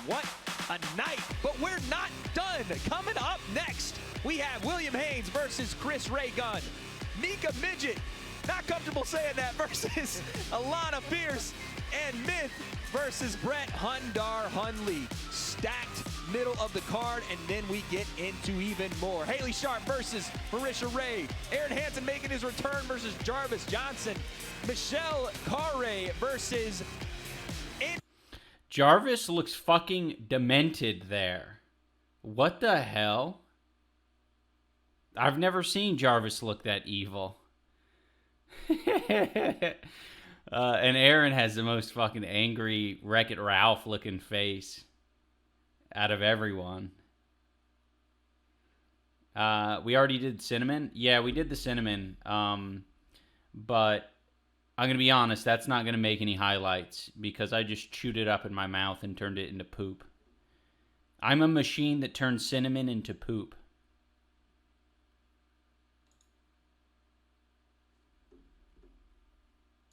What a night, but we're not done. Coming up next, we have William Haynes versus Chris Ray Gun. Mika Midgett, not comfortable saying that, versus Alanah Pearce. And Myth versus Brett Hundar Hundley. Stacked middle of the card, and then we get into even more. Hayley Sharp versus Marisha Ray. Arin Hanson making his return versus Jarvish Johnson. Michelle Carre versus... Jarvish looks fucking demented there. What the hell? I've never seen Jarvish look that evil. And Arin has the most fucking angry Wreck-It Ralph looking face out of everyone. We already did cinnamon. Yeah, we did the cinnamon. But I'm going to be honest, that's not going to make any highlights because I just chewed it up in my mouth and turned it into poop. I'm a machine that turns cinnamon into poop.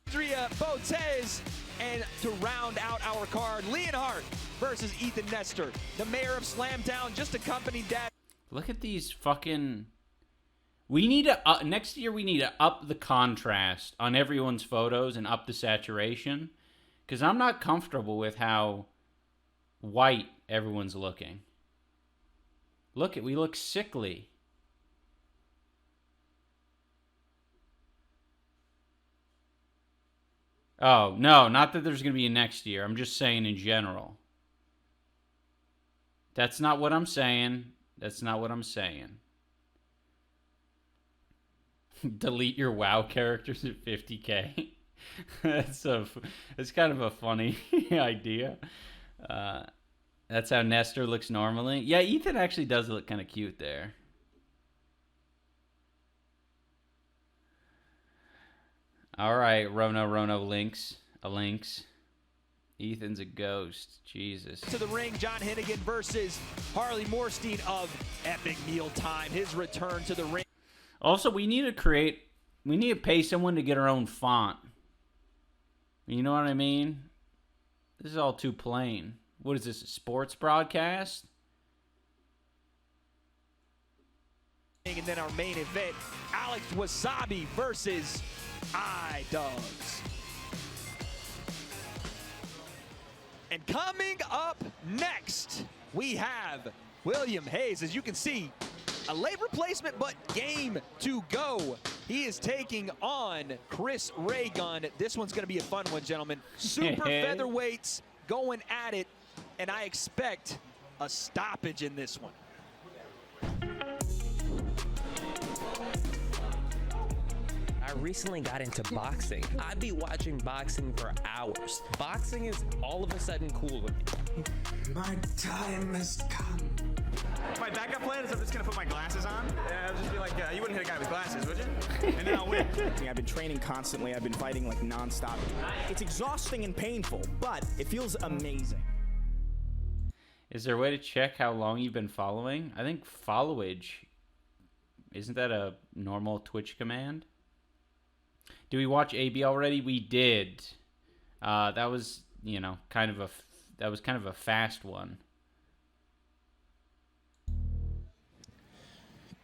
VODs, and to round out our card, Leonhardt versus Ethan Nestor, the mayor of Slamtown, just accompanied Dad. Look at these fucking... We need to... next year, we need to up the contrast on everyone's photos and up the saturation. Because I'm not comfortable with how white everyone's looking. Look, we look sickly. Oh, no, not that there's going to be a next year. I'm just saying in general. That's not what I'm saying. That's not what I'm saying. Delete your WoW characters at 50K. That's kind of a funny idea. That's how Nestor looks normally. Yeah, Ethan actually does look kind of cute there. All right, Rono links. A links. Ethan's a ghost. Jesus. To the ring, John Hennigan versus Harley Morstein of Epic Meal Time. His return to the ring. Also, we need to pay someone to get our own font. You know what I mean? This is all too plain. What is this, a sports broadcast? And then our main event, Alex Wasabi versus iDogs. And coming up next, we have William Haynes. As you can see, a late replacement, but game to go. He is taking on Chris Ray Gun. This one's going to be a fun one, gentlemen. Super featherweights going at it, and I expect a stoppage in this one. I recently got into boxing. I'd be watching boxing for hours. Boxing is all of a sudden cool to me. My time has come. My backup plan is I'm just gonna put my glasses on, and I'll just be like, you wouldn't hit a guy with glasses, would you? And then I'll win. I've been training constantly. I've been fighting like nonstop. It's exhausting and painful, but it feels amazing. Is there a way to check how long you've been following? I think followage, isn't that a normal Twitch command? Did we watch AB already? We did. That was, kind of a fast one.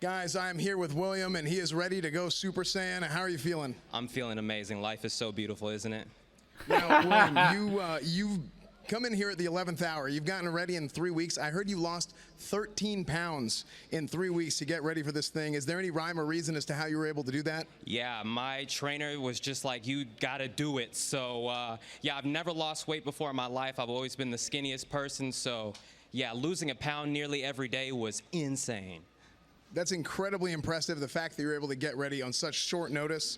Guys, I'm here with William, and he is ready to go Super Saiyan. How are you feeling? I'm feeling amazing. Life is so beautiful, isn't it? Now, William, you've come in here at the 11th hour. You've gotten ready in 3 weeks. I heard you lost 13 pounds in 3 weeks to get ready for this thing. Is there any rhyme or reason as to how you were able to do that? Yeah, my trainer was just like, you gotta do it. So, yeah, I've never lost weight before in my life. I've always been the skinniest person. So, yeah, losing a pound nearly every day was insane. That's incredibly impressive, the fact that you're able to get ready on such short notice.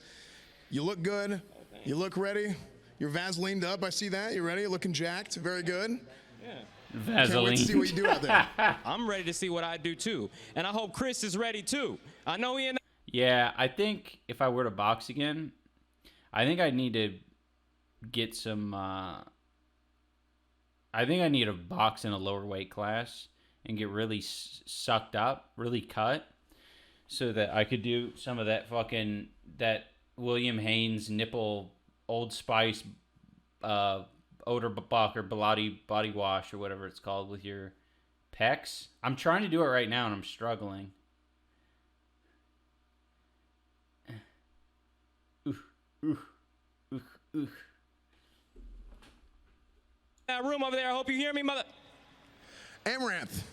You look good. You look ready. You're Vaselined up. I see that. You're ready. You're looking jacked. Very good. Yeah. Vaseline. Can't wait to see what you do out there. I'm ready to see what I do, too. And I hope Chris is ready, too. I know he and Yeah, I think if I were to box again, I think I'd need to get some... I think I need to box in a lower weight class and get really sucked up, really cut, so that I could do some of that that William Haynes nipple Old Spice odor buck or body wash or whatever it's called with your pecs. I'm trying to do it right now and I'm struggling. That room over there, I hope you hear me, mother. Amaranth.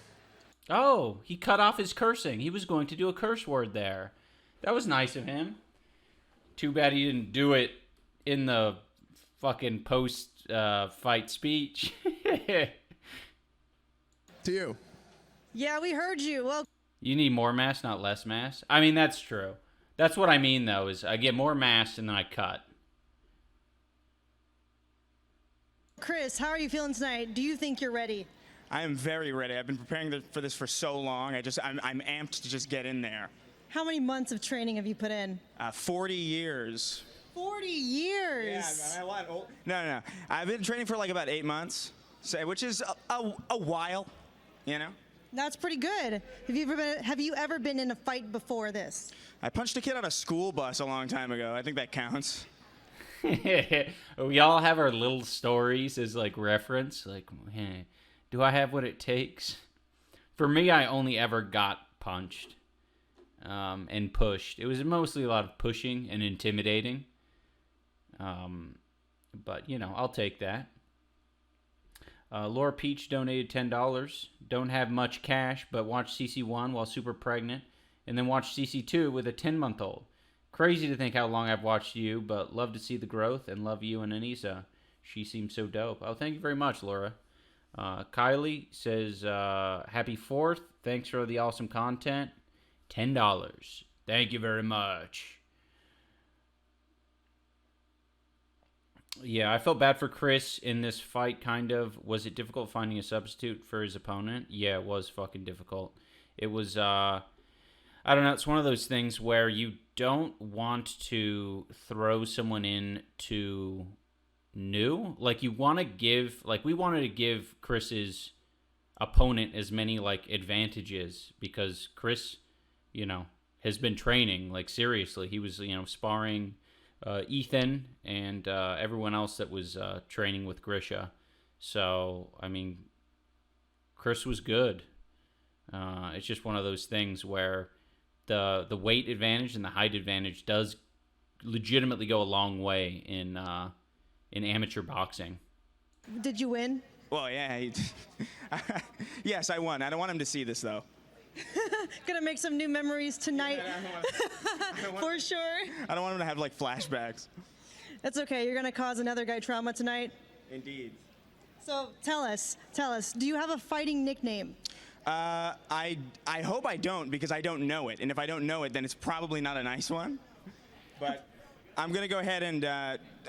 Oh, he cut off his cursing. He was going to do a curse word there. That was nice of him. Too bad he didn't do it in the fucking post-fight speech. To you. Yeah, we heard you. Well, You need more mass, not less mass. I mean, that's true. That's what I mean, though, is I get more mass and then I cut. Chris, how are you feeling tonight? Do you think you're ready? I am very ready. I've been preparing for this for so long. I'm amped to just get in there. How many months of training have you put in? 40 years. 40 years. Yeah, I'm a lot old. No. I've been training for like about 8 months, which is a while, you know. That's pretty good. Have you ever been in a fight before this? I punched a kid on a school bus a long time ago. I think that counts. We all have our little stories as like reference. Like, hey, do I have what it takes? For me, I only ever got punched and pushed. It was mostly a lot of pushing and intimidating. But, you know, I'll take that. Laura Peach donated $10. Don't have much cash, but watch CC1 while super pregnant. And then watch CC2 with a 10-month-old. Crazy to think how long I've watched you, but love to see the growth and love you and Anissa. She seems so dope. Oh, thank you very much, Laura. Kylie says, happy 4th. Thanks for the awesome content. $10. Thank you very much. Yeah, I felt bad for Chris in this fight, kind of. Was it difficult finding a substitute for his opponent? Yeah, it was fucking difficult. It was, I don't know, it's one of those things where you don't want to throw someone in to new. Like, you want to give, like, we wanted to give Chris's opponent as many, like, advantages because Chris, you know, has been training, like, seriously. He was, you know, sparring Ethan and everyone else that was training with Grisha. So, I mean, Chris was good. It's just one of those things where the weight advantage and the height advantage does legitimately go a long way in amateur boxing. Did you win? Well, yeah. Yes, I won. I don't want him to see this, though. Gonna make some new memories tonight. For sure. I don't want him to have, like, flashbacks. That's okay. You're gonna cause another guy trauma tonight. Indeed. So tell us, do you have a fighting nickname? I hope I don't, because I don't know it. And if I don't know it, then it's probably not a nice one. But I'm going to go ahead and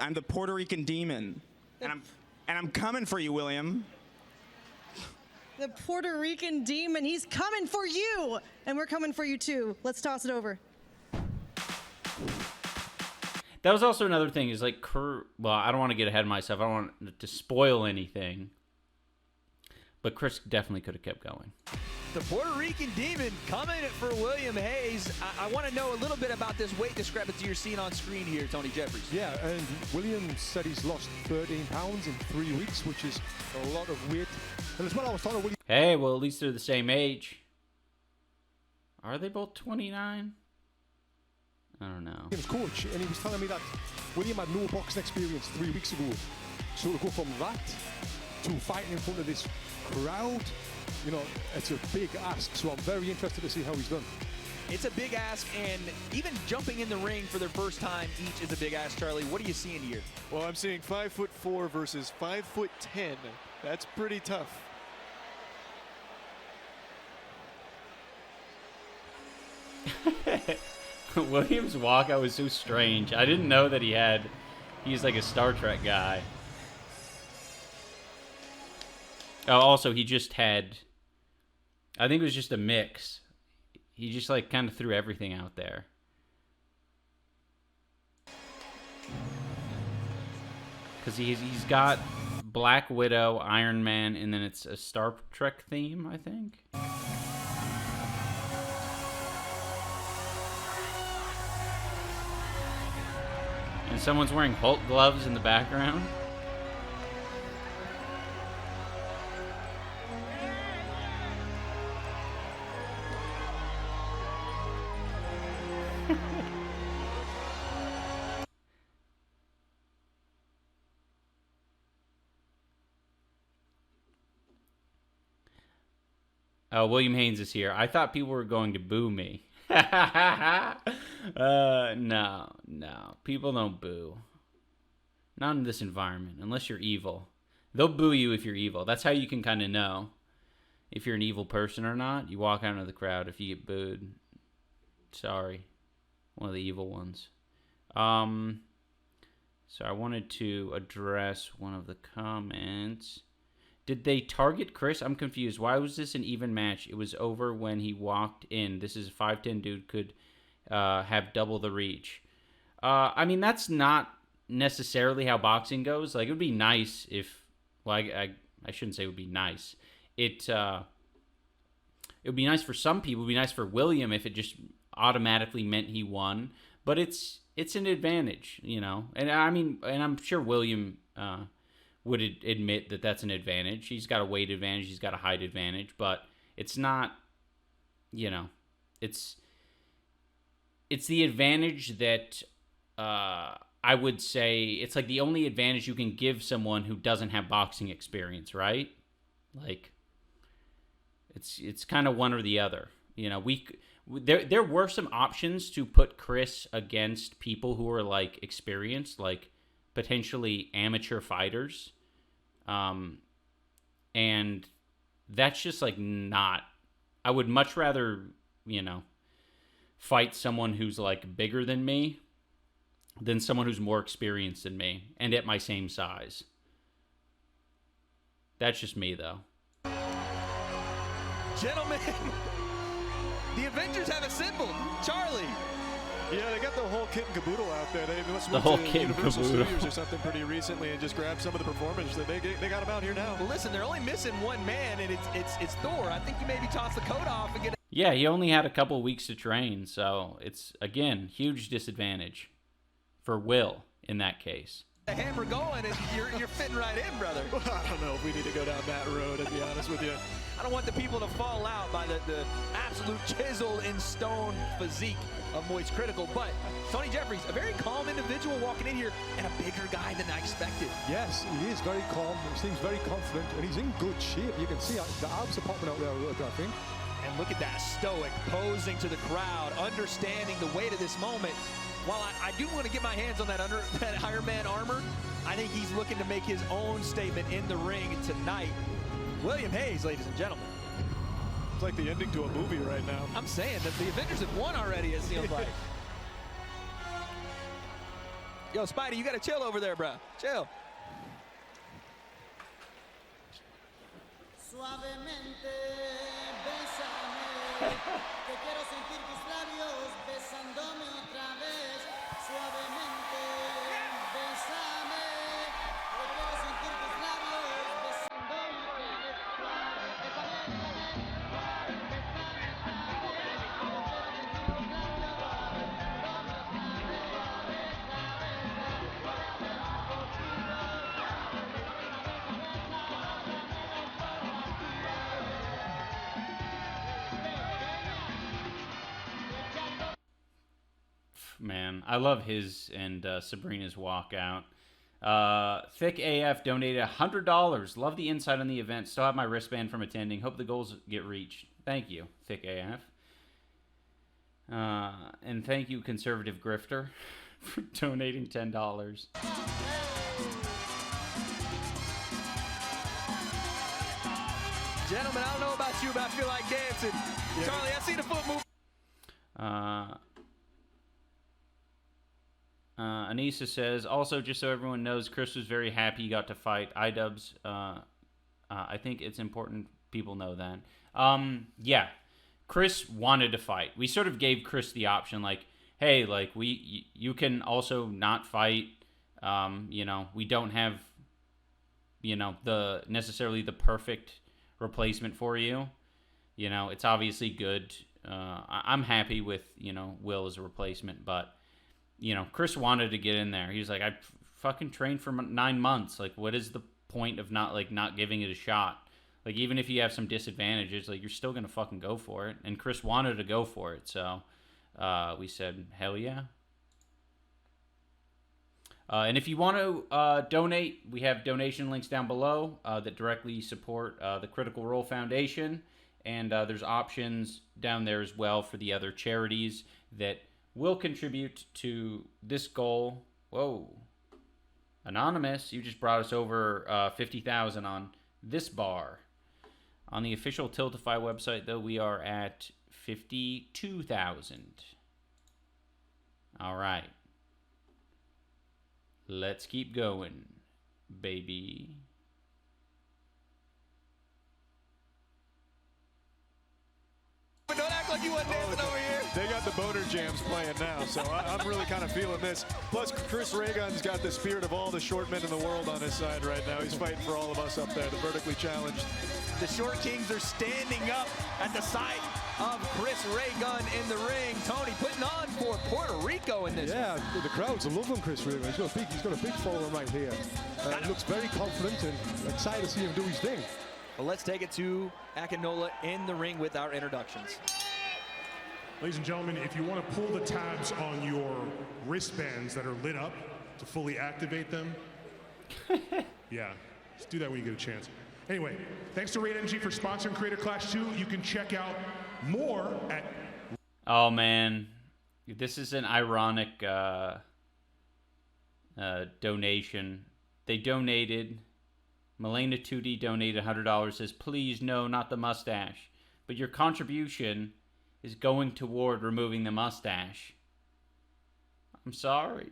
I'm the Puerto Rican Demon. And I'm coming for you, William. The Puerto Rican Demon. He's coming for you. And we're coming for you, too. Let's toss it over. That was also another thing is like, well, I don't want to get ahead of myself. I don't want to spoil anything. But Chris definitely could have kept going. The Puerto Rican Demon coming for William Hayes. I want to know a little bit about this weight discrepancy you're seeing on screen here, Tony Jeffries. Yeah, and William said he's lost 13 pounds in 3 weeks, which is a lot of weight. And as well, I was talking to William. Hey, well, at least they're the same age. Are they both 29? I don't know. William's coach, and he was telling me that William had no boxing experience 3 weeks ago. So to go from that to fighting in front of this crowd, you know, it's a big ask. So I'm very interested to see how he's done. It's a big ask, and even jumping in the ring for their first time each is a big ask, Charlie. What are you seeing here? Well, I'm seeing 5'4" versus 5'10". That's pretty tough. William's walkout was so strange. I didn't know that he's like a Star Trek guy. Oh, also, he just had, I think it was just a mix. He just like kind of threw everything out there. Because he's got Black Widow, Iron Man, and then it's a Star Trek theme, I think. And someone's wearing Hulk gloves in the background. William Haynes is here. I thought people were going to boo me. No. People don't boo. Not in this environment, unless you're evil. They'll boo you if you're evil. That's how you can kind of know if you're an evil person or not. You walk out into the crowd. If you get booed, sorry. One of the evil ones. So I wanted to address one of the comments. Did they target Chris? I'm confused. Why was this an even match? It was over when he walked in. This is a 5'10 dude, could have double the reach. I mean, that's not necessarily how boxing goes. Like, it would be nice if... Well, I shouldn't say it would be nice. It would be nice for some people. It would be nice for William if it just automatically meant he won. But it's an advantage, you know. And I mean, and I'm sure William... would admit that that's an advantage. He's got a weight advantage. He's got a height advantage, but it's not, you know, it's the advantage that I would say it's like the only advantage you can give someone who doesn't have boxing experience, right? Like, it's kind of one or the other. You know, there were some options to put Chris against people who are like experienced, like potentially amateur fighters. And that's just like not, I would much rather, you know, fight someone who's like bigger than me than someone who's more experienced than me and at my same size. That's just me though. Gentlemen, the Avengers have a symbol, Charlie. Yeah, they got the whole kit and caboodle out there. They must The have whole went to kit and Universal caboodle. Studios or something pretty recently and just grabbed some of the performers. That they got them out here now. Well, listen, they're only missing one man, and it's Thor. I think you maybe toss the coat off and get. Yeah, he only had a couple weeks to train, so it's, again, huge disadvantage for Will in that case. The hammer going, and you're fitting right in, brother. I don't know if we need to go down that road, to be honest with you. I don't want the people to fall out by the absolute chisel in stone physique of Moist Critical, but Tony Jeffries, a very calm individual walking in here, and a bigger guy than I expected. Yes, he is very calm. He seems very confident, and he's in good shape. You can see the abs are popping out there a little bit, I think. And look at that, stoic, posing to the crowd, understanding the weight of this moment. While I do want to get my hands on that Iron Man armor, I think he's looking to make his own statement in the ring tonight. William Haynes, ladies and gentlemen. It's like the ending to a movie right now. I'm saying that the Avengers have won already, it seems like. Yo, Spidey, you got to chill over there, bro. Chill. Suavemente, bésame, que quiero sentir tus labios besándome otra vez. Suavemente, bésame, que quiero sentir tus labios besándome otra vez. Man, I love his and Sabrina's walkout. Thick AF donated $100. Love the insight on the event. Still have my wristband from attending. Hope the goals get reached. Thank you, Thick AF. And thank you, Conservative Grifter, for donating $10. Gentlemen, I don't know about you, but I feel like dancing. Yeah. Charlie, I see the foot move. Anissa says, also, just so everyone knows, Chris was very happy he got to fight iDubbbz. I think it's important people know that. Yeah, Chris wanted to fight. We sort of gave Chris the option, like, hey, like, you can also not fight. You know, we don't have, you know, necessarily the perfect replacement for you. You know, it's obviously good. I'm happy with, you know, Will as a replacement, but, you know, Chris wanted to get in there. He was like, I fucking trained for 9 months. Like, what is the point of not giving it a shot? Like, even if you have some disadvantages, like, you're still going to fucking go for it. And Chris wanted to go for it, so we said, hell yeah. And if you want to donate, we have donation links down below that directly support the Critical Role Foundation. And there's options down there as well for the other charities that will contribute to this goal. Whoa. Anonymous, you just brought us over 50,000 on this bar. On the official Tiltify website, though, we are at 52,000. All right. Let's keep going, baby. But don't act like you wasn't dancing over here. They got the boner jams playing now, so I'm really kind of feeling this. Plus, Chris Raygun's got the spirit of all the short men in the world on his side right now. He's fighting for all of us up there, the vertically challenged. The Short Kings are standing up at the sight of Chris Raygun in the ring. Tony putting on for Puerto Rico in this. Yeah, the crowds are loving Chris Raygun. He's got a big following right here. Looks very confident and excited to see him do his thing. Well, let's take it to Akinola in the ring with our introductions. Ladies and gentlemen, if you want to pull the tabs on your wristbands that are lit up to fully activate them, yeah, just do that when you get a chance. Anyway, thanks to Raid Energy for sponsoring Creator Clash 2. You can check out more at... Oh, man. This is an ironic donation. They donated... Milena Tootie donated $100, says, please, no, not the mustache. But your contribution is going toward removing the mustache. I'm sorry.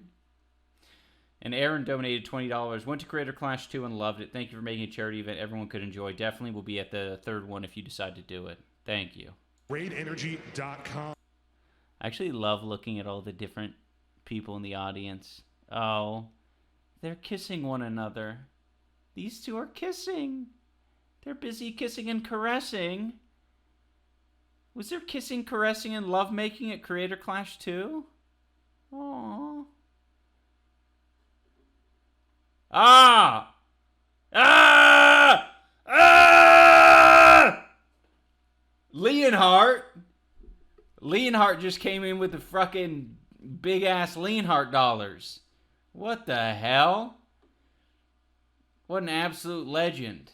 And Arin donated $20, went to Creator Clash 2 and loved it. Thank you for making a charity event everyone could enjoy. Definitely will be at the third one if you decide to do it. Thank you. RaidEnergy.com. I actually love looking at all the different people in the audience. Oh, they're kissing one another. These two are kissing. They're busy kissing and caressing. Was there kissing, caressing, and lovemaking at Creator Clash 2? Aww. Ah! Ah! Ah! Leonhardt. Leonhardt just came in with the fucking big-ass Leonhardt dollars. What the hell? What an absolute legend.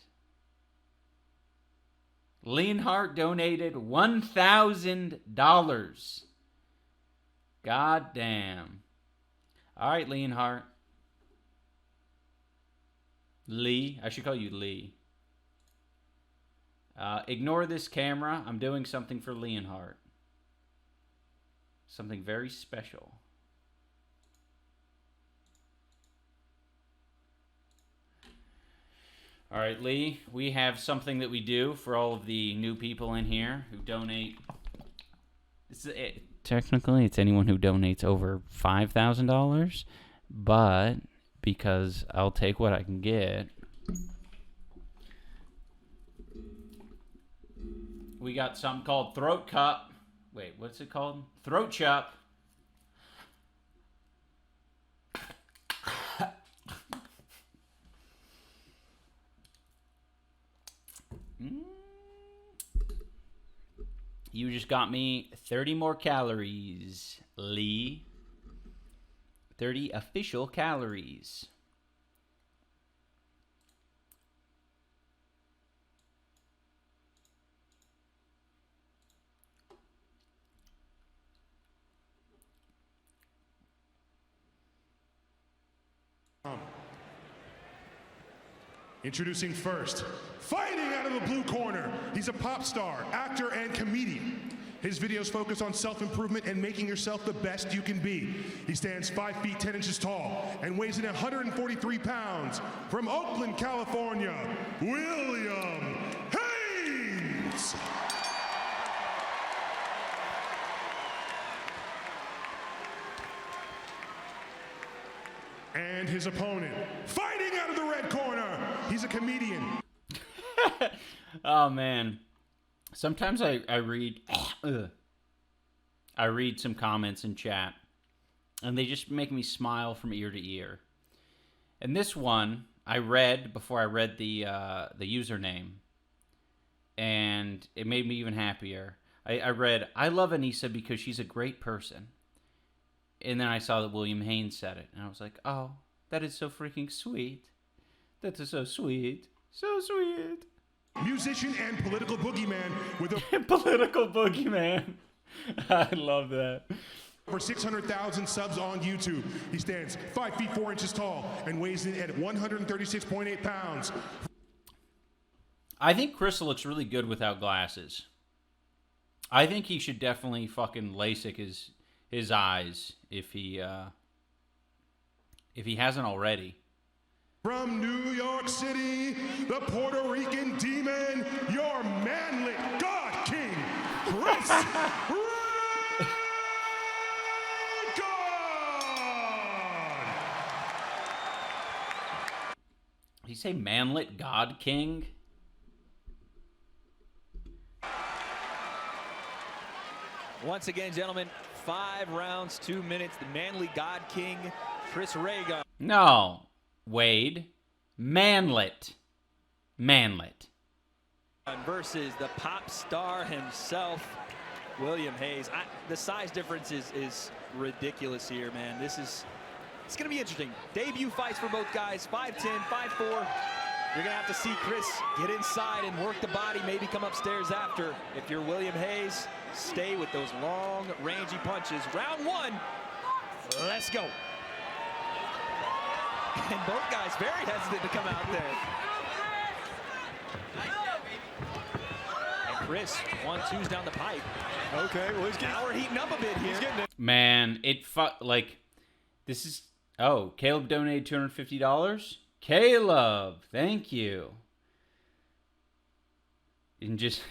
Leonhardt donated $1,000. God damn. All right, Leonhardt. Lee. I should call you Lee. Ignore this camera. I'm doing something for Leonhardt. Something very special. All right, Lee, we have something that we do for all of the new people in here who donate. Technically, it's anyone who donates over $5,000, but because I'll take what I can get, we got something called Throat Cup. Wait, what's it called? Throat Chup. You just got me 30 more calories, Lee. 30 official calories. Introducing first, fighting out of the blue corner. He's a pop star, actor, and comedian. His videos focus on self-improvement and making yourself the best you can be. He stands 5 feet 10 inches tall and weighs in 143 pounds. From Oakland, California, William Haynes. And his opponent, fighting out of the red corner. He's a comedian. Oh, man. Sometimes I read I read some comments in chat, and they just make me smile from ear to ear. And this one I read before I read the username, and it made me even happier. I read, I love Anissa because she's a great person. And then I saw that William Haynes said it, and I was like, oh, that is so freaking sweet. That is so sweet. So sweet. Musician and political boogeyman with Political boogeyman. I love that. over 600,000 subs on YouTube. He stands 5 feet 4 inches tall and weighs in at 136.8 pounds. I think Chris looks really good without glasses. I think he should definitely fucking LASIK his eyes if he hasn't already. From New York City, the Puerto Rican demon, your manly God King, Chris Reagan! Did he say manlet God King? Once again, gentlemen, 5 rounds, 2 minutes. The manly God King, Chris Reagan. No. Wade. Manlet. Manlet. Versus the pop star himself, William Haynes. The size difference is ridiculous here, man. It's going to be interesting. Debut fights for both guys, 5'10", 5'4". You're going to have to see Chris get inside and work the body, maybe come upstairs after. If you're William Haynes, stay with those long, rangy punches. Round 1, let's go. And both guys very hesitant to come out there. And Chris, 1-2s down the pipe. Okay, well now we're heating up a bit here. Man, this is... Oh, Caleb donated $250? Caleb, thank you. And just...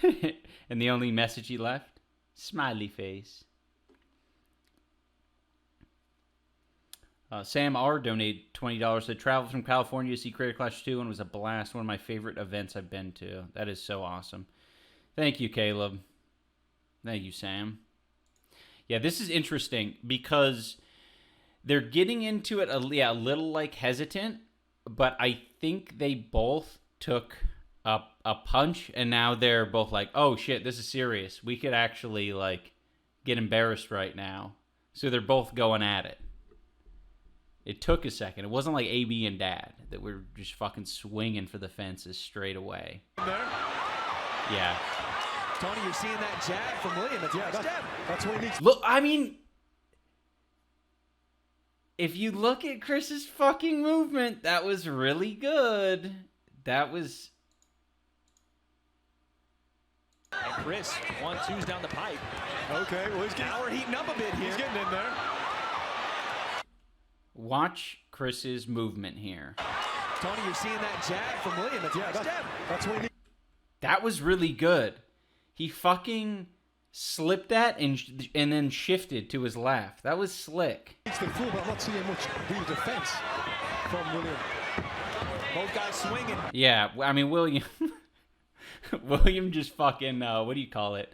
and the only message he left? Smiley face. Sam R. donated $20. Said, traveled from California to see Creator Clash 2 and was a blast. One of my favorite events I've been to. That is so awesome. Thank you, Caleb. Thank you, Sam. Yeah, this is interesting because they're getting into it a little like hesitant, but I think they both took a punch and now they're both like, oh shit, this is serious. We could actually like get embarrassed right now. So they're both going at it. It took a second. It wasn't like AB and Dad that were just fucking swinging for the fences straight away. Yeah. Tony, you're seeing that jab from William. That's what he needs. Look, I mean, if you look at Chris's fucking movement, that was really good. That was... And Chris, 1-2s down the pipe. Okay, well now we're heating up a bit here. He's getting in there. Watch Chris's movement here. Tony, you're seeing that jab from William. That's what he needs. That was really good. He fucking slipped that and then shifted to his left. That was slick. It's the full, but I'm not seeing much real defense from William. Both guys swinging. Yeah, I mean, William... William just fucking... what do you call it?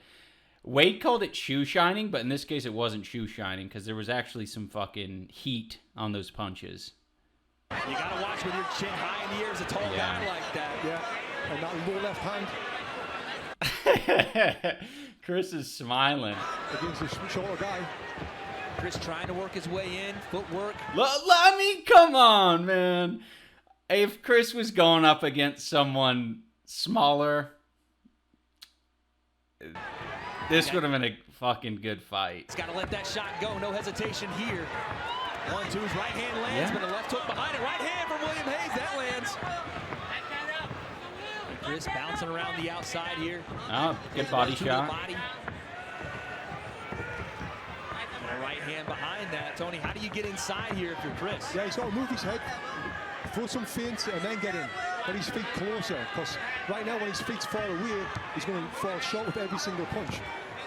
Wade called it shoe shining, but in this case it wasn't shoe shining because there was actually some fucking heat on those punches. You gotta watch with your chin high in the air as a tall guy like that. Yeah, and that low left hand. Chris is smiling. Against the shorter guy. Chris trying to work his way in, footwork. I mean, come on, man. If Chris was going up against someone smaller... This would have been a fucking good fight. He's got to let that shot go. No hesitation here. 1-2's right hand lands, but a left hook behind it. Right hand from William Haynes. That lands. And Chris bouncing around the outside here. Oh, good body shot. And a right hand behind that. Tony, how do you get inside here if you're Chris? Yeah, he's got to move his head, throw some feints, and then get in. When his feet closer, because right now when his feet's far away, he's going to fall short with every single punch.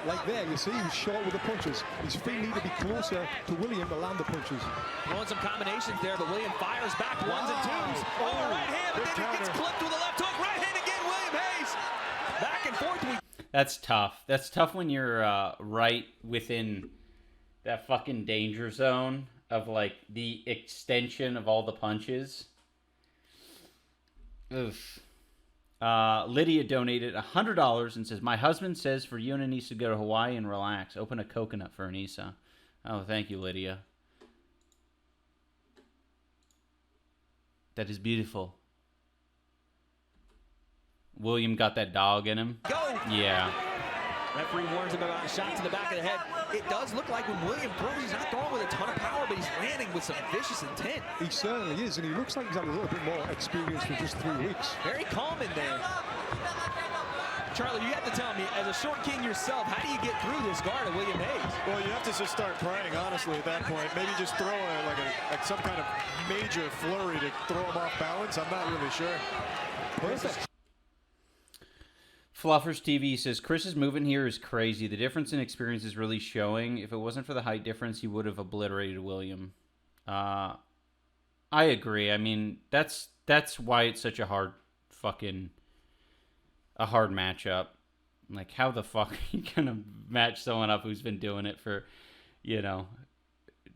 Like there, you see, he's short with the punches. His feet need to be closer to William to land the punches. Throwing some combinations there, but William fires back 1s and 2s. Oh, right hand, but then he gets clipped with a left hook. Right hand again, William Haynes. Back and forth. That's tough. That's tough when you're right within that fucking danger zone of like the extension of all the punches. Oof. Lydia donated $100 and says, my husband says for you and Anissa to go to Hawaii and relax. Open a coconut for Anissa. Oh, thank you, Lydia. That is beautiful. William got that dog in him. Go! Yeah. Referee warns him about a shot to the back of the head. It does look like when William throws, he's not throwing with a ton of power, but he's landing with some vicious intent. He certainly is, and he looks like he's had a little bit more experience for just 3 weeks. Very calm in there. Charlie, you have to tell me, as a short king yourself, how do you get through this guard of William Haynes? Well, you have to just start praying, honestly, at that point. Maybe just throw like some kind of major flurry to throw him off balance. I'm not really sure. Perfect. Fluffers TV says, Chris's movement here is crazy. The difference in experience is really showing. If it wasn't for the height difference, he would have obliterated William. I agree. I mean, that's why it's such a hard matchup. Like, how the fuck are you gonna match someone up who's been doing it for,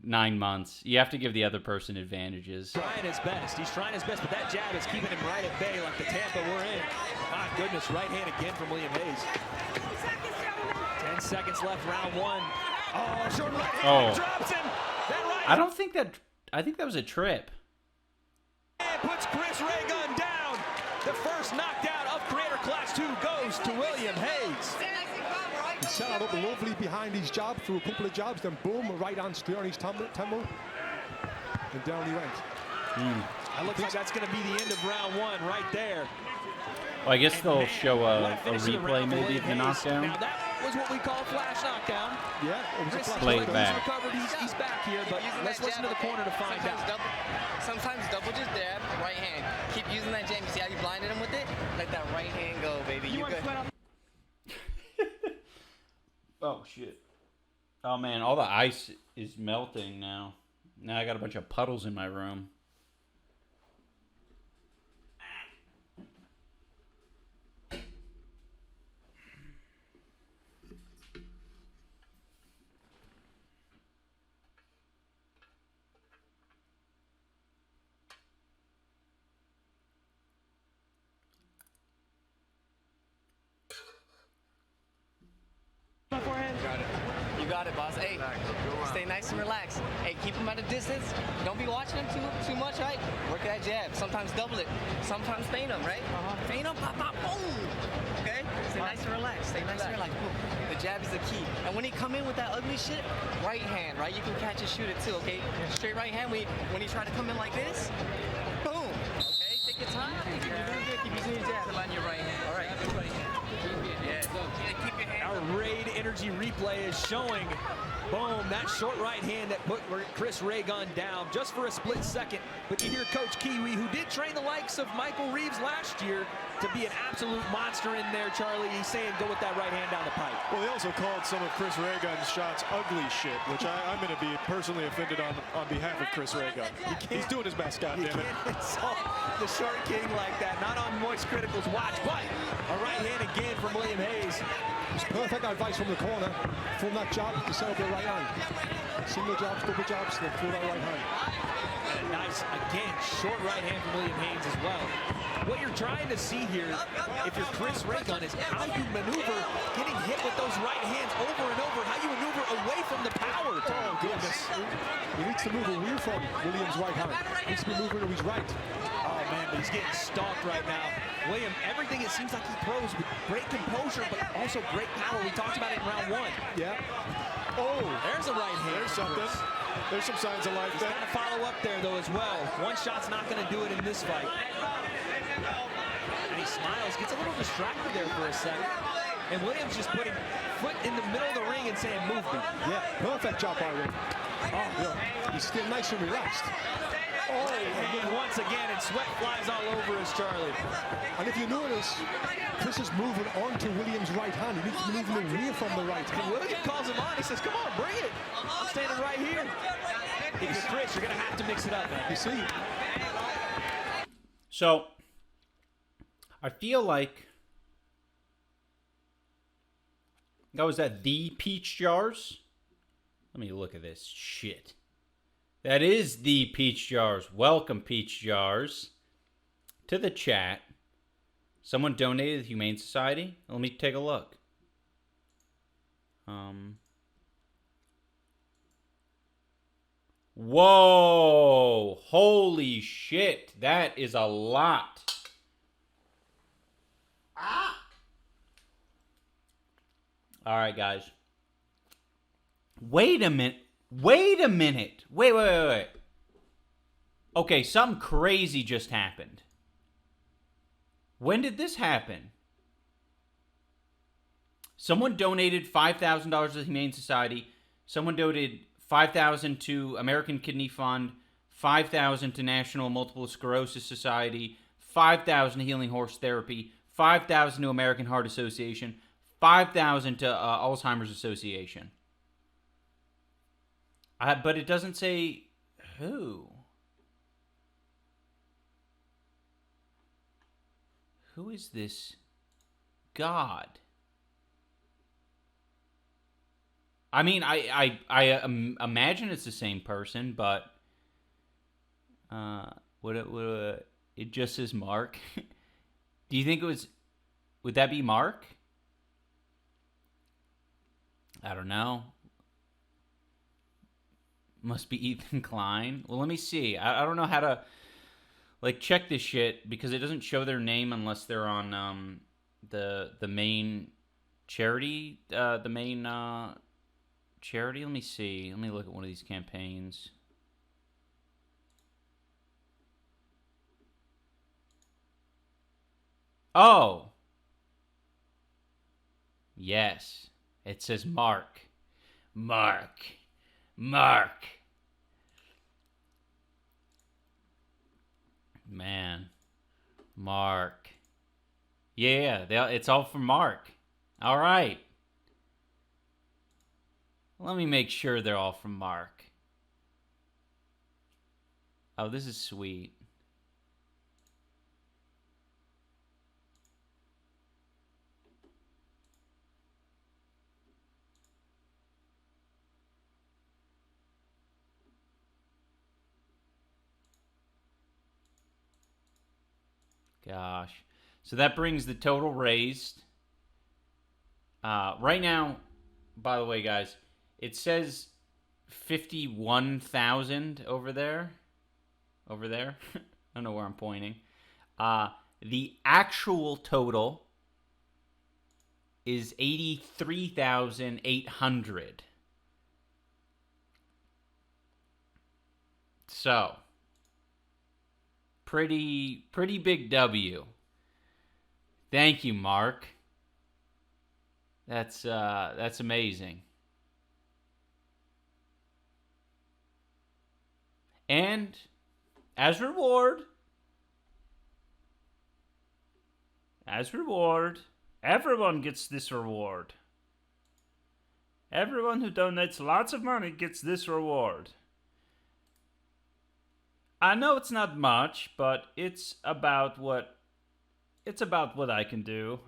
9 months? You have to give the other person advantages. Trying his best. He's trying his best, but that jab is keeping him right at bay like the Tampa we're in. My goodness, right hand again from William Haynes. 10 seconds left, round one. Oh, short right hand, drops him. That right I think that was a trip. and puts Chris Raygun down. The first knockdown of Creator Class 2 goes to William Haynes. He set that up lovely behind his jab, threw a couple of jabs, then boom, a right hand straight on his temple, and down he went. That looks like that's going to be the end of round one right there. Well, I guess they'll show a replay maybe of the knockdown. Now that was what we call a flash knockdown. Yeah, it was a flash Play it knockdown. back. He's recovered, he's back here, but let's listen to the corner to find out. Sometimes double just dab, right hand. Keep using that jab. You see how you blinded him with it? Let that right hand go, baby. You good. Oh, shit. Oh, man, all the ice is melting now. Now I got a bunch of puddles in my room. You got it, boss. Hey, stay nice and relaxed. Hey, keep him at a distance. Don't be watching him too much, right? Work that jab. Sometimes double it. Sometimes feint him, right? Feint him, pop, pop, boom. Okay? Stay nice and relaxed. Stay nice and relaxed. Boom. The jab is the key. And when he come in with that ugly shit, right hand, right? You can catch and shoot it too, okay? Straight right hand. When he try to come in like this, boom. Okay? Take your time. Keep using your jab. Line your right hand. All right. Yeah. Keep your hand. Our Raid Energy replay is showing, boom, that short right hand that put Chris Raygun down just for a split second. But you hear Coach Kiwi, who did train the likes of Michael Reeves last year, to be an absolute monster in there, Charlie. He's saying go with that right hand down the pipe. Well, he also called some of Chris Raygun's shots ugly shit, which I'm going to be personally offended on behalf of Chris Raygun. He's doing his best, goddammit. You can't insult the short king like that. Not on Moist Critical's watch, but a right hand again from William Haynes. It's perfect advice from the corner. From that jab to set up your right hand. Single jabs, double jabs, then throw that right hand. And a nice, again, short right hand from William Haynes as well. What you're trying to see here, if you're Chris Raygun, is how you maneuver getting hit with those right hands over and over, how you maneuver away from the power. Oh, goodness. He needs to move away from William's right hand. He needs to be moving to his right. Oh, man, but he's getting stalked right now. William, everything it seems like he throws with great composure, but also great power. We talked about it in round one. Yeah. Oh, there's a right hand. There's something. There's some signs of life. He's got to follow up there, though, as well. One shot's not going to do it in this fight. And he smiles, gets a little distracted there for a second. And Williams just putting foot in the middle of the ring and saying, move me. Yeah, perfect job by him. Oh, yeah. He's still nice and relaxed. Oh, and once again, and sweat flies all over his Charlie. And if you notice, Chris is moving on to Williams' right hand. He needs to be moving away from the right hand. And Williams calls him on. He says, come on, bring it. I'm standing right here. If you're Chris, you're going to have to mix it up, man. You see? So, I feel like that was at the Peach Jars. Let me look at this shit. That is the Peach Jars. Welcome, Peach Jars, to the chat. Someone donated to the Humane Society. Let me take a look. Whoa! Holy shit! That is a lot. All right, guys. Wait a minute. Wait. Okay, something crazy just happened. When did this happen? Someone donated $5,000 to the Humane Society. Someone donated $5,000 to American Kidney Fund, $5,000 to National Multiple Sclerosis Society, $5,000 to Healing Horse Therapy, $5,000 to American Heart Association, $5,000 to Alzheimer's Association. But it doesn't say who. Who is this God? I mean, I imagine it's the same person, but it just says Mark. Do you think it was? Would that be Mark? I don't know. Must be Ethan Klein. Well, let me see. I don't know how to check this shit because it doesn't show their name unless they're on the main charity. Charity. Let me see. Let me look at one of these campaigns. Oh. Yes. It says Mark. Mark. Man. Mark. Yeah, it's all from Mark. All right. Let me make sure they're all from Mark. Oh, this is sweet. Gosh. So that brings the total raised. Right now, by the way, guys, it says 51,000 over there. Over there. I don't know where I'm pointing. The actual total is 83,800. So, pretty big W. Thank you, Mark. That's amazing. And as reward, everyone gets this reward. Everyone who donates lots of money gets this reward. I know it's not much, but it's about what I can do.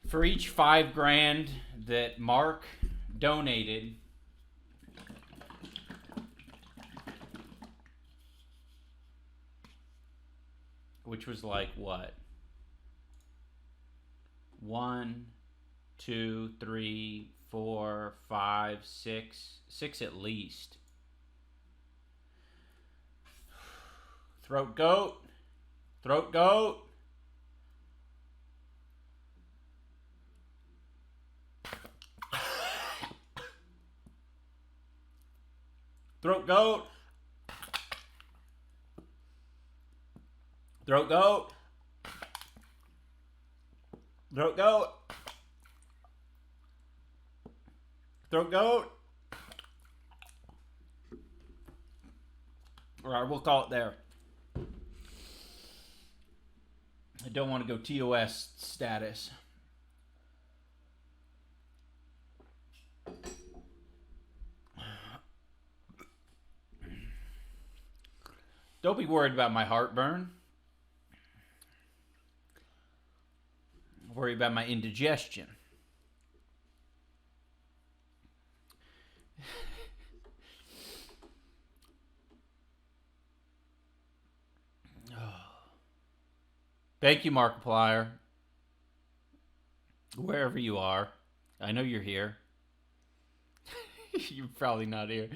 For each $5,000 that Mark donated, which was like what? 1, 2, 3, 4, 5, 6 at least. Throat goat. Throat goat. Throat goat. Throat goat. Throat goat. Throat goat. All right, we'll call it there. I don't want to go TOS status. Don't be worried about my heartburn. Worry about my indigestion. Thank you, Markiplier. Wherever you are. I know you're here. You're probably not here.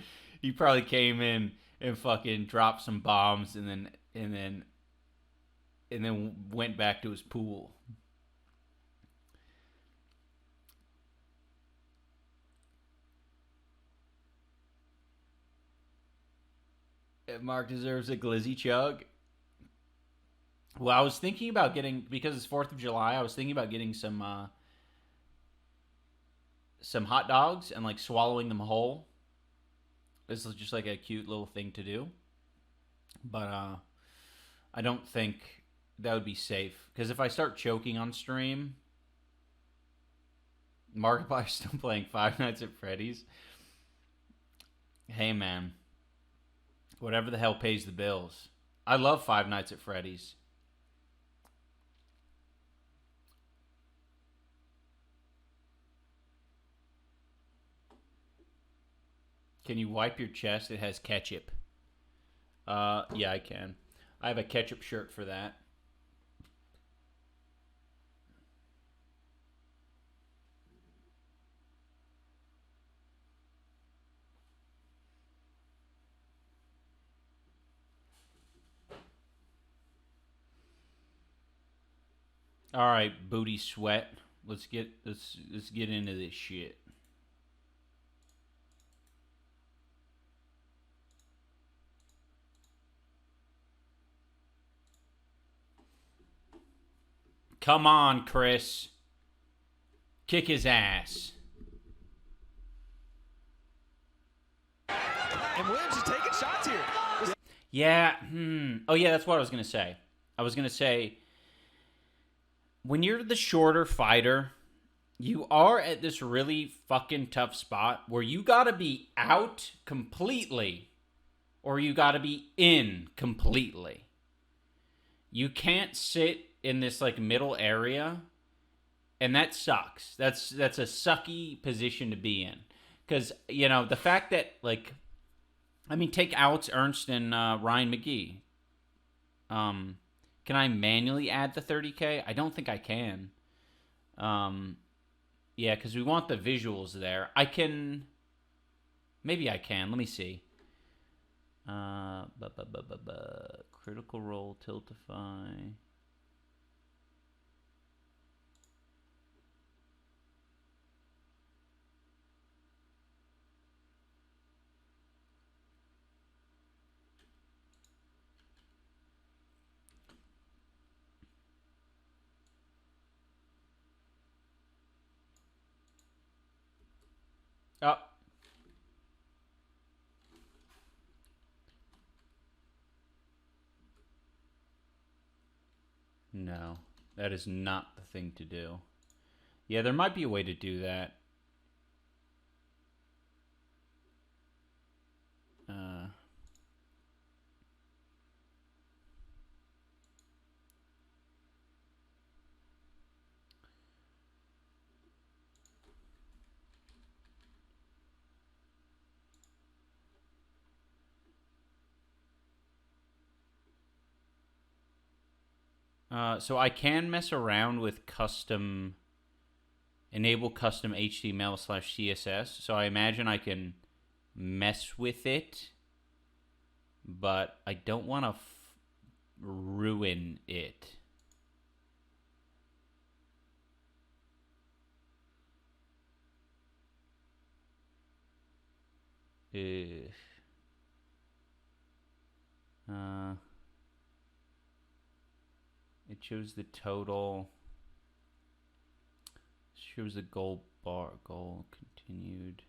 You probably came in and fucking dropped some bombs and then and then went back to his pool. Mark deserves a glizzy chug. Well, I was thinking about getting, because it's 4th of July, I was thinking about getting some hot dogs and like swallowing them whole. This is just like a cute little thing to do. But I don't think that would be safe. Because if I start choking on stream, Markiplier's still playing Five Nights at Freddy's. Hey, man. Whatever the hell pays the bills. I love Five Nights at Freddy's. Can you wipe your chest? It has ketchup. Yeah, I can. I have a ketchup shirt for that. All right, booty sweat. Let's get into this shit. Come on, Chris. Kick his ass. And Williams is taking shots here. Yeah. Oh, yeah, that's what I was going to say. I was going to say, when you're the shorter fighter, you are at this really fucking tough spot where you got to be out completely or you got to be in completely. You can't sit in this like middle area, and that sucks. That's a sucky position to be in, because you know the fact that like, I mean, take Alex Ernst and Ryan McGee. Can I manually add the 30K? I don't think I can. Yeah, because we want the visuals there. I can. Maybe I can. Let me see. Critical Role, Tiltify. Oh. No, that is not the thing to do. Yeah, there might be a way to do that. So I can mess around with enable custom HTML/CSS. So I imagine I can mess with it, but I don't want to ruin it. It shows the total. Shows the goal bar. Goal continued.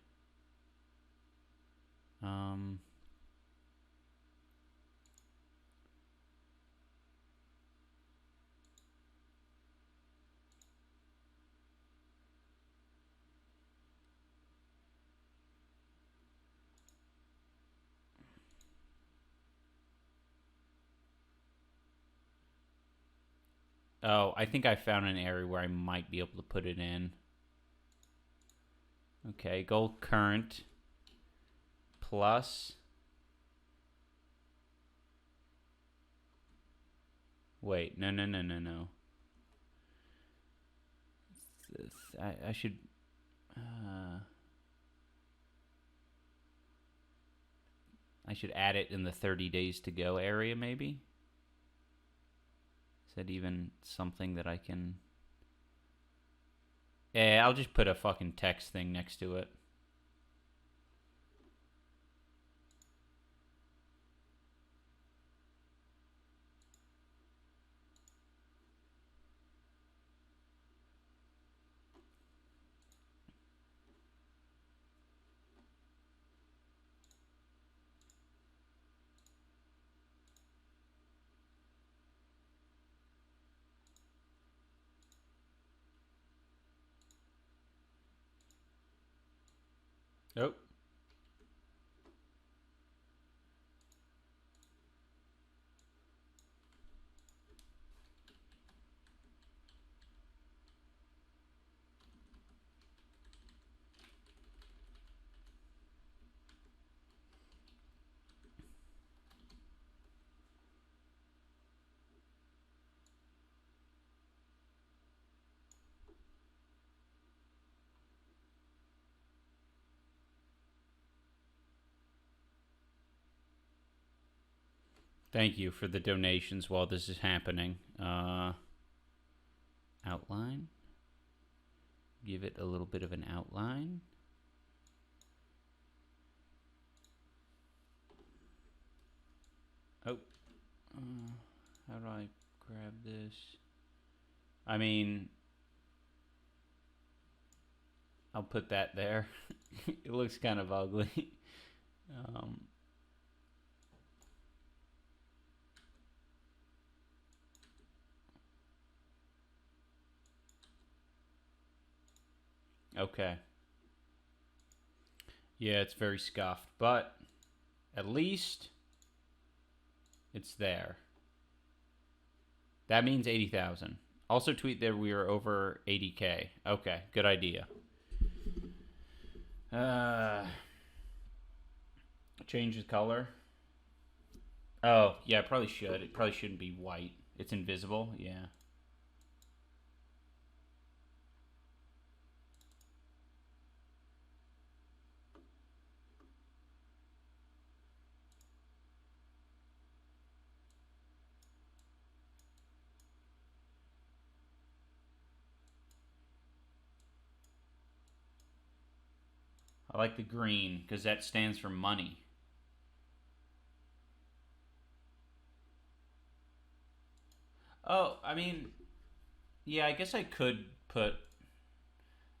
Oh, I think I found an area where I might be able to put it in. Okay, goal current plus. Wait, no. I should. I should add it in the 30 days to go area, maybe. that even something that I can... Yeah, I'll just put a fucking text thing next to it. Oh. Thank you for the donations while this is happening. Outline. Give it a little bit of an outline. Oh. How do I grab this? I mean, I'll put that there. It looks kind of ugly. Okay. Yeah, it's very scuffed, but at least it's there. That means 80,000. Also tweet that we are over 80K. Okay, good idea. Change the color. Oh, yeah, I probably should. It probably shouldn't be white. It's invisible, yeah. I like the green because that stands for money. Oh, I mean, yeah, I guess I could put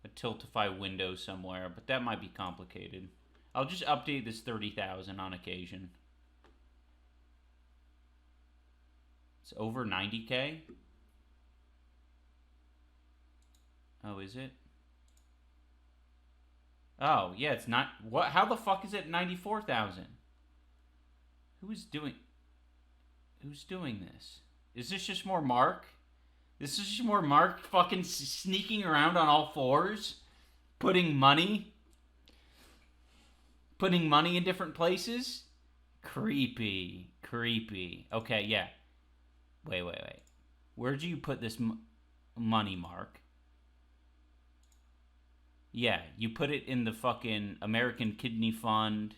a Tiltify window somewhere, but that might be complicated. I'll just update this 30,000 on occasion. It's over 90K. Oh, is it? Oh, yeah, it's not... What? How the fuck is it 94,000? Who's doing this? Is this just more Mark? This is just more Mark fucking sneaking around on all fours? Putting money in different places? Creepy. Creepy. Okay, yeah. Wait. Where'd you put this money, Mark? Yeah, you put it in the fucking American Kidney Fund.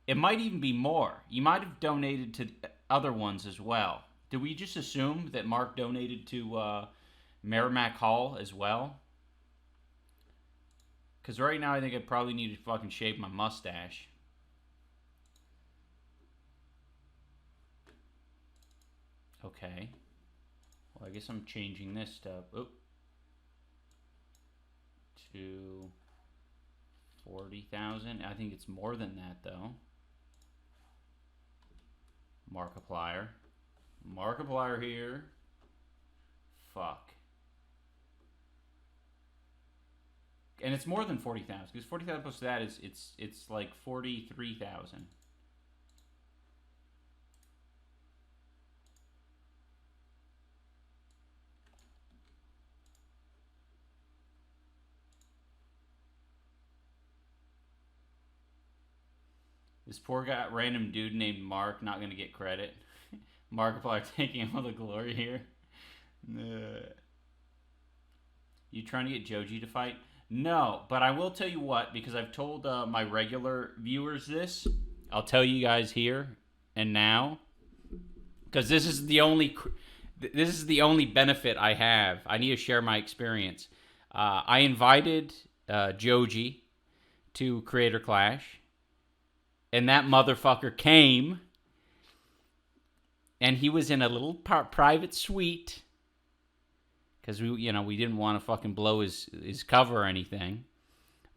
It might even be more. You might have donated to other ones as well. Did we just assume that Mark donated to Merrimack Hall as well? Because right now I think I probably need to fucking shave my mustache. Okay. Well, I guess I'm changing this stuff. Oh. To 40,000. I think it's more than that though. Markiplier. Markiplier here. Fuck. And it's more than 40,000 because 40,000 plus that is it's like 43,000. This poor guy, random dude named Mark, not going to get credit. Markiplier taking all the glory here. You trying to get Joji to fight? No, but I will tell you what, because I've told my regular viewers this. I'll tell you guys here and now. because this is the only benefit I have. I need to share my experience. I invited Joji to Creator Clash, and that motherfucker came, and he was in a little private suite because we didn't want to fucking blow his cover or anything.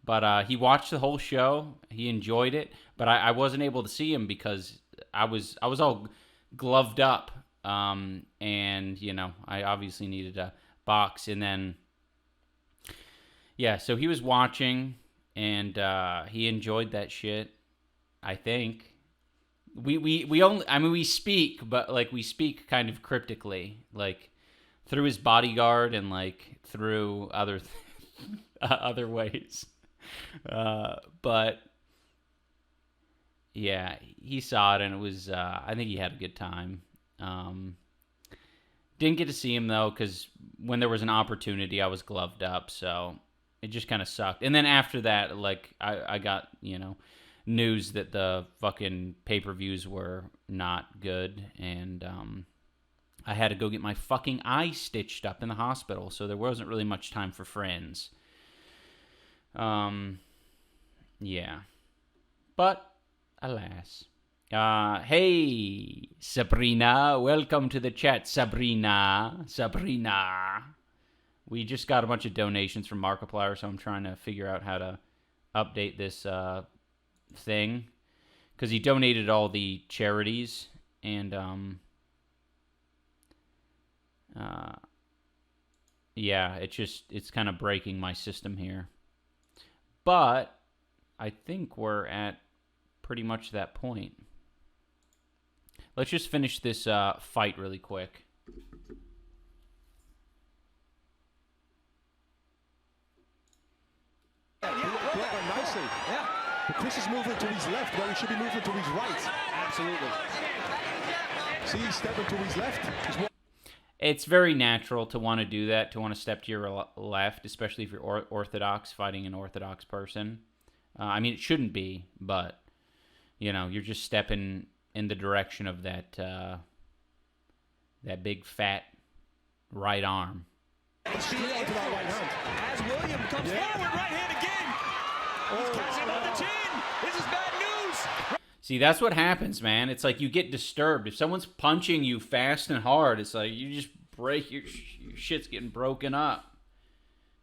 But he watched the whole show. He enjoyed it, but I wasn't able to see him because I was all gloved up, and I obviously needed a box. And then so he was watching, and he enjoyed that shit. I think we speak, but like we speak kind of cryptically, like through his bodyguard and like through other other ways. But yeah, he saw it, and it was I think he had a good time. Didn't get to see him though, because when there was an opportunity I was gloved up, so it just kind of sucked. And then after that, like I got news that the fucking pay-per-views were not good, and I had to go get my fucking eye stitched up in the hospital, so there wasn't really much time for friends. Yeah. But, alas. Hey, Sabrina. Welcome to the chat, Sabrina. We just got a bunch of donations from Markiplier, so I'm trying to figure out how to update this thing. Because he donated all the charities, and, yeah, it's kind of breaking my system here. But I think we're at pretty much that point. Let's just finish this fight really quick. Nicely. Yeah. But Chris is moving to his left, while he should be moving to his right. Absolutely. See, he's stepping to his left. It's very natural to want to do that, to want to step to your left, especially if you're Orthodox, fighting an Orthodox person. I mean, it shouldn't be, but, you're just stepping in the direction of that big, fat right arm. As William comes forward, right hand again. He's catching on the chin. This is bad news. See, that's what happens, man. It's like you get disturbed. If someone's punching you fast and hard, it's like you just break your shit's getting broken up.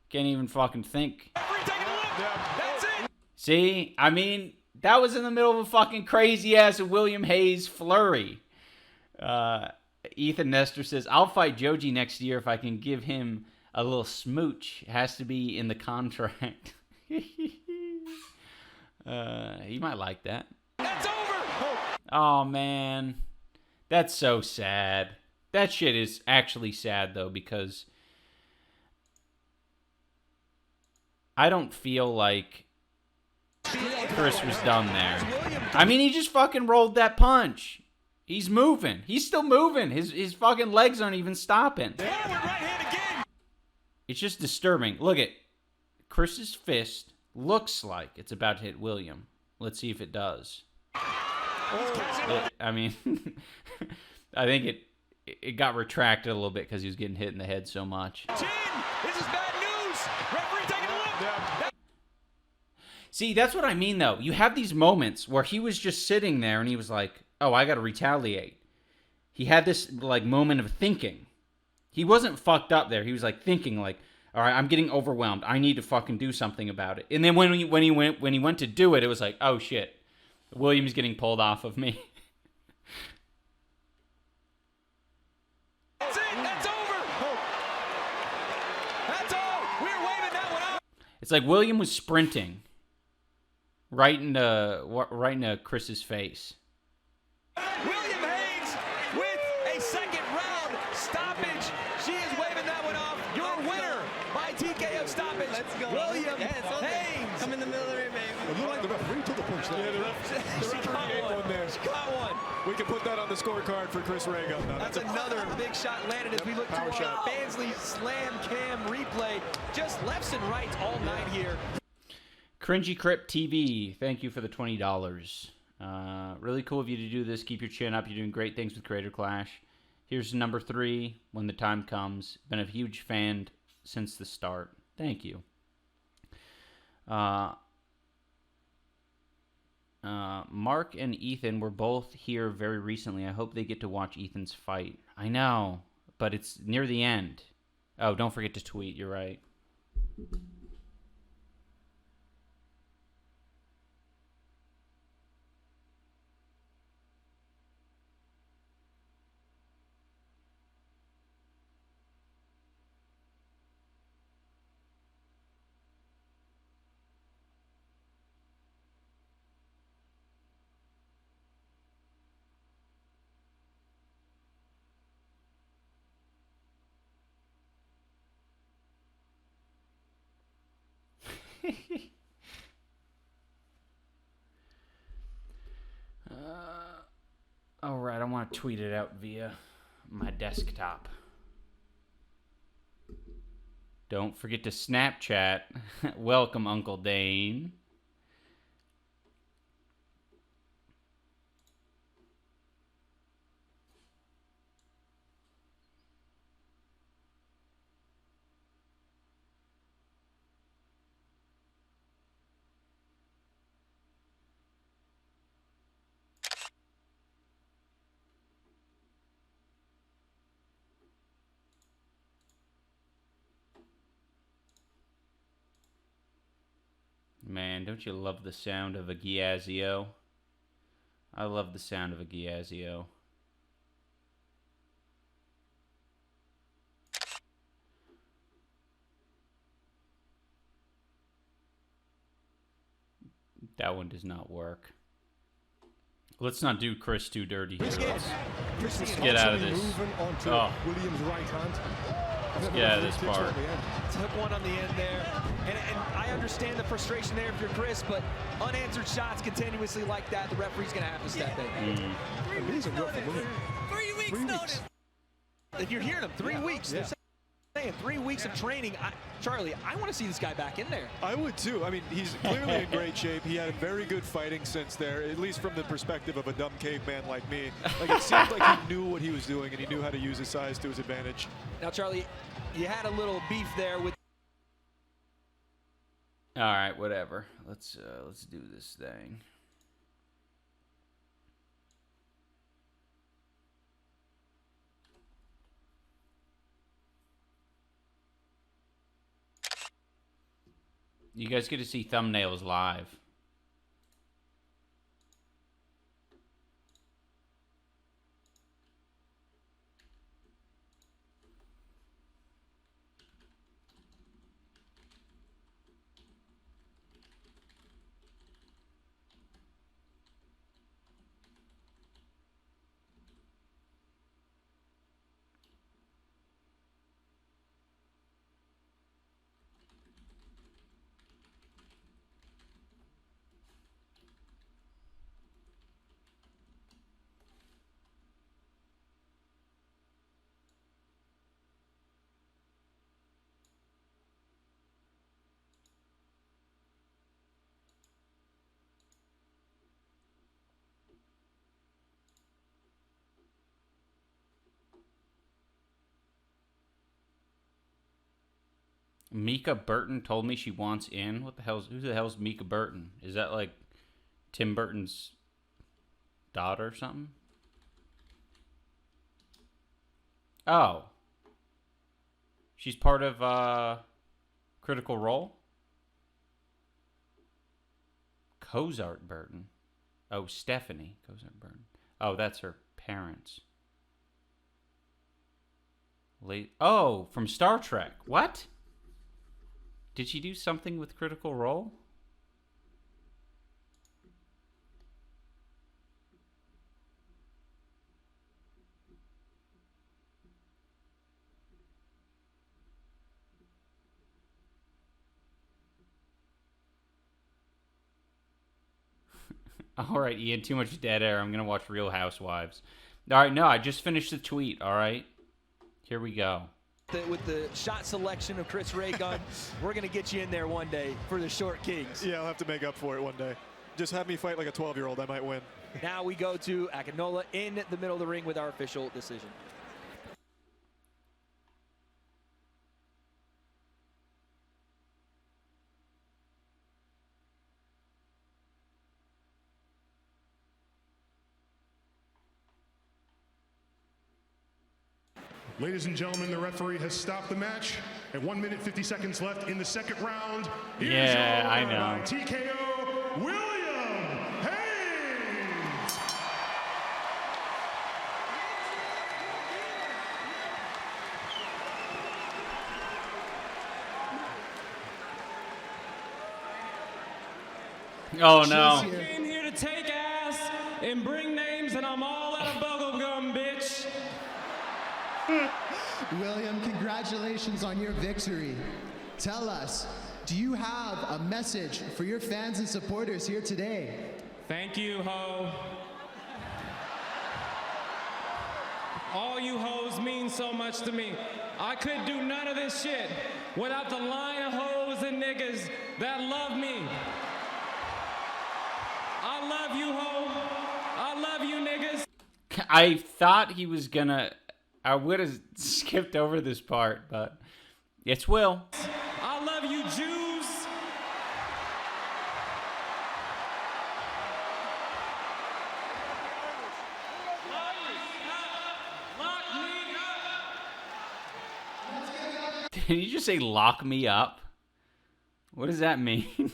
Can't even fucking think. That's it. See, I mean, that was in the middle of a fucking crazy-ass William Hayes flurry. Ethan Nestor says, I'll fight Joji next year if I can give him a little smooch. It has to be in the contract. He might like that. That's over. Oh, man. That's so sad. That shit is actually sad, though, because I don't feel like Pearce was done there. I mean, he just fucking rolled that punch. He's moving. He's still moving. His fucking legs aren't even stopping. It's just disturbing. Look at Chris's fist. Looks like it's about to hit William. Let's see if it does. I mean, I think it got retracted a little bit because he was getting hit in the head so much. This is bad news. Referee taking a look. See, that's what I mean, though. You have these moments where he was just sitting there and he was like, oh, I got to retaliate. He had this like moment of thinking. He wasn't fucked up there. He was like thinking like, all right, I'm getting overwhelmed. I need to fucking do something about it. And then when he went to do it, it was like, oh shit, William's getting pulled off of me. That's it. That's over. That's all. We're waving that one out. It's like William was sprinting right into Chris's face. William Haynes with a second round stoppage. She is waving that one off. Your winner by TKO stoppage. Let's go. William Haynes. Come in the middle of the ring, baby. It looked like the referee took the punch there. Yeah, the referee ate one there. She caught one. We can put that on the scorecard for Chris Reagan. No, That's another big shot landed as we look to our shot. Bansley Slam Cam replay. Just lefts and rights all night here. Cringy Crypt TV, thank you for the $20. Really cool of you to do this. Keep your chin up. You're doing great things with Creator Clash. Here's number 3 when the time comes. Been a huge fan since the start. Thank you. Mark and Ethan were both here very recently. I hope they get to watch Ethan's fight. I know, but it's near the end. Oh, don't forget to tweet. You're right. All right, I want to tweet it out via my desktop. Don't forget to Snapchat. Welcome, Uncle Dane. Man, don't you love the sound of a Giazio? I love the sound of a Giazio. That one does not work. Let's not do Chris too dirty here. Let's get out of this. Oh. Williams' right hand. Let's get out of this part. Took one on the end there. And I understand the frustration there if you're Chris, but unanswered shots continuously like that, the referee's going to have to step in. 3 weeks notice. 3 weeks notice. And you're hearing them, 3 weeks. Yeah. They're saying 3 weeks of training. Charlie, I want to see this guy back in there. I would too. I mean, he's clearly in great shape. He had a very good fighting sense there, at least from the perspective of a dumb caveman like me. Like, it seemed like he knew what he was doing and he knew how to use his size to his advantage. Now, Charlie, you had a little beef there with. All right, whatever. Let's do this thing. You guys get to see thumbnails live. Mika Burton told me she wants in. What the hell's who the hell's Mika Burton? Is that like Tim Burton's daughter or something? Oh. She's part of Critical Role? Cozart Burton. Oh, Stephanie Cozart Burton. Oh, that's her parents. Oh, from Star Trek. What? Did she do something with Critical Role? All right, Ian, too much dead air. I'm going to watch Real Housewives. All right, no, I just finished the tweet, all right? Here we go. With the shot selection of Chris Ray Gun, we're going to get you in there one day for the Short Kings. Yeah, I'll have to make up for it one day. just have me fight like a 12-year-old. I might win. Now we go to Akinola in the middle of the ring with our official decision. Ladies and gentlemen, the referee has stopped the match. At 1 minute 50 seconds left in the second round. Here's Yeah, your I winner know. by TKO, William Haynes. Oh no. Came here to take ass and bring names, and I'm all out of bubblegum, bitch. William, congratulations on your victory. Tell us, do you have a message for your fans and supporters here today? Thank you, ho. All you hoes mean so much to me. I could do none of this shit without the line of hoes and niggas that love me. I love you, ho. I love you, niggas. I thought he was gonna. I would have skipped over this part, but it's Will. I love you, Jews. Did you just say lock me up? What does that mean?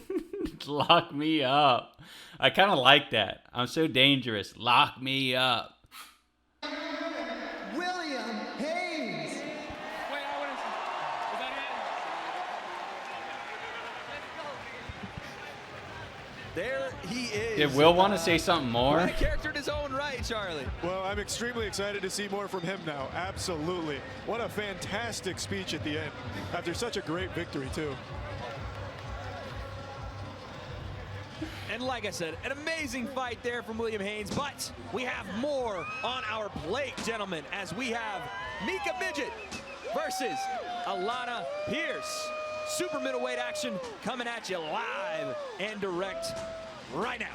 Lock me up. I kind of like that. I'm so dangerous. Lock me up. William Haynes. There he is. Did Will want to say something more? What a character in his own right, Charlie. Well, I'm extremely excited to see more from him now. Absolutely. What a fantastic speech at the end after such a great victory, too. And like I said, an amazing fight there from William Haynes, but we have more on our plate, gentlemen, as we have Mika Midgett versus Alanah Pearce. Super middleweight action coming at you live and direct right now.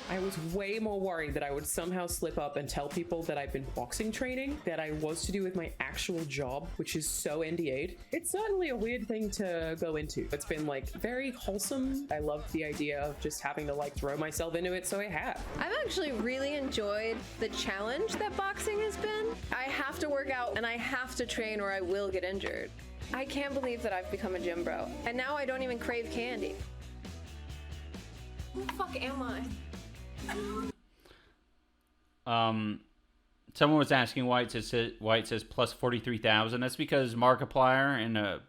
I was way more worried that I would somehow slip up and tell people that I've been boxing training that I was to do with my actual job, which is so NDA'd. It's certainly a weird thing to go into. It's been like very wholesome. I love the idea of just having to like throw myself into it, so I have. I've actually really enjoyed the challenge that boxing has been. I have to work out and I have to train or I will get injured. I can't believe that I've become a gym bro. And now I don't even crave candy. Who the fuck am I? Someone was asking why it says plus 43,000. That's because Markiplier and a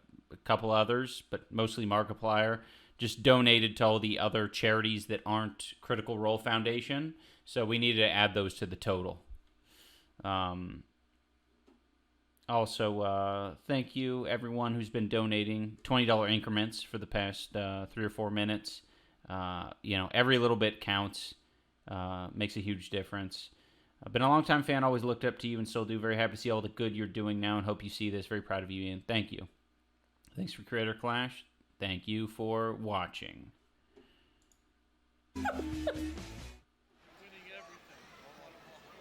couple others, but mostly Markiplier, just donated to all the other charities that aren't Critical Role Foundation. So we needed to add those to the total. Also, thank you everyone who's been donating $20 increments for the past 3 or 4 minutes. Every little bit counts. Makes a huge difference. I've been a long-time fan, always looked up to you and still do. Very happy to see all the good you're doing now and hope you see this. Very proud of you, Ian. Thank you. Thanks for Creator Clash. Thank you for watching.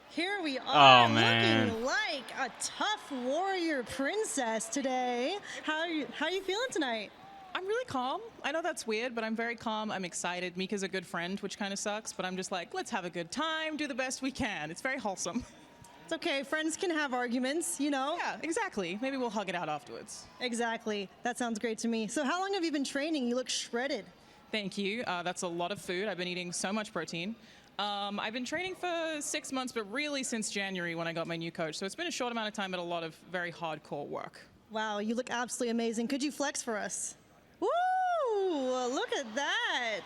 Here we are, man. looking like a tough warrior princess today. How are you feeling tonight? I'm really calm. I know that's weird, but I'm very calm. I'm excited. Mika's a good friend, which kind of sucks, but I'm just like, let's have a good time, do the best we can. It's very wholesome. It's okay. Friends can have arguments, you know? Yeah, exactly. Maybe we'll hug it out afterwards. Exactly. That sounds great to me. So how long have you been training? You look shredded. Thank you. That's a lot of food. I've been eating so much protein. I've been training for 6 months, but really since January when I got my new coach. So it's been a short amount of time, but a lot of very hardcore work. Wow, you look absolutely amazing. Could you flex for us? Woo! Look at that.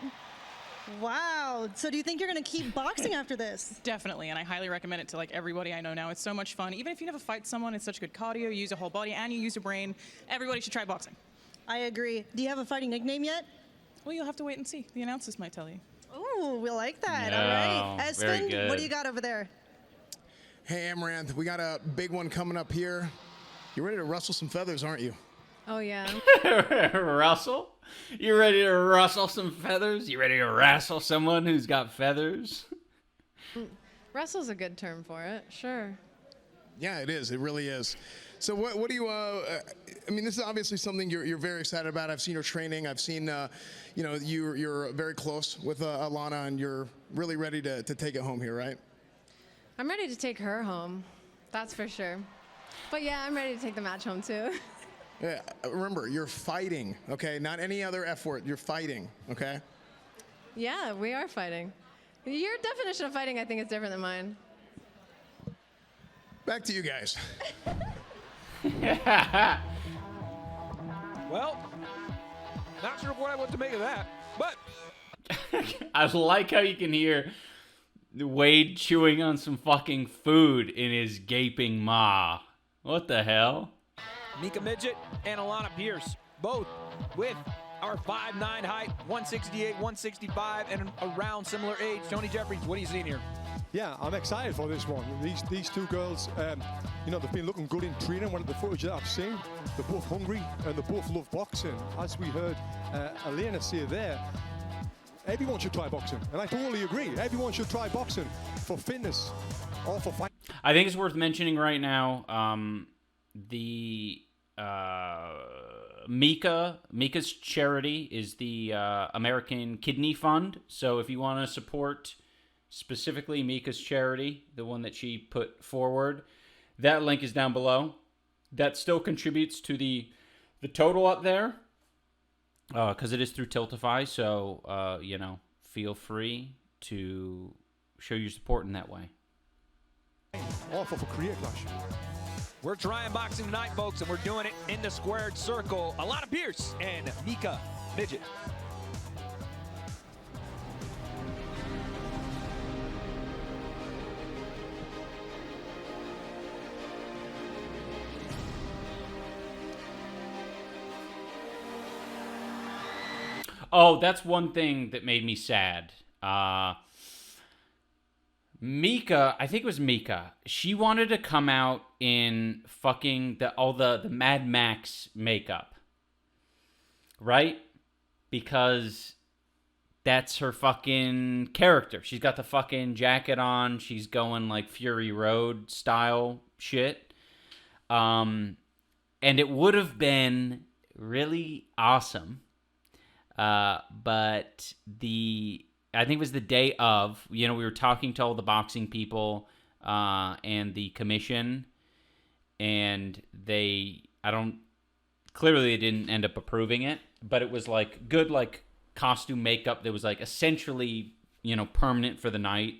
Wow. So do you think you're going to keep boxing after this? Definitely, and I highly recommend it to like everybody I know now. It's so much fun. Even if you never fight someone, it's such good cardio. You use your whole body and you use your brain. Everybody should try boxing. I agree. Do you have a fighting nickname yet? Well, you'll have to wait and see. The announcers might tell you. Ooh, we like that. No, all right. very Espen, good. what do you got over there? Hey, Amaranth, we got a big one coming up here. You're ready to rustle some feathers, aren't you? Oh, yeah. Russell? You ready to rustle some feathers? You ready to wrestle someone who's got feathers? Wrestle's a good term for it, sure. Yeah, it is. It really is. So what do you, I mean, this is obviously something you're very excited about. I've seen your training. I've seen, you know, you're very close with Alanah, and you're really ready to take it home here, right? I'm ready to take her home, that's for sure. But yeah, I'm ready to take the match home too. Yeah, remember, you're fighting, okay? Not any other F word. You're fighting, okay? Yeah, we are fighting. Your definition of fighting, I think, is different than mine. Back to you guys. Well, not sure what I want to make of that, but I like how you can hear Wade chewing on some fucking food in his gaping maw. What the hell? Mika Midgett and Alanah Pearce, both with our 5'9" height, 168, 165, and around similar age. Tony Jeffries, what are you seeing here? Yeah, I'm excited for this one. These two girls, you know, they've been looking good in training. One of the footage that I've seen, they're both hungry and they both love boxing. As we heard Alanah say there, everyone should try boxing, and I totally agree. Everyone should try boxing for fitness or for fight. I think it's worth mentioning right now Mika's charity is the American Kidney Fund. So if you want to support specifically Mika's charity, the one that she put forward, that link is down below. That still contributes to the total up there because it is through Tiltify. So, you know, feel free to show your support in that way. Awful for Career Clash. We're trying boxing tonight, folks, and we're doing it in the squared circle. Alanah Pearce and Mika Midgett. Oh, that's one thing that made me sad. Mika, I think it was Mika, she wanted to come out in fucking all the Mad Max makeup. Right? Because that's her fucking character. She's got the fucking jacket on. She's going like Fury Road style shit. And it would have been really awesome. But I think it was the day of, you know, we were talking to all the boxing people and the commission, and clearly they didn't end up approving it, but it was like good, like costume makeup that was like essentially, you know, permanent for the night.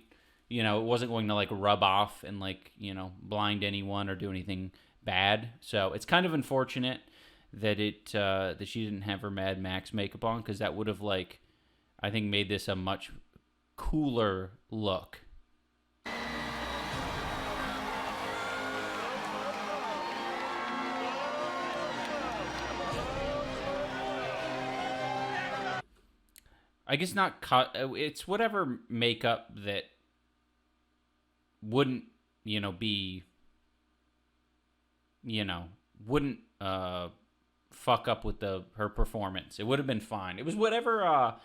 You know, it wasn't going to like rub off and like, you know, blind anyone or do anything bad. So it's kind of unfortunate that that she didn't have her Mad Max makeup on, because that would have like, I think, made this a much cooler look. I guess not it's whatever makeup that wouldn't, you know, be, you know, wouldn't fuck up with her performance. It would have been fine. It was whatever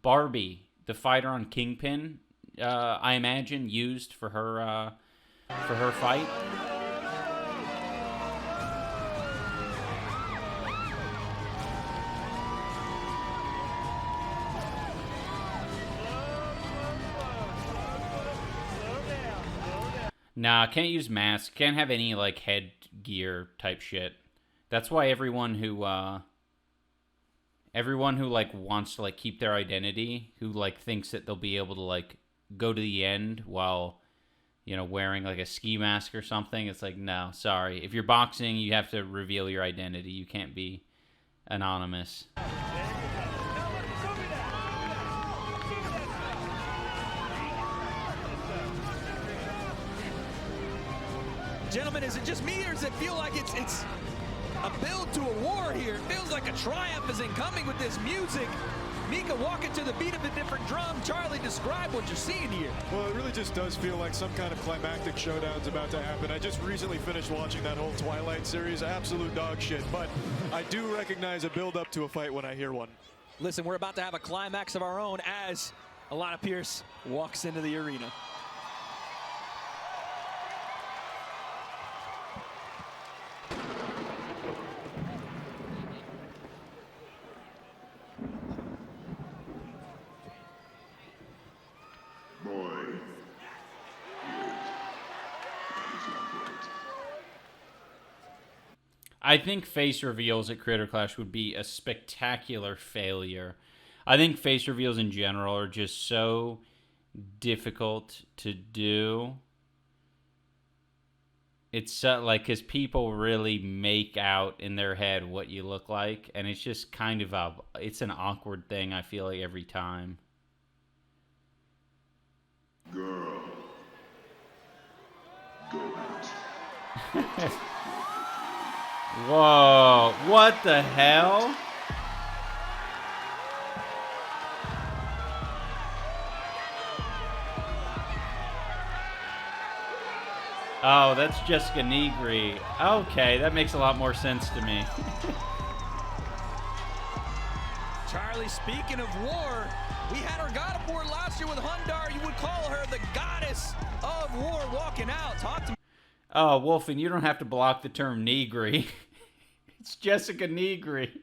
Barbie, the fighter on Kingpin, I imagine, used for her fight. Nah, can't use masks. Can't have any like headgear type shit. That's why everyone who like wants to like keep their identity, who like thinks that they'll be able to like go to the end while, you know, wearing like a ski mask or something, it's like, no, sorry. If you're boxing, you have to reveal your identity. You can't be anonymous. Gentlemen, is it just me, or does it feel like it's a build to a war here? It feels like a triumph is incoming with this music. Mika walking to the beat of a different drum. Charlie, describe what you're seeing here. Well, it really just does feel like some kind of climactic showdown's about to happen. I just recently finished watching that whole Twilight series. Absolute dog shit. But I do recognize a build-up to a fight when I hear one. Listen, we're about to have a climax of our own as Alanah Pearce walks into the arena. I think face reveals at Creator Clash would be a spectacular failure. I think face reveals in general are just so difficult to do. It's like, because people really make out in their head what you look like, and it's just kind of it's an awkward thing, I feel like, every time. Girl, go out. Whoa, what the hell? Oh, that's Jessica Negri. Okay, that makes a lot more sense to me. Charlie, speaking of war, we had our God of War last year with Hundar. You would call her the goddess of war walking out. Talk to me. Oh, Wolfen, you don't have to block the term Negri. It's Jessica Negri.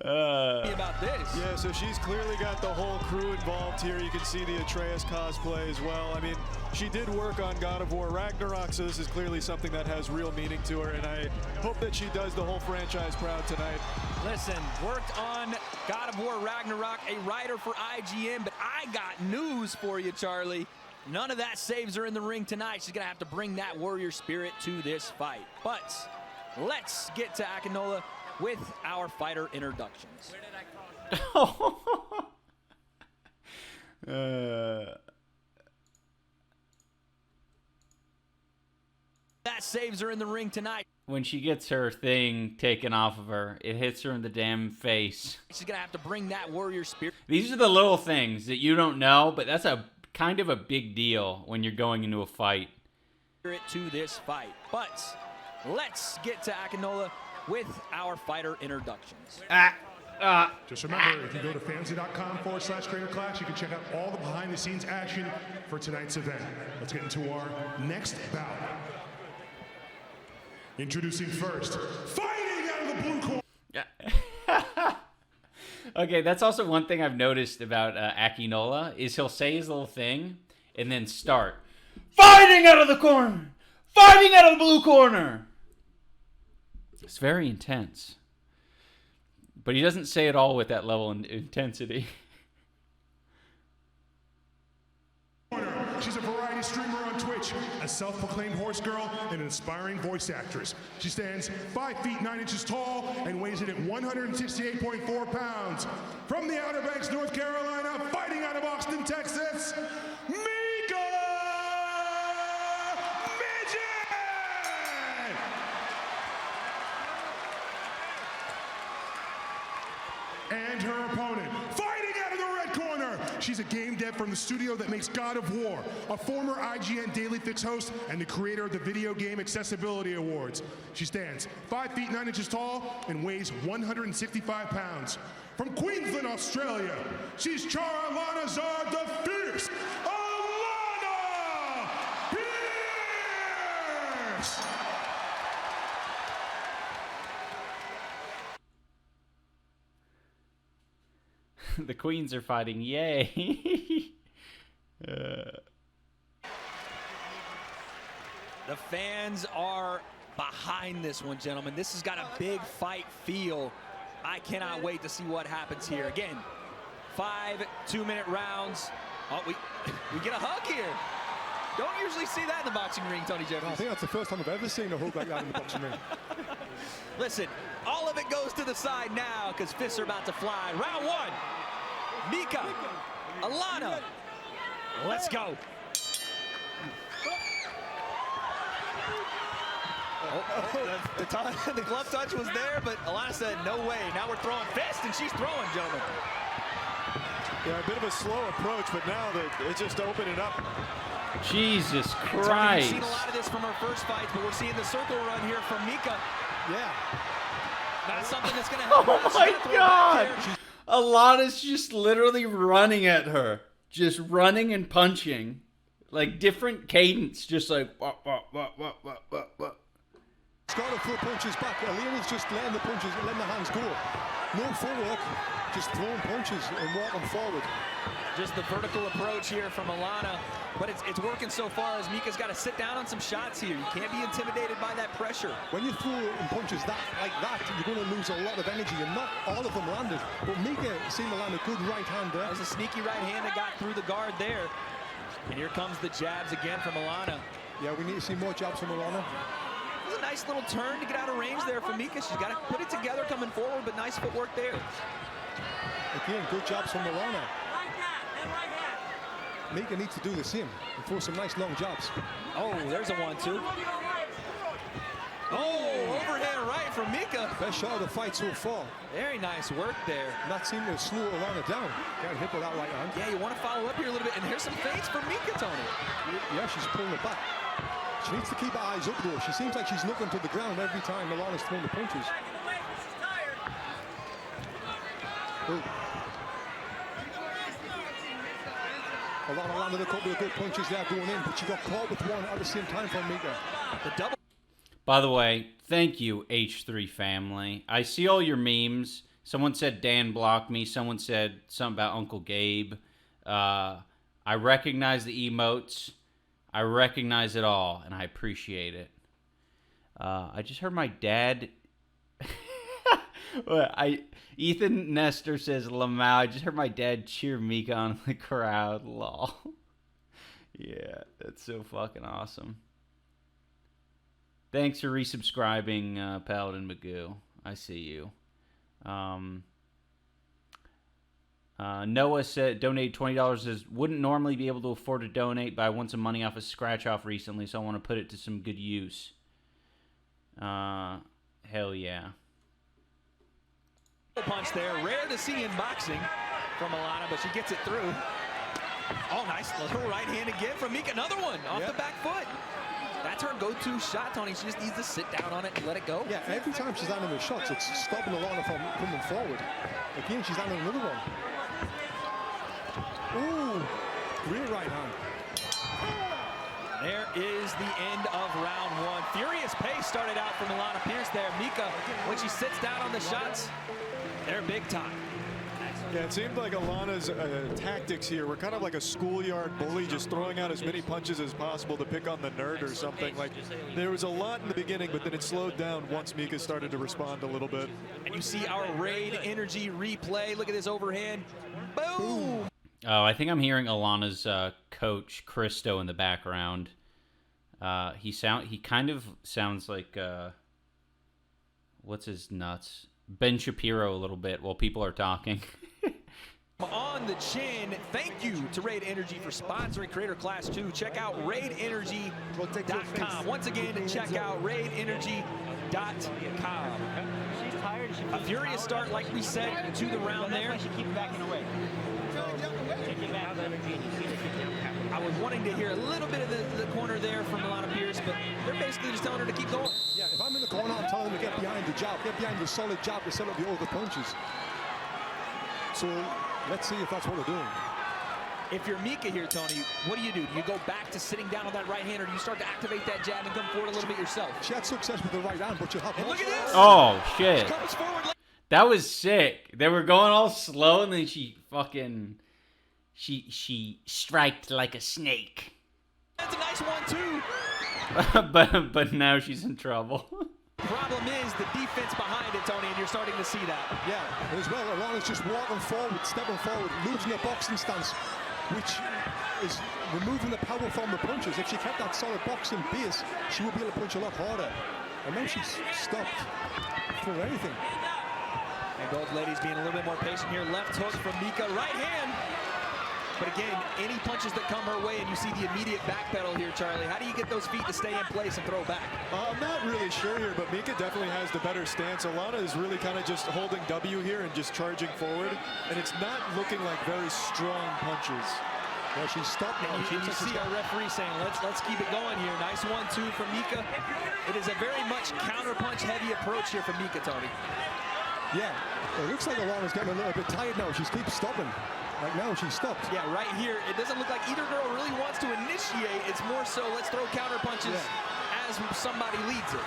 About this. Yeah, so she's clearly got the whole crew involved here. You can see the Atreus cosplay as well. I mean, she did work on God of War Ragnarok, so this is clearly something that has real meaning to her, and I hope that she does the whole franchise proud tonight. Listen, worked on God of War Ragnarok, a writer for IGN, but I got news for you, Charlie. None of that saves her in the ring tonight. She's going to have to bring that warrior spirit to this fight. But let's get to Akinola with our fighter introductions. That saves her in the ring tonight. When she gets her thing taken off of her, it hits her in the damn face. She's going to have to bring that warrior spirit. These are the little things that you don't know, but that's a kind of a big deal when you're going into a fight. To this fight. But let's get to Akinola with our fighter introductions. Just remember, if you go to fantasy.com/Creator Clash, you can check out all the behind-the-scenes action for tonight's event. Let's get into our next bout. Introducing first, fighting out of the blue corner. Okay, that's also one thing I've noticed about Akinola, is he'll say his little thing and then start fighting out of the corner, fighting out of the blue corner. It's very intense, but he doesn't say it all with that level of intensity. She's a variety streamer on Twitch, a self-proclaimed horse girl, and an inspiring voice actress. She stands 5 feet 9 inches tall and weighs in at 168.4 pounds. From the Outer Banks, North Carolina, fighting out of Austin, Texas, Mika Midgett! And her opponent, fighting out of the red corner. She's a game dev from the studio that makes God of War, a former IGN Daily Fix host, and the creator of the Video Game Accessibility Awards. She stands 5 feet 9 inches tall and weighs 165 pounds. From Queensland, Australia, she's Alanah the Fierce, Alanah Pearce! The queens are fighting, yay! The fans are behind this one, gentlemen. This has got a big fight feel. I cannot wait to see what happens here. Again, 5 2-minute rounds. Oh, we get a hug here. Don't usually see that in the boxing ring, Tony Jeffries. I think that's the first time I've ever seen a hug like that in the boxing ring. Listen, all of it goes to the side now because fists are about to fly. Round 1. Mika, Alanah, let's go. The glove touch was there, but Alanah said, no way. Now we're throwing fists, and she's throwing, gentlemen. Yeah, a bit of a slow approach, but now it's just opening up. Jesus We've Christ. seen a lot of this from her first fights, but we're seeing the circle run here from Mika. Yeah. Not something that's going to help Oh her. She's my gonna throw God. back here. Alanah's just literally running at her. Just running and punching. Like different cadence. Just like, what. She's got to throw punches back. Alana's just letting the punches, letting the hands go. No footwork, just throwing punches and walking forward. Just the vertical approach here from Alanah, but it's working so far as Mika's got to sit down on some shots here. You can't be intimidated by that pressure. When you throw punches like that, you're going to lose a lot of energy, and not all of them landed. But Mika seemed to land a good right hand there. That was a sneaky right hand that got through the guard there. And here comes the jabs again from Alanah. Yeah, we need to see more jabs from Alanah. It was a nice little turn to get out of range there for Mika. She's got to put it together coming forward, but nice footwork there. Again, good jabs from Alanah. Mika needs to do the same and throw some nice long jabs. Oh, there's a 1-2. Oh, overhand right from Mika. Best shot of the fight so far. Very nice work there. Not seeming to slow Alanah down. Got hit with that right hand. Yeah, you want to follow up here a little bit. And here's some feints for Mika, Tony. Yeah, she's pulling it back. She needs to keep her eyes up, though. She seems like she's looking to the ground every time Alanah's throwing the punches. Oh. Alanah landed a couple of good punches there going in, but she got caught with one at the same time from Mika. The double. By the way, thank you, H3 family. I see all your memes. Someone said Dan blocked me. Someone said something about Uncle Gabe. I recognize the emotes. I recognize it all, and I appreciate it. I just heard my dad... Ethan Nestor says, Lamau, I just heard my dad cheer Mika on in the crowd. Lol. Yeah, that's so fucking awesome. Thanks for resubscribing, Paladin Magoo. I see you. Noah said, donate $20. Says, wouldn't normally be able to afford to donate, but I won some money off a scratch-off recently, so I want to put it to some good use. Hell yeah. Punch there. Rare to see in boxing from Alanah, but she gets it through. Oh, nice little right hand again from Mika. Another one off the back foot. That's her go-to shot, Tony. She just needs to sit down on it and let it go. Yeah, every time she's landing the shots, it's stopping Alanah from coming forward. Again, she's landing another one. Ooh, great right hand. There is the end of round one. Furious pace started out from Alanah Pearce there. Mika, when she sits down on the shots, they're big time. Yeah, it seemed like Alanah's tactics here were kind of like a schoolyard bully, just throwing out as many punches as possible to pick on the nerd or something. Like, there was a lot in the beginning, but then it slowed down once Mika started to respond a little bit. And you see our Raid Energy replay. Look at this overhand. Boom! Oh, I think I'm hearing Alanah's coach, Christo, in the background. He kind of sounds like, what's his nuts? Ben Shapiro a little bit while people are talking. On the chin, thank you to Raid Energy for sponsoring Creator Class 2. Check out raidenergy.com. Once again, check out raidenergy.com. A furious start, like we said, to the round there. I was wanting to hear a little bit of the corner there from Alanah Pearce, but they're basically just telling her to keep going. Yeah, if I'm in the corner, I'm telling them to get behind the jab, get behind the solid jab to set up the other punches. So let's see if that's what they're doing. If you're Mika here, Tony, what do? Do you go back to sitting down on that right hand, or do you start to activate that jab and come forward a little bit yourself? She had success with the right hand, but you have and look at this! Oh, shit. She comes forward. That was sick. They were going all slow, and then she fucking... She striked like a snake. That's a nice one, too. but now she's in trouble. Problem is the defense behind it, Tony, and you're starting to see that. Yeah, as well, Alanah's just walking forward, stepping forward, losing her boxing stance, which is removing the power from the punches. If she kept that solid boxing base, she would be able to punch a lot harder. And now she's stopped for anything. And both ladies being a little bit more patient here. Left hook from Mika, right hand. But again, any punches that come her way and you see the immediate backpedal here, Charlie, how do you get those feet to stay in place and throw back? I'm not really sure here, but Mika definitely has the better stance. Alanah is really kind of just holding W here and just charging forward, and it's not looking like very strong punches. Well, she's stopped now. You see our referee saying, let's keep it going here. Nice 1-2 from Mika. It is a very much counter-punch heavy approach here from Mika, Tony. Yeah, it looks like Alanah's getting a little bit tired now. She keeps stopping. Like now, she's stopped. Yeah, right here. It doesn't look like either girl really wants to initiate. It's more so let's throw counter-punches as somebody leads it.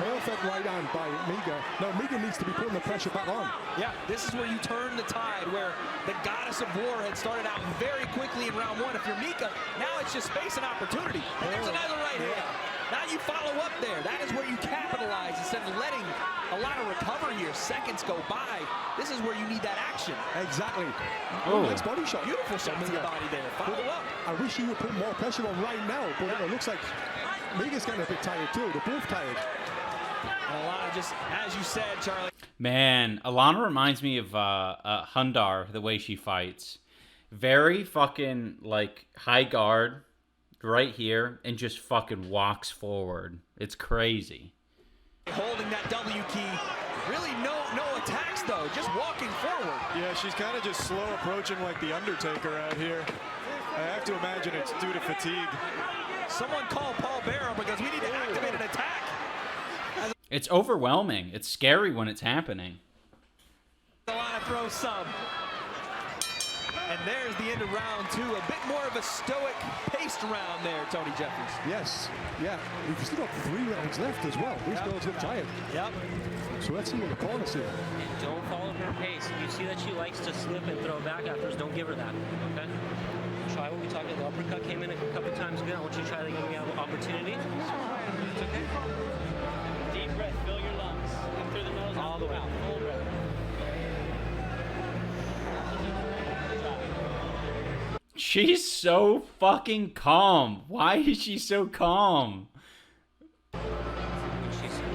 Perfect right hand by Mika. Now Mika needs to be putting the pressure back on. Yeah, this is where you turn the tide, where the goddess of war had started out very quickly in round 1. If you're Mika, now it's just space and opportunity. And there's another right hand. Now you follow up there. That is where you capitalize instead of letting a lot of recover here. Seconds go by. This is where you need that action. Exactly. Oh, nice body shot. Beautiful shot to the body there. Follow up. I wish you would put more pressure on right now, but it looks like Mika's getting a bit tired too. They're both tired. And Alanah, just as you said, Charlie. Man, Alanah reminds me of Hundar, the way she fights. Very fucking, like, high guard right here and just fucking walks forward. It's crazy. Holding that W key. Really no attacks, though. Just walking forward. Yeah, she's kind of just slow approaching like the Undertaker out here. I have to imagine it's due to fatigue. Someone call Paul Bearer because we need to activate an attack. It's overwhelming. It's scary when it's happening. Alanah throws some. And there's the end of round 2. A bit more of a stoic, paced round there, Tony Jeffries. Yes. Yeah. We've still got 3 rounds left as well. These girls look tired. Yep. So let's see what the corners here. And don't follow her pace. If you see that she likes to slip and throw back afterwards, don't give her that. Okay? Try what we talked about. The uppercut came in a couple times good. I want you to try to give me an opportunity. It's okay. Deep breath. Fill your lungs. Come through the nose. All the way. Full breath. She's so fucking calm. Why is she so calm? When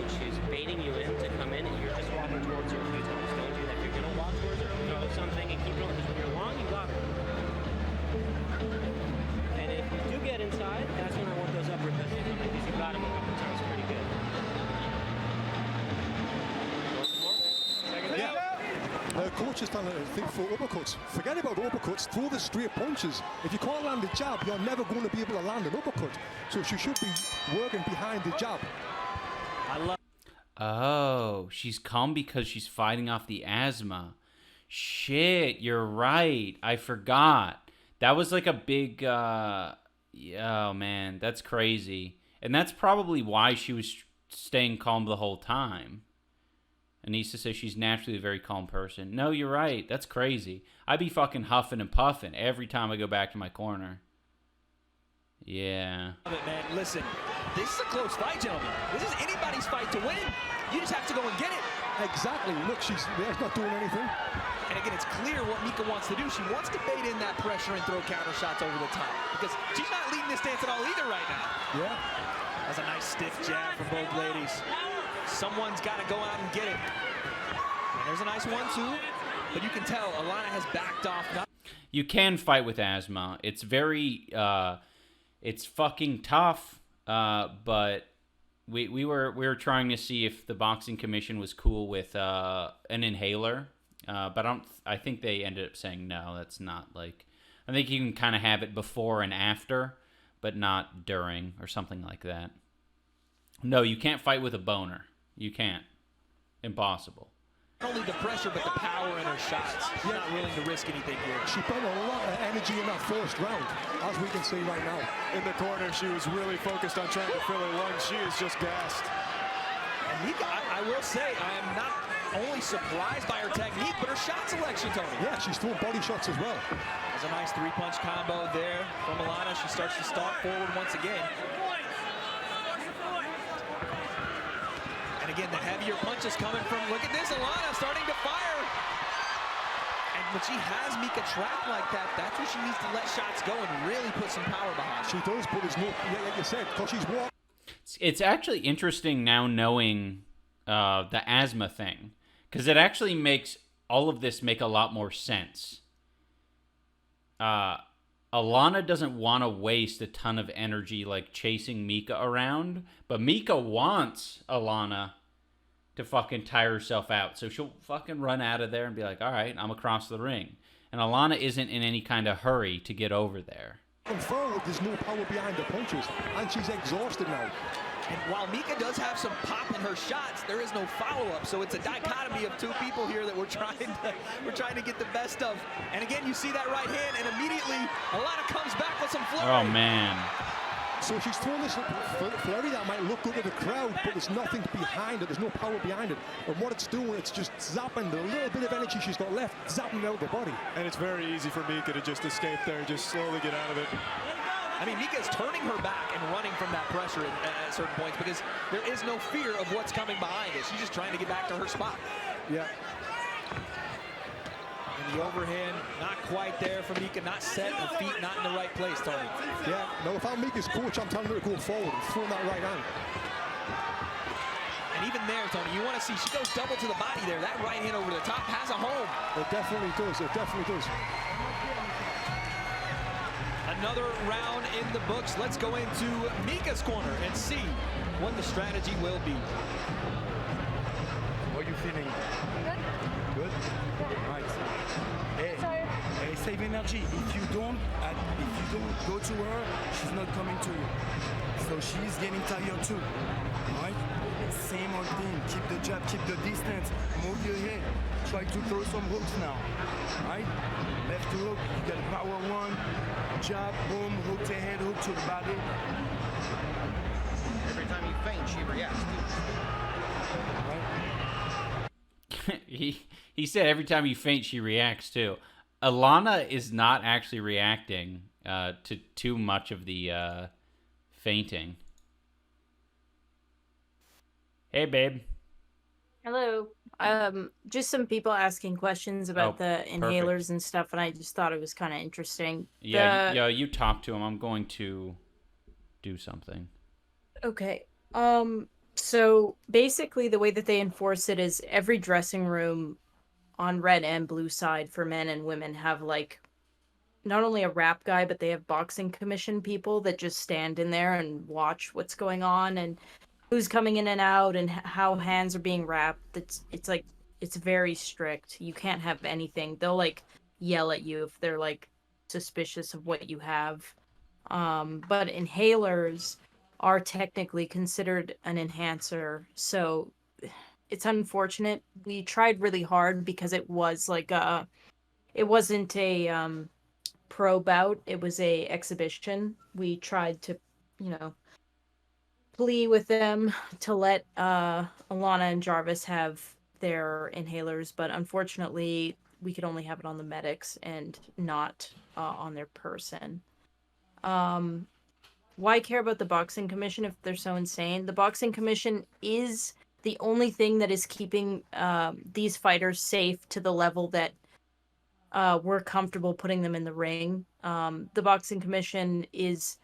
she's baiting you in to come in, and you're just walking towards her a few times. Don't do that. If you're gonna walk towards her, throw something and keep going. Because when you're long, you got her. And if you do get inside, that's when I want those uppercuts to come in, because you got him a couple times pretty good. Once more. Second down. The coach is telling her to think for uppercuts. Forget about uppercuts, throw the straight punches. If you can't land a jab, you're never going to be able to land an uppercut. So she should be working behind the jab. Oh, she's calm because she's fighting off the asthma. Shit, you're right. I forgot. That was like a big, oh man, that's crazy. And that's probably why she was staying calm the whole time. Anissa says she's naturally a very calm person. No, you're right. That's crazy. I'd be fucking huffing and puffing every time I go back to my corner. Yeah. Man, listen, this is a close fight, gentlemen. This is anybody's fight to win. You just have to go and get it. Exactly. Look, she's not doing anything. And again, it's clear what Mika wants to do. She wants to bait in that pressure and throw counter shots over the top. Because she's not leading this dance at all either right now. Yeah. That's a nice stiff jab from both ladies. Someone's got to go out and get it. And there's a nice 1-2. But you can tell Alanah has backed off. You can fight with asthma. It's very, it's fucking tough. But we were trying to see if the boxing commission was cool with an inhaler. But I think they ended up saying no. That's not like. I think you can kind of have it before and after, but not during or something like that. No, you can't fight with a boner. You can't. Impossible. Not only the pressure, but the power in her shots. She's not willing to risk anything here. She put a lot of energy in that first round, as we can see right now. In the corner, she was really focused on trying to fill her lungs. She is just gassed. And Mika, I will say, I am not only surprised by her technique, but her shot selection, Tony. Yeah, she's throwing body shots as well. There's a nice 3-punch combo there from Alanah. She starts to stalk forward once again. And again, the heavier punches coming from, look at this, Alanah starting to fire. And when she has Mika trapped like that, that's where she needs to let shots go and really put some power behind her. She does, but there's no, like you said, because she's walking. It's actually interesting now knowing the asthma thing, because it actually makes all of this make a lot more sense. Alanah doesn't want to waste a ton of energy like chasing Mika around, but Mika wants Alanah to fucking tire herself out. So she'll fucking run out of there and be like, all right, I'm across the ring. And Alanah isn't in any kind of hurry to get over there. And forward, there's no power behind the punches, and she's exhausted now. And while Mika does have some pop in her shots, there is no follow-up. So it's a dichotomy of two people here that we're trying to get the best of. And again, you see that right hand, and immediately Alanah comes back with some flurry. Oh man. So she's thrown this flurry that might look good to the crowd, but there's nothing behind it. There's no power behind it. And what it's doing, it's just zapping the little bit of energy she's got left, zapping out the body. And it's very easy for Mika to just escape there, just slowly get out of it. I mean, Mika is turning her back and running from that pressure at certain points because there is no fear of what's coming behind it. She's just trying to get back to her spot. Yeah. And the overhand, not quite there for Mika, not set, her feet not in the right place, Tony. Yeah, no, if I'm Mika's coach, I'm telling her to go forward and throw that right hand. And even there, Tony, you want to see, she goes double to the body there. That right hand over the top has a home. It definitely does, it definitely does. Another round in the books. Let's go into Mika's corner and see what the strategy will be. How are you feeling? Good? Right. Hey, save energy. If you don't go to her, she's not coming to you. So she's getting tired too. Right? Same old thing. Keep the jab, keep the distance. Move your head. Try to throw some hooks now. Right? Left hook, you got power one. Jab, boom, hook to head, hook to the body. Every time you feint, she reacts. He said every time you feint, she reacts too. Alanah is not actually reacting to too much of the fainting. Hey, babe. Hello. Just some people asking questions about the inhalers and stuff, and I just thought it was kind of interesting. Yeah, you talk to him. I'm going to do something. Okay. So basically the way that they enforce it is every dressing room on red and blue side for men and women have like not only a rap guy, but they have boxing commission people that just stand in there and watch what's going on and who's coming in and out and how hands are being wrapped. It's very strict. You can't have anything. They'll like yell at you if they're like suspicious of what you have. But inhalers are technically considered an enhancer. So it's unfortunate. We tried really hard because it was like it wasn't a pro bout. It was a exhibition. We tried to, plea with them to let Alanah and Jarvish have their inhalers, but unfortunately we could only have it on the medics and not on their person. Why care about the boxing commission if they're so insane? The boxing commission is the only thing that is keeping these fighters safe to the level that we're comfortable putting them in the ring. The boxing commission is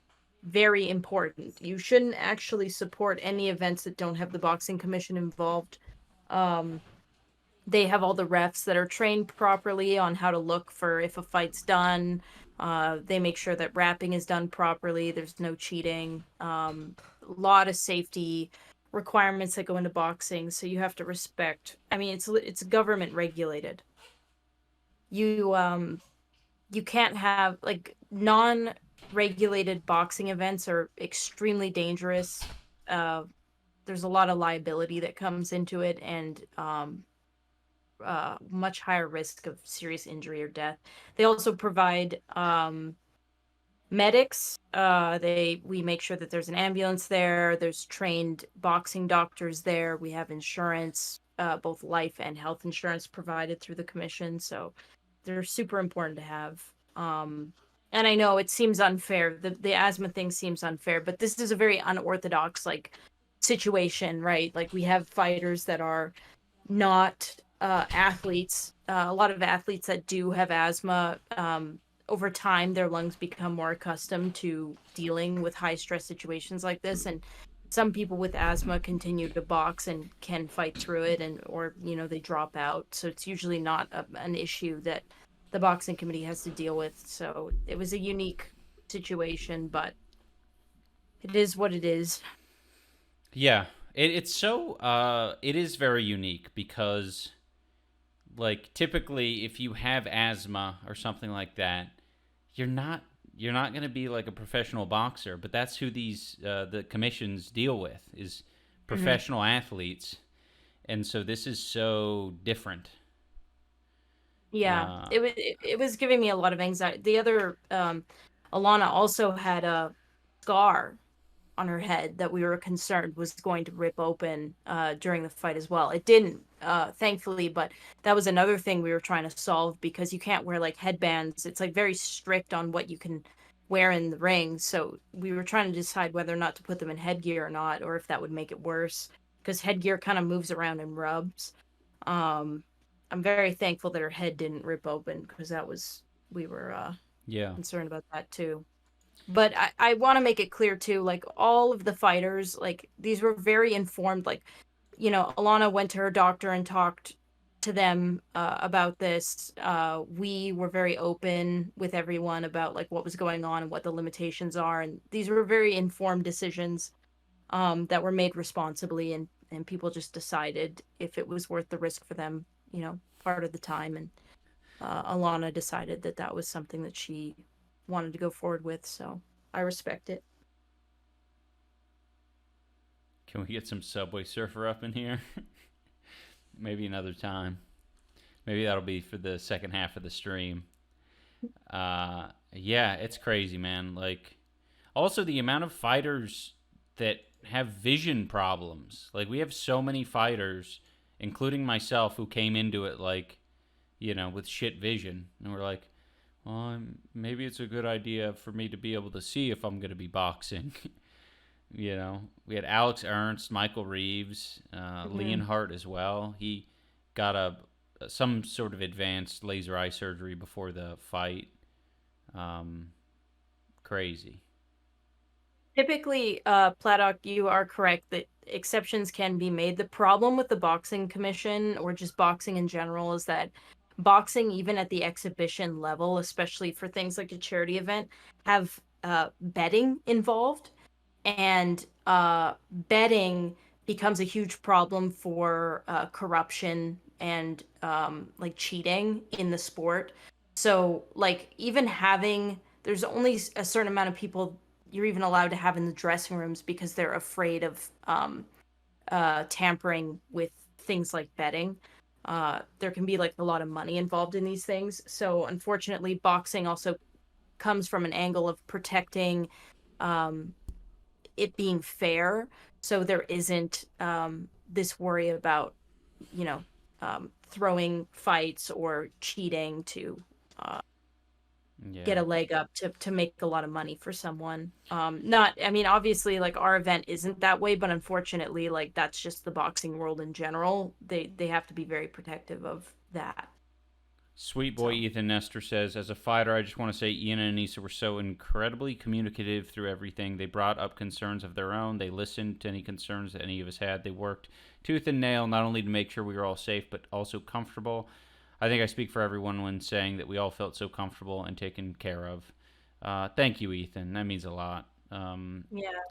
very important. You shouldn't actually support any events that don't have the boxing commission involved. They have all the refs that are trained properly on how to look for if a fight's done. They make sure that wrapping is done properly. There's no cheating. A lot of safety requirements that go into boxing, so you have to respect. I mean, it's government regulated. You can't have like non-regulated boxing events are extremely dangerous. There's a lot of liability that comes into it, and much higher risk of serious injury or death. They also provide medics. We make sure that there's an ambulance there. There's trained boxing doctors there. We have insurance, both life and health insurance provided through the commission. So they're super important to have. And I know it seems unfair. The asthma thing seems unfair, but this is a very unorthodox situation, right? Like we have fighters that are not athletes. A lot of athletes that do have asthma, over time their lungs become more accustomed to dealing with high stress situations like this, and some people with asthma continue to box and can fight through it, or they drop out. So it's usually not an issue that the boxing committee has to deal with. So it was a unique situation, but it is what it is. Yeah, it is very unique because, like, typically if you have asthma or something like that, you're not going to be like a professional boxer, but that's who these the commissions deal with, is professional athletes. And so this is so different. Yeah, it was giving me a lot of anxiety. The other Alanah also had a scar on her head that we were concerned was going to rip open during the fight as well. It didn't, thankfully, but that was another thing we were trying to solve, because you can't wear like headbands. It's like very strict on what you can wear in the ring. So we were trying to decide whether or not to put them in headgear or not, or if that would make it worse, because headgear kind of moves around and rubs. I'm very thankful that her head didn't rip open, because we were concerned about that too. But I want to make it clear too, like all of the fighters, like these were very informed. Like, you know, Alanah went to her doctor and talked to them about this. We were very open with everyone about like what was going on and what the limitations are. And these were very informed decisions that were made responsibly, and people just decided if it was worth the risk for them, you know, part of the time. And Alanah decided that that was something that she wanted to go forward with, so I respect it. Can we get some Subway Surfer up in here? Maybe another time. Maybe that'll be for the second half of the stream. Yeah, it's crazy, man. Like, also the amount of fighters that have vision problems. Like, we have so many fighters, including myself, who came into it like, you know, with shit vision, and we're like, well, maybe it's a good idea for me to be able to see if I'm going to be boxing. You know, we had Alex Ernst, Michael Reeves, Leonhardt as well. He got some sort of advanced laser eye surgery before the fight. Crazy. Typically, Pladock, you are correct that exceptions can be made. The problem with the boxing commission, or just boxing in general, is that boxing, even at the exhibition level, especially for things like a charity event, have betting involved, and betting becomes a huge problem for corruption and like cheating in the sport. So like even there's only a certain amount of people you're even allowed to have in the dressing rooms, because they're afraid of tampering with things like betting. There can be like a lot of money involved in these things. So unfortunately, boxing also comes from an angle of protecting it being fair. So there isn't this worry about, you know, throwing fights or cheating to get a leg up to make a lot of money for someone. I mean, obviously, like our event isn't that way, but unfortunately, like that's just the boxing world in general. They have to be very protective of that. Sweet boy Ethan Nestor says, as a fighter, I just want to say Ian and Anissa were so incredibly communicative through everything. They brought up concerns of their own. They listened to any concerns that any of us had. They worked tooth and nail, not only to make sure we were all safe, but also comfortable. I think I speak for everyone when saying that we all felt so comfortable and taken care of. Thank you, Ethan. That means a lot.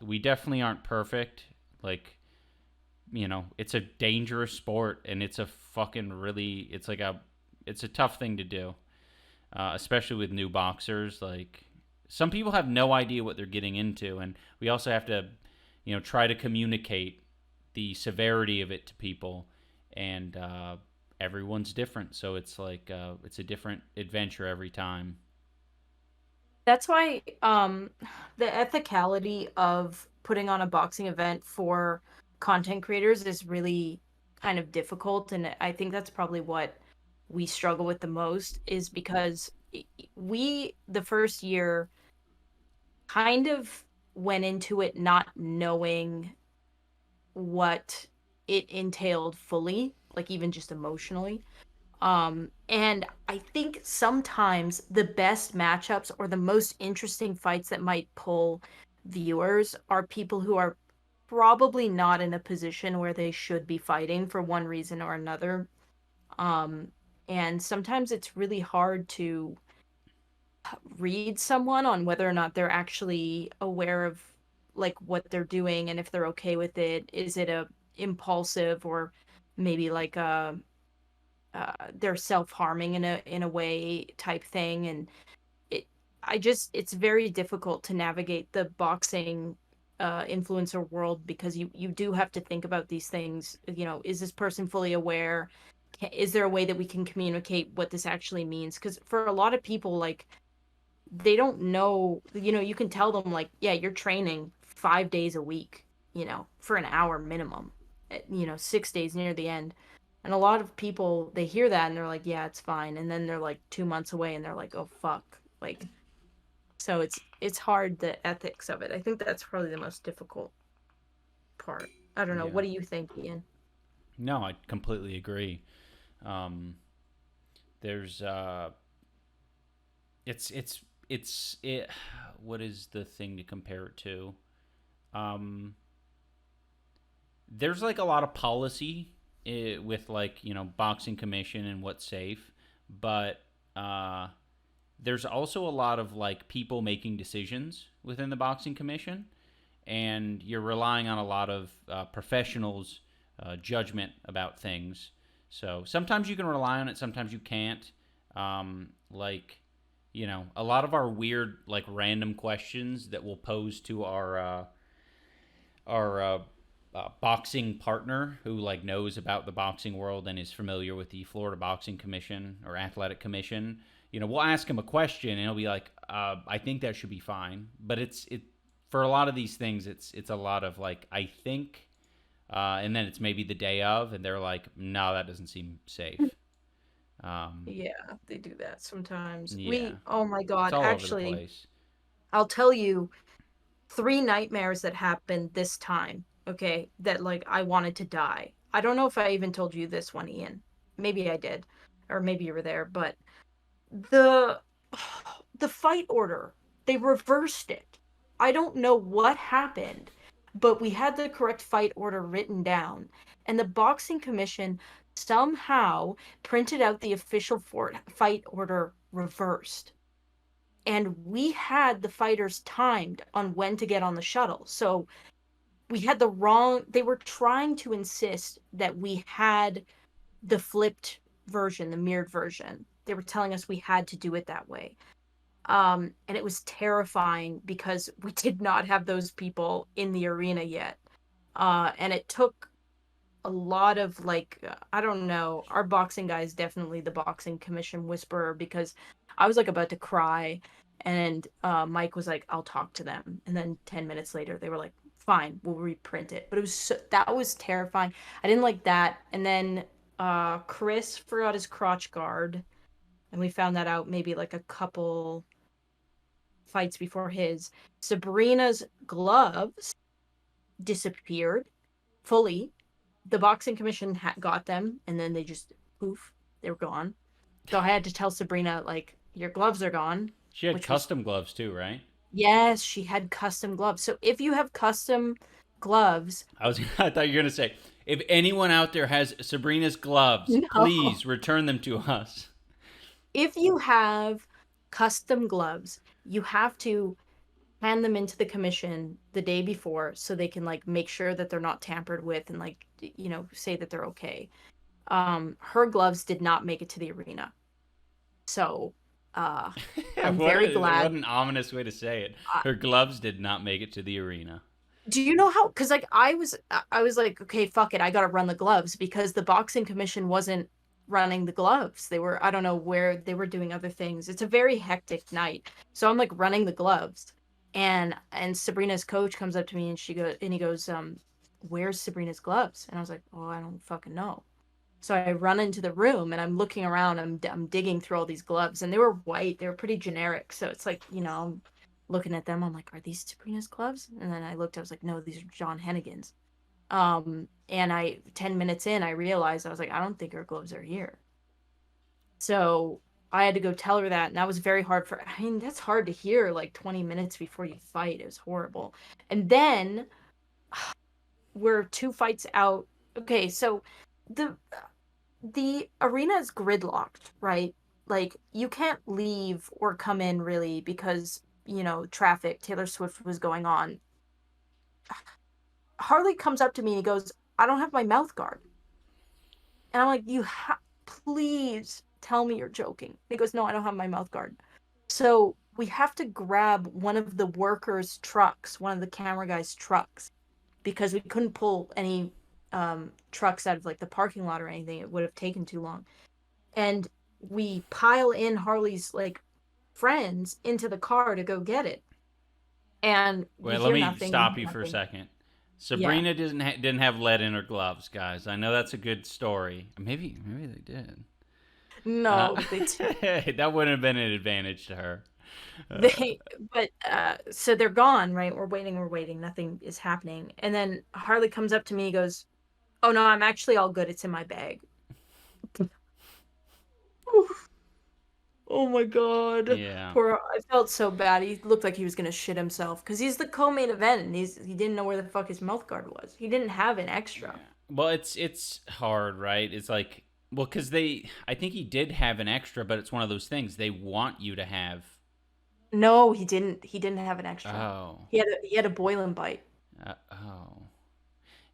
We definitely aren't perfect. Like, you know, it's a dangerous sport, and it's a fucking really, it's a tough thing to do, especially with new boxers. Like, some people have no idea what they're getting into, and we also have to, you know, try to communicate the severity of it to people, and everyone's different, so it's like it's a different adventure every time. That's why the ethicality of putting on a boxing event for content creators is really kind of difficult, and I think that's probably what we struggle with the most, is because we, the first year, kind of went into it not knowing what it entailed fully, like even just emotionally. And I think sometimes the best matchups or the most interesting fights that might pull viewers are people who are probably not in a position where they should be fighting for one reason or another. And sometimes it's really hard to read someone on whether or not they're actually aware of like what they're doing and if they're okay with it. Is it a impulsive or maybe like a they're self-harming in a way type thing. And it's very difficult to navigate the boxing influencer world because you do have to think about these things. You know, is this person fully aware? Is there a way that we can communicate what this actually means? Because for a lot of people, like, they don't know, you know, you can tell them like, yeah, you're training 5 days a week, you know, for an hour minimum, you know, 6 days near the end. And a lot of people, they hear that and they're like, yeah, it's fine. And then they're like 2 months away and they're like, oh, fuck. Like, so it's hard, the ethics of it. I think that's probably the most difficult part. I don't know. Yeah. What do you think, Ian? No, I completely agree. There's what is the thing to compare it to? There's like a lot of policy with like, you know, boxing commission and what's safe, but there's also a lot of like people making decisions within the boxing commission, and you're relying on a lot of professionals' judgment about things. So sometimes you can rely on it, sometimes you can't. Like, you know, a lot of our weird, like, random questions that we'll pose to our boxing partner who, like, knows about the boxing world and is familiar with the Florida Boxing Commission or Athletic Commission. You know, we'll ask him a question and he'll be like, I think that should be fine. But it for a lot of these things, it's a lot of like, I think, and then it's maybe the day of, and they're like, no, that doesn't seem safe. Yeah, they do that sometimes. Yeah. Oh my God, It's all over the actually, place. I'll tell you 3 nightmares that happened this time, okay, that like I wanted to die. I don't know if I even told you this one, Ian. Maybe I did, or maybe you were there, but the fight order, they reversed it. I don't know what happened, but we had the correct fight order written down, and the boxing commission somehow printed out the official fight order reversed. And we had the fighters timed on when to get on the shuttle. So we had they were trying to insist that we had the flipped version, the mirrored version. They were telling us we had to do it that way. And it was terrifying because we did not have those people in the arena yet. And it took a lot of like, I don't know, our boxing guy is definitely the boxing commission whisperer, because I was like about to cry, and Mike was like, I'll talk to them. And then 10 minutes later, they were like, fine, we'll reprint it. But that was terrifying. I didn't like that. And then Chris forgot his crotch guard, and we found that out maybe like a couple fights before his. Sabrina's gloves disappeared fully. The boxing commission got them, and then they just poof, they were gone. So I had to tell Sabrina, like, your gloves are gone. She had custom gloves too, right? Yes, she had custom gloves. So if you have custom gloves, I thought you were gonna say, if anyone out there has Sabrina's gloves, No. please return them to us. if you have custom gloves, you have to hand them into the commission the day before so they can like make sure that they're not tampered with and like, you know, say that they're okay. Her gloves did not make it to the arena. So I'm very glad. What an ominous way to say it. Her gloves did not make it to the arena. Do you know how? Because like I was like, okay, fuck it, I gotta run the gloves, because the boxing commission wasn't running the gloves. They were, I don't know where they were doing other things. It's a very hectic night, so I'm like running the gloves, and Sabrina's coach comes up to me and he goes, where's Sabrina's gloves? And I was like, oh, I don't fucking know. So I run into the room and I'm looking around. I'm digging through all these gloves, and they were white. They were pretty generic. So it's like, you know, I'm looking at them. I'm like, are these Sabrina's gloves? And then I looked. I was like, no, these are John Hennigan's. And 10 minutes in, I realized, I was like, I don't think her gloves are here. So I had to go tell her that, and that was very hard I mean, that's hard to hear like 20 minutes before you fight. It was horrible. And then we're 2 fights out. Okay, so the arena is gridlocked, right? Like, you can't leave or come in really because, traffic, Taylor Swift was going on. Harley comes up to me and he goes, I don't have my mouth guard. And I'm like, please tell me you're joking. And he goes, no, I don't have my mouth guard. So we have to grab one of the workers' trucks, one of the camera guys' trucks, because we couldn't pull any trucks out of like the parking lot or anything. It would have taken too long. And we pile in Harley's like friends into the car to go get it. And wait, let me stop you for a second. Sabrina didn't have lead in her gloves, guys. I know that's a good story. Maybe they did. No, they didn't. That wouldn't have been an advantage to her. So they're gone, right? We're waiting. Nothing is happening. And then Harley comes up to me and goes, oh no, I'm actually all good. It's in my bag. Oh my god. Yeah. I felt so bad. He looked like he was gonna shit himself because he's the co-main event and he didn't know where the fuck his mouth guard was. He didn't have an extra. Well, it's hard, right? It's like, well, because I think he did have an extra, but it's one of those things they want you to have. No, he didn't. He didn't have an extra. Oh. He had a boiling bite.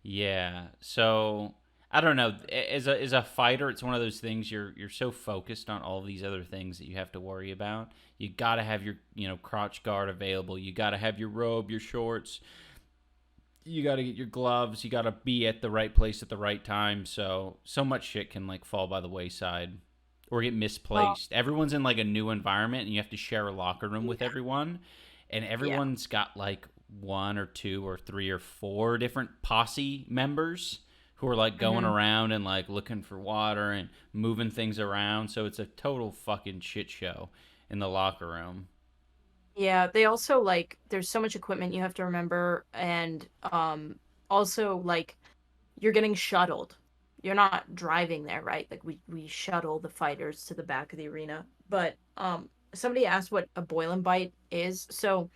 Yeah. So I don't know. As a fighter, it's one of those things you're so focused on all these other things that you have to worry about. You got to have your crotch guard available. You got to have your robe, your shorts. You got to get your gloves. You got to be at the right place at the right time. So much shit can like fall by the wayside or get misplaced. Everyone's in like a new environment and you have to share a locker room with everyone. And everyone's got like 1 or 2 or 3 or 4 different posse members who are like going around and like looking for water and moving things around. So it's a total fucking shit show in the locker room. Yeah, they also like there's so much equipment you have to remember, and also like you're getting shuttled. You're not driving there, right? Like we shuttle the fighters to the back of the arena. But somebody asked what a boiling bite is. So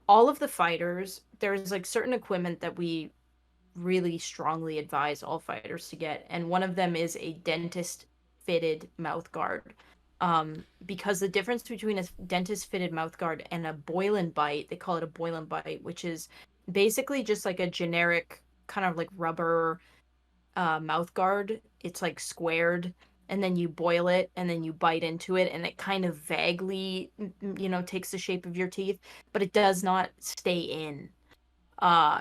all of the fighters, there's like certain equipment that we really strongly advise all fighters to get, and one of them is a dentist fitted mouth guard. Because the difference between a dentist fitted mouth guard and a boiling bite, they call it a boiling bite, which is basically just like a generic kind of like rubber mouth guard. It's like squared, and then you boil it and then you bite into it, and it kind of vaguely takes the shape of your teeth, but it does not stay in.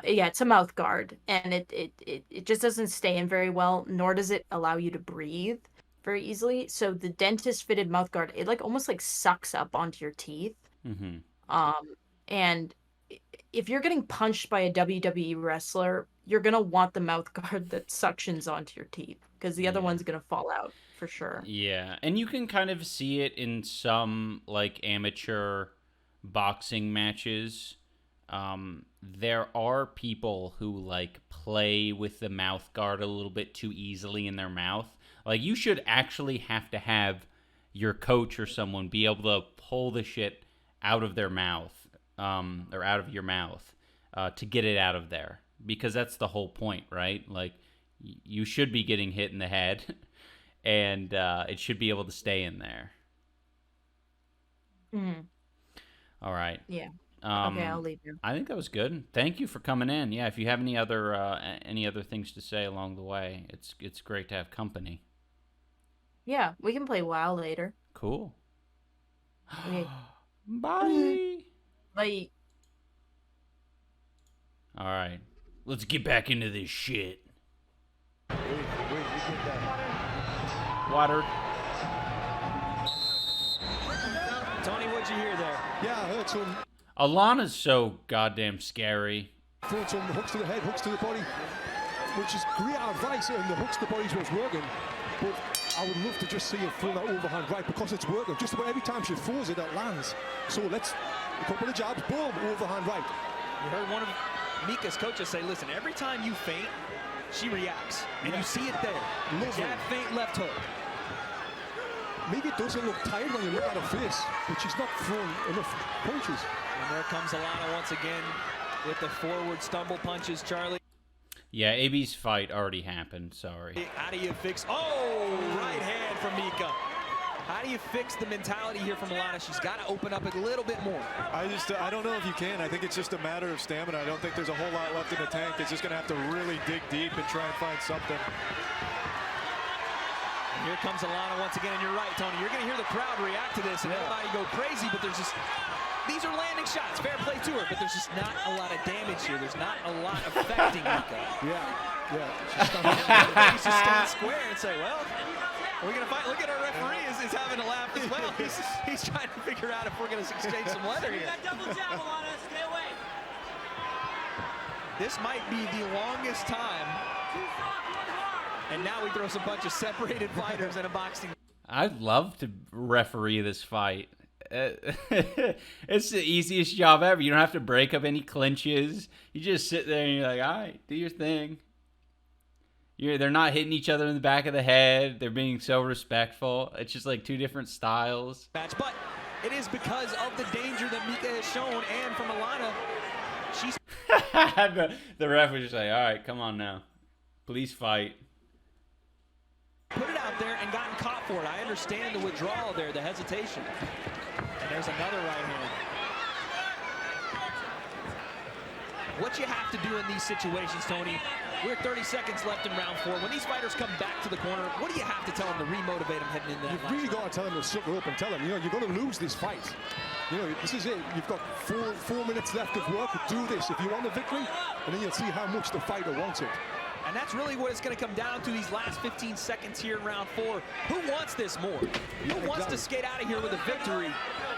It's a mouth guard, and it just doesn't stay in very well, nor does it allow you to breathe very easily. So the dentist fitted mouth guard, it like almost like sucks up onto your teeth. And if you're getting punched by a WWE wrestler, you're gonna want the mouth guard that suctions onto your teeth, because the other one's gonna fall out for sure. Yeah, and you can kind of see it in some like amateur boxing matches. There are people who like play with the mouth guard a little bit too easily in their mouth. Like, you should actually have to have your coach or someone be able to pull the shit out of their mouth, or out of your mouth, to get it out of there, because that's the whole point, right? Like, you should be getting hit in the head, and it should be able to stay in there. All right. Yeah. Okay, I'll leave you. I think that was good. Thank you for coming in. Yeah, if you have any other things to say along the way, it's great to have company. Yeah, we can play WoW later. Cool. Okay. Bye. Bye. All right, let's get back into this shit. Water. Tony, what'd you hear there? Yeah, I heard some. Alanah's so goddamn scary. Throwing some hooks to the head, hooks to the body, which is great advice, and the hooks to the body is what's working. But I would love to just see her throw that overhand right, because it's working. Just about every time she throws it, it lands. So let's, a couple of jabs, boom, overhand right. You heard one of Mika's coaches say, listen, every time you feint, she reacts. And you see it there. Jab, feint, left hook. Maybe it doesn't look tired when you look at her face, but she's not throwing enough punches. And there comes Alanah once again with the forward stumble punches, Charlie. Yeah, AB's fight already happened. Sorry. How do you fix? Oh, right hand from Mika. How do you fix the mentality here from Alanah? She's got to open up a little bit more. I don't know if you can. I think it's just a matter of stamina. I don't think there's a whole lot left in the tank. It's just going to have to really dig deep and try and find something. And here comes Alanah once again, and you're right, Tony. You're going to hear the crowd react to this, and everybody go crazy, but there's just... These are landing shots, fair play to her, but there's just not a lot of damage here. There's not a lot affecting Mika. Yeah. She's just stand square and say, well, we're going to fight. Look at our referee is having a laugh as well. He's trying to figure out if we're going to exchange some leather here. Double jab, Alanah. Stay away. This might be the longest time. And now we throw some bunch of separated fighters in a boxing. I'd love to referee this fight. It's the easiest job ever. You don't have to break up any clinches. You just sit there and you're like, all right, do your thing. They're not hitting each other in the back of the head. They're being so respectful. It's just like two different styles. Match, but it is because of the danger that Mika has shown, and from Alanah, she's... the ref was just like, all right, come on now. Please fight. Put it out there and gotten caught for it. I understand the withdrawal there, the hesitation. And there's another right hand. What you have to do in these situations, Tony, we're 30 seconds left in round 4. When these fighters come back to the corner, what do you have to tell them to remotivate them heading into that You've really got to tell them to sucker up and tell them, you're going to lose this fight. This is it. You've got four minutes left of work. Do this if you want the victory, and then you'll see how much the fighter wants it. And that's really what it's going to come down to, these last 15 seconds here in round 4. Who wants this more? Who wants to skate out of here with a victory?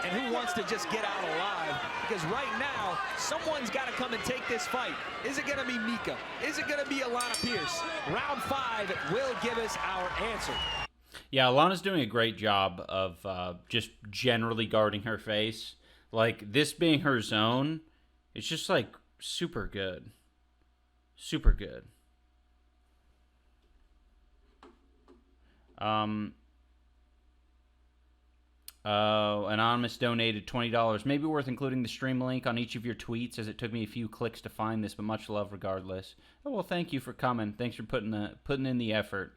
And who wants to just get out alive? Because right now, someone's got to come and take this fight. Is it going to be Mika? Is it going to be Alanah Pearce? Round 5 will give us our answer. Yeah, Alanah's doing a great job of just generally guarding her face. Like, this being her zone, it's just, like, super good. Super good. Anonymous donated $20. Maybe worth including the stream link on each of your tweets, as it took me a few clicks to find this, but much love regardless. Oh, well, thank you for coming. Thanks for putting in the effort.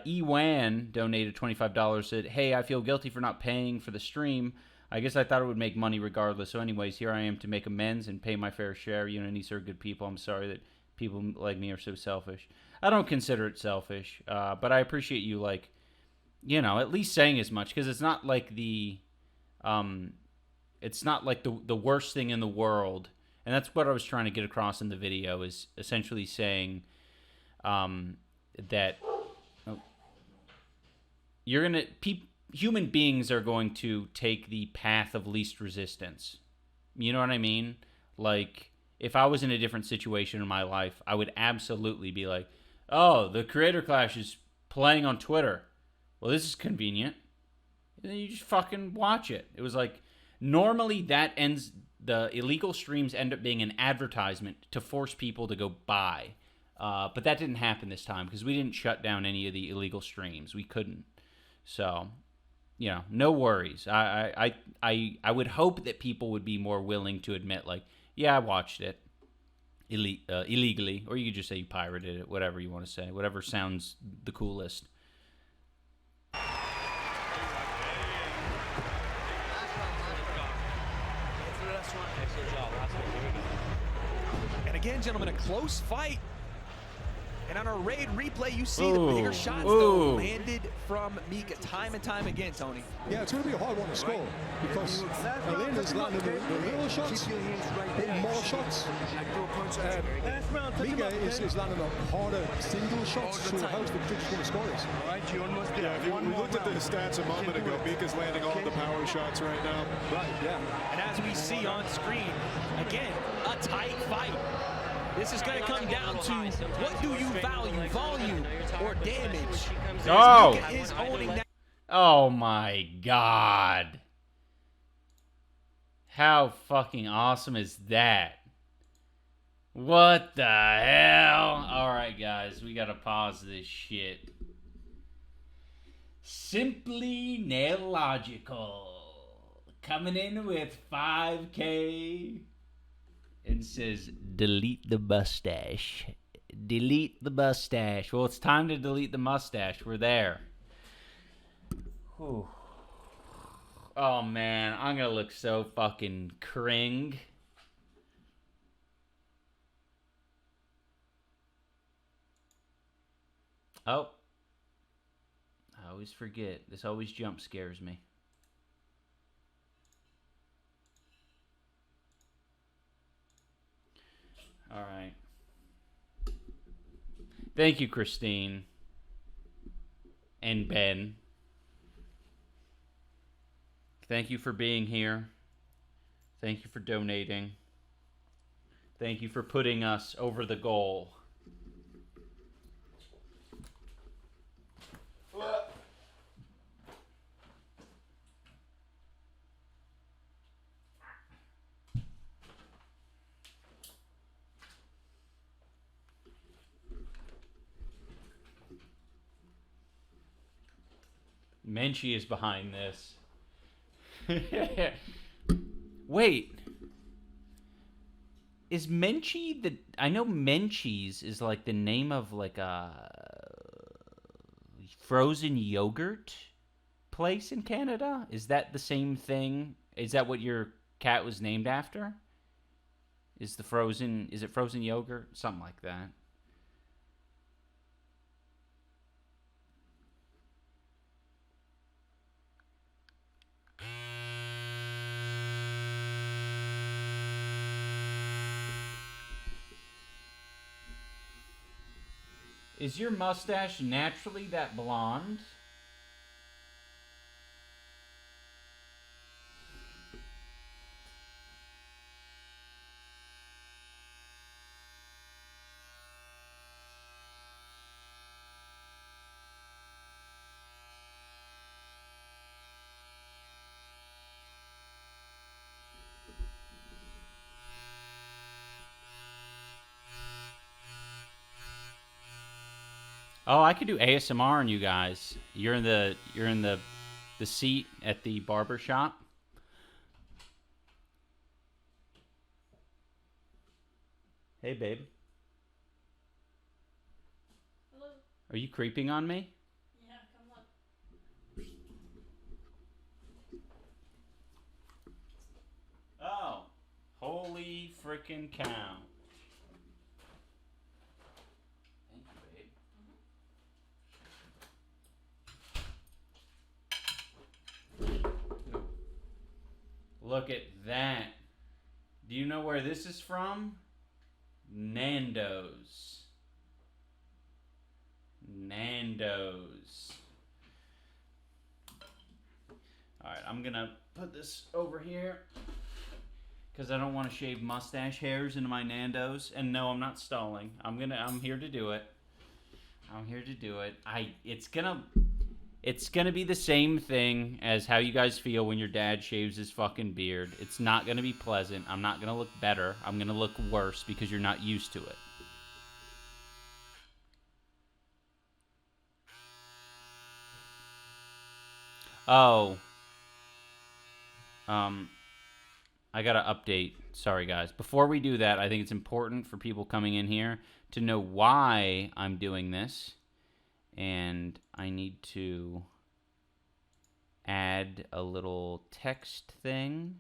Ewan donated $25. Said, hey, I feel guilty for not paying for the stream. I guess I thought it would make money regardless. So anyways, here I am to make amends and pay my fair share. You know, these are good people. I'm sorry that people like me are so selfish. I don't consider it selfish, but I appreciate you, like, you know, at least saying as much, because it's not like the worst thing in the world, and that's what I was trying to get across in the video, is essentially saying that human beings are going to take the path of least resistance. You know what I mean? Like, if I was in a different situation in my life, I would absolutely be like, oh, the Creator Clash is playing on Twitter. Well, this is convenient. And then you just fucking watch it. It was like, normally the illegal streams end up being an advertisement to force people to go buy. But that didn't happen this time because we didn't shut down any of the illegal streams. We couldn't. So, you know, no worries. I would hope that people would be more willing to admit, like, yeah, I watched it illegally, or you could just say you pirated it, whatever you want to say, whatever sounds the coolest. And again, gentlemen, a close fight. And on our raid replay, you see the bigger shots, though, landed from Mika time and time again, Tony. Yeah, it's going to be a hard one to score because Alana's landing the little shots, more shots. Mika is landing the harder single shots, so how's the judge going to score this? Yeah, we looked at the stats a moment ago. Mika's landing all the power shots right now. Right, yeah. And as we see on screen, again, a tight fight. This is going to come down to what do you value, volume or damage? Oh! Mika is owning that. Oh my god. How fucking awesome is that? What the hell? Alright guys, we gotta pause this shit. Simply Nailogical. Coming in with 5K. And says, delete the mustache. Delete the mustache. Well, it's time to delete the mustache. We're there. Whew. Oh, man. I'm going to look so fucking cring. Oh. I always forget. This always jump scares me. All right. Thank you, Christine. And Ben. Thank you for being here. Thank you for donating. Thank you for putting us over the goal. Menchie is behind this. Wait. Is Menchie the... I know Menchie's is like the name of like a frozen yogurt place in Canada? Is that the same thing? Is that what your cat was named after? Is it frozen yogurt? Something like that. Is your mustache naturally that blonde? Oh, I could do ASMR on you guys. You're in the seat at the barber shop. Hey, babe. Hello. Are you creeping on me? Yeah, come on. Oh, holy freaking cow. Look at that. Do you know where this is from? Nando's. Nando's. Alright, I'm gonna put this over here because I don't want to shave mustache hairs into my Nando's. And no, I'm not stalling. I'm here to do it. I'm here to do it. It's gonna be the same thing as how you guys feel when your dad shaves his fucking beard. It's not gonna be pleasant. I'm not gonna look better. I'm gonna look worse because you're not used to it. Oh. I gotta update. Sorry, guys. Before we do that, I think it's important for people coming in here to know why I'm doing this. And I need to add a little text thing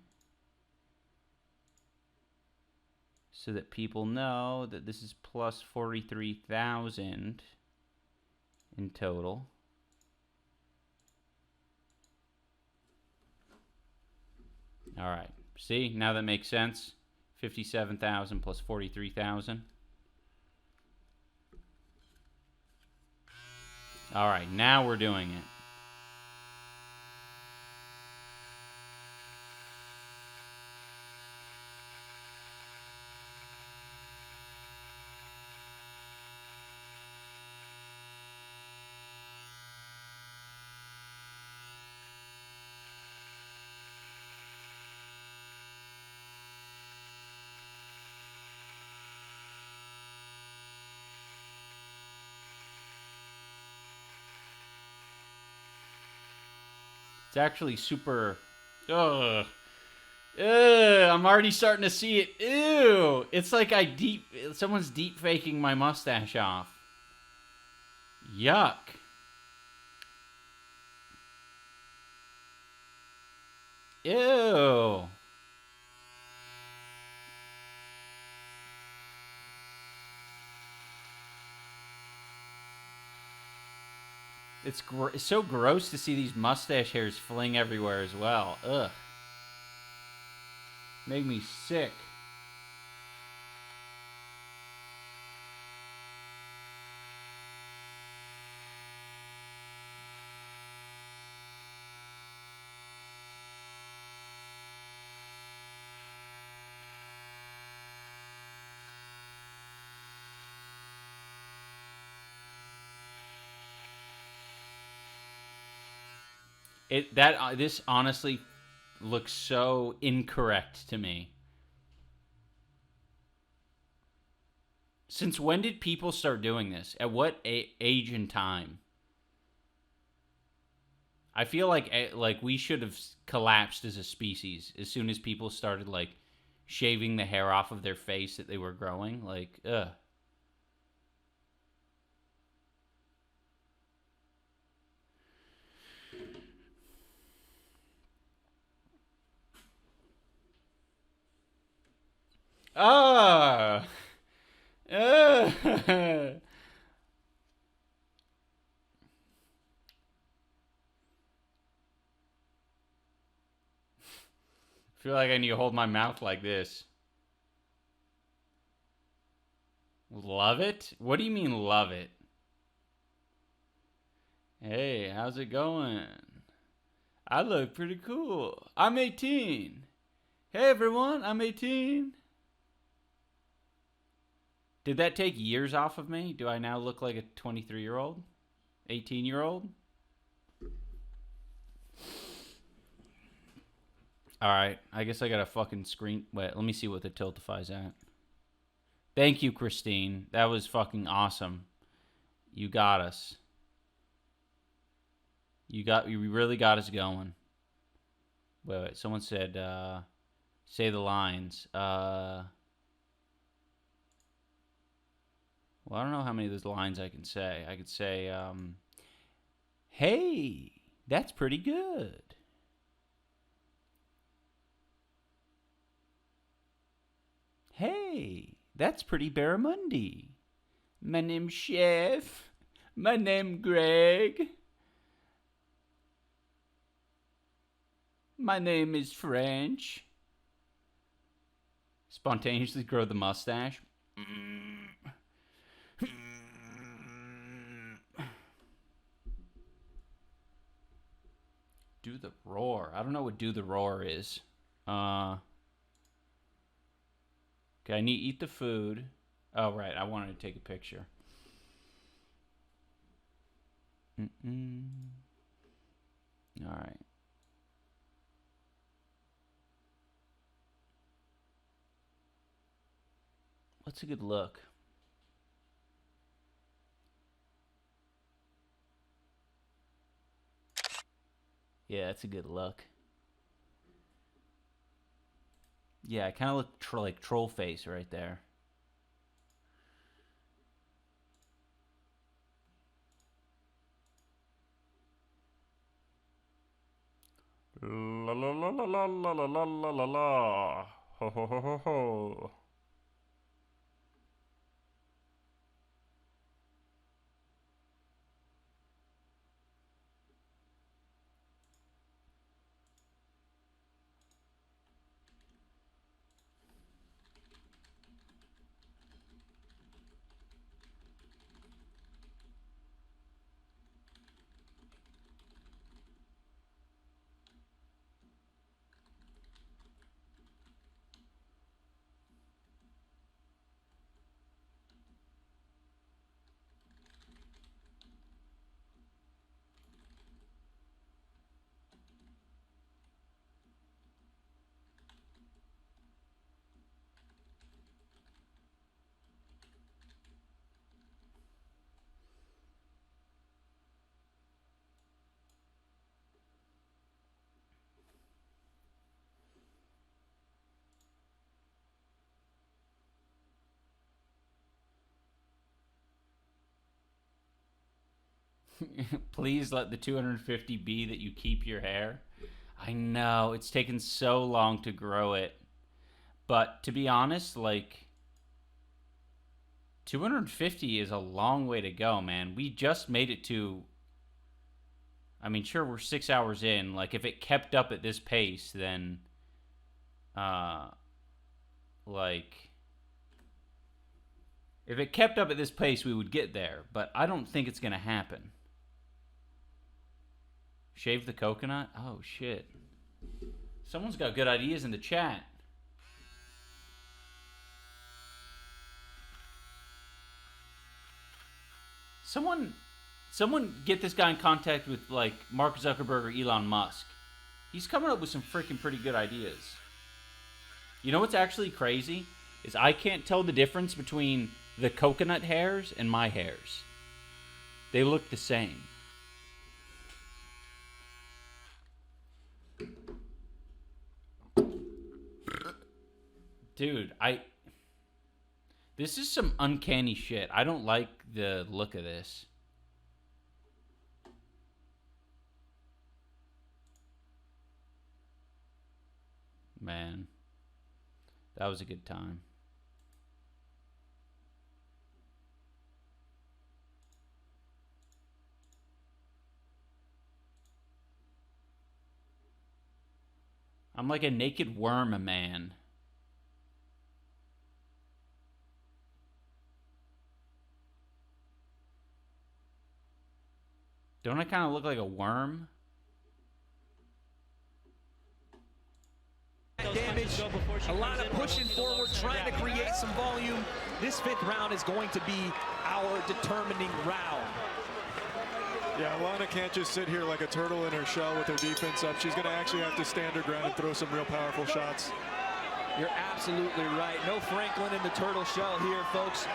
so that people know that this is plus 43,000 in total. All right. See, now that makes sense. 57,000 plus 43,000. All right, now we're doing it. It's actually super... Ugh. I'm already starting to see it. Ew. It's like someone's deep faking my mustache off. Yuck. Ew. It's so gross to see these mustache hairs fling everywhere as well. Ugh. Make me sick. This honestly looks so incorrect to me. Since when did people start doing this? At what age and time? I feel like we should have collapsed as a species as soon as people started like shaving the hair off of their face that they were growing. Like, ugh. Ah. I feel like I need to hold my mouth like this. Love it? What do you mean love it? Hey, how's it going? I look pretty cool. I'm 18. Hey everyone, I'm 18. Did that take years off of me? Do I now look like a 23-year-old? 18-year-old? Alright, I guess I got a fucking screen... Wait, let me see what the Tiltify's at. Thank you, Christine. That was fucking awesome. You got us. You really got us going. Wait, someone said, say the lines. Well, I don't know how many of those lines I can say. I could say, hey, that's pretty good. Hey, that's pretty barramundi. My name's Chef. My name Greg. My name is French. Spontaneously grow the mustache. Do the roar. I don't know what do the roar is. Okay, I need to eat the food. Oh, right. I wanted to take a picture. All right. What's a good look? Yeah, that's a good look. Yeah, I kind of look like troll face right there. La la la la la la la la la la la. Ho ho ho ho ho. Please let the 250 be that you keep your hair. I know, it's taken so long to grow it. But to be honest, like, 250 is a long way to go, man. We just made it to... I mean, sure, we're 6 hours in. Like, if it kept up at this pace, then... like... If it kept up at this pace, we would get there. But I don't think it's going to happen. Shave the coconut? Oh, shit. Someone's got good ideas in the chat. Someone get this guy in contact with, like, Mark Zuckerberg or Elon Musk. He's coming up with some freaking pretty good ideas. You know what's actually crazy? Is I can't tell the difference between the coconut hairs and my hairs. They look the same. Dude, this is some uncanny shit. I don't like the look of this. Man, that was a good time. I'm like a naked worm, man. Don't I kind of look like a worm? Damage. Alanah pushing forward, trying to create some volume. This 5th round is going to be our determining round. Yeah, Alanah can't just sit here like a turtle in her shell with her defense up. She's going to actually have to stand her ground and throw some real powerful shots. You're absolutely right. No Franklin in the turtle shell here, folks.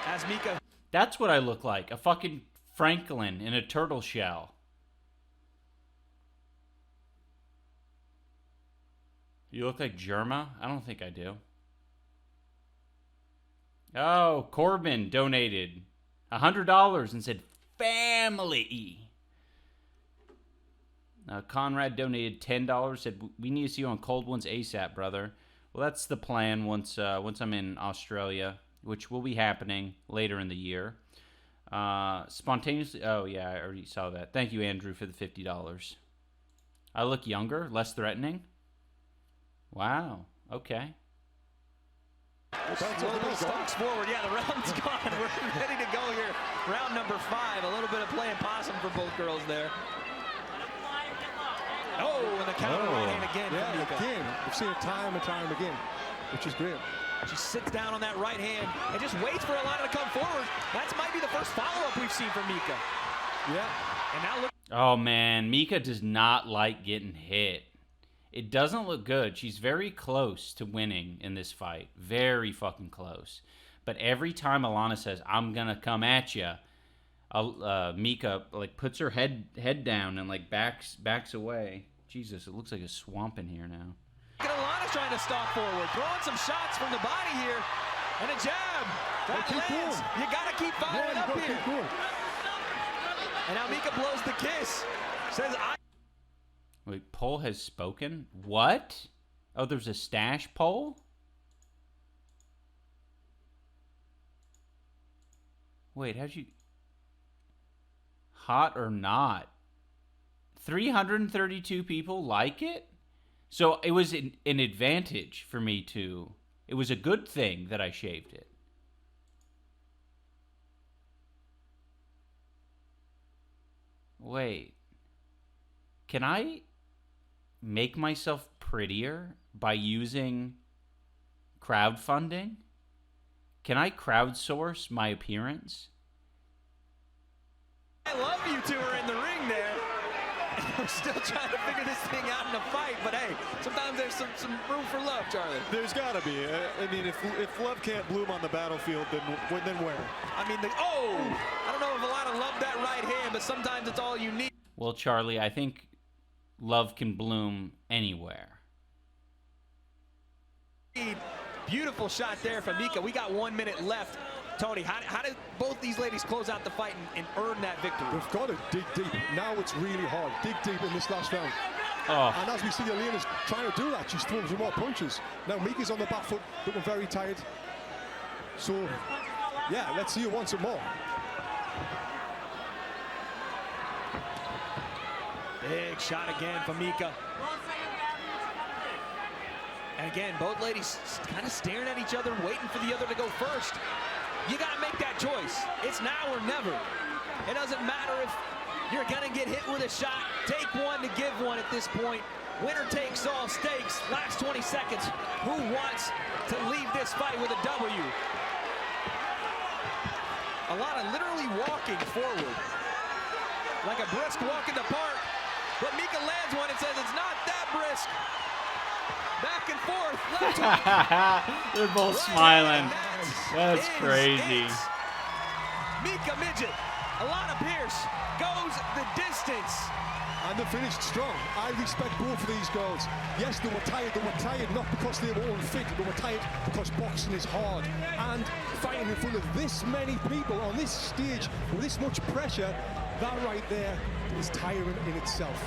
As Mika... That's what I look like. A fucking Franklin in a turtle shell. You look like Germa? I don't think I do. Oh, Corbin donated $100 and said, family. Conrad donated $10, said, we need to see you on Cold Ones ASAP, brother. Well, that's the plan once I'm in Australia, which will be happening later in the year. Spontaneously, oh yeah, I already saw that. Thank you, Andrew, for the $50. I look younger, less threatening. Wow, okay. Slowly stalks forward. Yeah, the round's gone. We're ready to go here. Round number 5. A little bit of playing possum for both girls there. Oh, and the counter right hand again. Yeah, again. We've seen it time and time again, which is great. She sits down on that right hand and just waits for Alanah to come forward. That might be the first follow-up we've seen from Mika. Yeah. And now look. Oh, man. Mika does not like getting hit. It doesn't look good. She's very close to winning in this fight. Very fucking close. But every time Alanah says, I'm going to come at you, Mika like puts her head down and like backs away. Jesus, it looks like a swamp in here now. Alanah's trying to stalk forward, throwing some shots from the body here, and a jab. That lands. You got to keep following up here. And now Mika blows the kiss. Says, Wait, poll has spoken? What? Oh, there's a stash poll? Wait, how'd you... Hot or not? 332 people like it? So it was an advantage for me to... It was a good thing that I shaved it. Wait. Can I make myself prettier by using crowdfunding? Can I crowdsource my appearance? I love you two are in the ring there. We're still trying to figure this thing out in a fight, but hey, sometimes there's some room for love, Charlie. There's got to be. I mean, if love can't bloom on the battlefield, then where? I mean, I don't know if Alanah loved that right hand, but sometimes it's all you need. Well, Charlie, I think love can bloom anywhere. Beautiful shot there from Mika. We got 1 minute left Tony, how did both these ladies close out the fight and earn that victory? They've got to dig deep. Now it's really hard. Dig deep in this last round. Oh. And as we see, Alana's trying to do that. She's throwing some more punches. Now Mika's on the back foot, looking very tired. So, yeah, let's see her once more. Big shot again from Mika. And again, both ladies kind of staring at each other, waiting for the other to go first. You got to make that choice. It's now or never. It doesn't matter if you're going to get hit with a shot. Take one to give one at this point. Winner takes all stakes. Last 20 seconds. Who wants to leave this fight with a W? Alanah literally walking forward like a brisk walk in the park. But Mika lands one and says it's not that brisk. Back and forth. Left hook. They're both smiling. That's crazy. Mika Midgett, Alanah Pearce goes the distance. And they finished strong. I respect both of these girls. Yes, they were tired. They were tired not because they were unfit. They were tired because boxing is hard. And fighting in front of this many people on this stage with this much pressure, that right there is tiring in itself.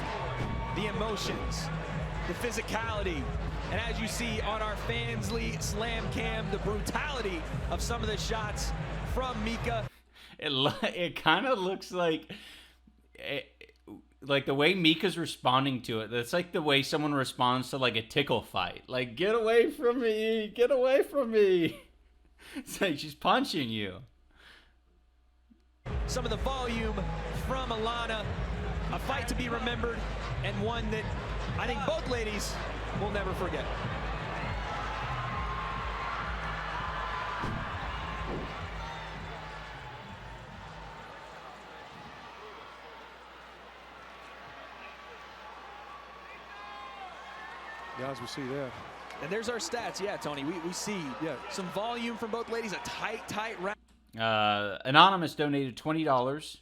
The emotions, the physicality, and as you see on our Fansly Slam Cam, the brutality of some of the shots from Mika. It kind of looks like the way Mika's responding to it. That's like the way someone responds to like a tickle fight. Like, get away from me, get away from me. It's like she's punching you. Some of the volume from Alanah, a fight to be remembered, and one that I think both ladies will never forget. Yeah, as we see there. And there's our stats. Yeah, Tony, we see some volume from both ladies, a tight round. Anonymous donated $20.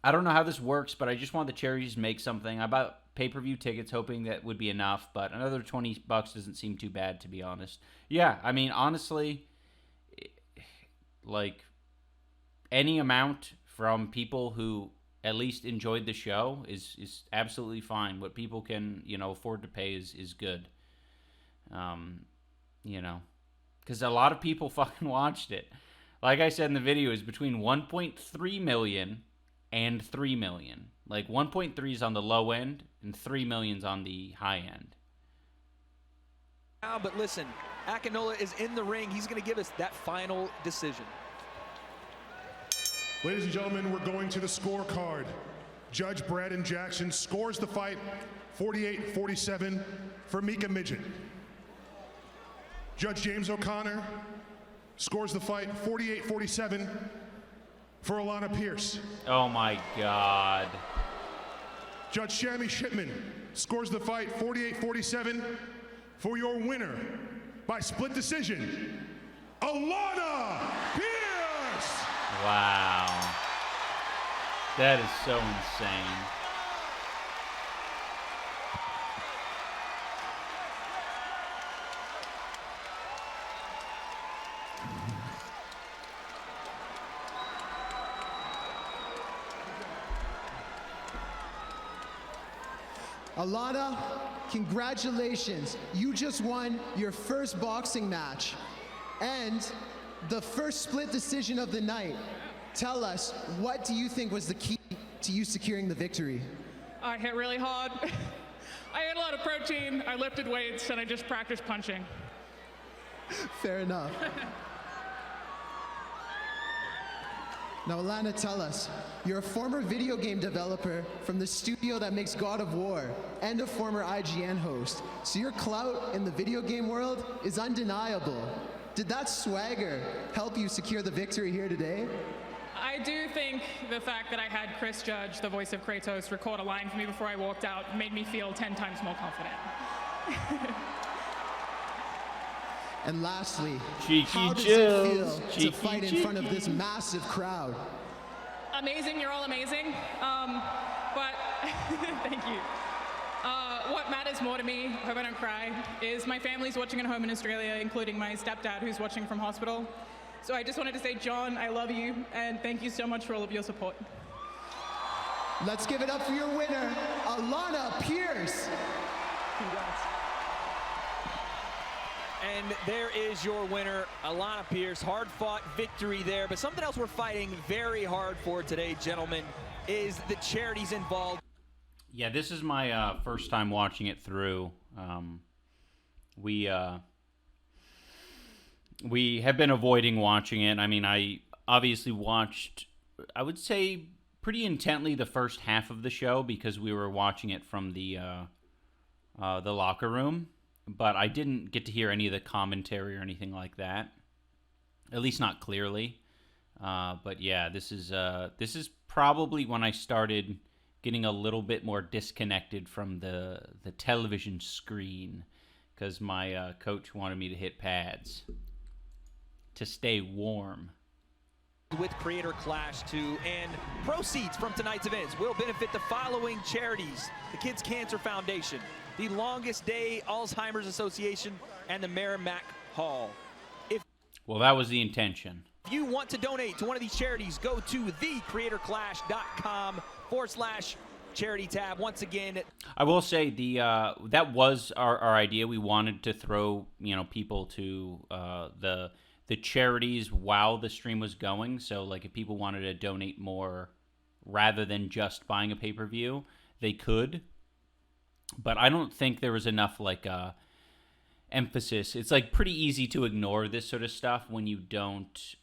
I don't know how this works, but I just want the charities to make something. I bought pay-per-view tickets hoping that would be enough, but another $20 doesn't seem too bad, to be honest. Yeah, I mean, honestly, like, any amount from people who at least enjoyed the show is absolutely fine. What people can, afford to pay is good. Because a lot of people fucking watched it. Like I said in the video, is between 1.3 million and 3 million. Like 1.3 is on the low end and 3 million's on the high end. But listen, Akinola is in the ring. He's going to give us that final decision. Ladies and gentlemen, we're going to the scorecard. Judge Braden Jackson scores the fight 48-47 for Mika Midgett. Judge James O'Connor scores the fight 48-47 for Alanah Pearce. Oh my God. Judge Shammy Shipman scores the fight 48-47 for your winner by split decision, Alanah Pearce. Wow. That is so insane. Alanah, congratulations. You just won your first boxing match and the first split decision of the night. Tell us, what do you think was the key to you securing the victory? I hit really hard. I ate a lot of protein, I lifted weights, and I just practiced punching. Fair enough. Now, Alanah, tell us, you're a former video game developer from the studio that makes God of War and a former IGN host, so your clout in the video game world is undeniable. Did that swagger help you secure the victory here today? I do think the fact that I had Chris Judge, the voice of Kratos, record a line for me before I walked out made me feel 10 times more confident. And lastly, cheeky how does chills. it feel to fight in front of this massive crowd? Amazing, you're all amazing. But thank you. What matters more to me, hope I don't cry, is my family's watching at home in Australia, including my stepdad who's watching from hospital. So I just wanted to say, John, I love you, and thank you so much for all of your support. Let's give it up for your winner, Alanah Pearce. Congrats. And there is your winner, Alanah Pearce. Hard-fought victory there, but something else we're fighting very hard for today, gentlemen, is the charities involved. Yeah, this is my first time watching it through. We have been avoiding watching it. I mean, I obviously watched, I would say, pretty intently the first half of the show because we were watching it from the locker room. But I didn't get to hear any of the commentary or anything like that, at least not clearly. But yeah, this is probably when I started getting a little bit more disconnected from the television screen because my coach wanted me to hit pads to stay warm. With Creator Clash 2, and proceeds from tonight's events will benefit the following charities: the Kids Cancer Foundation, the Longest Day Alzheimer's Association, and the Merrimack Hall. Well, that was the intention. If you want to donate to one of these charities, go to thecreatorclash.com/charity tab. Once again, I will say that was our idea. We wanted to throw people to the charities while the stream was going. So like if people wanted to donate more rather than just buying a pay-per-view, they could. But I don't think there was enough emphasis. It's like pretty easy to ignore this sort of stuff when you don't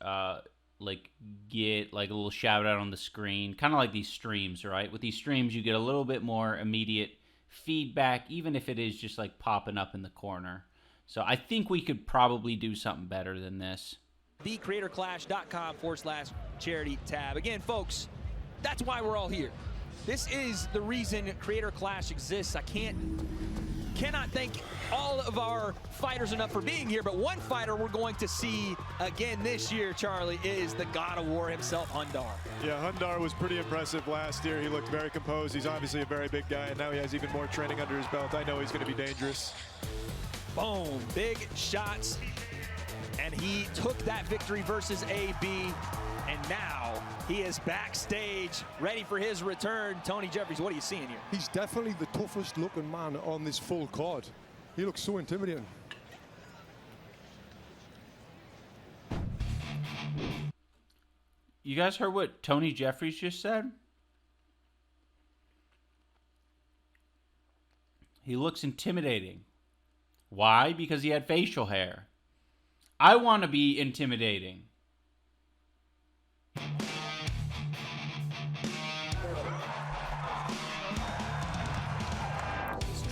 get like a little shout out on the screen, kind of like these streams, right? With these streams, you get a little bit more immediate feedback, even if it is just like popping up in the corner. So I think we could probably do something better than this. thecreatorclash.com/charity tab. Again, folks, that's why we're all here. This is the reason Creator Clash exists. I cannot thank all of our fighters enough for being here, but one fighter we're going to see again this year, Charlie, is the God of War himself, Hundar. Yeah, Hundar was pretty impressive last year. He looked very composed. He's obviously a very big guy, and now he has even more training under his belt. I know he's going to be dangerous. Boom, big shots, and he took that victory versus AB, and now he is backstage, ready for his return. Tony Jeffries, what are you seeing here? He's definitely the toughest looking man on this full card. He looks so intimidating. You guys heard what Tony Jeffries just said? He looks intimidating. Why? Because he had facial hair. I want to be intimidating.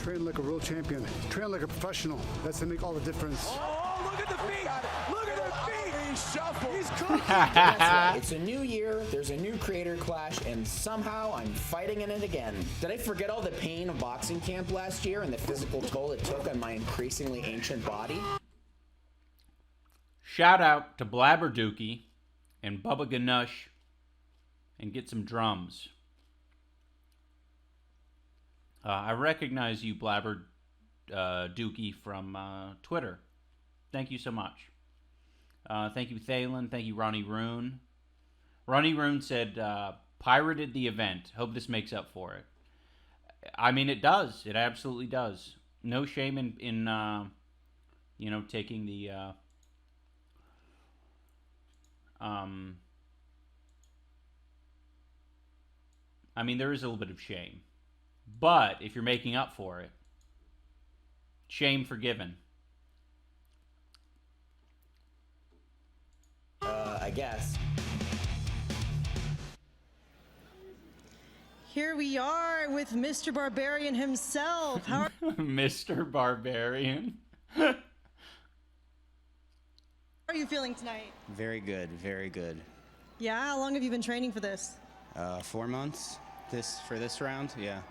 Train like a real champion. Train like a professional. That's to make all the difference. Oh, look at the feet! Look at the feet! He's shuffled. He's cooking. It's a new year, there's a new Creator Clash, and somehow I'm fighting in it again. Did I forget all the pain of boxing camp last year and the physical toll it took on my increasingly ancient body? Shout out to Blabberdookie and Bubba Ganush and get some drums. I recognize you, Blabberdookie, from Twitter. Thank you so much. Thank you, Thalen. Thank you, Ronnie Rune. Ronnie Rune said, pirated the event. Hope this makes up for it. I mean, it does. It absolutely does. No shame in taking the... I mean, there is a little bit of shame. But if you're making up for it, shame forgiven. I guess. Here we are with Mr. Barbarian himself. How Mr. Barbarian. are you feeling tonight? Very good, very good. Yeah, how long have you been training for this? 4 months for this round, yeah.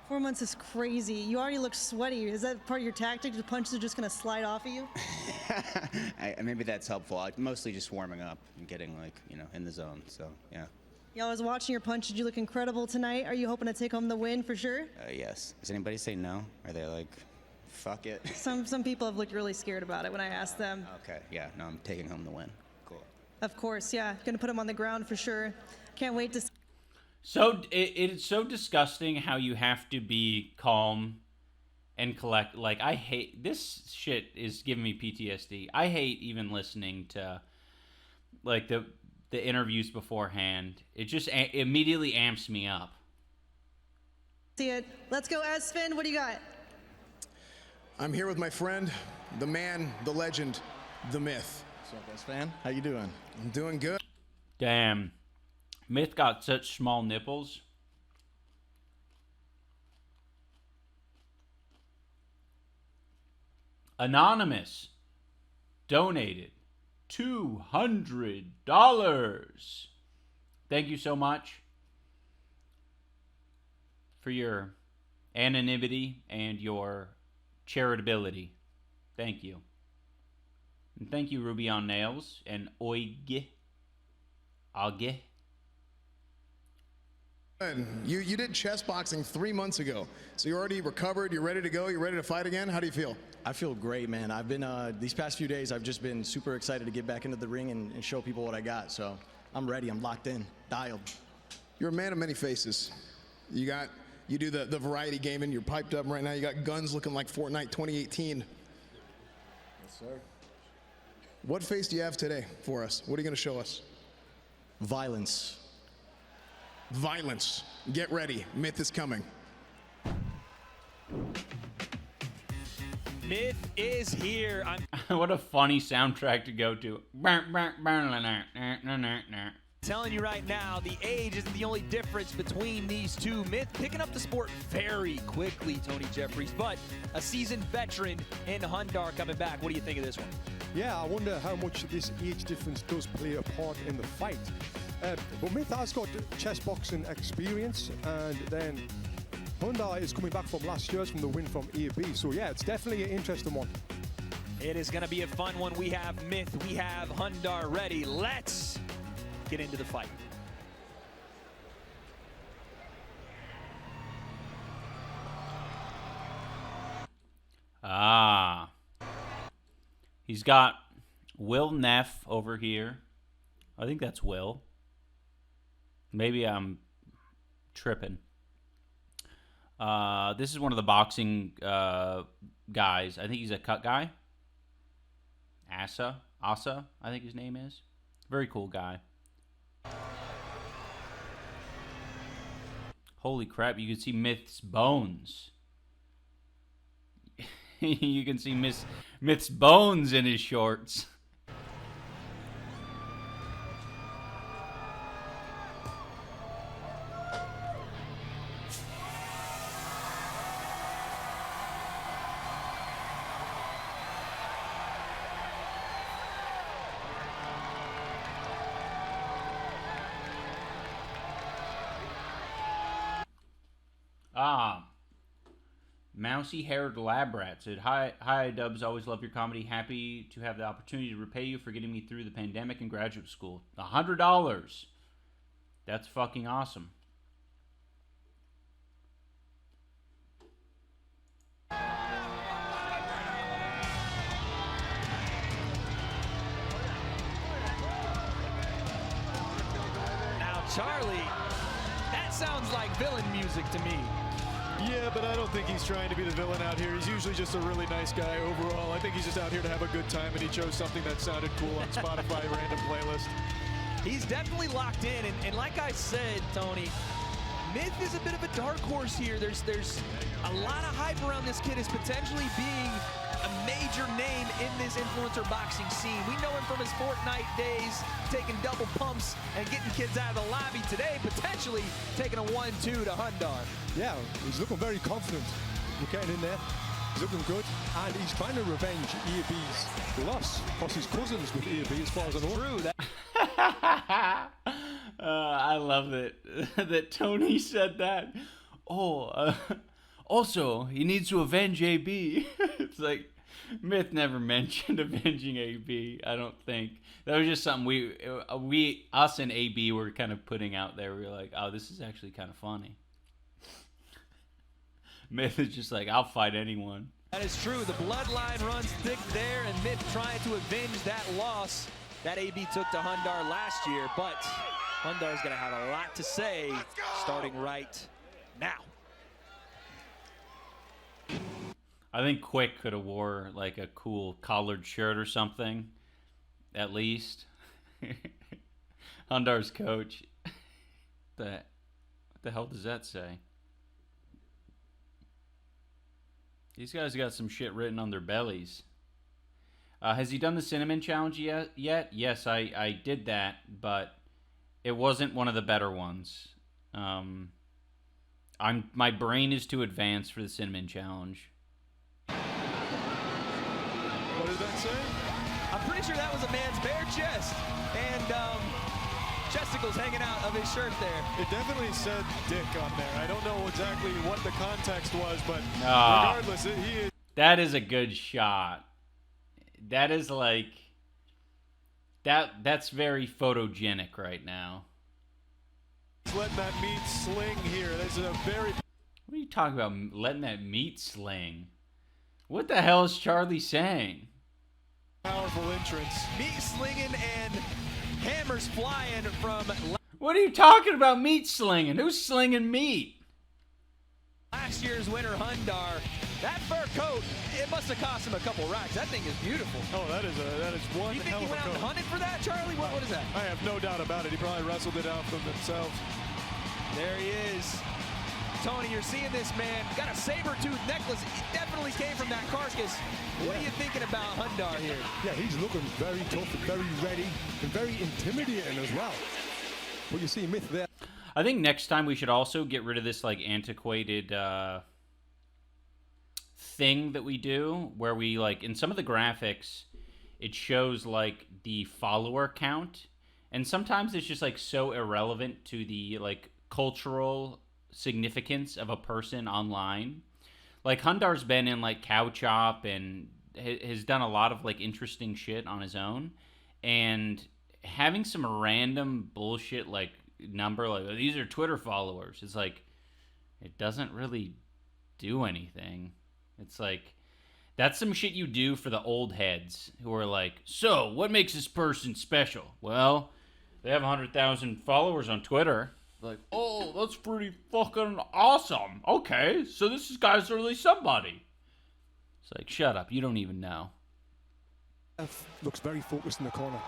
4 months is crazy. You already look sweaty. Is that part of your tactic? The punches are just going to slide off of you? Maybe that's helpful. Mostly just warming up and getting in the zone, so yeah. Yeah, I was watching your punches. You look incredible tonight. Are you hoping to take home the win for sure? Yes. Does anybody say no? Are they like, fuck it? Some people have looked really scared about it when I asked them. Okay, yeah, no, I'm taking home the win. Cool. Of course, yeah. Gonna put him on the ground for sure. Can't wait to see. So it's so disgusting how you have to be calm and collect. Like, I hate this shit. Is giving me PTSD. I hate even listening to like the interviews beforehand. It just immediately amps me up. See it. Let's go, Esfin. What do you got? I'm here with my friend, the man, the legend, the myth. What's up, S-Fan? How you doing? I'm doing good. Damn. Myth got such small nipples. Anonymous donated $200. Thank you so much for your anonymity and your charitability. Thank you. And thank you, Ruby on Nails and Oige. You did chess boxing 3 months ago, so you're already recovered, you're ready to go, you're ready to fight again? How do you feel? I feel great, man. I've been, these past few days, I've just been super excited to get back into the ring and show people what I got, so I'm ready, I'm locked in, dialed. You're a man of many faces. You do the variety gaming, you're piped up right now, you got guns looking like Fortnite 2018. Yes, sir. What face do you have today for us? What are you going to show us? Violence. Violence. Get ready. Myth is coming. Myth is here. What a funny soundtrack to go to. Telling you right now, the age isn't the only difference between these two. Myth picking up the sport very quickly, Tony Jeffries, but a seasoned veteran in Hundar coming back. What do you think of this one? Yeah, I wonder how much this age difference does play a part in the fight. But Myth has got chess boxing experience, and then Hundar is coming back from last year's from the win from AB. So yeah, it's definitely an interesting one. It is going to be a fun one. We have Myth, we have Hundar ready. Let's get into the fight. Ah. He's got Will Neff over here. I think that's Will. Maybe I'm tripping. This is one of the boxing guys. I think he's a cut guy. Asa, I think his name is. Very cool guy. Holy crap, you can see Myth's bones. You can see Myth's bones in his shorts. Mousy-haired lab rat said, Hi, Dubs. Always love your comedy. Happy to have the opportunity to repay you for getting me through the pandemic and graduate school. $100. That's fucking awesome. Now, Charlie, that sounds like villain music to me. Yeah, but I don't think he's trying to be the villain out here. He's usually just a really nice guy overall. I think he's just out here to have a good time, and he chose something that sounded cool on Spotify random playlist. He's definitely locked in, and like I said, Tony, Myth is a bit of a dark horse here. There's a lot of hype around this kid as potentially being a major name in this influencer boxing scene. We know him from his Fortnite days, taking double pumps and getting kids out of the lobby. Today, potentially taking a 1-2 to Hundar. Yeah, he's looking very confident. We're getting in there. He's looking good, and he's trying to revenge EAB's loss, plus his cousins with EAB, as far as I know. True. I love that Tony said that. Also, he needs to avenge AB. It's like, Myth never mentioned avenging AB, I don't think. That was just something us and AB were kind of putting out there. We were like, oh, this is actually kind of funny. Myth is just like, I'll fight anyone. That is true. The bloodline runs thick there, and Myth trying to avenge that loss. that AB took to Hundar last year, but Hundar's going to have a lot to say starting right now. I think Quick could have wore like a cool collared shirt or something, at least. Hundar's coach. What the hell does that say? These guys got some shit written on their bellies. Has he done the cinnamon challenge yet? Yes, I did that, but it wasn't one of the better ones. My brain is too advanced for the cinnamon challenge. What did that say? I'm pretty sure that was a man's bare chest and chesticles hanging out of his shirt there. It definitely said dick on there. I don't know exactly what the context was, but regardless, he is. That is a good shot. That is like that's very photogenic right now. He's letting that meat sling here. This is a very. What are you talking about? Letting that meat sling? What the hell is Charlie saying? Powerful entrance. Meat slinging and hammers flying from. What are you talking about? Meat slinging? Who's slinging meat? Last year's winner, Hundar. That fur coat, it must have cost him a couple racks. That thing is beautiful. Oh, that is one You think hell he of a went out coat. and hunted for that, Charlie? What is that? I have no doubt about it. He probably wrestled it out from themselves. There he is. Tony, you're seeing this man. Got a saber-tooth necklace. It definitely came from that carcass. What are you thinking about Hundar here? Yeah, he's looking very tough and very ready and very intimidating as well. But you see Myth there. I think next time we should also get rid of this like antiquated thing that we do where we like in some of the graphics it shows like the follower count, and sometimes it's just like so irrelevant to the like cultural significance of a person online. Like Hundar's been in like Cow Chop and has done a lot of like interesting shit on his own, and having some random bullshit like number like these are Twitter followers, it's like it doesn't really do anything. It's like that's some shit you do for the old heads who are like, so what makes this person special? Well, they have 100,000 followers on Twitter. Like, oh, that's pretty fucking awesome. Okay, so this guy's really somebody. It's like, shut up, you don't even know. Looks very focused in the corner.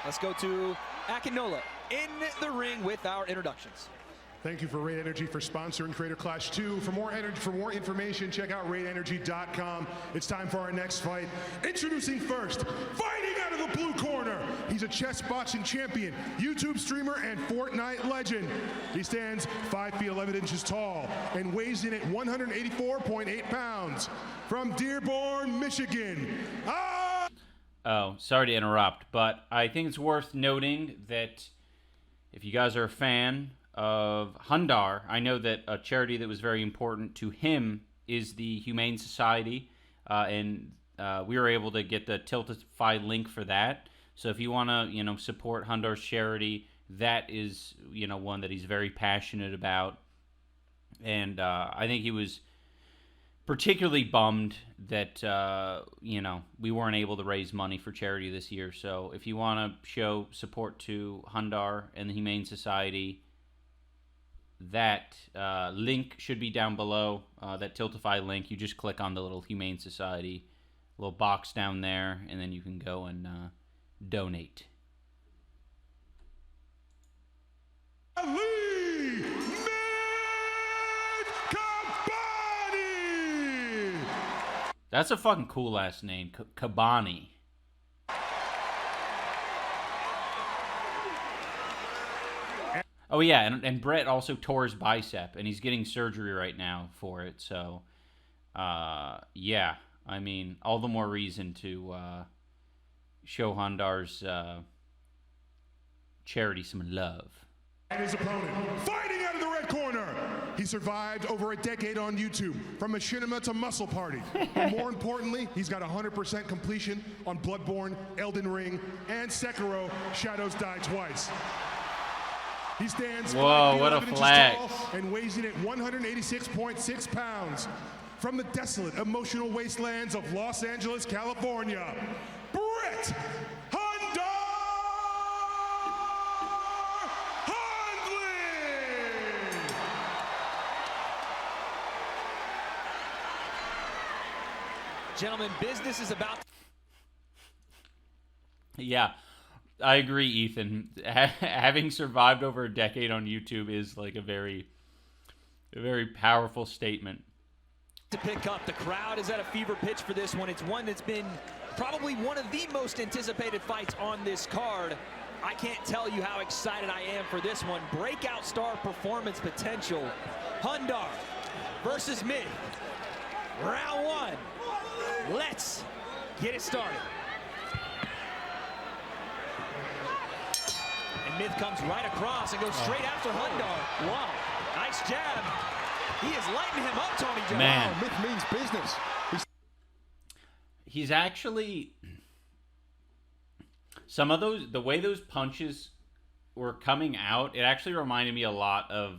Let's go to Akinola in the ring with our introductions. Thank you for Raid Energy for sponsoring Creator Clash 2. For more information, check out raidenergy.com. It's time for our next fight. Introducing first, fighting out of the blue corner. He's a chess boxing champion, YouTube streamer, and Fortnite legend. He stands 5 feet 11 inches tall and weighs in at 184.8 pounds. From Dearborn, Michigan. Oh, sorry to interrupt, but I think it's worth noting that if you guys are a fan of Hundar, I know that a charity that was very important to him is the Humane Society, and we were able to get the Tiltify link for that. So if you want to, support Hundar's charity, that is, one that he's very passionate about. And I think he was particularly bummed that, we weren't able to raise money for charity this year. So if you want to show support to Hundar and the Humane Society, that link should be down below, that Tiltify link. You just click on the little Humane Society little box down there, and then you can go and donate. That's a fucking cool ass name, Kabani. Oh yeah, and Brett also tore his bicep, and he's getting surgery right now for it. So, yeah, I mean, all the more reason to show Hundar's charity some love. And his opponent, fighting out of the red corner. He survived over a decade on YouTube, from Machinima to Muscle Party. But more importantly, he's got 100% completion on Bloodborne, Elden Ring, and Sekiro, Shadows Die Twice. He stands Whoa, what a 5'11" flex. inches tall and weighs in at 186.6 pounds. From the desolate, emotional wastelands of Los Angeles, California, Brett Hundar! Gentlemen, business is about. Yeah, I agree, Ethan. Having survived over a decade on YouTube is like a very powerful statement. To pick up. The crowd is at a fever pitch for this one. It's one that's been probably one of the most anticipated fights on this card. I can't tell you how excited I am for this one. Breakout star performance potential. Hundar versus Myth. Round one. Let's get it started. And Myth comes right across and goes straight after Hundar. Wow, nice jab. He is lighting him up, Tony Jones. Man. Wow, Myth means business. He's actually... Some of those... The way those punches were coming out, it actually reminded me a lot of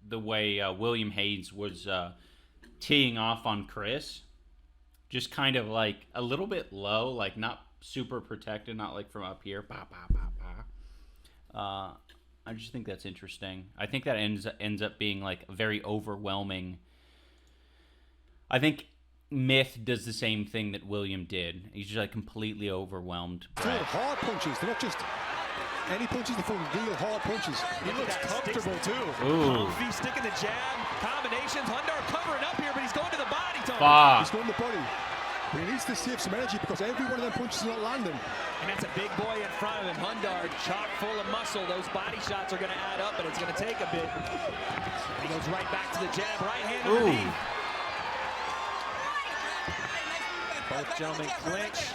the way William Haynes was teeing off on Chris. Just kind of like a little bit low, like not super protected, not like from up here. Bah, bah, bah, bah. I just think that's interesting. I think that ends up being like a very overwhelming. I think Myth does the same thing that William did. He's just like completely overwhelmed. Real hard punches. They're not just any punches. They're real hard punches. He looks comfortable too. Ooh. Comfy, sticking the jab, combinations. Hundar covering up here, but he's going to the body, Tony. Fuck. He's going to the body. But he needs to save some energy because every one of them punches is not landing. And that's a big boy in front of him. Hundar, chock full of muscle. Those body shots are going to add up, but it's going to take a bit. He goes right back to the jab, right hand underneath. Both gentlemen clinch.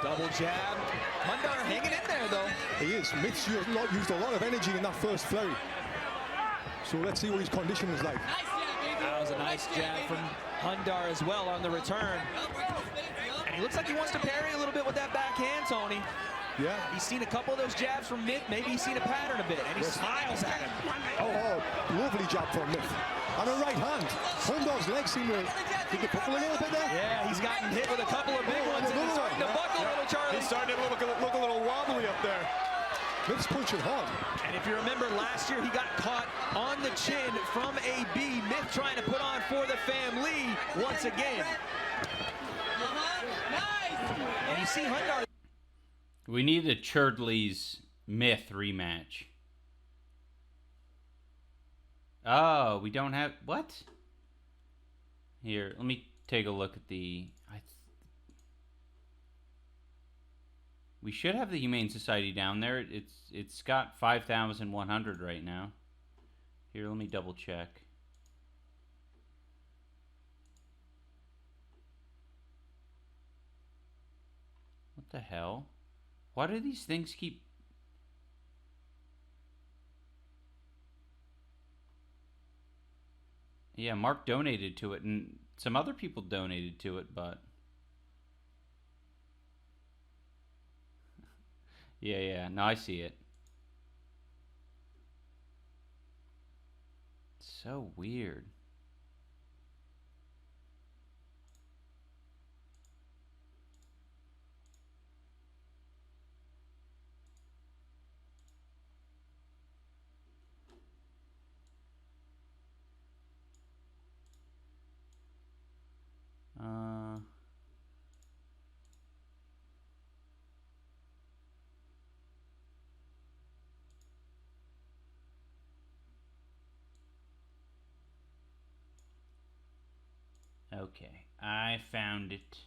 Double jab. Hundar hanging in there, though. He is. Myth's used a lot of energy in that first flurry. So let's see what his condition is like. That was a nice jab from Hundar as well on the return. And he looks like he wants to parry a little bit with that backhand, Tony. Yeah. He's seen a couple of those jabs from Myth. Maybe he's seen a pattern a bit, and he smiles at him. Oh, lovely jab from Myth. And a right hand. Hundar's legs seem to buckle a little bit there. Yeah, he's gotten hit with a couple of big ones, and he's starting to buckle a little, Charlie. He's starting to look a little wobbly up there. Myth's punching hard. And if you remember last year, he got caught on the chin from AB. Myth trying to put on for the family once again. And you see Hundar. We need a Cherdleys Myth rematch. Oh, we don't have... What? Here, let me take a look at the... We should have the Humane Society down there. It's got 5,100 right now. Here, let me double check. What the hell? Why do these things keep... Yeah, Mark donated to it, and some other people donated to it, but... Yeah, no, I see it. It's so weird. Okay, I found it.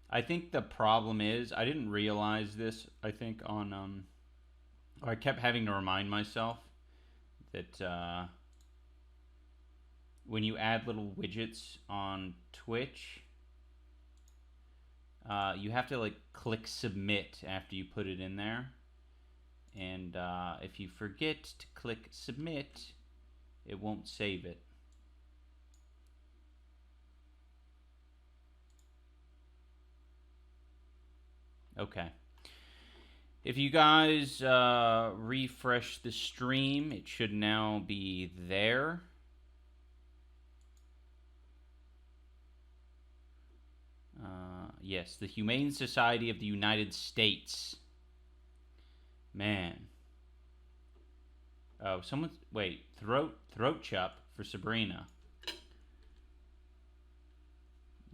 I think the problem is, I didn't realize this, I think, on, I kept having to remind myself that, when you add little widgets on Twitch, you have to, like, click submit after you put it in there. And, if you forget to click submit, it won't save it. Okay. If you guys refresh the stream, it should now be there. Yes, the Humane Society of the United States. Man. Oh, someone's... Wait, Throat Chop for Sabrina.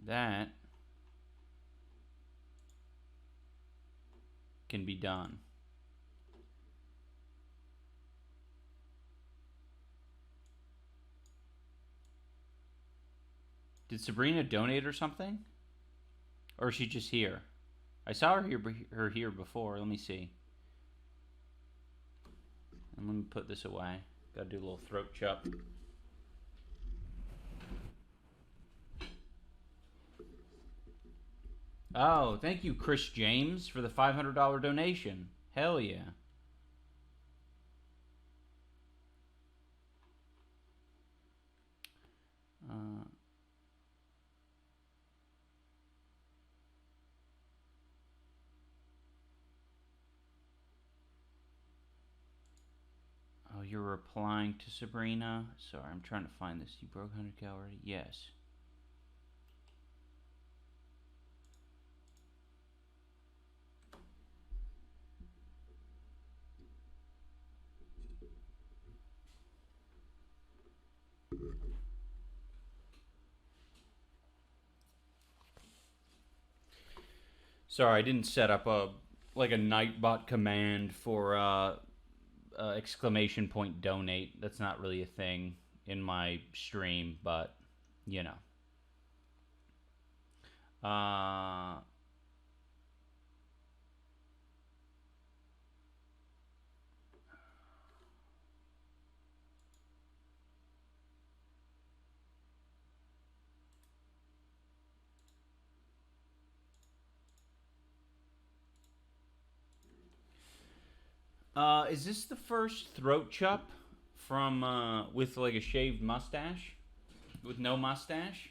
That can be done. Did Sabrina donate or something? Or is she just here? I saw her here before. Let me see. And let me put this away. Gotta do a little throat chop. Oh, thank you, Chris James, for the $500 donation. Hell yeah. Oh, you're replying to Sabrina? Sorry, I'm trying to find this. You broke 100K already? Yes. Sorry, I didn't set up a Nightbot command for exclamation point donate. That's not really a thing in my stream, but you know. Is this the first throat chop from with like a shaved mustache? With no mustache?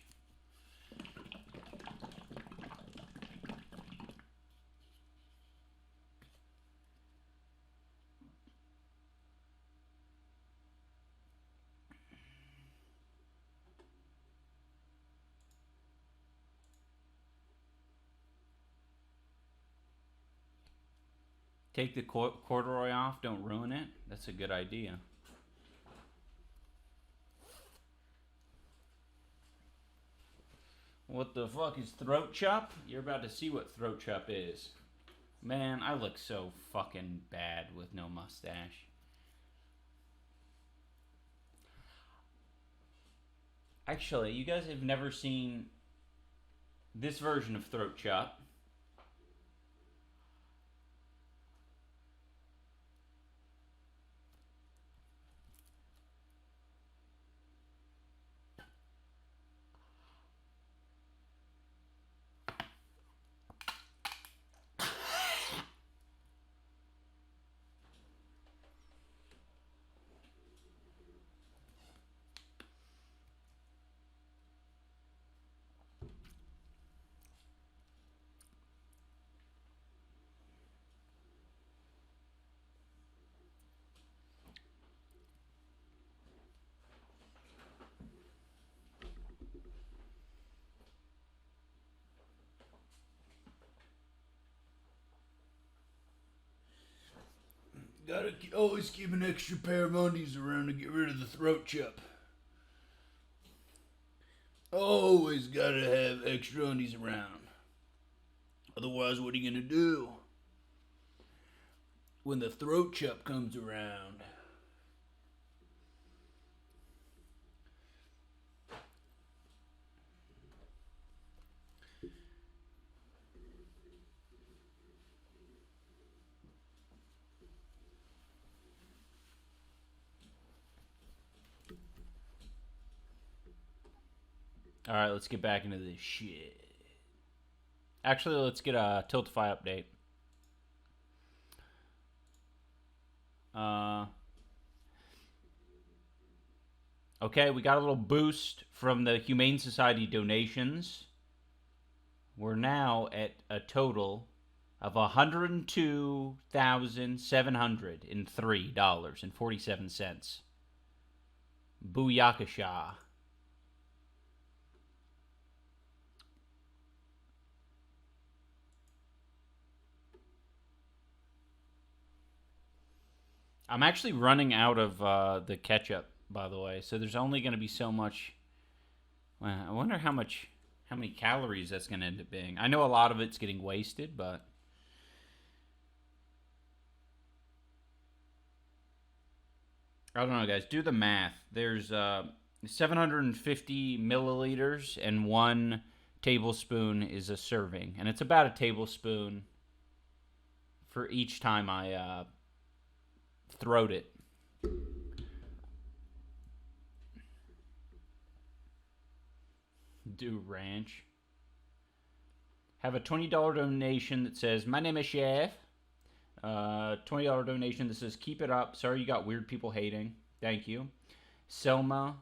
Take the corduroy off, don't ruin it. That's a good idea. What the fuck is throat chop? You're about to see what throat chop is. Man, I look so fucking bad with no mustache. Actually, you guys have never seen this version of throat chop. Gotta always keep an extra pair of undies around to get rid of the throat chop. Always gotta have extra undies around. Otherwise, what are you gonna do when the throat chop comes around? All right, let's get back into this shit. Actually, let's get a Tiltify update. Okay, we got a little boost from the Humane Society donations. We're now at a total of $102,703.47. Booyakasha. I'm actually running out of the ketchup by the way. So there's only going to be so much. I wonder how many calories that's going to end up being. I know a lot of it's getting wasted, but I don't know, guys. Do the math. There's 750 milliliters, and 1 tablespoon is a serving, and it's about a tablespoon for each time I throat it. Do ranch. Have a $20 donation that says, "My name is Chef." $20 donation that says, "Keep it up. Sorry you got weird people hating." Thank you. Selma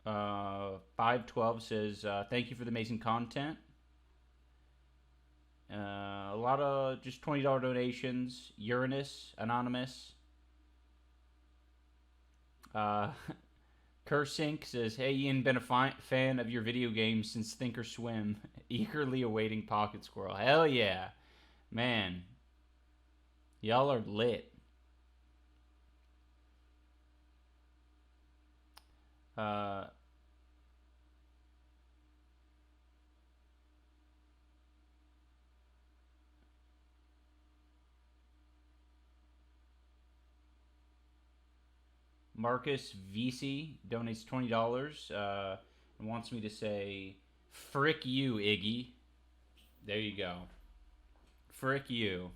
512 says, "Thank you for the amazing content." A lot of just $20 donations. Uranus Anonymous. Cursink says, "Hey Ian, been a fan of your video games since Think or Swim. Eagerly awaiting Pocket Squirrel." Hell yeah. Man. Y'all are lit. Marcus VC donates $20 and wants me to say, "Frick you, Iggy." There you go. Frick you.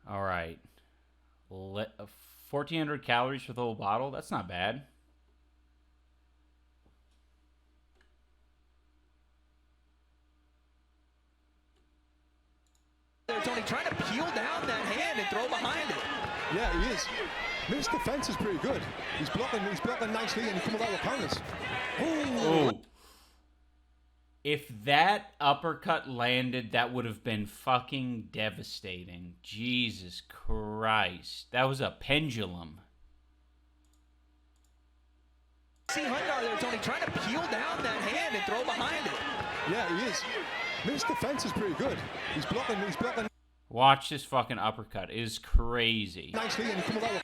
All right. 1,400 calories for the whole bottle. That's not bad. Tony trying to peel down that hand and throw behind it. Yeah, he is. His defense is pretty good. He's blocking nicely and coming out with counters. Ooh. If that uppercut landed, that would have been fucking devastating. Jesus Christ. That was a pendulum. See Hundar there, Tony, trying to peel down that hand and throw behind it. Yeah, he is. His defense is pretty good. He's blocking. Watch this fucking uppercut. It is crazy. Nicely and coming out with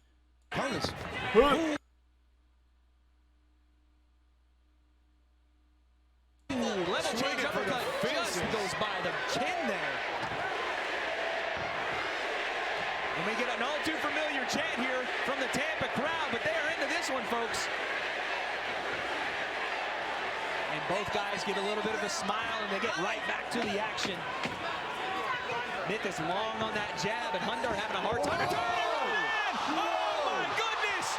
counters. Level change uppercut just goes by the chin there. And we get an all too familiar chant here from the Tampa crowd, but they are into this one, folks. And both guys get a little bit of a smile, and they get right back to the action. Mick is long on that jab, and Hundar having a hard time. Oh my goodness!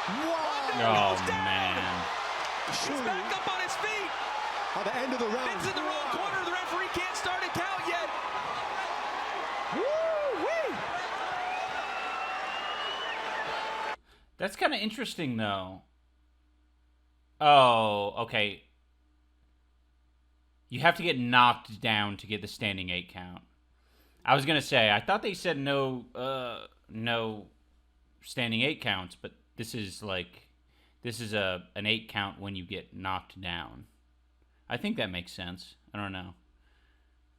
Oh man. He's back up on his feet. At the end of the round. It's in the wrong corner. The referee can't start a count yet. Woo-wee. That's kind of interesting, though. Oh, okay. You have to get knocked down to get the standing 8 count. I was gonna say, I thought they said no standing 8 counts, but this is an 8 count when you get knocked down. I think that makes sense. I don't know.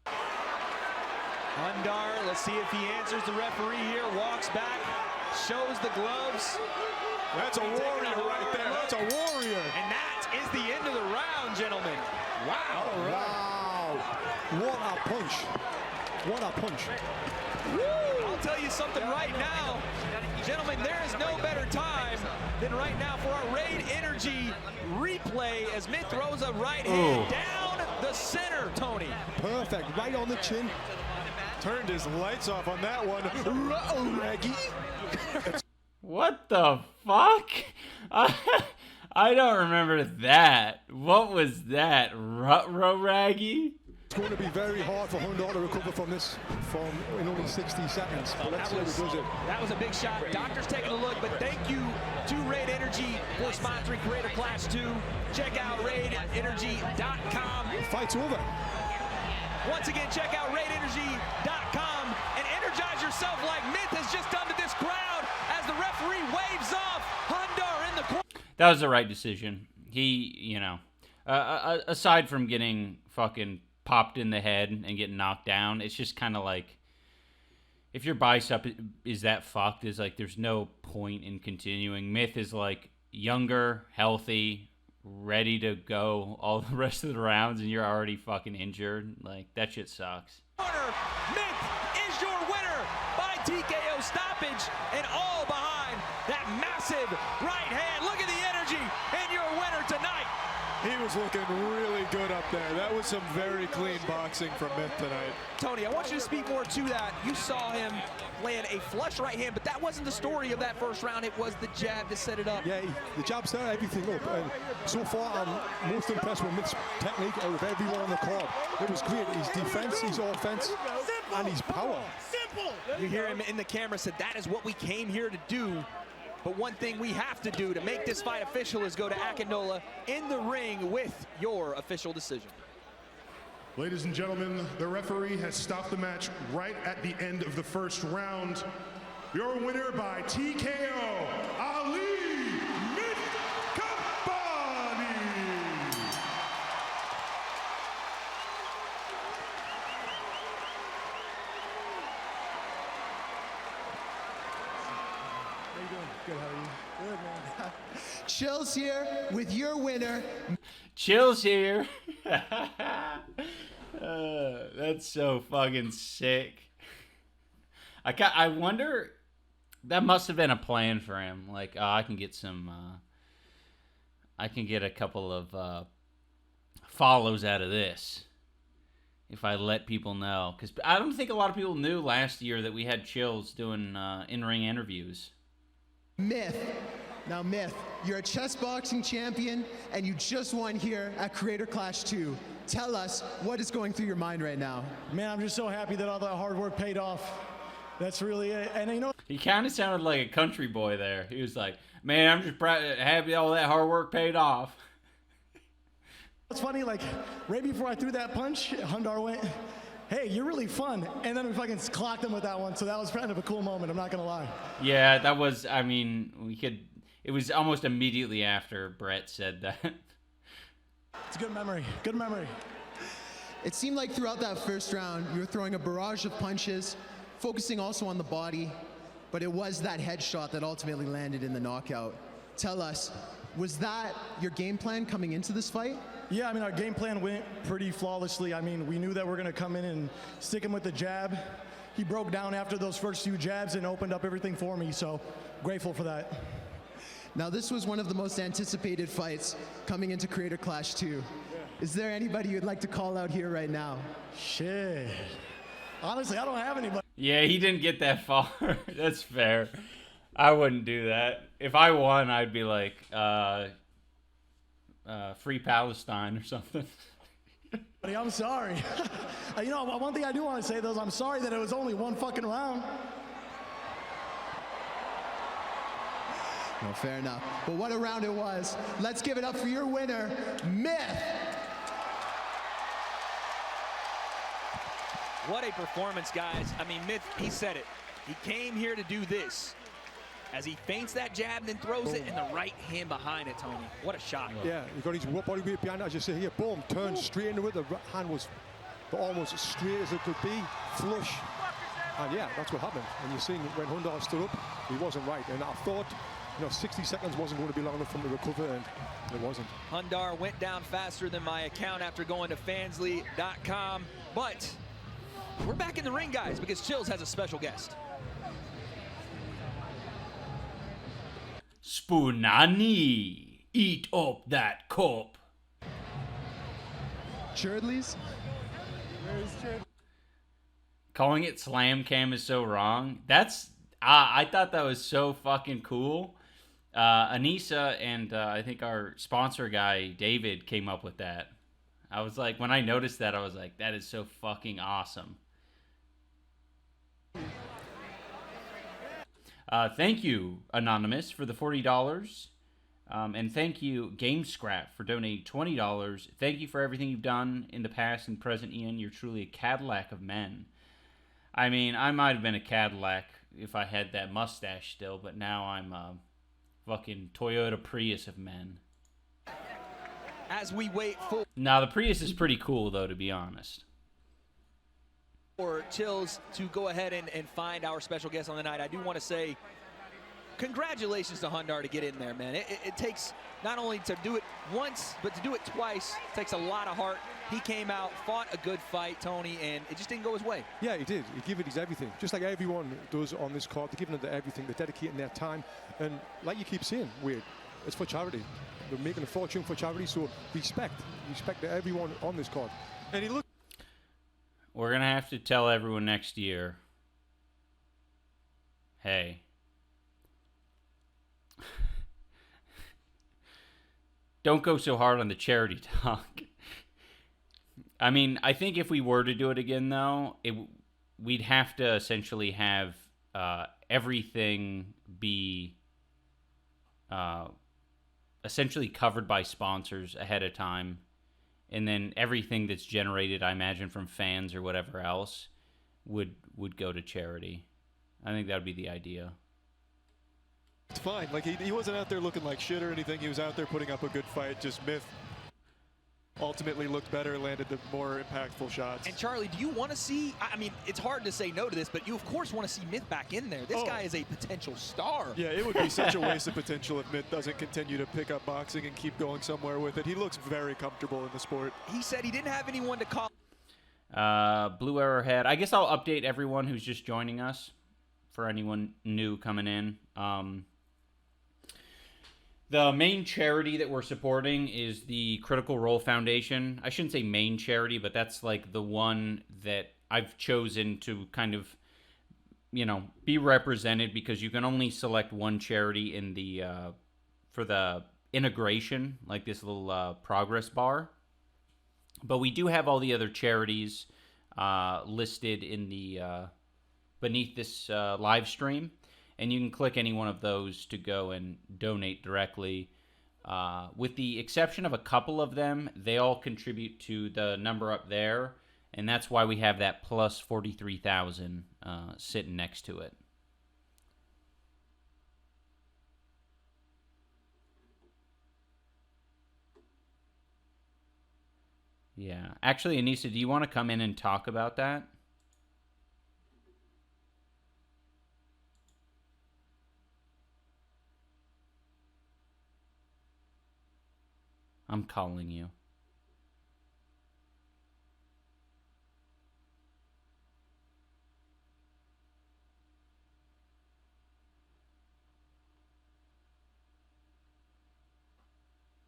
Hundar, let's see if he answers the referee here. Walks back, shows the gloves. That's a warrior right there. That's a warrior. And that is the end of the round, gentlemen. Wow. Wow. What a punch. What a punch. Woo! I'll tell you something right now. Gentlemen, there is no better time than right now for our Raid Energy replay as Mick throws a right hand down the center, Tony. Perfect. Right on the chin. Turned his lights off on that one. Reggie. What the fuck? I don't remember that. What was that? Ruggy? It's going to be very hard for Hundar to recover from this in only 60 seconds. But let's see how he does it. That was a big shot. Doctor's taking a look, but thank you to Raid Energy for sponsoring Creator Clash 2. Check out raidenergy.com. The fight's over. Once again, check out raidenergy.com and energize yourself like Myth has just done to this crowd as the referee waves off Hundar in the corner. That was the right decision. He, you know, aside from getting fucking popped in the head and getting knocked down, it's just kind of like, if your bicep is that fucked, is like, there's no point in continuing. Myth is like younger, healthy, ready to go all the rest of the rounds, and you're already fucking injured. Like, that shit sucks. Myth is your winner by TKO stoppage, and all behind that massive right hand. Look at the energy, and your winner tonight. He was looking really good up there. That was some very clean boxing from Myth tonight. Tony, I want you to speak more to that. You saw him land a flush right hand, but that wasn't the story of that first round. It was the jab to set it up. Yeah, the jab set everything up. And so far, I'm most impressed with Myth's technique out of everyone on the card. It was great. His defense, his offense, and his power. You hear him in the camera said, that is what we came here to do. But one thing we have to do to make this fight official is go to Akinola in the ring with your official decision. Ladies and gentlemen, the referee has stopped the match right at the end of the first round. Your winner by TKO, Ali Midgett. Good, how are you? Good, man. Chills here with your winner. Chills here. That's so fucking sick. I wonder, that must have been a plan for him. Like, I can get some, I can get a couple of follows out of this if I let people know. Because I don't think a lot of people knew last year that we had Chills doing in-ring interviews. Myth. Now, Myth, you're a chess boxing champion, and you just won here at Creator Clash 2. Tell us what is going through your mind right now. Man, I'm just so happy that all that hard work paid off. That's really it. And you know, he kind of sounded like a country boy there. He was like, man, I'm just happy all that hard work paid off. It's funny, like, right before I threw that punch, Hundar went, hey, you're really fun. And then we fucking clocked him with that one. So that was kind of a cool moment, I'm not going to lie. Yeah, that was, I mean, it was almost immediately after Brett said that. It's a good memory. Good memory. It seemed like throughout that first round, you were throwing a barrage of punches, focusing also on the body, but it was that headshot that ultimately landed in the knockout. Tell us, was that your game plan coming into this fight? Yeah, I mean, our game plan went pretty flawlessly. I mean, we knew that we're going to come in and stick him with the jab. He broke down after those first few jabs and opened up everything for me, so grateful for that. Now, this was one of the most anticipated fights coming into Creator Clash 2. Is there anybody you'd like to call out here right now? Shit. Honestly, I don't have anybody. Yeah, he didn't get that far. That's fair. I wouldn't do that. If I won, I'd be like, Free Palestine or something. I'm sorry. You know, one thing I do want to say, though, is I'm sorry that it was only one fucking round. No, fair enough. But what a round it was. Let's give it up for your winner, Myth. What a performance, guys. I mean, Myth, he said it. He came here to do this. As he feints that jab and then throws it in the right hand behind it, Tony. What a shot. Yeah, he got his body weight behind it, as you say here. Boom, turned straight into it. The hand was almost as straight as it could be, flush. And yeah, that's what happened. And you're seeing when Hundar stood up, he wasn't right. And I thought, 60 seconds wasn't going to be long enough for him to recover, and it wasn't. Hundar went down faster than my account after going to fansly.com. But we're back in the ring, guys, because Chills has a special guest. Spoonani, eat up that cup. Cherdleys? Where's Cherdleys? Calling it slam cam is so wrong. I thought that was so fucking cool. Anissa and I think our sponsor guy, David, came up with that. I was like, when I noticed that, I was like, that is so fucking awesome. Thank you, Anonymous, for the $40. And thank you, Game Scrap, for donating $20. Thank you for everything you've done in the past and present, Ian. You're truly a Cadillac of men. I mean, I might have been a Cadillac if I had that mustache still, but now I'm a fucking Toyota Prius of men. As we wait for... Now, the Prius is pretty cool, though, to be honest. For Chills to go ahead and find our special guest on the night, I do want to say congratulations to Hundar to get in there, man. It takes not only to do it once, but to do it twice. It takes a lot of heart. He came out, fought a good fight, Tony, and it just didn't go his way. Yeah, he did. He gave it his everything. Just like everyone does on this card. They're giving it their everything. They're dedicating their time. And like you keep saying, Wade, it's for charity. They're making a fortune for charity, so respect to everyone on this card. And he looked. We're going to have to tell everyone next year, hey, don't go so hard on the charity talk. I mean, I think if we were to do it again, though, we'd have to essentially have everything be essentially covered by sponsors ahead of time. And then everything that's generated, I imagine, from fans or whatever else would go to charity. I think that would be the idea. It's fine. Like, he wasn't out there looking like shit or anything. He was out there putting up a good fight. Just Myth ultimately looked better, landed the more impactful shots. And Charlie, do you want to see, I mean, it's hard to say no to this, but you of course want to see Myth back in there. This guy is a potential star. Yeah, it would be such a waste of potential if Myth doesn't continue to pick up boxing and keep going somewhere with it. He looks very comfortable in the sport. He said he didn't have anyone to call. Blue Arrowhead. I guess I'll update everyone who's just joining us for anyone new coming in. The main charity that we're supporting is the Critical Role Foundation. I shouldn't say main charity, but that's like the one that I've chosen to kind of, you know, be represented, because you can only select one charity in the for the integration, like this little progress bar. But we do have all the other charities listed in the beneath this live stream. And you can click any one of those to go and donate directly. With the exception of a couple of them, they all contribute to the number up there. And that's why we have that plus 43,000 sitting next to it. Yeah. Actually, Anissa, do you want to come in and talk about that? I'm calling you.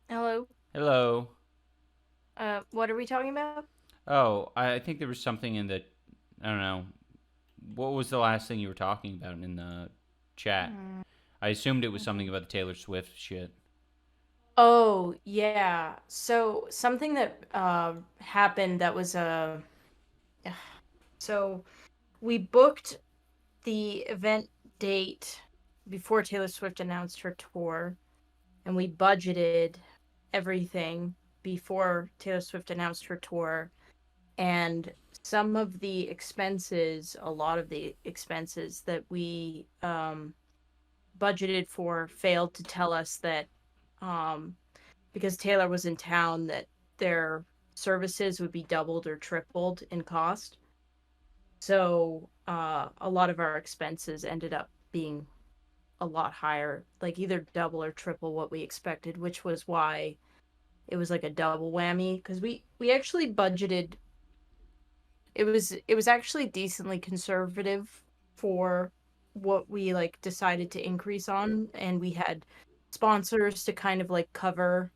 Hello. Hello. What are we talking about? Oh, I think there was something in the, I don't know. What was the last thing you were talking about in the chat? I assumed it was something about the Taylor Swift shit. Oh, yeah. So something that happened that was so we booked the event date before Taylor Swift announced her tour, and we budgeted everything before Taylor Swift announced her tour, and some of the expenses, a lot of the expenses that we budgeted for failed to tell us that because Taylor was in town, that their services would be doubled or tripled in cost. So a lot of our expenses ended up being a lot higher, like either double or triple what we expected, which was why it was like a double whammy, because we actually budgeted, it was actually decently conservative for what we like decided to increase on, and we had sponsors to kind of like cover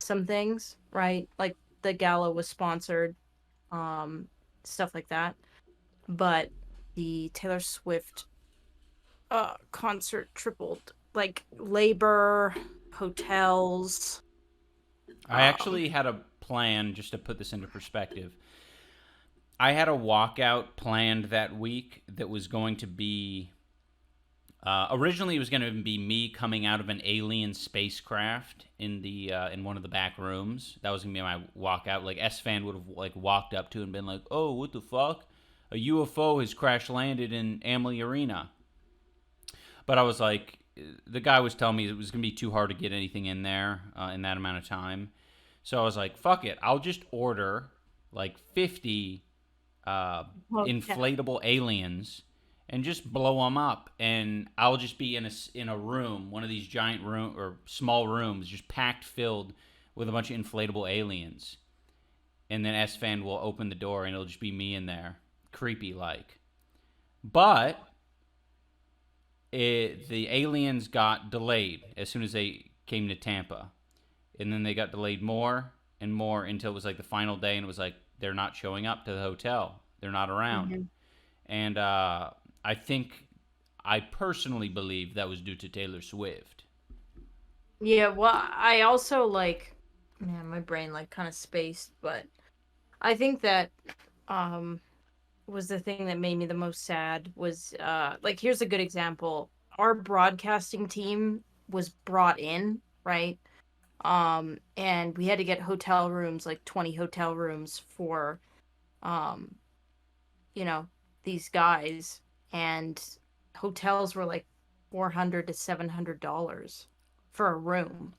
some things, right? Like the gala was sponsored, stuff like that. But the Taylor Swift concert tripled, like labor, hotels. I actually had a plan, just to put this into perspective. I had a walkout planned that week that was going to be... originally, it was going to be me coming out of an alien spacecraft in one of the back rooms. That was going to be my walkout. Like, S-Fan would have like walked up to and been like, "Oh, what the fuck? A UFO has crash landed in Amalie Arena." But I was like, the guy was telling me it was going to be too hard to get anything in there in that amount of time. So I was like, fuck it. I'll just order like 50 inflatable aliens and just blow them up. And I'll just be in a room, one of these giant room or small rooms, just packed filled with a bunch of inflatable aliens. And then S-Fan will open the door and it'll just be me in there. Creepy like. But the aliens got delayed as soon as they came to Tampa. And then they got delayed more and more until it was like the final day, and it was like, they're not showing up to the hotel. They're not around. Mm-hmm. And I personally believe that was due to Taylor Swift. Yeah, well, I also like, man, my brain like kind of spaced, but I think that was the thing that made me the most sad was like, here's a good example. Our broadcasting team was brought in, right? And we had to get hotel rooms, like 20 hotel rooms for, these guys, and hotels were like $400 to $700 for a room.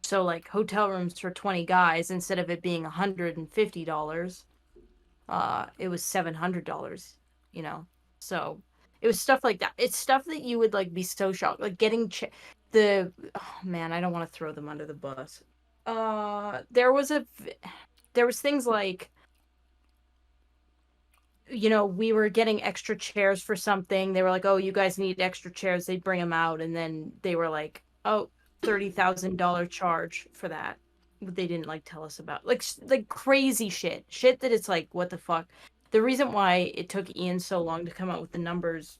So like hotel rooms for 20 guys, instead of it being $150, it was $700, so it was stuff like that. It's stuff that you would like be so shocked, like getting I don't want to throw them under the bus. There was things like, we were getting extra chairs for something. They were like, "Oh, you guys need extra chairs." They'd bring them out, and then they were like, "Oh, $30,000 charge for that." They didn't like tell us about like crazy shit that it's like, what the fuck. The reason why it took Ian so long to come out with the numbers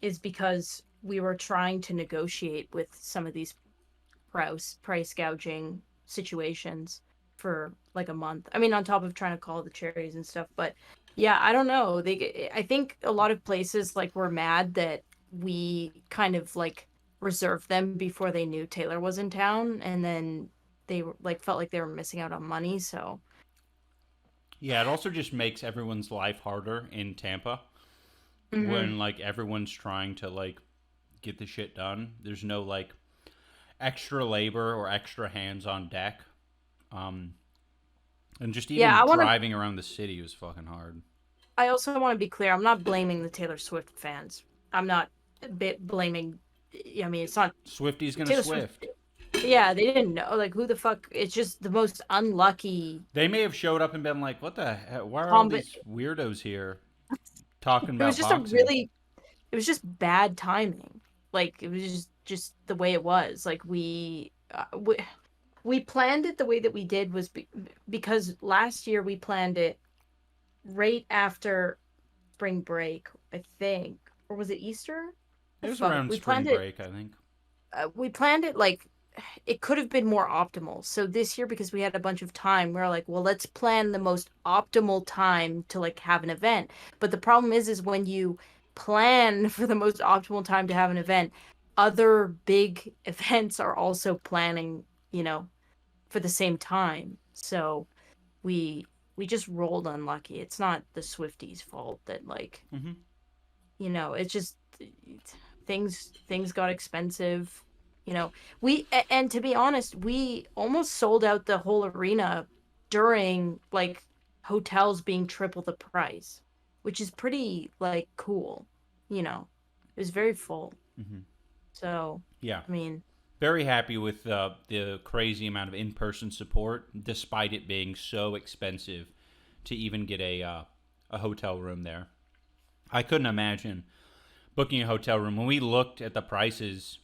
is because we were trying to negotiate with some of these price gouging situations for like a month. I mean, on top of trying to call the cherries and stuff. But yeah, I don't know. I think a lot of places like were mad that we kind of like reserved them before they knew Taylor was in town, and then they like felt like they were missing out on money. So yeah, it also just makes everyone's life harder in Tampa when like everyone's trying to like get the shit done. There's no like extra labor or extra hands on deck. And just even driving around the city was fucking hard. I also want to be clear. I'm not blaming the Taylor Swift fans. I'm not blaming. I mean, it's not Swifty's gonna Taylor Swift. Yeah, they didn't know. Like, who the fuck? It's just the most unlucky. They may have showed up and been like, "What the hell? Why are all these weirdos here talking about?" It was just boxing? It was just bad timing. Like, it was just the way it was. Like, we planned it the way that we did was because last year we planned it right after spring break, I think, or was it Easter? It was around spring break, I think. We planned it like it could have been more optimal. So this year, because we had a bunch of time, we were like, well, let's plan the most optimal time to like have an event. But the problem is when you plan for the most optimal time to have an event, other big events are also planning, for the same time. So we just rolled unlucky. It's not the Swifties' fault that like, it's just things got expensive. And to be honest, we almost sold out the whole arena during like hotels being triple the price, which is pretty like cool. It was very full. So yeah, I mean, very happy with the crazy amount of in-person support, despite it being so expensive to even get a hotel room there. I couldn't imagine booking a hotel room. When we looked at the prices,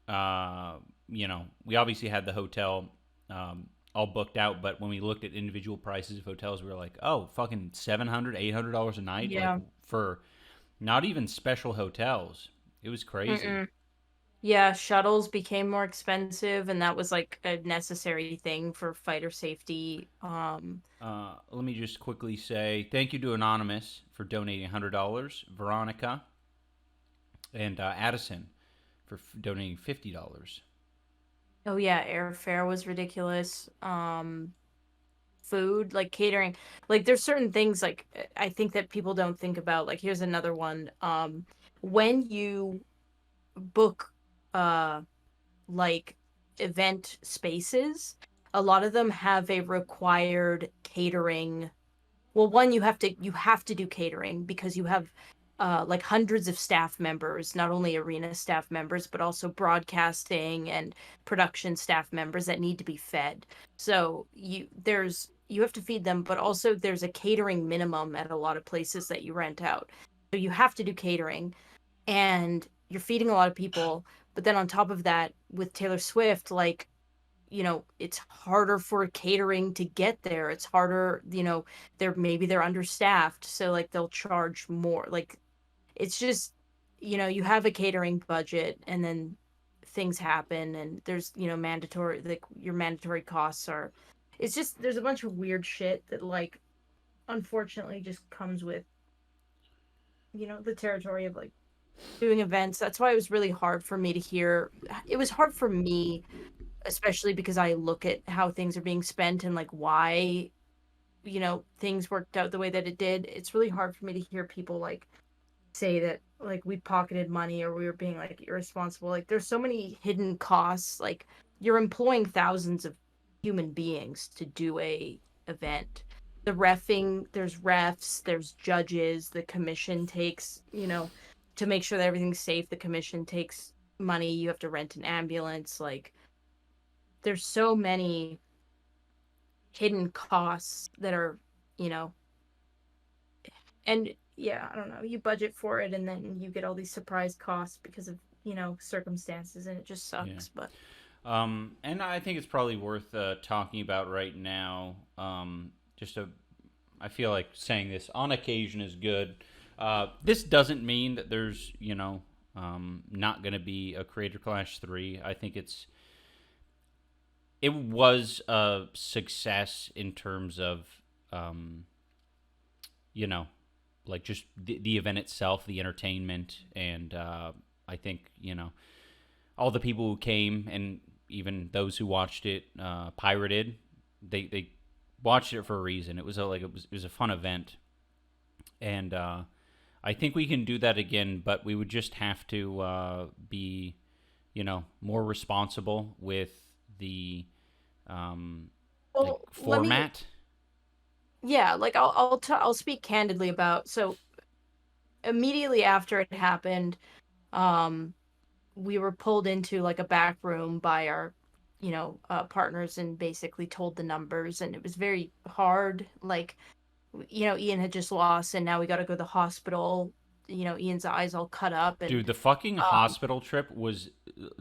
we obviously had the hotel all booked out, but when we looked at individual prices of hotels, we were like, oh, fucking $700, $800 a night, yeah, like, for not even special hotels. It was crazy. Yeah, shuttles became more expensive, and that was like a necessary thing for fighter safety. Let me just quickly say thank you to Anonymous for donating $100, Veronica, and Addison for donating $50. Oh yeah, airfare was ridiculous. Food, like catering, like there's certain things like I think that people don't think about. Like here's another one. When you book uh like event spaces, a lot of them have a required catering. Well, one, you have to do catering because you have like hundreds of staff members, not only arena staff members, but also broadcasting and production staff members that need to be fed. So you have to feed them, but also there's a catering minimum at a lot of places that you rent out. So you have to do catering, and you're feeding a lot of people. But then on top of that, with Taylor Swift, like, it's harder for catering to get there. It's harder, they're understaffed, so like they'll charge more. Like it's just, you have a catering budget, and then things happen, and there's, mandatory, like your mandatory costs are. It's just there's a bunch of weird shit that like unfortunately just comes with, the territory of like doing events. That's why it was really hard for me to hear. It was hard for me, especially because I look at how things are being spent and like why, things worked out the way that it did. It's really hard for me to hear people like say that like we pocketed money or we were being like irresponsible. Like there's so many hidden costs. Like you're employing thousands of human beings to do a event. The refing, there's refs, there's judges, the commission takes, to make sure that everything's safe, the commission takes money. You have to rent an ambulance. Like there's so many hidden costs that are, and yeah, I don't know, you budget for it and then you get all these surprise costs because of, circumstances, and it just sucks. Yeah. But and I think it's probably worth talking about right now. I feel like saying this on occasion is good. This doesn't mean that there's, not going to be a Creator Clash 3. I think it was a success in terms of, like just the event itself, the entertainment, and I think, all the people who came and even those who watched it pirated, they watched it for a reason. It was a fun event, and I think we can do that again, but we would just have to be, more responsible with the format. Yeah, like I'll speak candidly about. So immediately after it happened, we were pulled into like a back room by our, partners, and basically told the numbers, and it was very hard. Like, Ian had just lost, and now we got to go to the hospital. Ian's eyes all cut up. And, dude, the fucking hospital trip was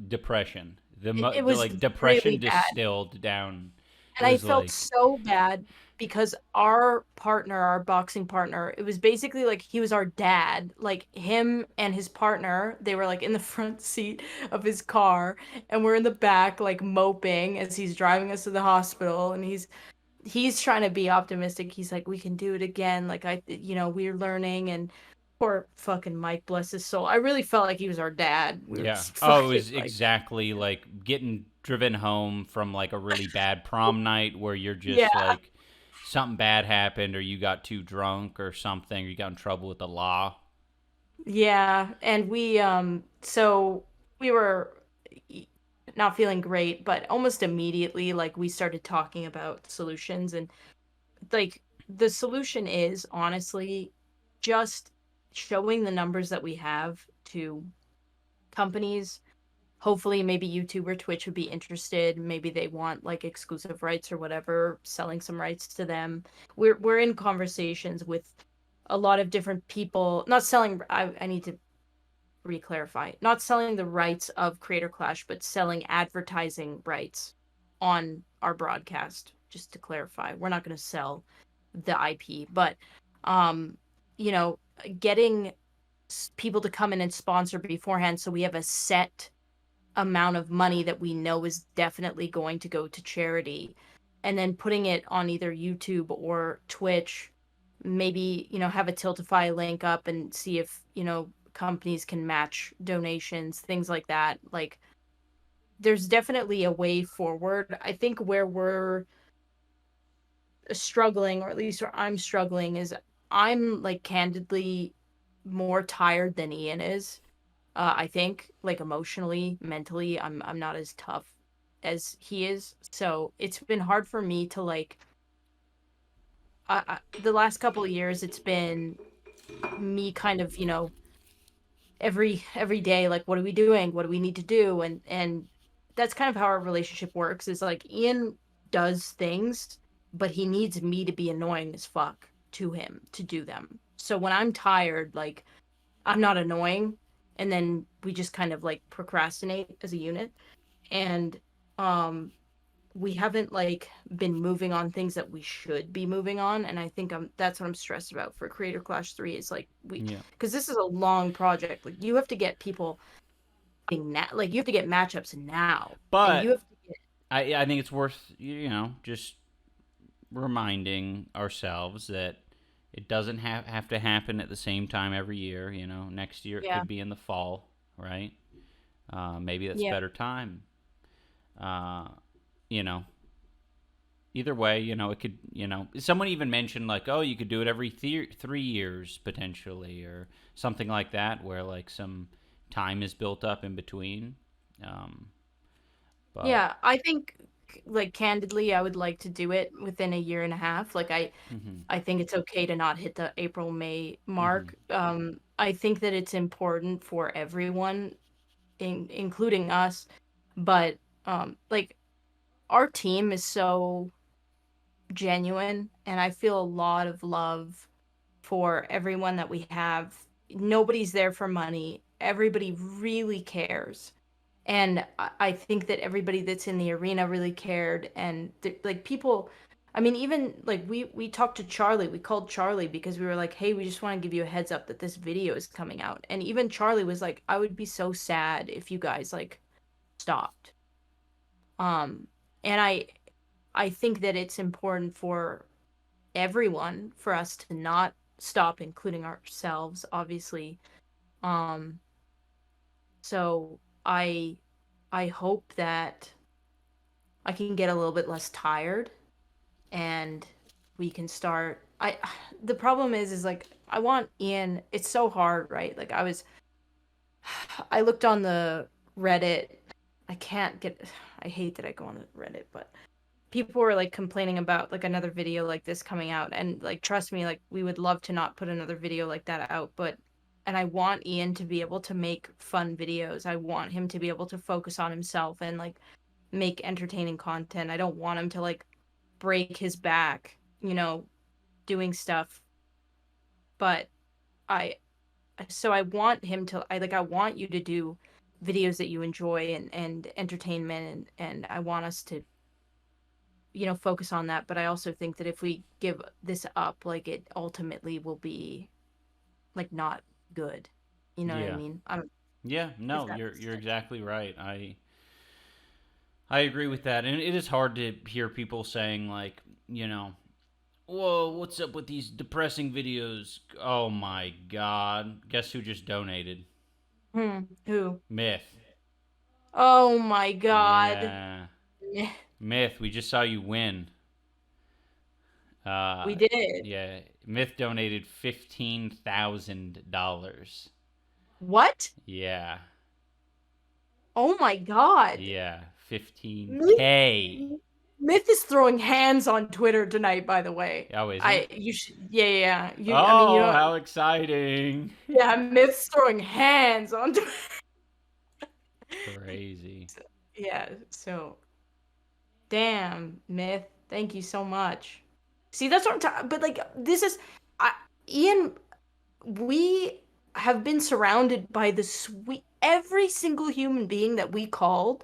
depression. It was like depression really bad. distilled down. And I felt so bad because our partner, our boxing partner, it was basically like he was our dad. Like him and his partner, they were like in the front seat of his car, and we're in the back like moping as he's driving us to the hospital, and he's trying to be optimistic. He's like, we can do it again. Like we're learning. And poor fucking Mike, bless his soul. I really felt like he was our dad. We were Yeah. just Oh, it fucking, was like- exactly like getting driven home from like a really bad prom night where you're just Yeah. like something bad happened, or you got too drunk or something, or you got in trouble with the law. Yeah, and so we were not feeling great, but almost immediately, like, we started talking about solutions, and like the solution is honestly just showing the numbers that we have to companies. Hopefully maybe YouTube or Twitch would be interested. Maybe they want like exclusive rights or whatever, selling some rights to them. We're in conversations with a lot of different people. Not selling, I need to re-clarify. Not selling the rights of Creator Clash, but selling advertising rights on our broadcast. Just to clarify, we're not going to sell the IP, but getting people to come in and sponsor beforehand, so we have a set amount of money that we know is definitely going to go to charity, and then putting it on either YouTube or Twitch, maybe, have a Tiltify link up and see if, companies can match donations, things like that. Like, there's definitely a way forward. I think where we're struggling, or at least where I'm struggling, is I'm like candidly more tired than Ian is. I think, like, emotionally, mentally, I'm not as tough as he is. So it's been hard for me to like. The last couple of years, it's been me kind of, every day, like, what are we doing? What do we need to do? And that's kind of how our relationship works. Is like Ian does things, but he needs me to be annoying as fuck to him to do them. So when I'm tired, like, I'm not annoying, and then we just kind of like procrastinate as a unit. And we haven't like been moving on things that we should be moving on, and I think that's what I'm stressed about for Creator Clash 3 is like because this is a long project. Like, you have to get people like you have to get matchups now. But and you have to get... I think it's worth just reminding ourselves that it doesn't have to happen at the same time every year. Next year it could be in the fall, right? Maybe that's a better time. Either way, it could, someone even mentioned like, oh, you could do it every 3 years potentially, or something like that, where like some time is built up in between. But... Yeah, I think, like, candidly, I would like to do it within a year and a half. Like, I think it's okay to not hit the April-May mark. I think that it's important for everyone, including us. But, like, our team is so genuine, and I feel a lot of love for everyone that we have. Nobody's there for money. Everybody really cares. And I think that everybody that's in the arena really cared. And like, people, I mean, even like we talked to Charlie. We called Charlie because we were like, hey, we just want to give you a heads up that this video is coming out. And even Charlie was like, I would be so sad if you guys like stopped. And I think that it's important for everyone for us to not stop, including ourselves, obviously. So I hope that I can get a little bit less tired and we can start. The problem is like, I want Ian, it's so hard, right? Like, I looked on the Reddit. I hate that I go on the Reddit, but people were like complaining about like another video like this coming out, and like, trust me, like, we would love to not put another video like that out, and I want Ian to be able to make fun videos. I want him to be able to focus on himself and like make entertaining content. I don't want him to like break his back, doing stuff. But I want him to, I want you to do videos that you enjoy and entertainment, and I want us to, focus on that. But I also think that if we give this up, like, it ultimately will be like not good. You know what I mean? No, you're exactly right. I agree with that. And it is hard to hear people saying like, whoa, what's up with these depressing videos? Oh my God. Guess who just donated? Who? Myth. Oh my God. Yeah. Myth, we just saw you win. We did. Yeah. Myth donated $15,000. What? Yeah. Oh my God. Yeah. 15K. Myth is throwing hands on Twitter tonight, by the way. Oh, is he? You should, yeah. How exciting. Yeah, Myth's throwing hands on Twitter. Crazy. Yeah, so. Damn, Myth. Thank you so much. See, that's what I'm talking. But like, this is, Ian. We have been surrounded by every single human being that we called,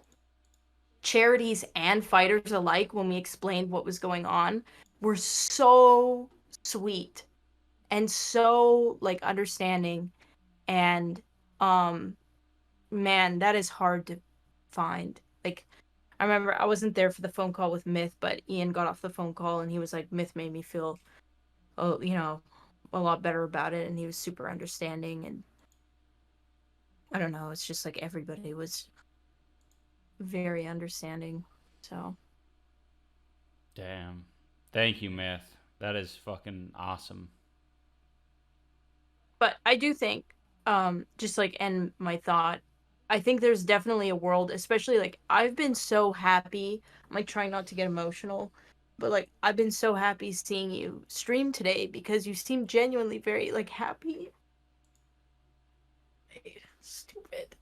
charities and fighters alike, when we explained what was going on, were so sweet and so like understanding. And man, that is hard to find. Like, I remember I wasn't there for the phone call with Myth, but Ian got off the phone call and he was like, Myth made me feel, oh, you know, a lot better about it, and he was super understanding, and I don't know, it's just like everybody was very understanding, so. Damn. Thank you, Myth. That is fucking awesome. But I do think, just like end my thought, I think there's definitely a world, especially like I've been so happy. I'm like trying not to get emotional, but like I've been so happy seeing you stream today because you seem genuinely very like happy. Stupid.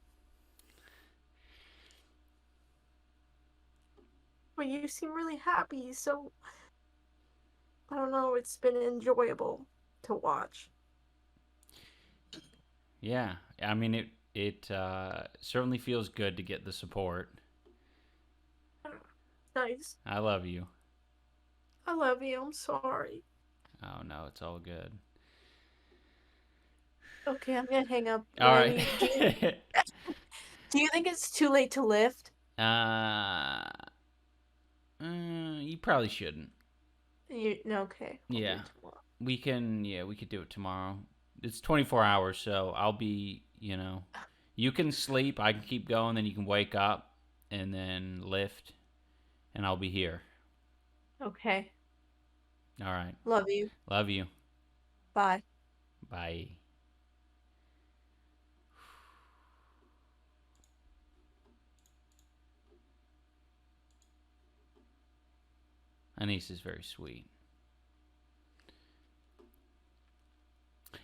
But you seem really happy, so I don't know, it's been enjoyable to watch. Yeah, I mean, it certainly feels good to get the support. Nice. I love you. I love you. I'm sorry. Oh, no, it's all good. Okay, I'm gonna hang up. All right. Do you think it's too late to lift? You probably shouldn't. Okay. Yeah. We could do it tomorrow. It's 24 hours, so I'll be, you can sleep, I can keep going, then you can wake up and then lift, and I'll be here. Okay. All right. Love you. Love you. Bye. Bye. Anise is very sweet.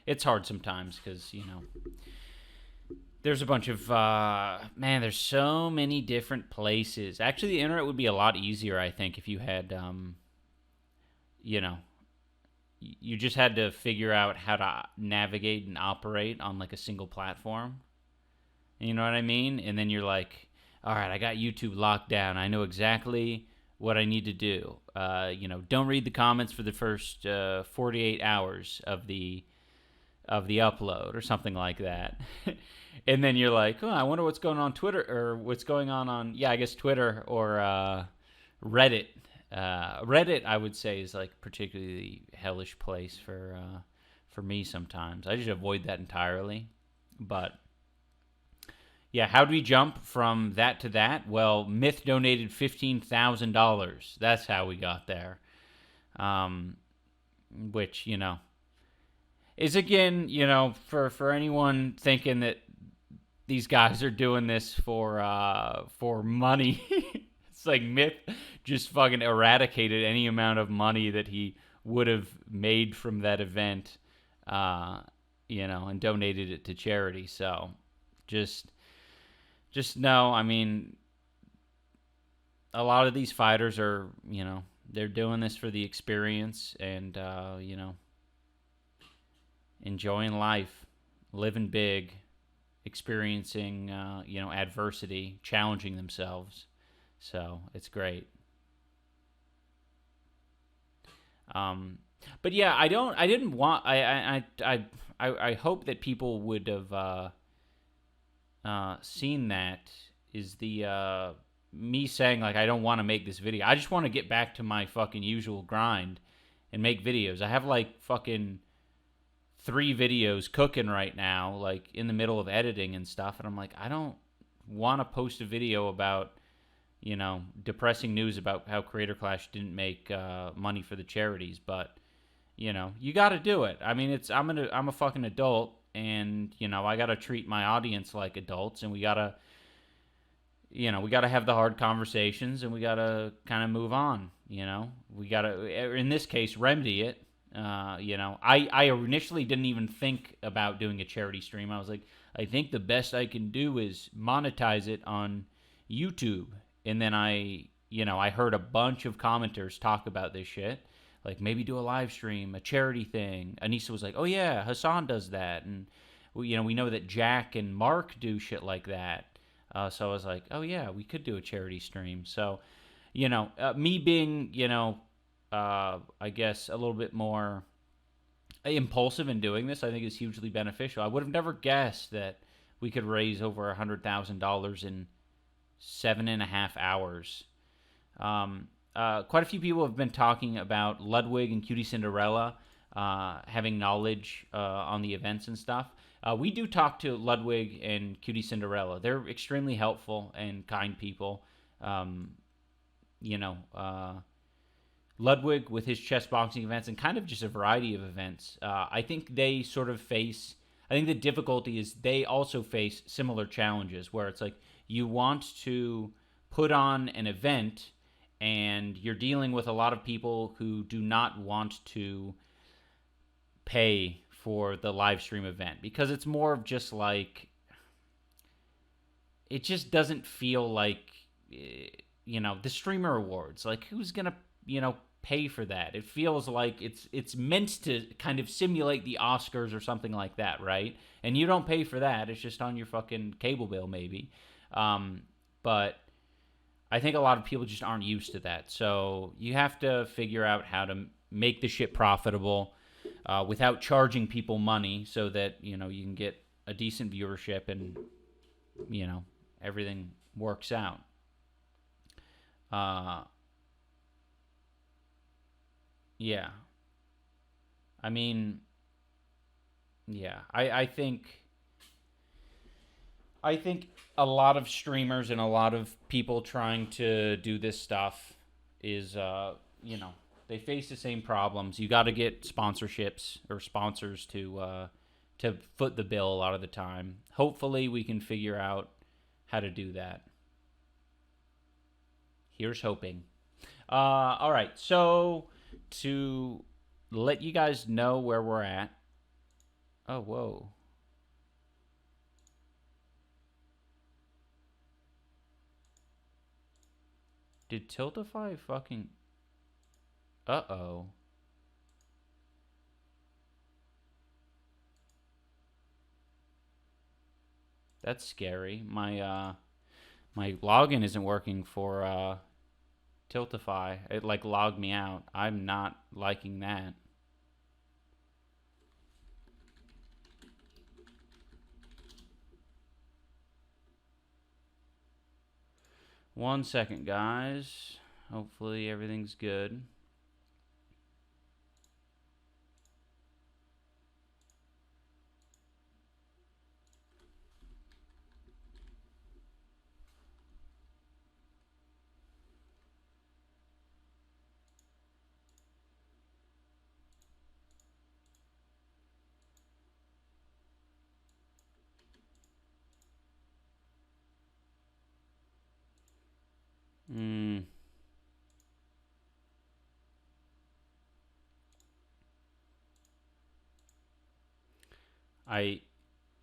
It's hard sometimes because, there's a bunch of, there's so many different places. Actually, the internet would be a lot easier, I think, if you had, you just had to figure out how to navigate and operate on, like, a single platform. You know what I mean? And then you're like, all right, I got YouTube locked down. I know exactly what I need to do. Don't read the comments for the first 48 hours of the upload or something like that. And then you're like, oh, I wonder what's going on Twitter, or what's going on I guess Twitter or Reddit. Reddit, I would say, is like particularly hellish place for me sometimes. I just avoid that entirely. But yeah, how do we jump from that to that? Well, Myth donated $15,000. That's how we got there. Which, is again, for anyone thinking that these guys are doing this for money. It's like Myth just fucking eradicated any amount of money that he would have made from that event, and donated it to charity. So just know, I mean, a lot of these fighters are, they're doing this for the experience and, enjoying life, living big, experiencing, adversity, challenging themselves. So it's great. But yeah, I hope that people would have seen that is the me saying like I don't want to make this video. I just want to get back to my fucking usual grind and make videos. I have like fucking 3 videos cooking right now, like in the middle of editing and stuff, and I'm like, I don't want to post a video about depressing news about how Creator Clash didn't make money for the charities, but you got to do it. I mean, I'm a fucking adult, and I got to treat my audience like adults, and we got to have the hard conversations, and we got to kind of move on. We got to, in this case, remedy it. I initially didn't even think about doing a charity stream. I was like, I think the best I can do is monetize it on YouTube. And then I heard a bunch of commenters talk about this shit. Like, maybe do a live stream, a charity thing. Anissa was like, oh yeah, Hassan does that. And, we know that Jack and Mark do shit like that. So I was like, oh yeah, we could do a charity stream. So, me being, I guess a little bit more impulsive in doing this, I think is hugely beneficial. I would have never guessed that we could raise over $100,000 7.5 hours. Quite a few people have been talking about Ludwig and Cutie Cinderella having knowledge on the events and stuff. We do talk to Ludwig and Cutie Cinderella. They're extremely helpful and kind people. Ludwig with his chess boxing events and kind of just a variety of events. I think they sort of face... I think the difficulty is they also face similar challenges where it's like you want to put on an event and you're dealing with a lot of people who do not want to pay for the live stream event because it's more of just like, it just doesn't feel like, the streamer awards. Like, who's going to, pay for that? It feels like it's meant to kind of simulate the Oscars or something like that, right? And you don't pay for that. It's just on your fucking cable bill, maybe. But I think a lot of people just aren't used to that. So you have to figure out how to make the shit profitable without charging people money so that, you can get a decent viewership and, everything works out. Yeah. I mean, yeah. I think a lot of streamers and a lot of people trying to do this stuff is, they face the same problems. You got to get sponsorships or sponsors to foot the bill a lot of the time. Hopefully we can figure out how to do that. Here's hoping. All right, so to let you guys know where we're at. Oh, whoa. Did Tiltify fucking... Uh-oh. That's scary. My login isn't working for Tiltify. It logged me out. I'm not liking that. One second, guys. Hopefully everything's good.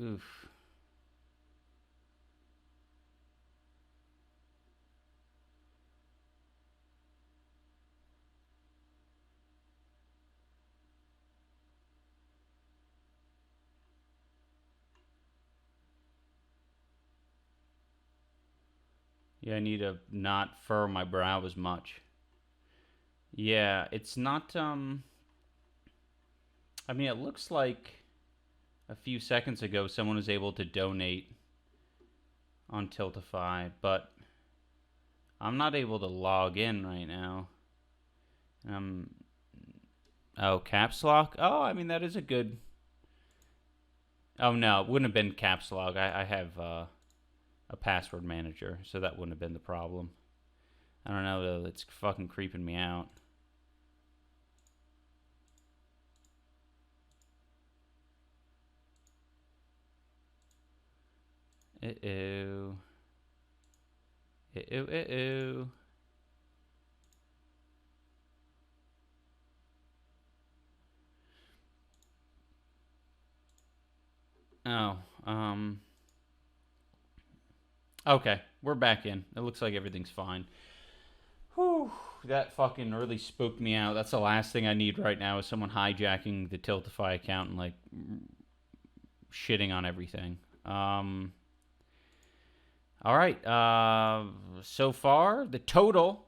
Oof. Yeah, I need to not furrow my brow as much. Yeah, it's not, I mean, it looks like a few seconds ago someone was able to donate on Tiltify, but I'm not able to log in right now. Oh, caps lock? Oh, I mean, that is a good... Oh, no, it wouldn't have been caps lock. I have a password manager, so that wouldn't have been the problem. I don't know, though. It's fucking creeping me out. Uh-oh. Uh-oh, uh-oh. Oh, okay, we're back in. It looks like everything's fine. Whew, that fucking really spooked me out. That's the last thing I need right now is someone hijacking the Tiltify account and, like, shitting on everything. All right, so far, the total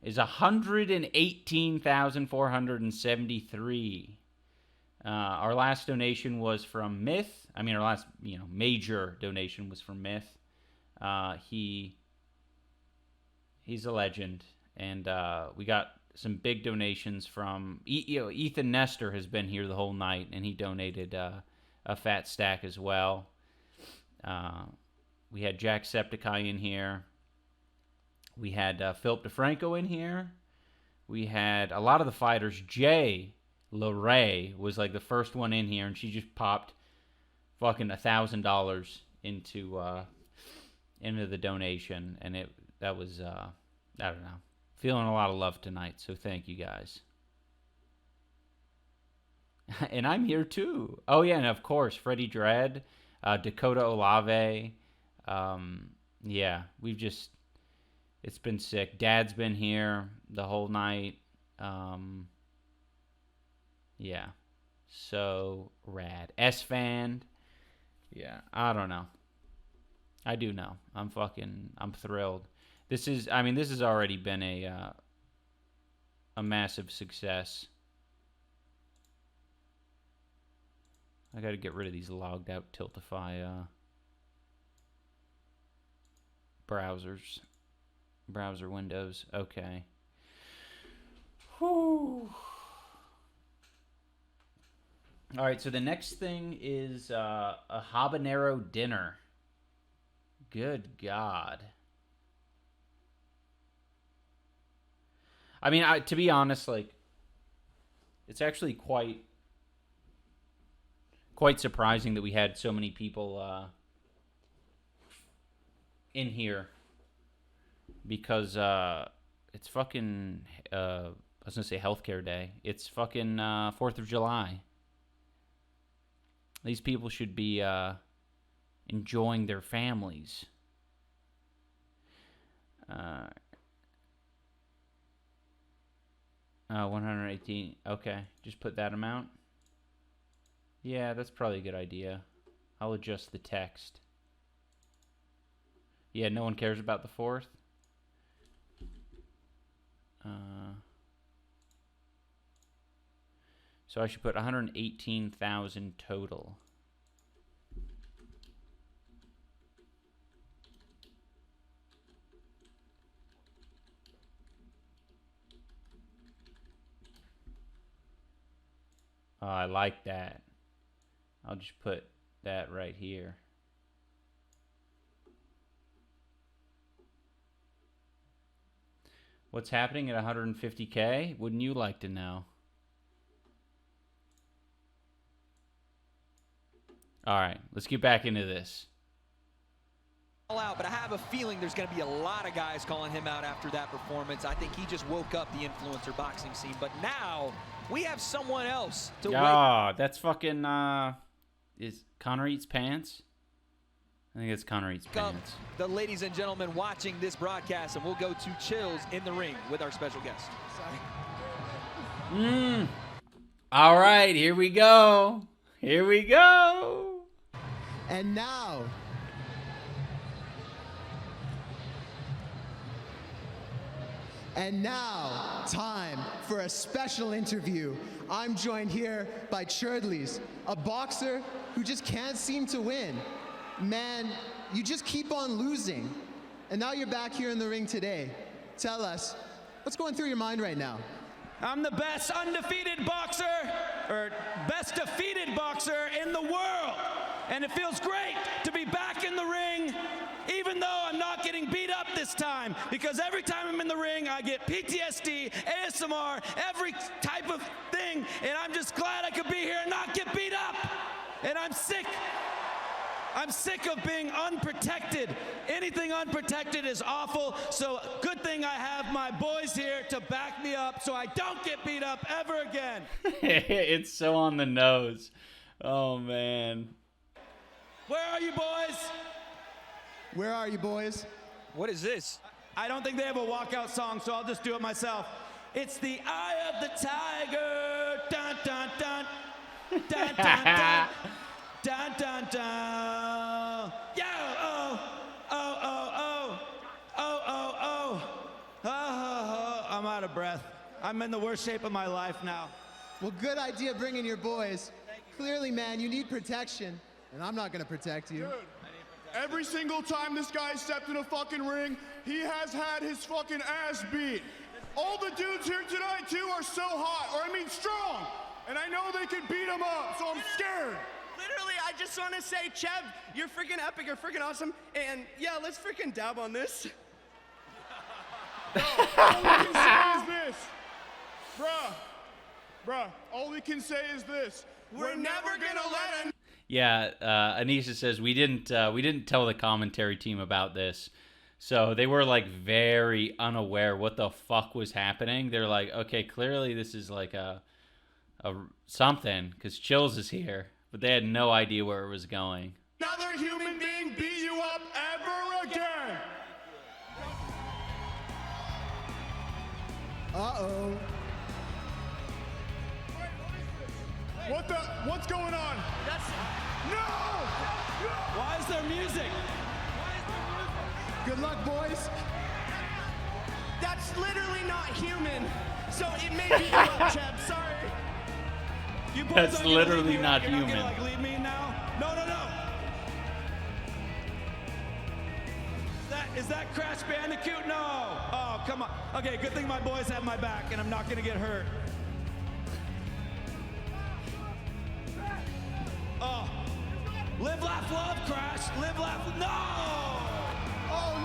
is 118,473. Our last donation was from Myth. I mean, our last, major donation was from Myth. He He's a legend. And we got some big donations from Ethan Nestor has been here the whole night, and he donated a fat stack as well. We had Jacksepticeye in here. We had Philip DeFranco in here. We had a lot of the fighters. Jay LeRae was like the first one in here, and she just popped fucking $1,000 into the donation, and that was I don't know, feeling a lot of love tonight. So thank you guys. And I'm here too. Oh yeah, and of course Freddie Dredd, Dakota Olave. Yeah, it's been sick. Dad's been here the whole night. Yeah, so rad. S-Fan. Yeah, I don't know. I do know. I'm thrilled. This has already been a massive success. I got to get rid of these logged out Tiltify browser windows. Okay. Whew. All right, so the next thing is a habanero dinner. Good God. I mean, to be honest, like, it's actually quite surprising that we had so many people in here, because it's fucking I was gonna say healthcare day. It's fucking 4th of July. These people should be enjoying their families. 118. Okay, just put that amount. Yeah, that's probably a good idea. I'll adjust the text. Yeah, no one cares about the 4th. So I should put 118,000 total. Oh, I like that. I'll just put that right here. What's happening at 150K? Wouldn't you like to know? All right, let's get back into this. Out, but I have a feeling there's going to be a lot of guys calling him out after that performance. I think he just woke up the influencer boxing scene, but now we have someone else to wait. That's fucking is Connor Eats Pants? I think it's Connor Eats Pants. The ladies and gentlemen watching this broadcast, and we'll go to Chills in the ring with our special guest. All right, here we go. Here we go. And now, time for a special interview. I'm joined here by Cherdleys, a boxer who just can't seem to win. Man, you just keep on losing. And now you're back here in the ring today. Tell us, what's going through your mind right now? I'm the best undefeated boxer, or best defeated boxer in the world. And it feels great to be back in the ring, even though I'm not getting beat up this time. Because every time I'm in the ring, I get PTSD, ASMR, every type of thing. And I'm just glad I could be here and not get beat up. And I'm sick. I'm sick of being unprotected. Anything unprotected is awful. So good thing I have my boys here to back me up so I don't get beat up ever again. It's so on the nose. Oh, man. Where are you boys? Where are you boys? What is this? I don't think they have a walkout song, so I'll just do it myself. It's the eye of the tiger. Dun, dun, dun. Dun, dun, dun. Dun, dun, dun. Yeah, oh, oh, oh, oh, oh, oh, oh, oh, oh. I'm out of breath. I'm in the worst shape of my life now. Well, good idea bringing your boys. Clearly, man, you need protection, and I'm not going to protect you. Every single time this guy stepped in a fucking ring, he has had his fucking ass beat. All the dudes here tonight, too, are so hot, or I mean strong. And I know they can beat him up, so I'm scared. Literally, I just want to say, Chev, you're freaking epic, you're freaking awesome, and yeah, let's freaking dab on this. All we can say is this. Bruh, all we can say is this. We're never gonna let him. Yeah, Anisha says we didn't tell the commentary team about this, so they were like very unaware what the fuck was happening. They're like, okay, clearly this is like a something because Chills is here, but they had no idea where it was going. Another human being beat you up ever again. Uh-oh. What's going on? No! Why is there music? Good luck, boys. That's literally not human. So it may be you up, Chev. Sorry. You boys That's aren't gonna literally leave me, not right? You're human. Not gonna, leave me now? No. Is that Crash Bandicoot? No. Oh, come on. Okay, good thing my boys have my back, and I'm not gonna get hurt. Oh. Live, laugh, love, Crash. Live, laugh, no! Oh,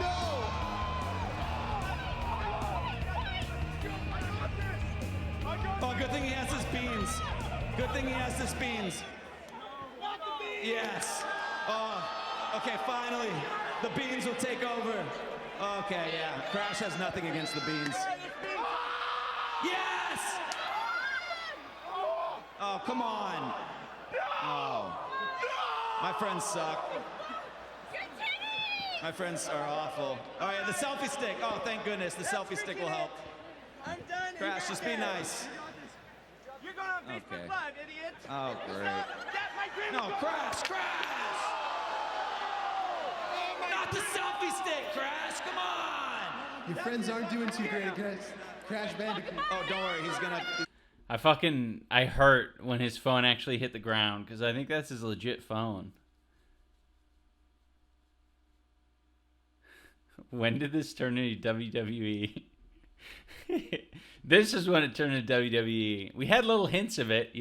no! Oh, good thing he has his beans. Good thing he has his beans. Yes. Oh, okay, finally. The beans will take over. Okay, yeah. Crash has nothing against the beans. Yes! Oh, come on. Oh. My friends suck. My friends are awful. All right, the selfie stick. Oh, thank goodness. The selfie stick will help. I'm done. Crash, just be nice. You're going on Facebook Live, idiot. Oh, great. No, Crash! Not the selfie stick, Crash! Come on! Your friends aren't doing too great against Crash Bandicoot. Oh, don't worry. He's gonna... I hurt when his phone actually hit the ground because I think that's his legit phone. When did this turn into WWE? This is when it turned into WWE. We had little hints of it,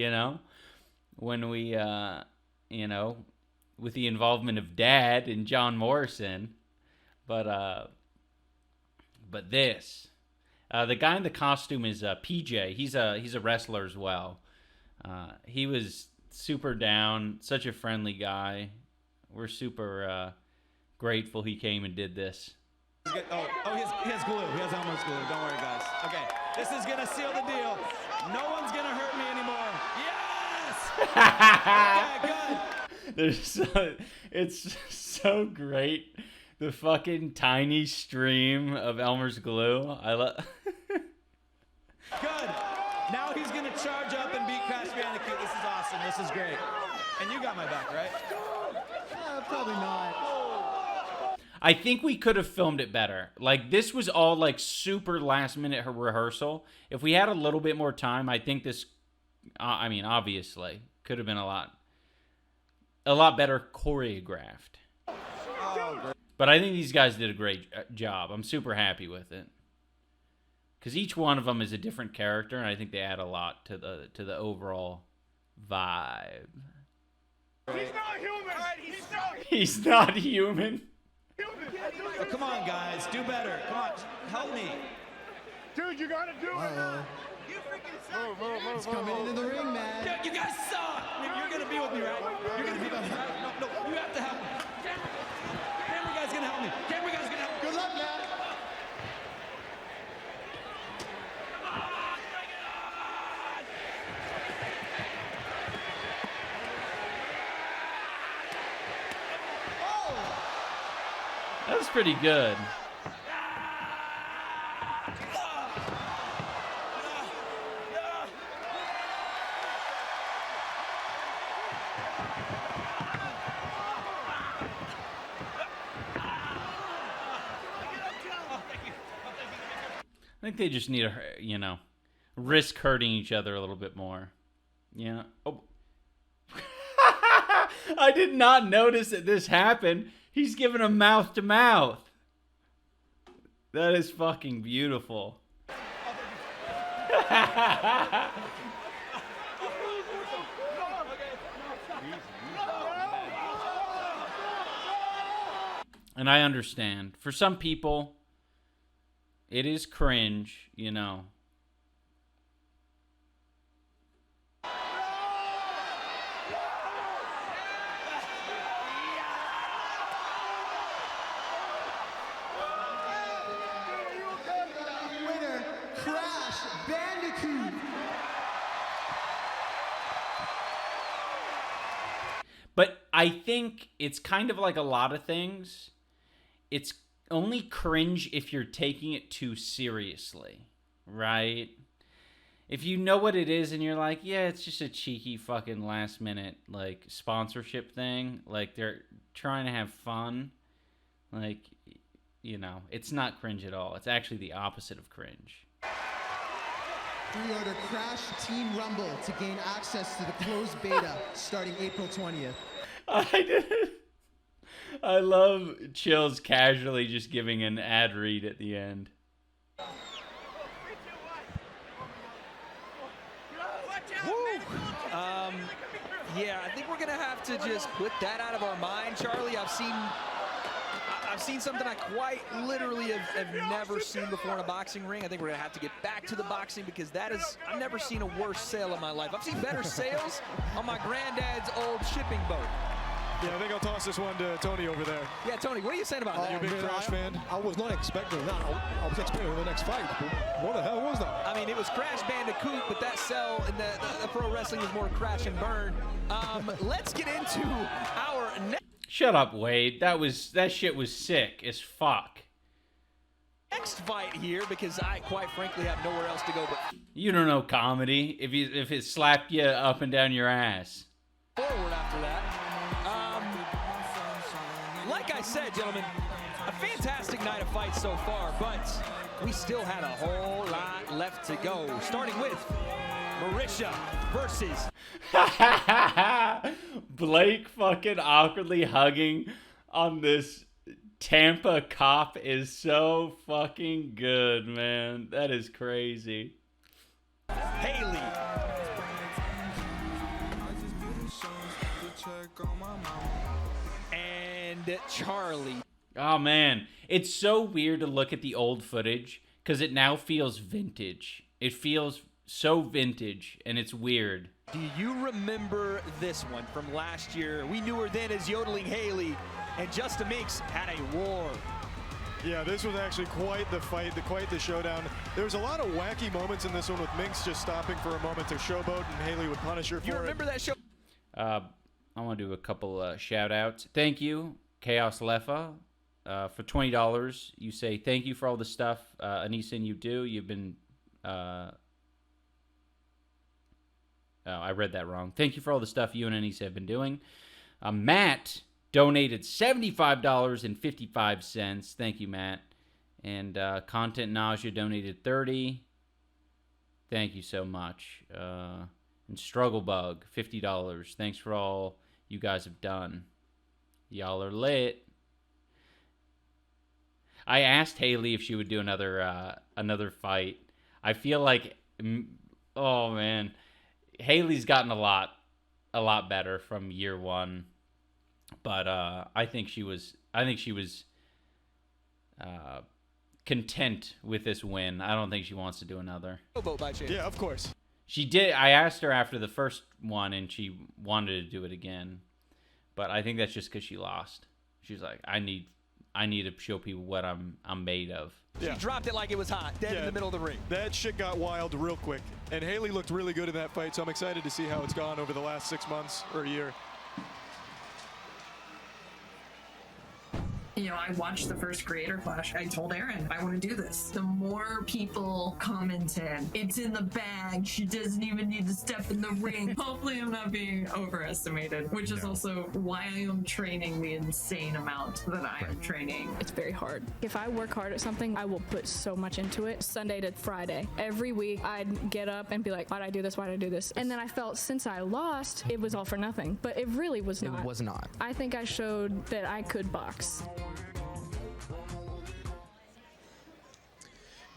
when we, with the involvement of Dad and John Morrison. But this, the guy in the costume is PJ. He's a wrestler as well. He was super down, such a friendly guy. We're super grateful he came and did this. He has glue. He has Elmer's glue. Don't worry, guys. Okay, this is gonna seal the deal. No one's gonna hurt me anymore. Yes! Okay, good. It's so great. The fucking tiny stream of Elmer's glue. I love. Good. Now he's gonna charge up and beat Crash Bandicoot. This is awesome. This is great. And you got my back, right? Probably not. I think we could have filmed it better. Like, this was all, like, super last-minute rehearsal. If we had a little bit more time, I think this, obviously, could have been a lot better choreographed. But I think these guys did a great job. I'm super happy with it. Because each one of them is a different character, and I think they add a lot to the overall vibe. He's not human! All right, He's not human. Oh, come on, guys. Do better. Come on. Help me. Dude, you gotta do it. You freaking suck. It's coming into the ring, man. Yeah, you guys suck. You're going to be with me, right? You're going to be with me, right? No, you have to help me. Camera guy's going to help me. Camera guy's going to help me. Good luck, man. That was pretty good. I think they just need to, risk hurting each other a little bit more. Oh. I did not notice that this happened. He's giving him mouth to mouth. That is fucking beautiful. And I understand. For some people, it is cringe, you know. Winner, Crash Bandicoot. But I think it's kind of like a lot of things. It's only cringe if you're taking it too seriously, right? If you know what it is and you're like, yeah, it's just a cheeky fucking last minute like sponsorship thing, like they're trying to have fun, like, you know, it's not cringe at all. It's actually the opposite of cringe. Pre-order Crash Team Rumble to gain access to the closed beta starting April 20th. I love Chills casually just giving an ad read at the end. Yeah, I think we're gonna have to just put that out of our mind, Charlie. I've seen something I quite literally have never seen before in a boxing ring. I think we're gonna have to get back to the boxing because I've never seen a worse sale in my life. I've seen better sales on my granddad's old shipping boat. Yeah, I think I'll toss this one to Tony over there. Yeah, Tony, what are you saying about that? You a big Crash fan? I was not expecting that. I was expecting the next fight. But what the hell was that? I mean, it was Crash Bandicoot, but that sell in the pro wrestling was more crash and burn. Let's get into our next. Shut up, Wade. That shit was sick as fuck. Next fight here, because I quite frankly have nowhere else to go but You don't know comedy if it slapped you up and down your ass. Forward after that. Like I said, gentlemen, a fantastic night of fights so far, but we still had a whole lot left to go. Starting with Marisha versus Blake fucking awkwardly hugging on this Tampa cop is so fucking good, man. That is crazy. Hayley. And Charlie. Oh, man. It's so weird to look at the old footage because it now feels vintage. It feels so vintage, and it's weird. Do you remember this one from last year? We knew her then as Yodeling Hayley, and Justin Meeks had a war. Yeah, this was actually quite the fight, quite the showdown. There was a lot of wacky moments in this one with Minx just stopping for a moment to showboat, and Hayley would punish her for it. You remember that show? I want to do a couple shout-outs. Thank you, Chaos Lefa, for $20. You say, thank you for all the stuff, Anissa, and you do. You've been... Oh, I read that wrong. Thank you for all the stuff you and Anissa have been doing. Matt donated $75.55. Thank you, Matt. And Content Nausea donated $30. Thank you so much. And Struggle Bug, $50. Thanks for all you guys have done. Y'all are lit. I asked Hayley if she would do another fight. I feel like, oh man, Hayley's gotten a lot better from year one, but I think she was content with this win. I don't think she wants to do another. Yeah, of course. She did. I asked her after the first one, and she wanted to do it again, but I think that's just because she lost. She's like, I need to show people what I'm made of. Yeah. She dropped it like it was hot, dead in the middle of the ring. That shit got wild real quick. And Hayley looked really good in that fight, so I'm excited to see how it's gone over the last 6 months or a year. You know, I watched the first Creator Clash. I told Arin, I want to do this. The more people commented, it's in the bag. She doesn't even need to step in the ring. Hopefully I'm not being overestimated, which is also why I am training the insane amount that I am training. It's very hard. If I work hard at something, I will put so much into it. Sunday to Friday. Every week I'd get up and be like, why'd I do this? Why'd I do this? And then I felt since I lost, it was all for nothing. But it really was not. It was not. I think I showed that I could box.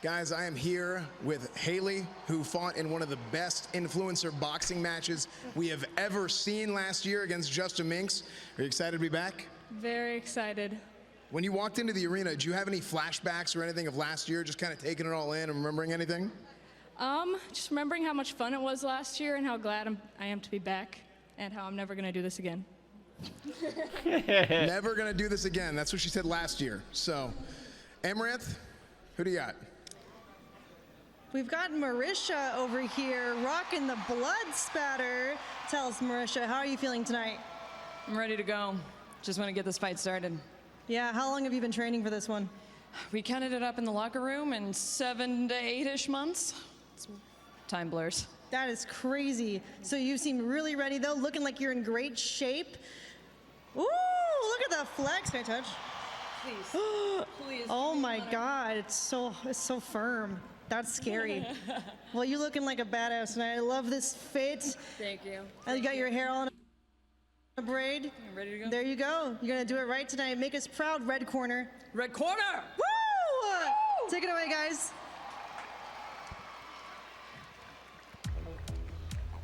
Guys, I am here with Hayley, who fought in one of the best influencer boxing matches we have ever seen last year against Justin Minks. Are you excited to be back? Very excited. When you walked into the arena, did you have any flashbacks or anything of last year, just kind of taking it all in and remembering anything? Just remembering how much fun it was last year and how glad I am to be back and how I'm never going to do this again. Never going to do this again. That's what she said last year. So, Amaranth, who do you got? We've got Marisha over here rocking the blood spatter. Tell us, Marisha, how are you feeling tonight? I'm ready to go. Just want to get this fight started. Yeah, how long have you been training for this one? We counted it up in the locker room in 7 to 8-ish months. Time blurs. That is crazy. So you seem really ready though, looking like you're in great shape. Ooh, look at that flex. Can I touch? Please. Please. Oh my God, it's so firm. That's scary. Well, you're looking like a badass tonight. I love this fit. Thank you. And you got your hair all in a braid. I'm ready to go. There you go. You're gonna do it right tonight. Make us proud, red corner. Red corner! Woo! Take it away, guys.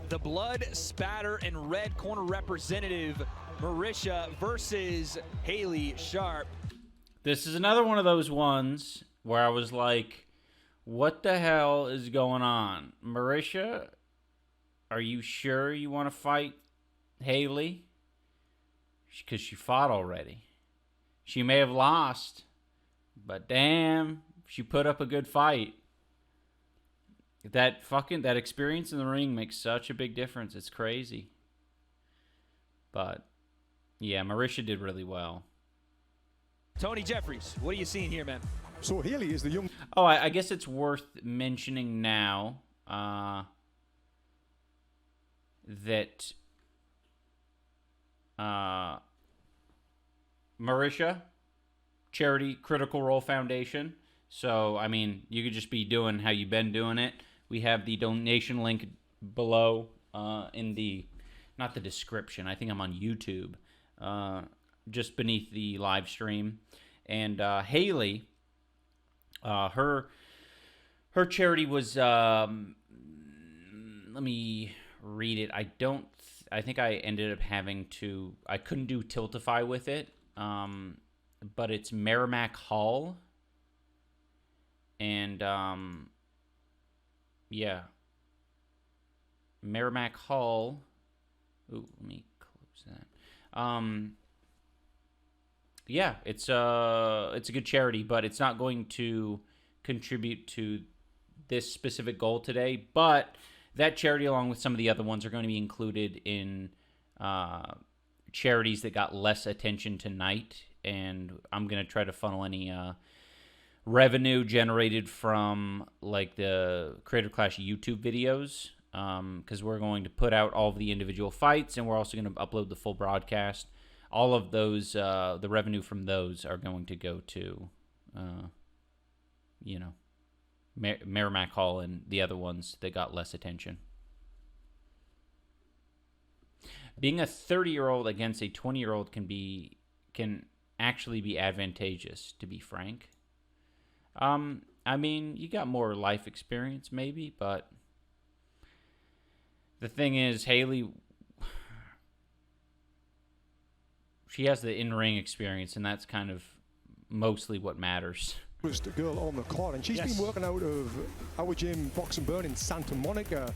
The blood spatter and red corner representative, Marisha versus Hayley Sharp. This is another one of those ones where I was like, what the hell is going on? Marisha, are you sure you want to fight Hayley? Because she fought already. She may have lost, but damn, she put up a good fight. That experience in the ring makes such a big difference. It's crazy. But yeah, Marisha did really well. Tony Jeffries, what are you seeing here, man? So Hayley is the young... Oh, I guess it's worth mentioning now that Marisha, charity Critical Role Foundation. So, I mean, you could just be doing how you've been doing it. We have the donation link below in the, not the description, I think I'm on YouTube, just beneath the live stream. And Hayley, her charity was, let me read it. I think I ended up I couldn't do Tiltify with it, but it's Merrimack Hall. And, yeah. Merrimack Hall. Ooh, let me close that. Yeah, it's a good charity, but it's not going to contribute to this specific goal today. But that charity, along with some of the other ones, are going to be included in charities that got less attention tonight. And I'm going to try to funnel any revenue generated from like the Creator Clash YouTube videos, because we're going to put out all of the individual fights, and we're also going to upload the full broadcast. All of those, the revenue from those are going to go to, Merrimack Hall and the other ones that got less attention. Being a 30-year-old against a 20-year-old can actually be advantageous, to be frank. I mean, you got more life experience maybe, but the thing is, Hayley, she has the in-ring experience, and that's kind of mostly what matters. Was the girl on the court, and she's been working out of our gym, Box and Burn in Santa Monica,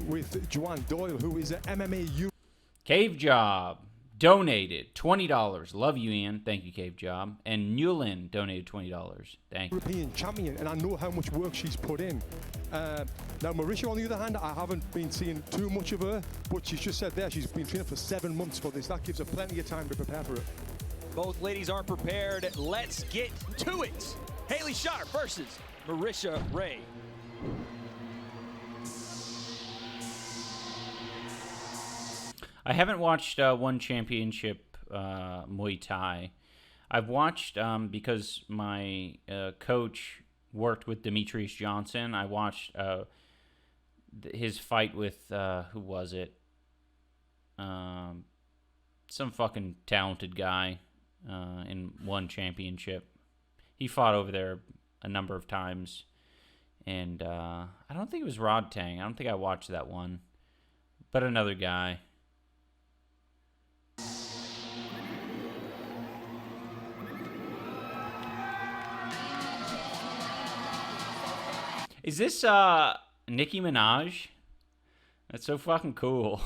with Joanne Doyle, who is an MMA. Cave Job donated $20. Love you, Ian. Thank you, Cave Job. And Newlin donated $20. Thank you. European champion, and I know how much work she's put in. Now, Marisha, on the other hand, I haven't been seeing too much of her, but she's just said there she's been training for 7 months for this. That gives her plenty of time to prepare for it. Both ladies are prepared. Let's get to it. Hayley Sharp versus Marisha Ray. I haven't watched One Championship Muay Thai. I've watched, because my coach worked with Demetrius Johnson, I watched his fight with, who was it? Some fucking talented guy in One Championship. He fought over there a number of times. And I don't think it was Rod Tang. I don't think I watched that one. But another guy. Is this Nicki Minaj? That's so fucking cool.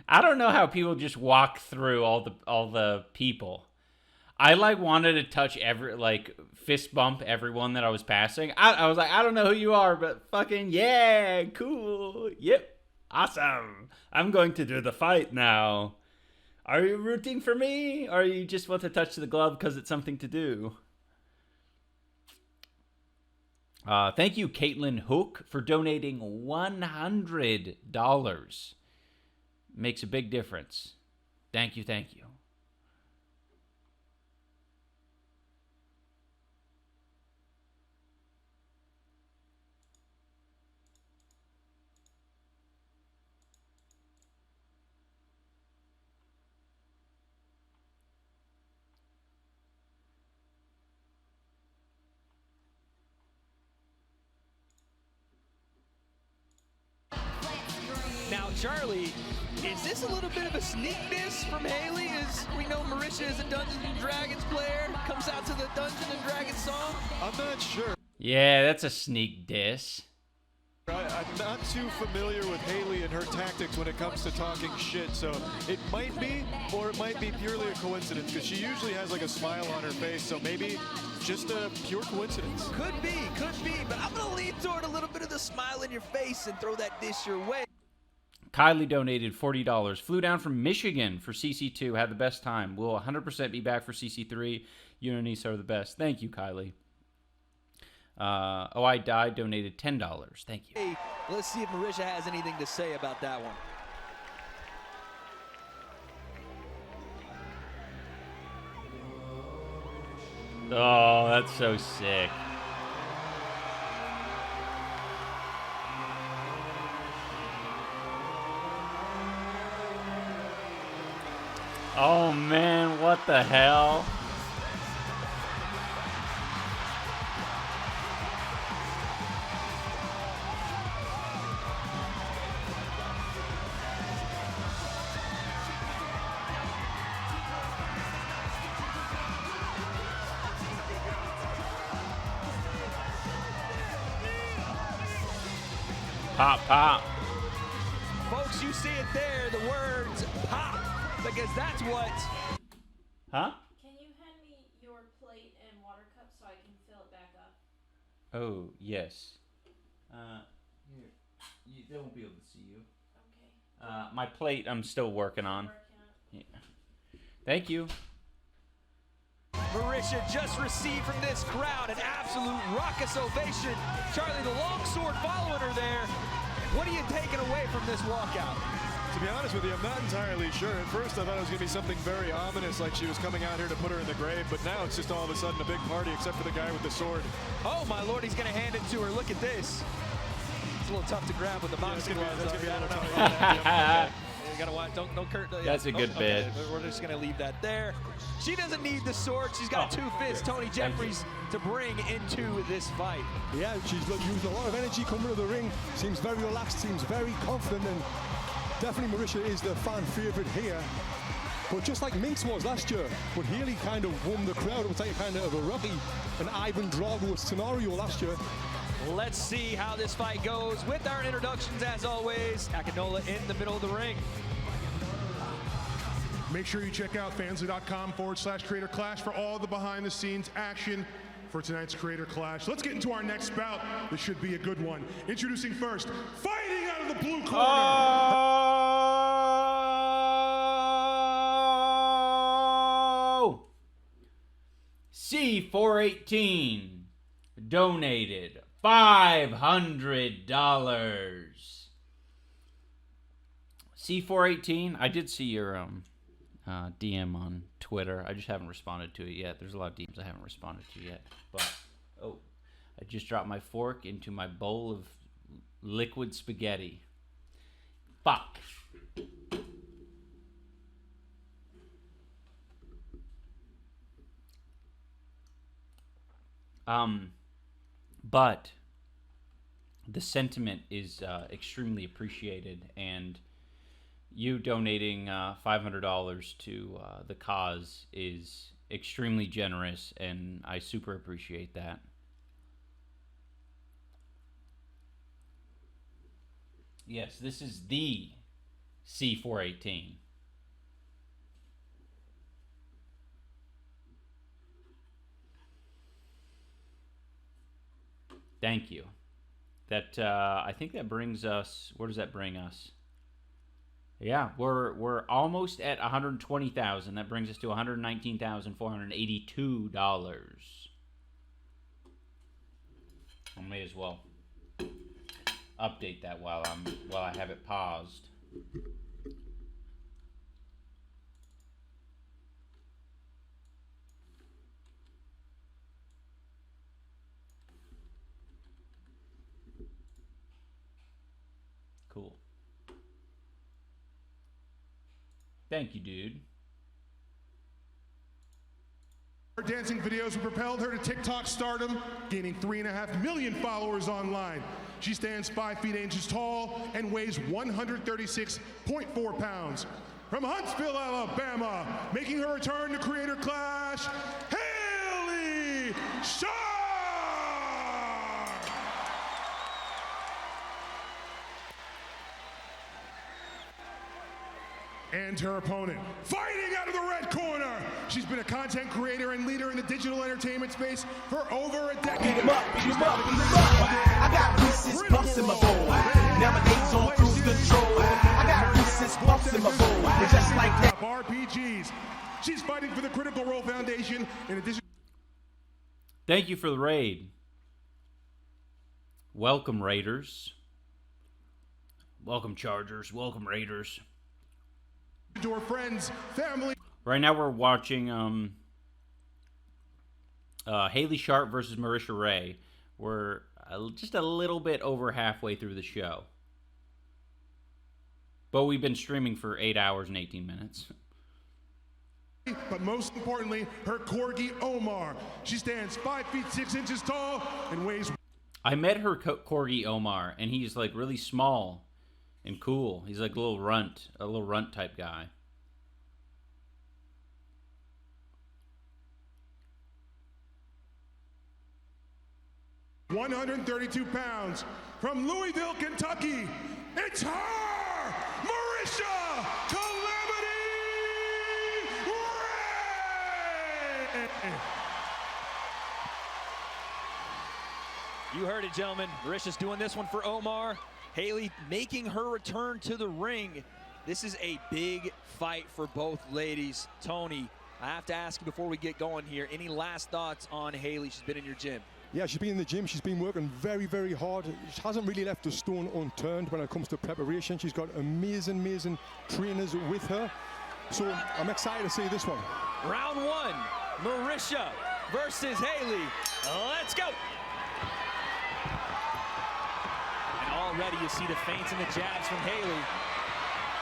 I don't know how people just walk through all the people. I wanted to touch fist bump everyone that I was passing. I was like, I don't know who you are, but fucking yeah, cool. Yep. Awesome. I'm going to do the fight now. Are you rooting for me? Or you just want to touch the glove because it's something to do? Thank you, Caitlin Hook, for donating $100. Makes a big difference. Thank you, thank you. Now, Charlie, is this a little bit of a sneak diss from Hayley? As we know, Marisha is a Dungeons & Dragons player, comes out to the Dungeons & Dragons song. I'm not sure. Yeah, that's a sneak diss. I'm not too familiar with Hayley and her tactics when it comes to talking shit, so it might be, or it might be purely a coincidence, because she usually has a smile on her face, so maybe just a pure coincidence. Could be, but I'm going to lean toward a little bit of the smile in your face and throw that diss your way. Kylie donated $40. Flew down from Michigan for CC2. Had the best time. Will 100% be back for CC3. You and Anissa are the best. Thank you, Kylie. I Died donated $10. Thank you. Hey, let's see if Marisha has anything to say about that one. Oh, that's so sick. Oh man, what the hell? Pop, pop. Folks, you see it there, the words pop, because that's what... Huh? Can you hand me your plate and water cup so I can fill it back up? Oh, yes. Here. They won't be able to see you. Okay. My plate I'm still working on. Yeah. Thank you. Marisha just received from this crowd an absolute raucous ovation. Charlie, the longsword following her there. What are you taking away from this walkout? To be honest with you, I'm not entirely sure. At first, I thought it was going to be something very ominous, like she was coming out here to put her in the grave, but now it's just all of a sudden a big party, except for the guy with the sword. Oh, my Lord, he's going to hand it to her. Look at this. It's a little tough to grab with the boxing gloves. That's going to be a little tough. You gotta watch. Don't Kurt. Yeah. That's a good bit. We're just gonna leave that there. She doesn't need the sword. She's got two fists, Tony Jeffries, to bring into this fight. Yeah, she's used a lot of energy coming to the ring. Seems very relaxed. Seems very confident, and definitely Marisha is the fan favorite here. But just like Minx was last year, but Hayley kind of won the crowd. It was like kind of a Rocky, an Ivan Drago scenario last year. Let's see how this fight goes with our introductions, as always. Akinola in the middle of the ring. Make sure you check out fansly.com/Creator Clash for all the behind-the-scenes action for tonight's Creator Clash. Let's get into our next bout. This should be a good one. Introducing first, fighting out of the blue corner. Oh! C418 donated $500. C418, I did see your DM on Twitter. I just haven't responded to it yet. There's a lot of DMs I haven't responded to yet. But, oh, I just dropped my fork into my bowl of liquid spaghetti. Fuck. But the sentiment is extremely appreciated, and you donating $500 to the cause is extremely generous, and I super appreciate that. Yes, this is the C418. Thank you. That I think that brings us. Where does that bring us? Yeah, we're almost at 120,000. That brings us to $119,482. I may as well update that while I have it paused. Cool. Thank you, dude. Her dancing videos have propelled her to TikTok stardom, gaining 3.5 million followers online. She stands 5 feet 8 inches tall and weighs 136.4 pounds. From Huntsville, Alabama, making her return to Creator Clash, Hayley Sharp! And her opponent, fighting out of the red corner. She's been a content creator and leader in the digital entertainment space for over a decade. Beat 'em up, beat 'em up, beat 'em up. I got Reese's Puffs in my bowl. Nowadays on cruise control. I got Reese's Puffs in my bowl. And just like that. RPGs. She's fighting for the Critical Role Foundation in addition. Thank you for the raid. Welcome, Raiders. Welcome, Chargers. Welcome, Raiders. To her friends, family. Right now we're watching Hayley Sharp versus Marisha Ray. We're just a little bit over halfway through the show. But we've been streaming for 8 hours and 18 minutes. But most importantly, her corgi Omar. She stands 5 feet 6 inches tall and weighs. I met her corgi Omar, and he's like really small and cool. He's like a little runt type guy. £132 from Louisville, Kentucky. It's her, Marisha Calamity Ray! You heard it, gentlemen. Marisha's doing this one for Omar. Hayley making her return to the ring. This is a big fight for both ladies. Tony, I have to ask you before we get going here, any last thoughts on Hayley? She's been in your gym. Yeah, she's been in the gym. She's been working very, very hard. She hasn't really left a stone unturned when it comes to preparation. She's got amazing, amazing trainers with her. So I'm excited to see this one. Round one, Marisha versus Hayley. Let's go. Already you see the feints and the jabs from Hayley.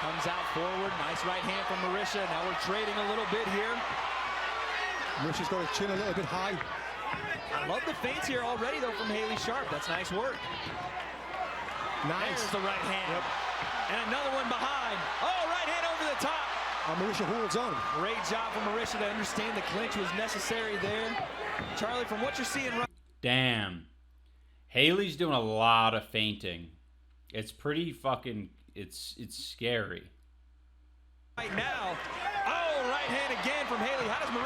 Comes out forward, nice right hand from Marisha. Now we're trading a little bit here. Marisha's got her chin a little bit high. I love the feints here already though from Hayley Sharp. That's nice work. Nice. There's the right hand. Yep. And another one behind. Oh, right hand over the top. And Marisha holds on. Great job from Marisha to understand the clinch was necessary there. Charlie, from what you're seeing right. Damn. Hayley's doing a lot of feinting. It's pretty fucking, it's scary. Right now, oh,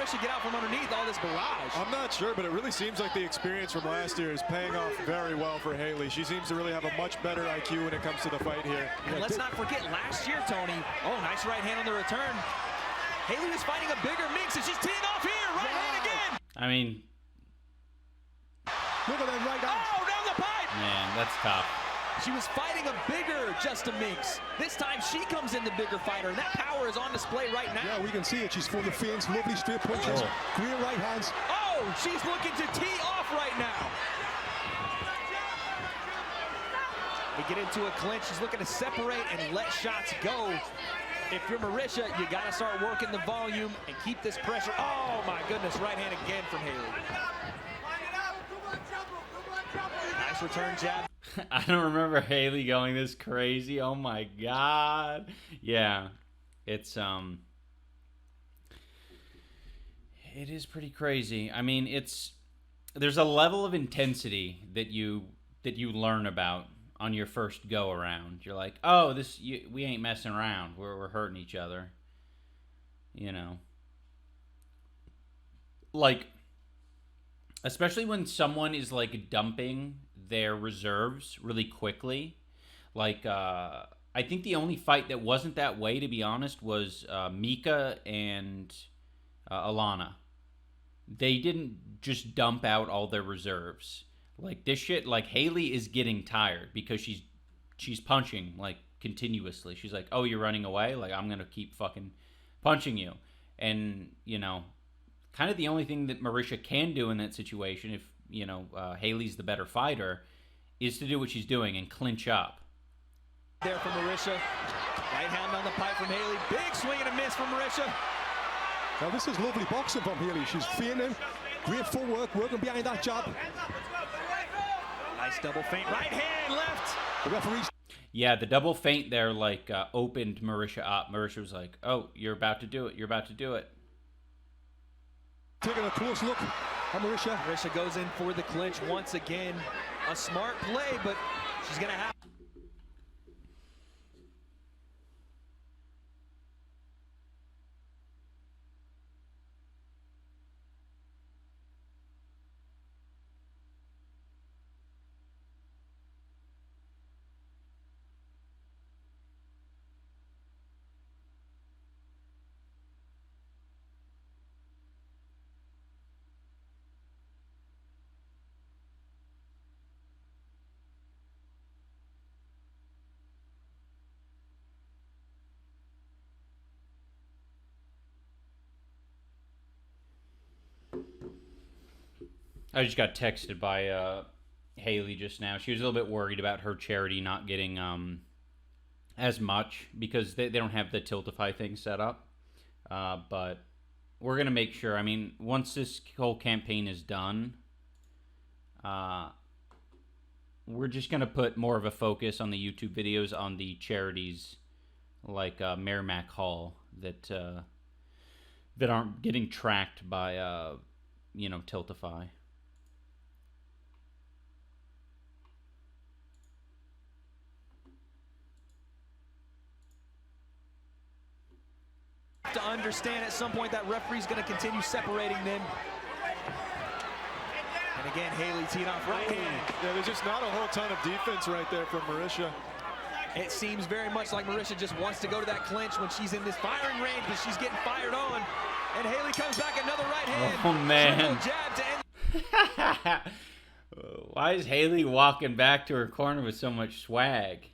Marisha get out from underneath all this barrage? I'm not sure, but it really seems like the experience from last year is paying off very well for Hayley. She seems to really have a much better IQ when it comes to the fight here. And let's not forget last year, Tony. Oh, nice right hand on the return. Hayley was fighting a bigger Minx, and she's teeing off here. Right hand again. I mean, look at that right hand. Oh, down the pipe. Man, that's tough. She was fighting a bigger Just a Minx. This time she comes in the bigger fighter, and that power is on display right now. Yeah, we can see it. She's full of feints, lovely straight punches, great right hands. Oh, she's looking to tee off right now. We get into a clinch. She's looking to separate and let shots go. If you're Marisha, you got to start working the volume and keep this pressure. Oh, my goodness. Right hand again from Hayley. Nice return jab. I don't remember Hayley going this crazy. Oh my god. Yeah. It's it is pretty crazy. I mean, there's a level of intensity that you learn about on your first go around. You're like, "Oh, we ain't messing around. We're hurting each other." You know. Like, especially when someone is like dumping their reserves really quickly. Like, I think the only fight that wasn't that way, to be honest, was Mika and Alanah. They didn't just dump out all their reserves. Like, this shit, like, Hayley is getting tired because she's punching, like, continuously. She's like, oh, you're running away? Like, I'm gonna keep fucking punching you. And, you know, kind of the only thing that Marisha can do in that situation, if you know, Hayley's the better fighter, is to do what she's doing and clinch up. There from Marisha. Right hand on the pipe from Hayley. Big swing and a miss from Marisha. Now this is lovely boxing from Hayley. She's feinting, great footwork, working behind that jab. Nice double feint. Right hand left. The referee's... Yeah, the double feint there, like, opened Marisha up. Marisha was like, oh, you're about to do it. You're about to do it. Taking a close look. Marisha. Marisha goes in for the clinch once again. A smart play, but she's going to have... I just got texted by Hayley just now. She was a little bit worried about her charity not getting as much because they don't have the Tiltify thing set up. But we're going to make sure. I mean, once this whole campaign is done, we're just going to put more of a focus on the YouTube videos on the charities like Merrimack Hall that aren't getting tracked by, you know, Tiltify. To understand at some point that referee's going to continue separating them. And again, Hayley teeing off right hand. Yeah, there's just not a whole ton of defense right there from Marisha. It seems very much like Marisha just wants to go to that clinch when she's in this firing range, but she's getting fired on. And Hayley comes back, another right hand. Oh, man. Jab to end. Why is Hayley walking back to her corner with so much swag?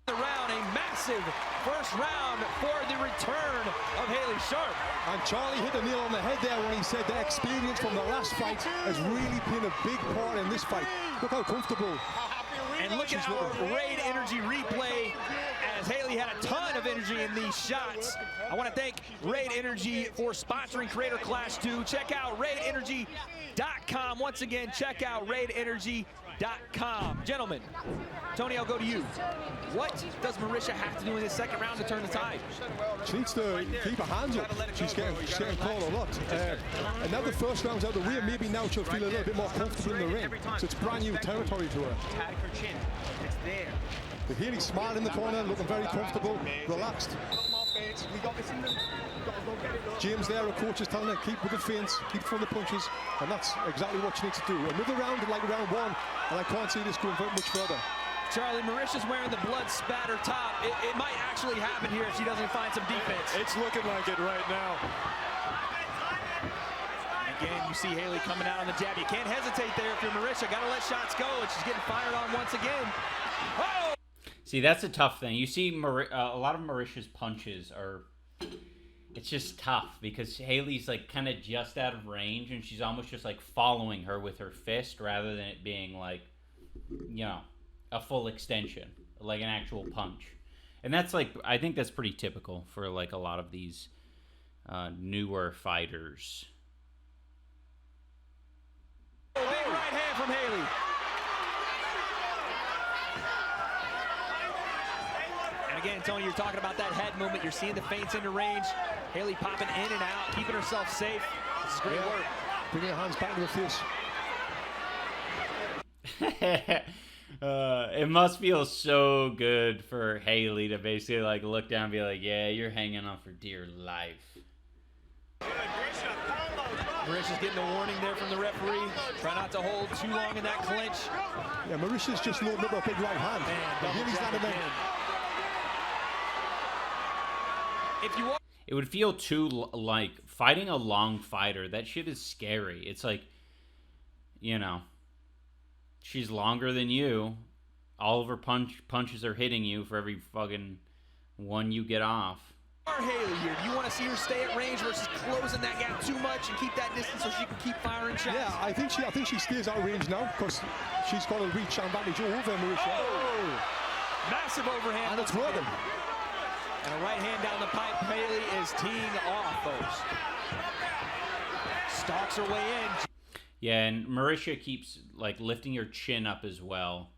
Around a massive first round for the return of Hayley Sharp. And Charlie hit the nail on the head there when he said that experience from the last fight has really been a big part in this fight. Look how comfortable. And look at our Raid Energy replay as Hayley had a ton of energy in these shots. I want to thank Raid Energy for sponsoring Creator Clash 2. Check out raidenergy.com. Once again, check out raidenergy.com. Gentlemen, Tony, I'll go to you. What does Marisha have to do in this second round to turn the tide? She needs to keep her hands up. She's getting caught a lot. And now the first round's out the way, maybe now she'll feel a little bit more comfortable in the ring. So it's brand new territory to her. Tag her chin. It's there. The Hayley smart in the corner, looking very comfortable, relaxed. it. James there, our coach is telling her, keep with the feints, keep from the punches, and that's exactly what she needs to do. Another round like round one, and I can't see this going very much further. Charlie, Marisha's wearing the blood spatter top. It might actually happen here if she doesn't find some defense. It's looking like it right now. Again, you see Hayley coming out on the jab. You can't hesitate there if you're Marisha. Got to let shots go, and she's getting fired on once again. Oh! See, that's a tough thing. You see a lot of Marisha's punches are... It's just tough because Hayley's like kind of just out of range, and she's almost just like following her with her fist rather than it being like, you know, a full extension, like an actual punch. And that's like, I think that's pretty typical for like a lot of these newer fighters. Big right hand from Hayley. And again, Tony, you're talking about that head movement. You're seeing the feints into range. Hayley popping in and out, keeping herself safe. This is great work. Bringing her hands back to the face. It must feel so good for Hayley to basically like look down and be like, yeah, you're hanging on for dear life. Marisha's getting a warning there from the referee. Try not to hold too long in that clinch. Yeah, Marisha's just loading up a big right hand. Hayley's not a If you it would feel too like fighting a long fighter. That shit is scary. It's like, you know, she's longer than you. All of her punches are hitting you for every fucking one you get off. Hayley here. Do you want to see her stay at range versus closing that gap too much and keep that distance so she can keep firing shots? Yeah, I think she stays out of range now because she's got a reach advantage over Marisha. Oh! Massive overhand. And it's working. And a right hand down the pipe. Hayley is teeing off, folks. Stalks her way in. Yeah, and Marisha keeps like lifting her chin up as well,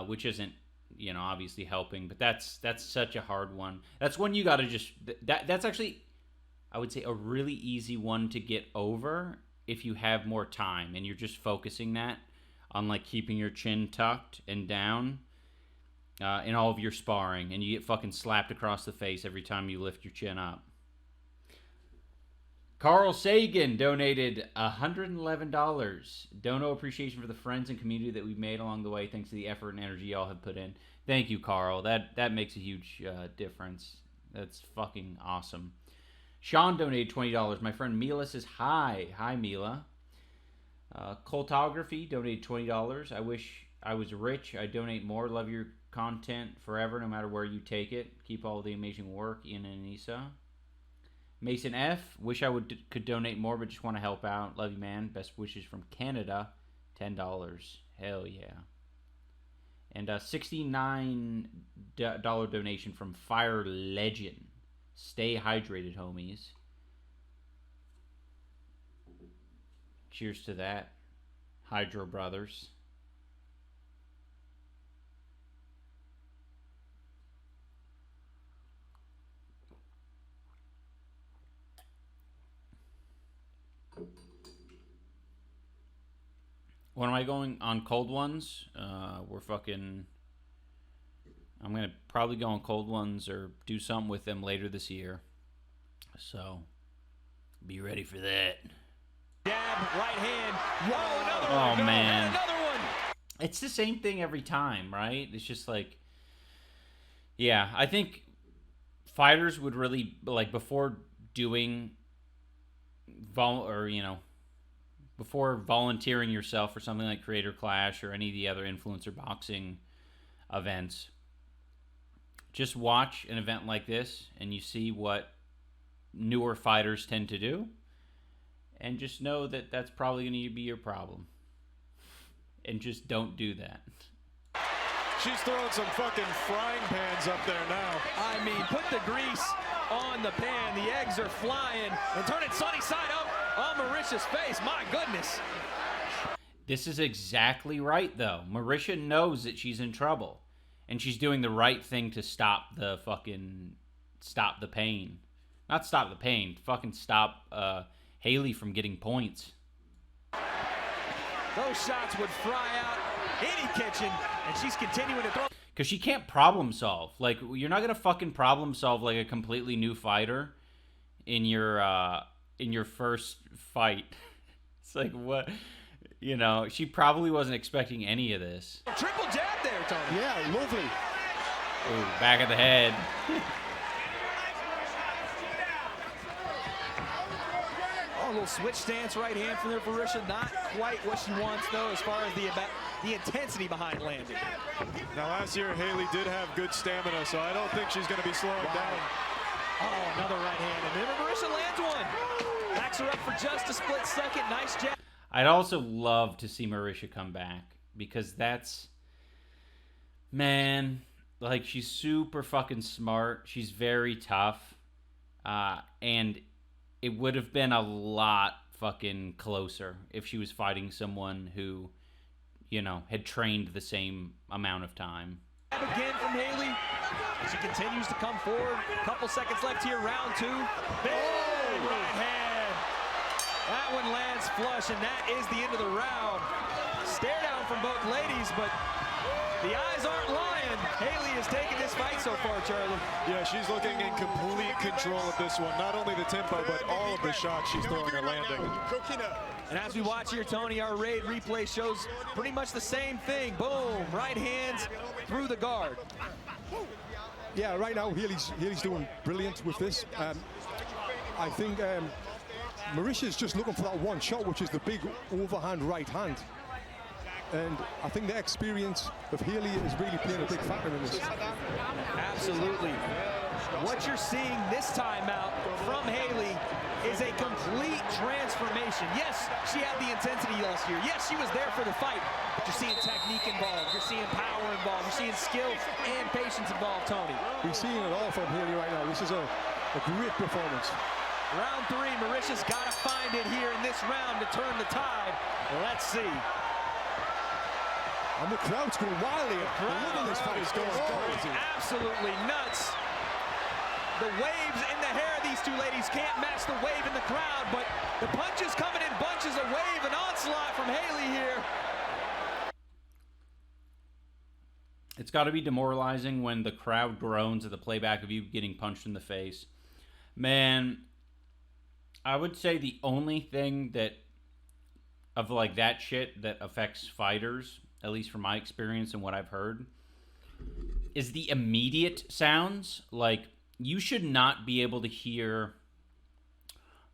which isn't, you know, obviously helping. But that's such a hard one. That's one you got to just that's actually, I would say, a really easy one to get over if you have more time and you're just focusing that on like keeping your chin tucked and down. In all of your sparring, and you get fucking slapped across the face every time you lift your chin up. Carl Sagan donated $111. Dono appreciation for the friends and community that we've made along the way, thanks to the effort and energy y'all have put in. Thank you, Carl. That makes a huge difference. That's fucking awesome. Sean donated $20. My friend Mila says hi. Hi, Mila. Cultography donated $20. I wish I was rich. I donate more. Love your content forever, no matter where you take it. Keep all the amazing work, Ian and Anissa. Mason F. Wish I could donate more, but just want to help out. Love you, man. Best wishes from Canada. $10. Hell yeah. And a $69 donation from Fire Legend. Stay hydrated, homies. Cheers to that. Hydro Brothers. When am I going on cold ones? I'm going to probably go on cold ones or do something with them later this year. So, be ready for that. Jab, right hand. Whoa, another Oh, one. man. Another one. It's the same thing every time, right? It's just like, yeah, I think fighters would really, like, before doing, before volunteering yourself for something like Creator Clash or any of the other influencer boxing events, just watch an event like this and you see what newer fighters tend to do, and just know that that's probably going to be your problem. And just don't do that. She's throwing some fucking frying pans up there now. I mean, put the grease on the pan. The eggs are flying. And turn it sunny side up on Marisha's face. My goodness. This is exactly right, though. Marisha knows that she's in trouble. And she's doing the right thing to stop the pain. Not stop the pain. Fucking stop Hayley from getting points. Those shots would fry out any kitchen. And she's continuing to throw. Because she can't problem solve. Like, you're not going to fucking problem solve like a completely new fighter in your first fight. It's like, what? You know, she probably wasn't expecting any of this. Triple jab there, Tony. Yeah, lovely. Ooh, back of the head. Oh, a little switch stance right hand from there for Marisha. Not quite what she wants, though, as far as the intensity behind landing. Now, last year, Hayley did have good stamina, so I don't think she's going to be slowing down. Oh, another right hand. And then Marisha lands one. Backs her up for just a split second. Nice jab. I'd also love to see Marisha come back, because that's, man, like, she's super fucking smart. She's very tough. And it would have been a lot fucking closer if she was fighting someone who, you know, had trained the same amount of time. Again from Hayley. She continues to come forward. Couple seconds left here, round 2. Big right hand. That one lands flush, and that is the end of the round. Stare down from both ladies, but the eyes aren't lying. Hayley has taken this fight so far, Charlie. Yeah, she's looking in complete control of this one. Not only the tempo, but all of the shots she's throwing are landing. And as we watch here, Tony, our raid replay shows pretty much the same thing. Boom, right hands through the guard. Yeah, right now Hayley's doing brilliant with this. I think Marisha's just looking for that one shot, which is the big overhand right hand. And I think the experience of Hayley is really playing a big factor in this. Absolutely. What you're seeing this time out from Hayley is a complete transformation. Yes, she had the intensity last year. Yes, she was there for the fight. But you're seeing technique involved. You're seeing power involved. You're seeing skill and patience involved, Tony. We're seeing it all from Hayley right now. This is a great performance. Round 3, Marisha's got to find it here in this round to turn the tide. Let's see. And the crowd's going wild here. The crowd this fight is going crazy. Absolutely nuts. The waves in the hair of these two ladies can't match the wave in the crowd, but the punches coming in bunches. A wave, an onslaught from Hayley here. It's got to be demoralizing when the crowd groans at the playback of you getting punched in the face. Man, I would say the only thing that, of like that shit that affects fighters, at least from my experience and what I've heard, is the immediate sounds. Like, you should not be able to hear,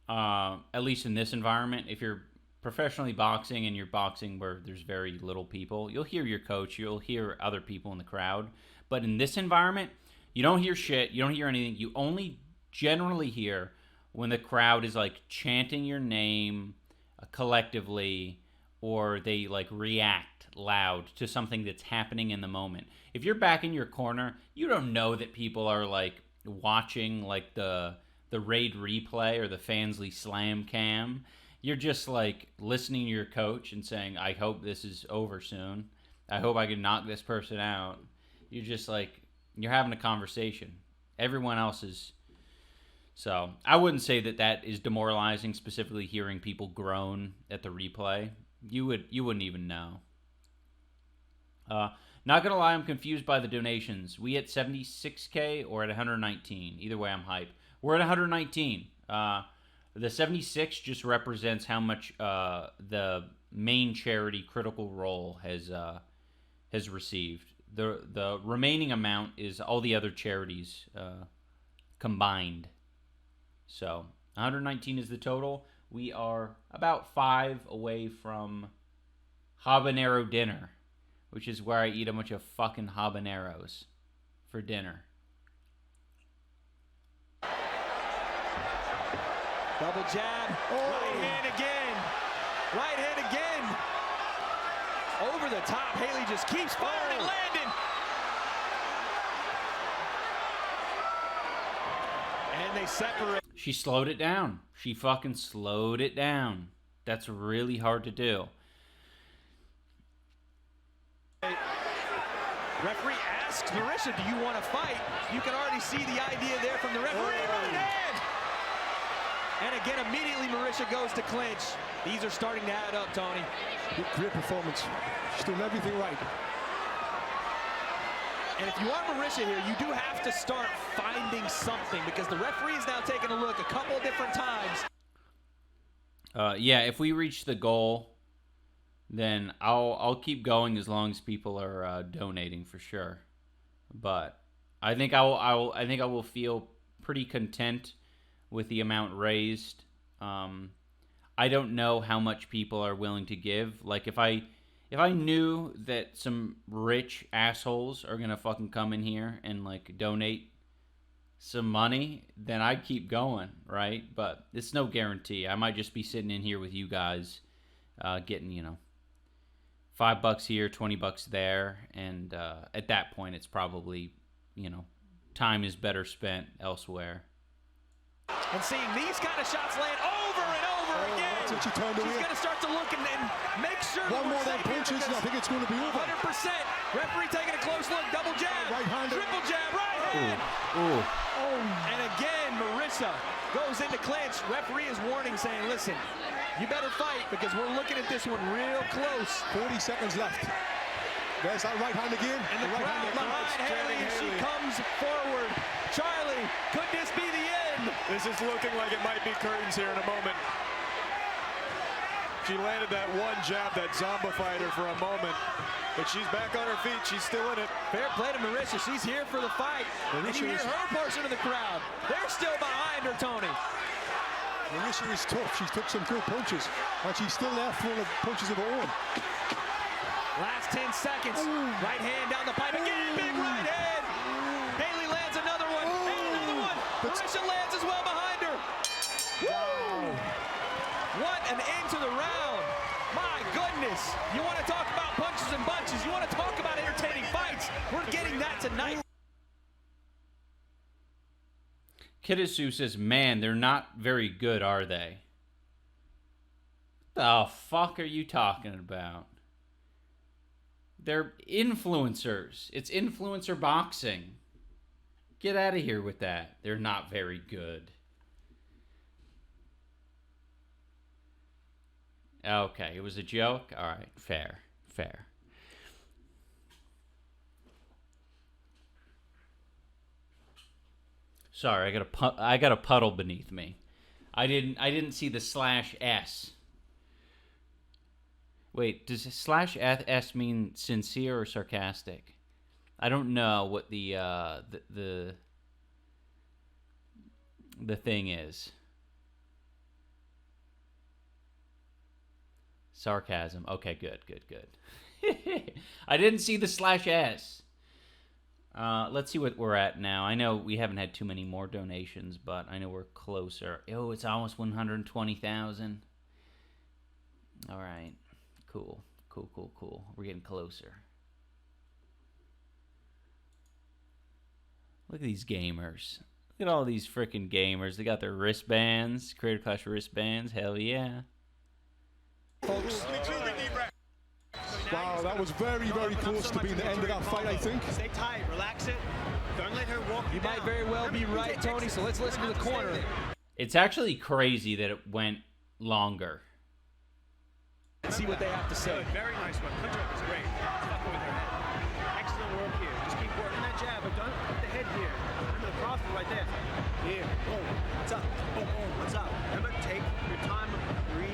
at least in this environment, if you're professionally boxing and you're boxing where there's very little people, you'll hear your coach, you'll hear other people in the crowd. But in this environment, you don't hear shit, you don't hear anything. You only generally hear when the crowd is like chanting your name collectively, or they like react loud to something that's happening in the moment. If you're back in your corner, you don't know that people are like watching like the raid replay or the Fansly Slam cam. You're just like listening to your coach and saying, I hope this is over soon. I hope I can knock this person out. You're just like, you're having a conversation. Everyone else is. So I wouldn't say that that is demoralizing, specifically hearing people groan at the replay. You wouldn't even know. Not gonna lie, I'm confused by the donations. We at 76K or at 119? Either way, I'm hype. We're at 119. The 76 just represents how much the main charity, Critical Role, has received. The remaining amount is all the other charities combined. So 119 is the total. We are about 5 away from habanero dinner, which is where I eat a bunch of fucking habaneros for dinner. Double jab, right hand again. Right hand again. Over the top, Hayley just keeps firing and landing. And they separate. She slowed it down. She fucking slowed it down. That's really hard to do. Referee asks Marisha, do you want to fight? You can already see the idea there from the referee. Right hand! And again, immediately Marisha goes to clinch. These are starting to add up, Tony. Great performance. She's doing everything right. And if you are Marisha here, you do have to start finding something because the referee is now taking a look a couple of different times. Yeah, if we reach the goal, then I'll keep going as long as people are donating for sure. But I think I will feel pretty content with the amount raised. I don't know how much people are willing to give. Like if I knew that some rich assholes are gonna fucking come in here and like donate some money, then I'd keep going, right? But it's no guarantee. I might just be sitting in here with you guys, getting, you know, $5 here, $20 there, and at that point, it's probably, you know, time is better spent elsewhere. And seeing these kind of shots land over and over again. That's what she turned away. She's going to start to look and make sure one more than punches, and I think it's going to be over. 100%. Referee taking a close look. Double jab. Right-handed. Triple jab. Right hand. Ooh. And again, Marisha goes into clinch. Referee is warning, saying, listen, you better fight because we're looking at this one real close. 40 seconds left. There's that right hand again. And the crowd behind Hayley, she comes forward. Charlie, could this be the end? This is looking like it might be curtains here in a moment. She landed that one jab, that zombified her for a moment. But she's back on her feet. She's still in it. Fair play to Marisha. She's here for the fight. And you hear her portion of the crowd. They're still behind her, Tony. Marisha is tough. She's took some good punches. And she's still there throwing punches of her own. Last 10 seconds. Right hand down the pipe. Again, big right hand. Hayley lands another one. And another one. Marisha lands as well behind her. Woo! What an end to the round. My goodness. You want to talk about punches and bunches. You want to talk about entertaining fights. We're getting that tonight. Kidisu says, man, they're not very good, are they? The fuck are you talking about? They're influencers. It's influencer boxing. Get out of here with that. They're not very good. Okay, it was a joke? All right, fair, fair. Sorry, I got a puddle beneath me. I didn't see the /S. Wait, does /S mean sincere or sarcastic? I don't know what the thing is. Sarcasm. Okay, good. I didn't see the /S. Let's see what we're at now. I know we haven't had too many more donations, but I know we're closer. Oh, it's almost 120,000. All right. Cool. We're getting closer. Look at these gamers. Look at all these freaking gamers. They got their wristbands, Creator Clash wristbands. Hell yeah. Folks. Wow, that was very, very close to being the end of that fight, I think. Stay tight, relax it. Don't let her walk you might very well be right, Tony, so let's listen to the corner. It's actually crazy that it went longer. See what they have to say. Very nice one. Punch up is great. Fucking with her head. Excellent work here. Just keep working that jab, but don't put the head here. Remember the cross right there. Here. Boom. What's up? Boom. What's up? Remember, take your time. Breathe.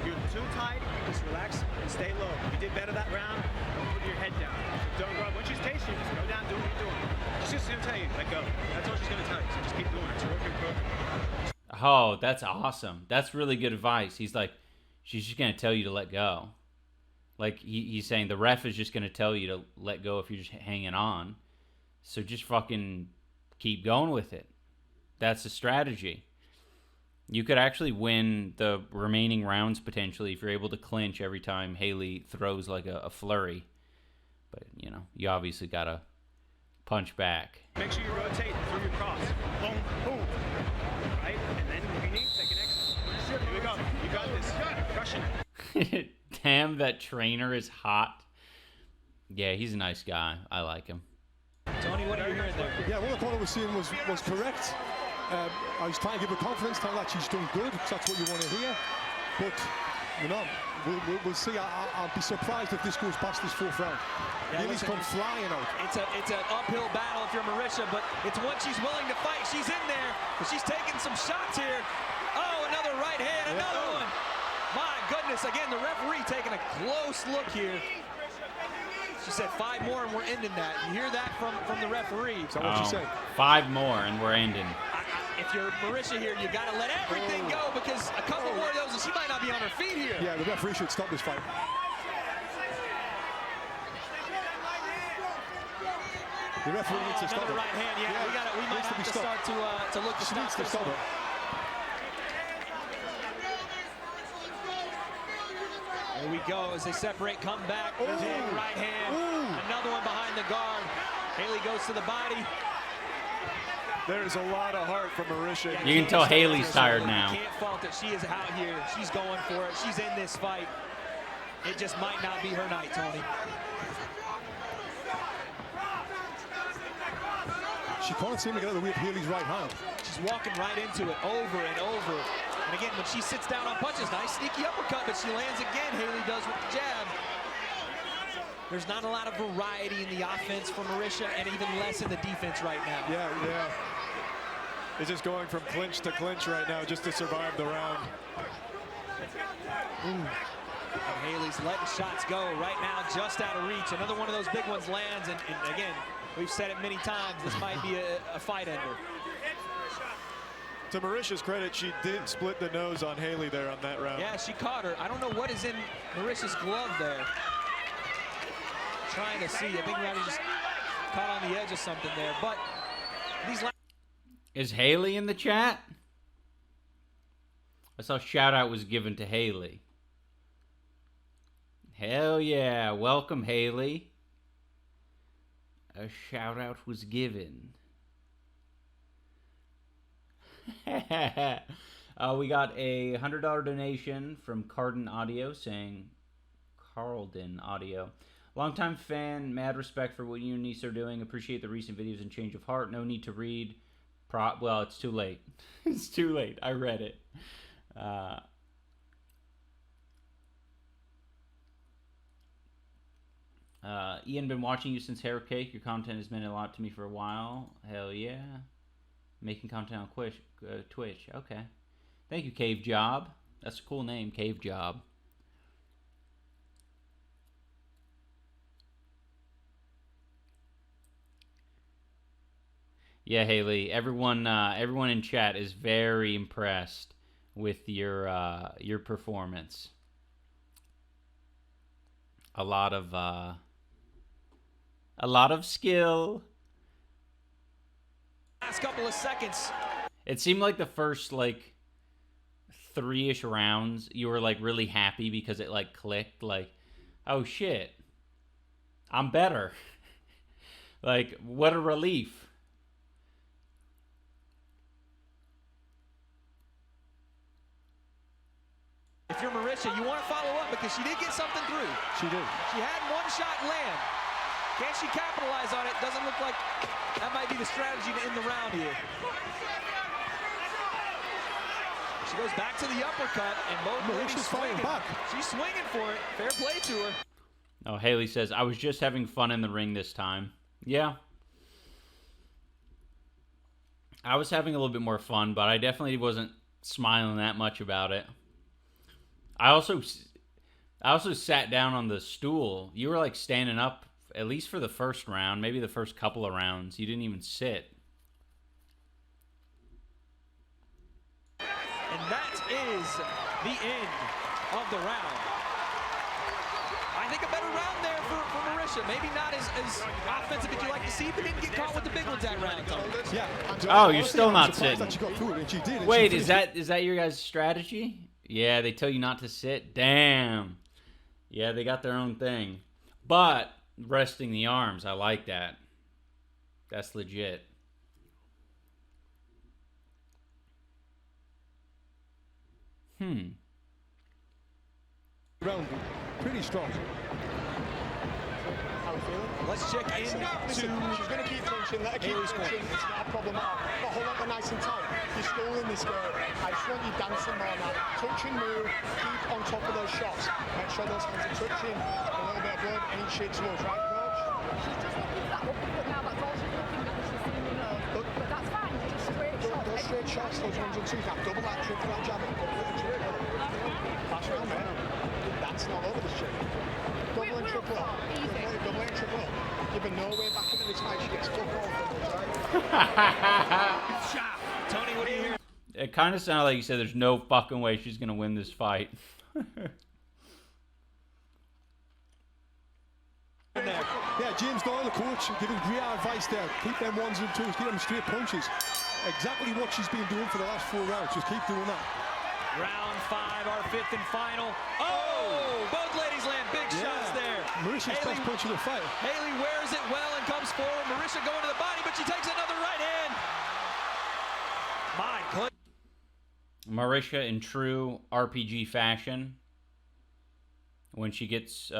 You're too tight. Just relax and stay low. You did better that round. Don't put your head down. Don't go. When she's tasting, just go down, do what you're doing. She's just gonna tell you, let go. That's all she's gonna tell you. So just keep doing it. It's working perfect. Oh, that's awesome. That's really good advice. He's like, she's just gonna tell you to let go. Like he's saying, the ref is just gonna tell you to let go if you're just hanging on. So just fucking keep going with it. That's the strategy. You could actually win the remaining rounds potentially if you're able to clinch every time Hayley throws like a flurry. But, you know, you obviously got to punch back. Make sure you rotate through your cross. Boom, boom. Right? And then if you need, take an extra. Here we go. You got this. You're crushing it. Damn, that trainer is hot. Yeah, he's a nice guy. I like him. Tony, what are you hearing there? Yeah, what I thought I was seeing was correct. I was trying to give her confidence, tell her that she's done good, because that's what you want to hear. But You know, we'll see. I'll be surprised if this goes past this 4th round. Yeah, Hayley's come flying out. It's an uphill battle if you're Marisha, but it's one she's willing to fight. She's in there, but she's taking some shots here. Oh, another right hand, another one. My goodness, again, the referee taking a close look here. She said 5 more and we're ending that. You hear that from the referee. So what'd she say? 5 more and we're ending. If you're Marisha here, you got to let everything go because a couple more of those and she might not be on her feet here. Yeah, the referee should stop this fight. The referee needs to stop it. Another right hand, yeah. We might have to start to look to stop this one. There we go as they separate, come back, big right hand, another one behind the guard. Hayley goes to the body. There's a lot of heart from Marisha. Yeah, you can tell Hayley's tired now. You can't fault it. She is out here. She's going for it. She's in this fight. It just might not be her night, Tony. She can't seem to get out of the way of Hayley's right hand. She's walking right into it over and over. And again, when she sits down on punches, nice sneaky uppercut, but she lands again. Hayley does with the jab. There's not a lot of variety in the offense for Marisha and even less in the defense right now. Yeah. It's just going from clinch to clinch right now just to survive the round. And Hayley's letting shots go right now, just out of reach. Another one of those big ones lands, and again, we've said it many times, this might be a fight ender. To Marisha's credit, she did split the nose on Hayley there on that round. Yeah, she caught her. I don't know what is in Marisha's glove there. Trying to see. I think maybe just caught on the edge of something there. But these is Hayley in the chat? I saw shout out was given to Hayley. Hell yeah. Welcome, Hayley. A shout out was given. We got a $100 donation from Carden Audio saying Carlden Audio. Longtime fan, mad respect for what you and Nisa are doing. Appreciate the recent videos and change of heart. No need to read. Well, it's too late. It's too late. I read it. Ian, been watching you since Hair Cake. Your content has meant a lot to me for a while. Hell yeah. Making content on Twitch. Okay. Thank you, Cave Job. That's a cool name, Cave Job. Yeah, Hayley. Everyone in chat is very impressed with your performance. A lot of skill. last couple of seconds. It seemed like the first like 3-ish rounds you were like really happy because it like clicked, like, oh shit, I'm better. Like, what a relief. If you're Marisha, you want to follow up because she did get something through. She did. She had one shot land. Can she capitalize on it? Doesn't look like that might be the strategy to end the round here. She goes back to the uppercut, and both ladies swinging. She's swinging for it. Fair play to her. Oh, Hayley says, I was just having fun in the ring this time. Yeah. I was having a little bit more fun, but I definitely wasn't smiling that much about it. I also sat down on the stool. You were like standing up at least for the first round, maybe the first couple of rounds. You didn't even sit. And that is the end of the round. I think a better round there for Marisha. Maybe not as offensive as you like to see, but didn't get caught with the big ones that round. Yeah. Oh, you're still not sitting. That she got through it, and she did, and Wait, she is that your guys' strategy? Yeah, they tell you not to sit. Damn. Yeah, they got their own thing. But resting the arms, I like that. That's legit. Round pretty strong. How are we feeling? Let's check in Listen, she's going to keep punching. Let her keep punching. It's not a problem at all. But hold on nice and tight. You're still in this game. I just want you dancing more now. Touch and move. Keep on top of those shots. Make sure those hands are touching. A little bit of blood. Any shit to us, right, coach? She's just looking for that uppercut now. That's all she's looking at. She's seeing me know. But that's fine. Just straight shots. Those straight shots, those ones and twos. That double that, triple that jab. Pass around there. Dancing all over the shit. Double and triple up. Double and triple up. Giving no way back into this fight. She gets took off. Shot. Tony, what do you hear? It kind of sounded like you said there's no fucking way she's going to win this fight. Yeah, James Doyle, the coach, giving great advice there. Keep them ones and twos, give them straight punches. Exactly what she's been doing for the last 4 rounds. Just keep doing that. Round 5, our 5th and final. Oh! Both ladies land big shots there. Marisha's best punch of the fight. Hayley wears it well and comes forward. Marisha going to the body, but she takes another right hand. My goodness. Marisha, in true RPG fashion, when she gets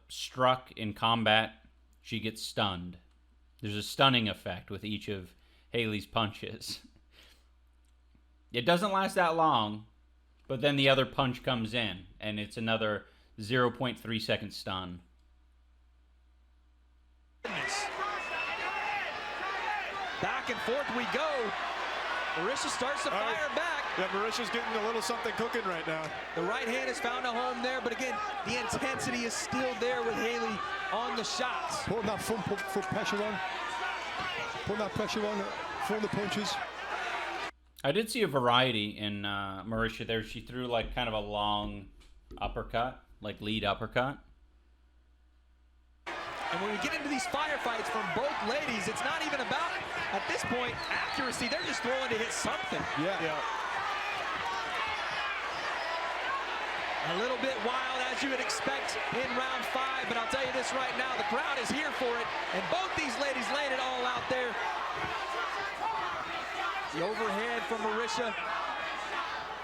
struck in combat, she gets stunned. There's a stunning effect with each of Hayley's punches. It doesn't last that long, but then the other punch comes in, and it's another 0.3 second stun. Back and forth we go. Marisha starts to fire back. Yeah, Marisha's getting a little something cooking right now. The right hand has found a home there, but again, the intensity is still there with Hayley on the shots. Putting that foot pressure on. Putting that pressure on, throwing the punches. I did see a variety in Marisha there. She threw like kind of a long uppercut, like lead uppercut. And when we get into these firefights from both ladies, it's not even about, at this point, accuracy. They're just throwing to hit something. Yeah. A little bit wild, as you would expect in round 5, but I'll tell you this right now, the crowd is here for it, and both these ladies laid it all out there. The overhead from Marisha,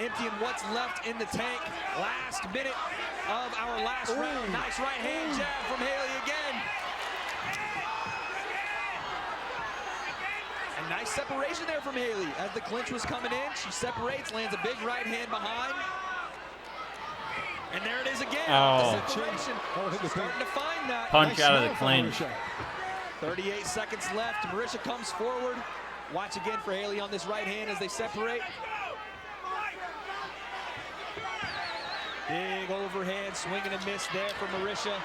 emptying what's left in the tank. Last minute of our last round. Nice right hand jab from Hayley again. A nice separation there from Hayley. As the clinch was coming in, she separates, lands a big right hand behind. And there it is again. Oh. The separation. She's starting to find that. Punch out of the clinch. 38 seconds left. Marisha comes forward. Watch again for Hayley on this right hand as they separate. Big overhand, swing and a miss there for Marisha.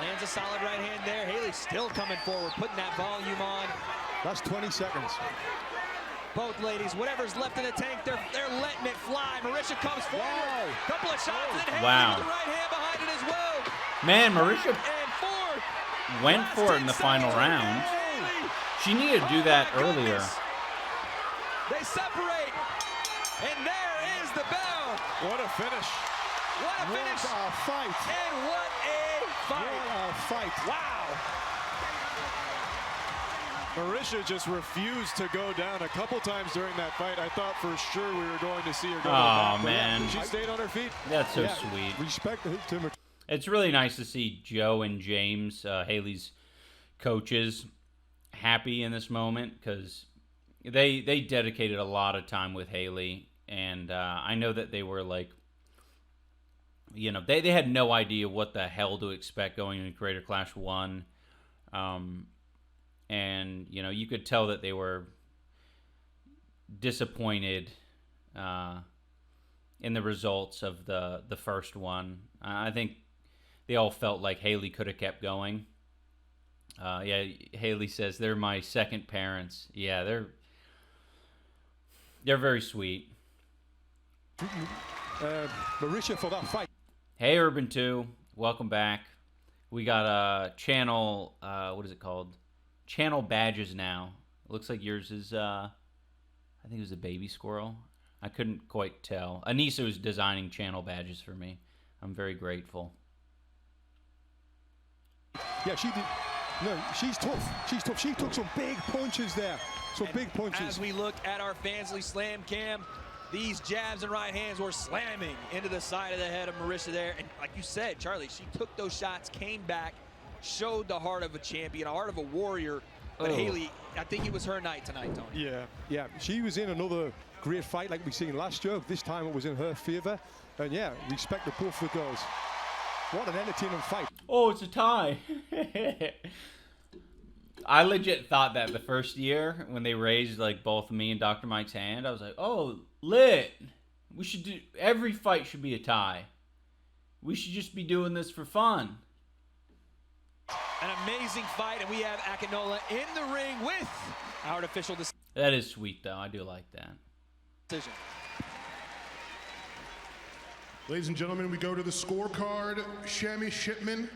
Lands a solid right hand there. Hayley still coming forward, putting that volume on. That's 20 seconds. Both ladies, whatever's left in the tank, they're letting it fly. Marisha comes forward. Wow. Couple of shots, and then Hayley with the right hand behind it as well. Man, Marisha And 4. went for it in the final round. She needed to do that earlier. They separate, and there is the bell. What a finish. What a finish. What a fight. And what a fight. What a fight. Wow. Marisha just refused to go down a couple times during that fight. I thought for sure we were going to see her go back. Oh, man. She stayed on her feet. That's so sweet. Respect to her. It's really nice to see Joe and James, Hayley's coaches, happy in this moment because they dedicated a lot of time with Hayley. And I know that they were like, you know, they had no idea what the hell to expect going into Creator Clash 1. And, you know, you could tell that they were disappointed in the results of the first one. I think they all felt like Hayley could have kept going. Yeah, Hayley says they're my second parents. Yeah, they're very sweet. Marisha for that fight. Hey, Urban 2. Welcome back. We got a channel, what is it called? Channel badges now. It looks like yours is, I think it was a baby squirrel. I couldn't quite tell. Anissa was designing channel badges for me. I'm very grateful. Yeah, she did. No, she's tough. She's tough. She took some big punches there. Some big punches. As we look at our Fansly Slam Cam, these jabs and right hands were slamming into the side of the head of Marisha there. And like you said, Charlie, she took those shots, came back. showed the heart of a champion, a heart of a warrior. But Hayley, I think it was her night tonight, Tony. Yeah. She was in another great fight like we seen last year. This time it was in her favor. And yeah, respect to both the girls. What an entertaining fight. Oh, it's a tie. I legit thought that the first year when they raised like both me and Dr. Mike's hand, I was like, oh, lit. We should do, every fight should be a tie. We should just be doing this for fun. An amazing fight, and we have Alanah in the ring with our official decision. That is sweet, though. I do like that. Ladies and gentlemen, we go to the scorecard. Shammy Shipman,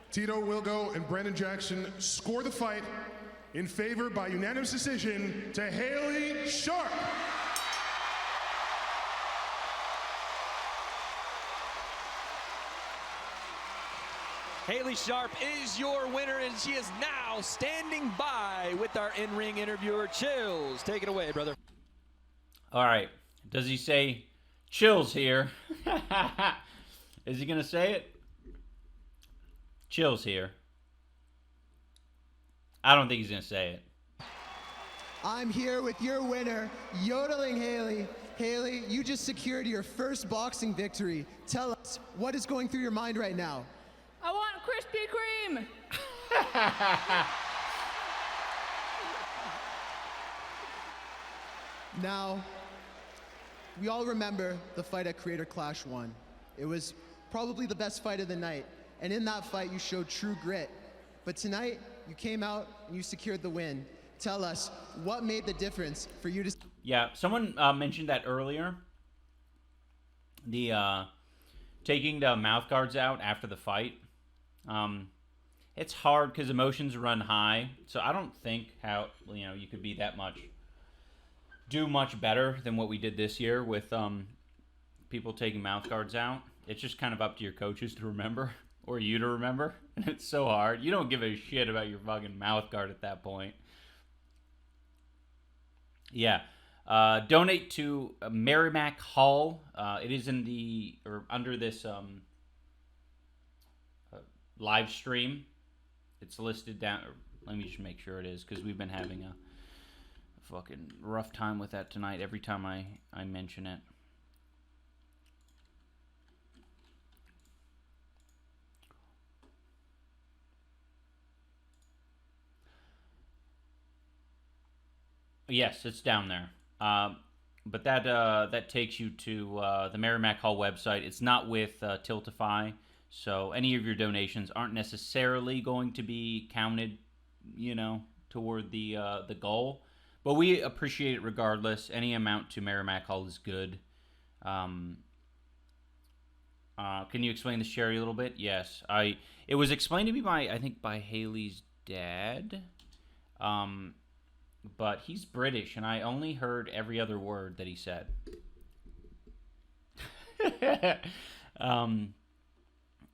Tito Wilgo, and Brandon Jackson score the fight in favor by unanimous decision to Hayley Sharp. Hayley Sharp is your winner, and she is now standing by with our in-ring interviewer, Chills. Take it away, brother. All right. Does he say Chills here? Is he going to say it? Chills here. I don't think he's going to say it. I'm here with your winner, Yodeling Hayley. Hayley, you just secured your first boxing victory. Tell us, what is going through your mind right now? I want Krispy Kreme. Now, we all remember the fight at Creator Clash 1. It was probably the best fight of the night. And in that fight, you showed true grit. But tonight, you came out and you secured the win. Tell us, what made the difference for you to... Yeah, someone mentioned that earlier. The taking the mouth guards out after the fight. It's hard because emotions run high. So I don't think you could be that much... do much better than what we did this year with people taking mouth guards out. It's just kind of up to your coaches to remember, or you to remember. And it's so hard. You don't give a shit about your fucking mouth guard at that point. Yeah. Donate to Merrimack Hall. It is in under this live stream. It's listed down. Let me just make sure it is, because we've been having a fucking rough time with that tonight every time I mention it. Yes, it's down there. But that takes you to the Merrimack Hall website. It's not with Tiltify, so any of your donations aren't necessarily going to be counted, toward the goal. But we appreciate it regardless. Any amount to Merrimack Hall is good. Can you explain this, Sherry, a little bit? Yes. It was explained to me by Hayley's dad. But he's British, and I only heard every other word that he said.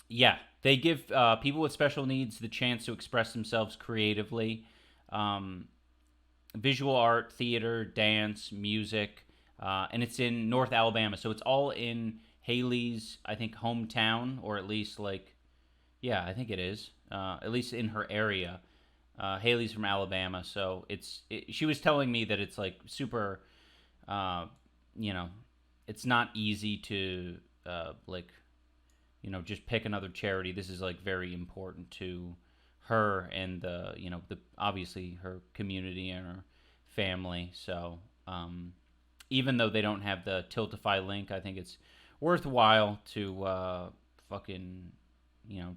Yeah, they give people with special needs the chance to express themselves creatively. Visual art, theater, dance, music, and it's in North Alabama. So it's all in Hayley's, I think, hometown, or at least I think it is, at least in her area. Hayley's from Alabama, so she was telling me that it's like super, it's not easy to just pick another charity. This is like very important to her and the obviously her community and her family. So even though they don't have the Tiltify link, I think it's worthwhile to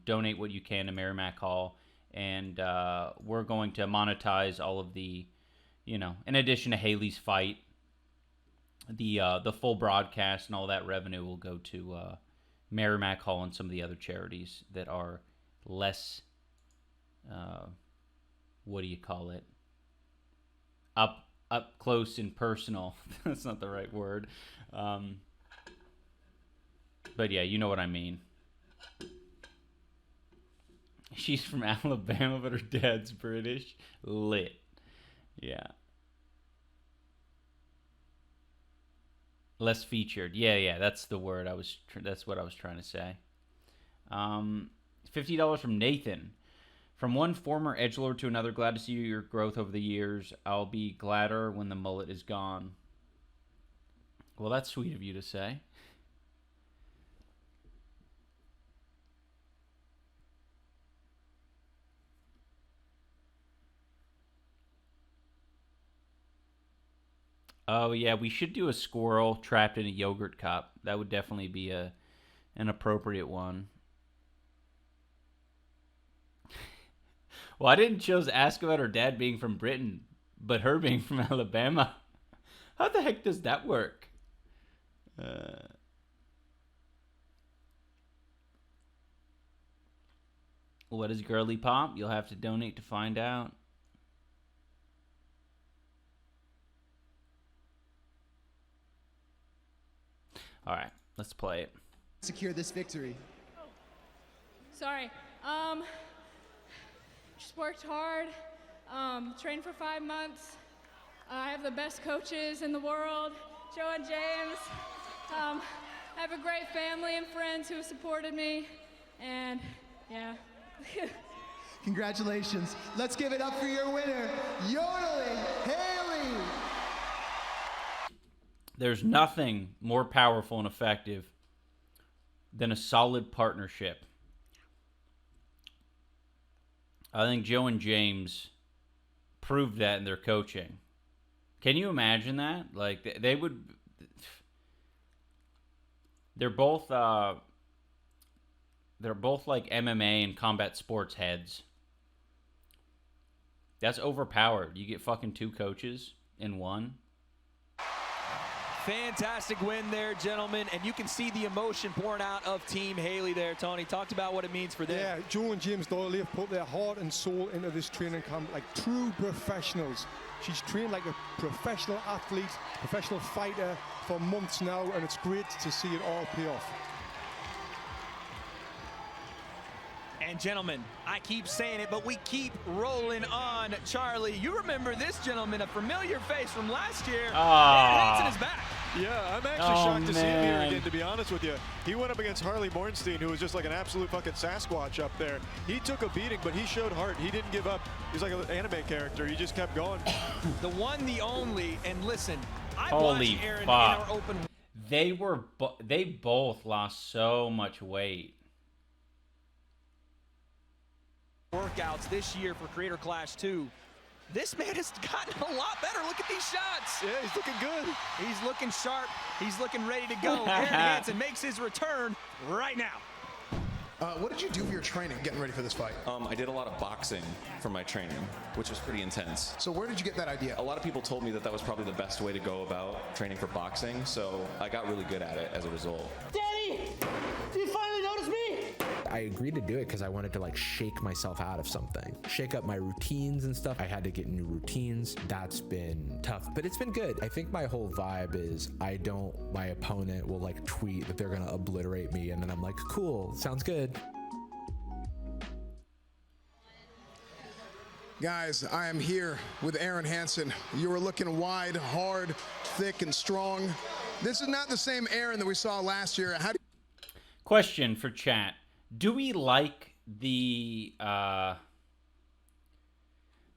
donate what you can to Merrimack Hall. And we're going to monetize all of the, in addition to Hayley's fight, the full broadcast and all that revenue will go to Merrimack Hall and some of the other charities that are less, what do you call it? Up close and personal. That's not the right word. But yeah, you know what I mean. She's from Alabama, but her dad's British. Lit. Yeah. Less featured. Yeah, that's the word that's what I was trying to say. $50 from Nathan. From one former edgelord to another, glad to see your growth over the years. I'll be gladder when the mullet is gone. Well, that's sweet of you to say. Oh, yeah, we should do a squirrel trapped in a yogurt cup. That would definitely be an appropriate one. Well, I didn't just ask about her dad being from Britain, but her being from Alabama. How the heck does that work? What is girly pop? You'll have to donate to find out. All right, let's play it. Secure this victory. Sorry. Just worked hard. Trained for 5 months. I have the best coaches in the world, Joe and James. I have a great family and friends who have supported me, and yeah. Congratulations. Let's give it up for your winner, yodeling Hayley. There's nothing more powerful and effective than a solid partnership. I think Joe and James proved that in their coaching. Can you imagine that? Like, they would... They're both like MMA and combat sports heads. That's overpowered. You get fucking 2 coaches in one. Fantastic win there, gentlemen, and you can see the emotion pouring out of Team Hayley there, Tony. Talked about what it means for them. Yeah, Joe and James Doyley have put their heart and soul into this training camp like true professionals. She's trained like a professional athlete, professional fighter for months now, and it's great to see it all pay off. And gentlemen, I keep saying it, but we keep rolling on. Charlie, you remember this gentleman, a familiar face from last year. Hanson is back. Yeah, I'm actually shocked to see him here again, to be honest with you. He went up against Harley Bornstein, who was just like an absolute fucking Sasquatch up there. He took a beating, but he showed heart. He didn't give up. He's like an anime character. He just kept going. The one, the only, and listen, I Holy watched Arin in fuck. our open. They both lost so much weight. Workouts this year for Creator Clash 2. This man has gotten a lot better. Look at these shots. Yeah, he's looking good. He's looking sharp. He's looking ready to go. Arin Hanson makes his return right now. What did you do for your training getting ready for this fight? I did a lot of boxing for my training, which was pretty intense. So where did you get that idea? A lot of people told me that that was probably the best way to go about training for boxing, so I got really good at it as a result. Daddy! Do you finally notice me? I agreed to do it because I wanted to like shake myself out of something, shake up my routines and stuff. I had to get new routines. That's been tough, but it's been good. I think my whole vibe is my opponent will like tweet that they're gonna obliterate me, and then I'm like, cool, sounds good. Guys, I am here with Arin Hanson. You were looking wide, hard, thick, and strong. This is not the same Arin that we saw last year. Question for chat. Do we like the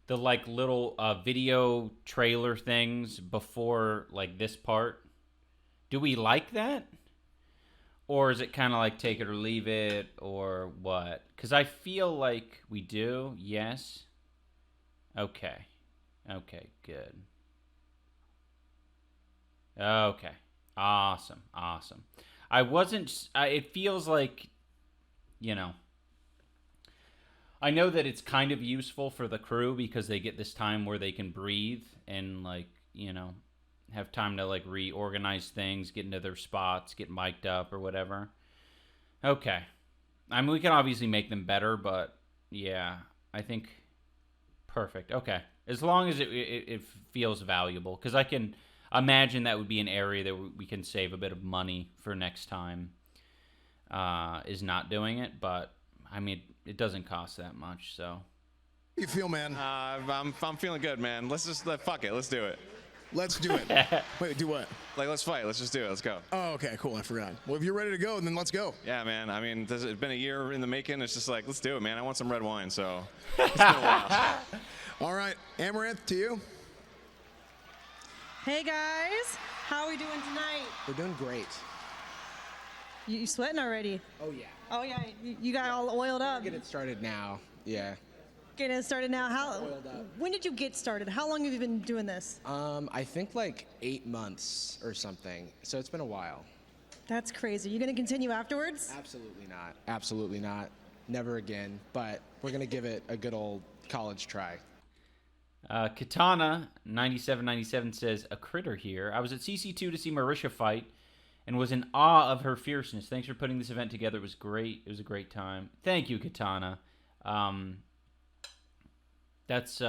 like little video trailer things before like this part? Do we like that? Or is it kind of like take it or leave it or what? Because I feel like we do, yes. Okay. Okay, good. Okay. Awesome. Awesome. It feels like, you know, I know that it's kind of useful for the crew because they get this time where they can breathe and, like, you know, have time to, like, reorganize things, get into their spots, get mic'd up or whatever. Okay. I mean, we can obviously make them better, but, yeah, I think perfect. Okay. As long as it feels valuable, because I can imagine that would be an area that we can save a bit of money for next time, is not doing it, but I mean it doesn't cost that much. So how you feel, man? I'm feeling good, man. Let's just fuck it, let's do it. Let's do it. Wait, do what? Like, let's fight. Let's just do it. Let's go. Oh, okay, cool. I forgot. Well, if you're ready to go, then let's go. Yeah, man. I mean, it's been a year in the making. It's just like, let's do it, man. I want some red wine, so it's been a while. All right, Amaranth, to you. Hey guys, how are we doing tonight? We're doing great. You sweating already? Oh yeah. Oh yeah, you got all oiled up. Get it started now. Yeah. Getting it started now. When did you get started? How long have you been doing this? I think like 8 months or something. So it's been a while. That's crazy. You gonna continue afterwards? Absolutely not. Absolutely not. Never again. But we're gonna give it a good old college try. Katana 9797 says, a critter here. I was at CC2 to see Marisha fight and was in awe of her fierceness. Thanks for putting this event together. It was great. It was a great time. Thank you, Katana. That's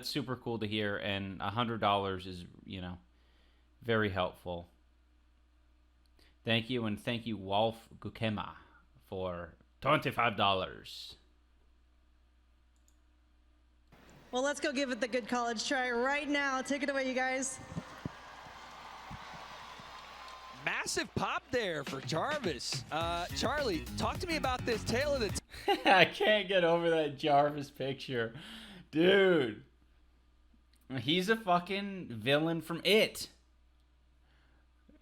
super cool to hear, and $100 is, you know, very helpful. Thank you, and thank you, Wolf Gukema, for $25. Well, let's go give it the good college try right now. Take it away, you guys. Massive pop there for Jarvish. Charlie, talk to me about this tail of the... I can't get over that Jarvish picture. Dude. He's a fucking villain from It.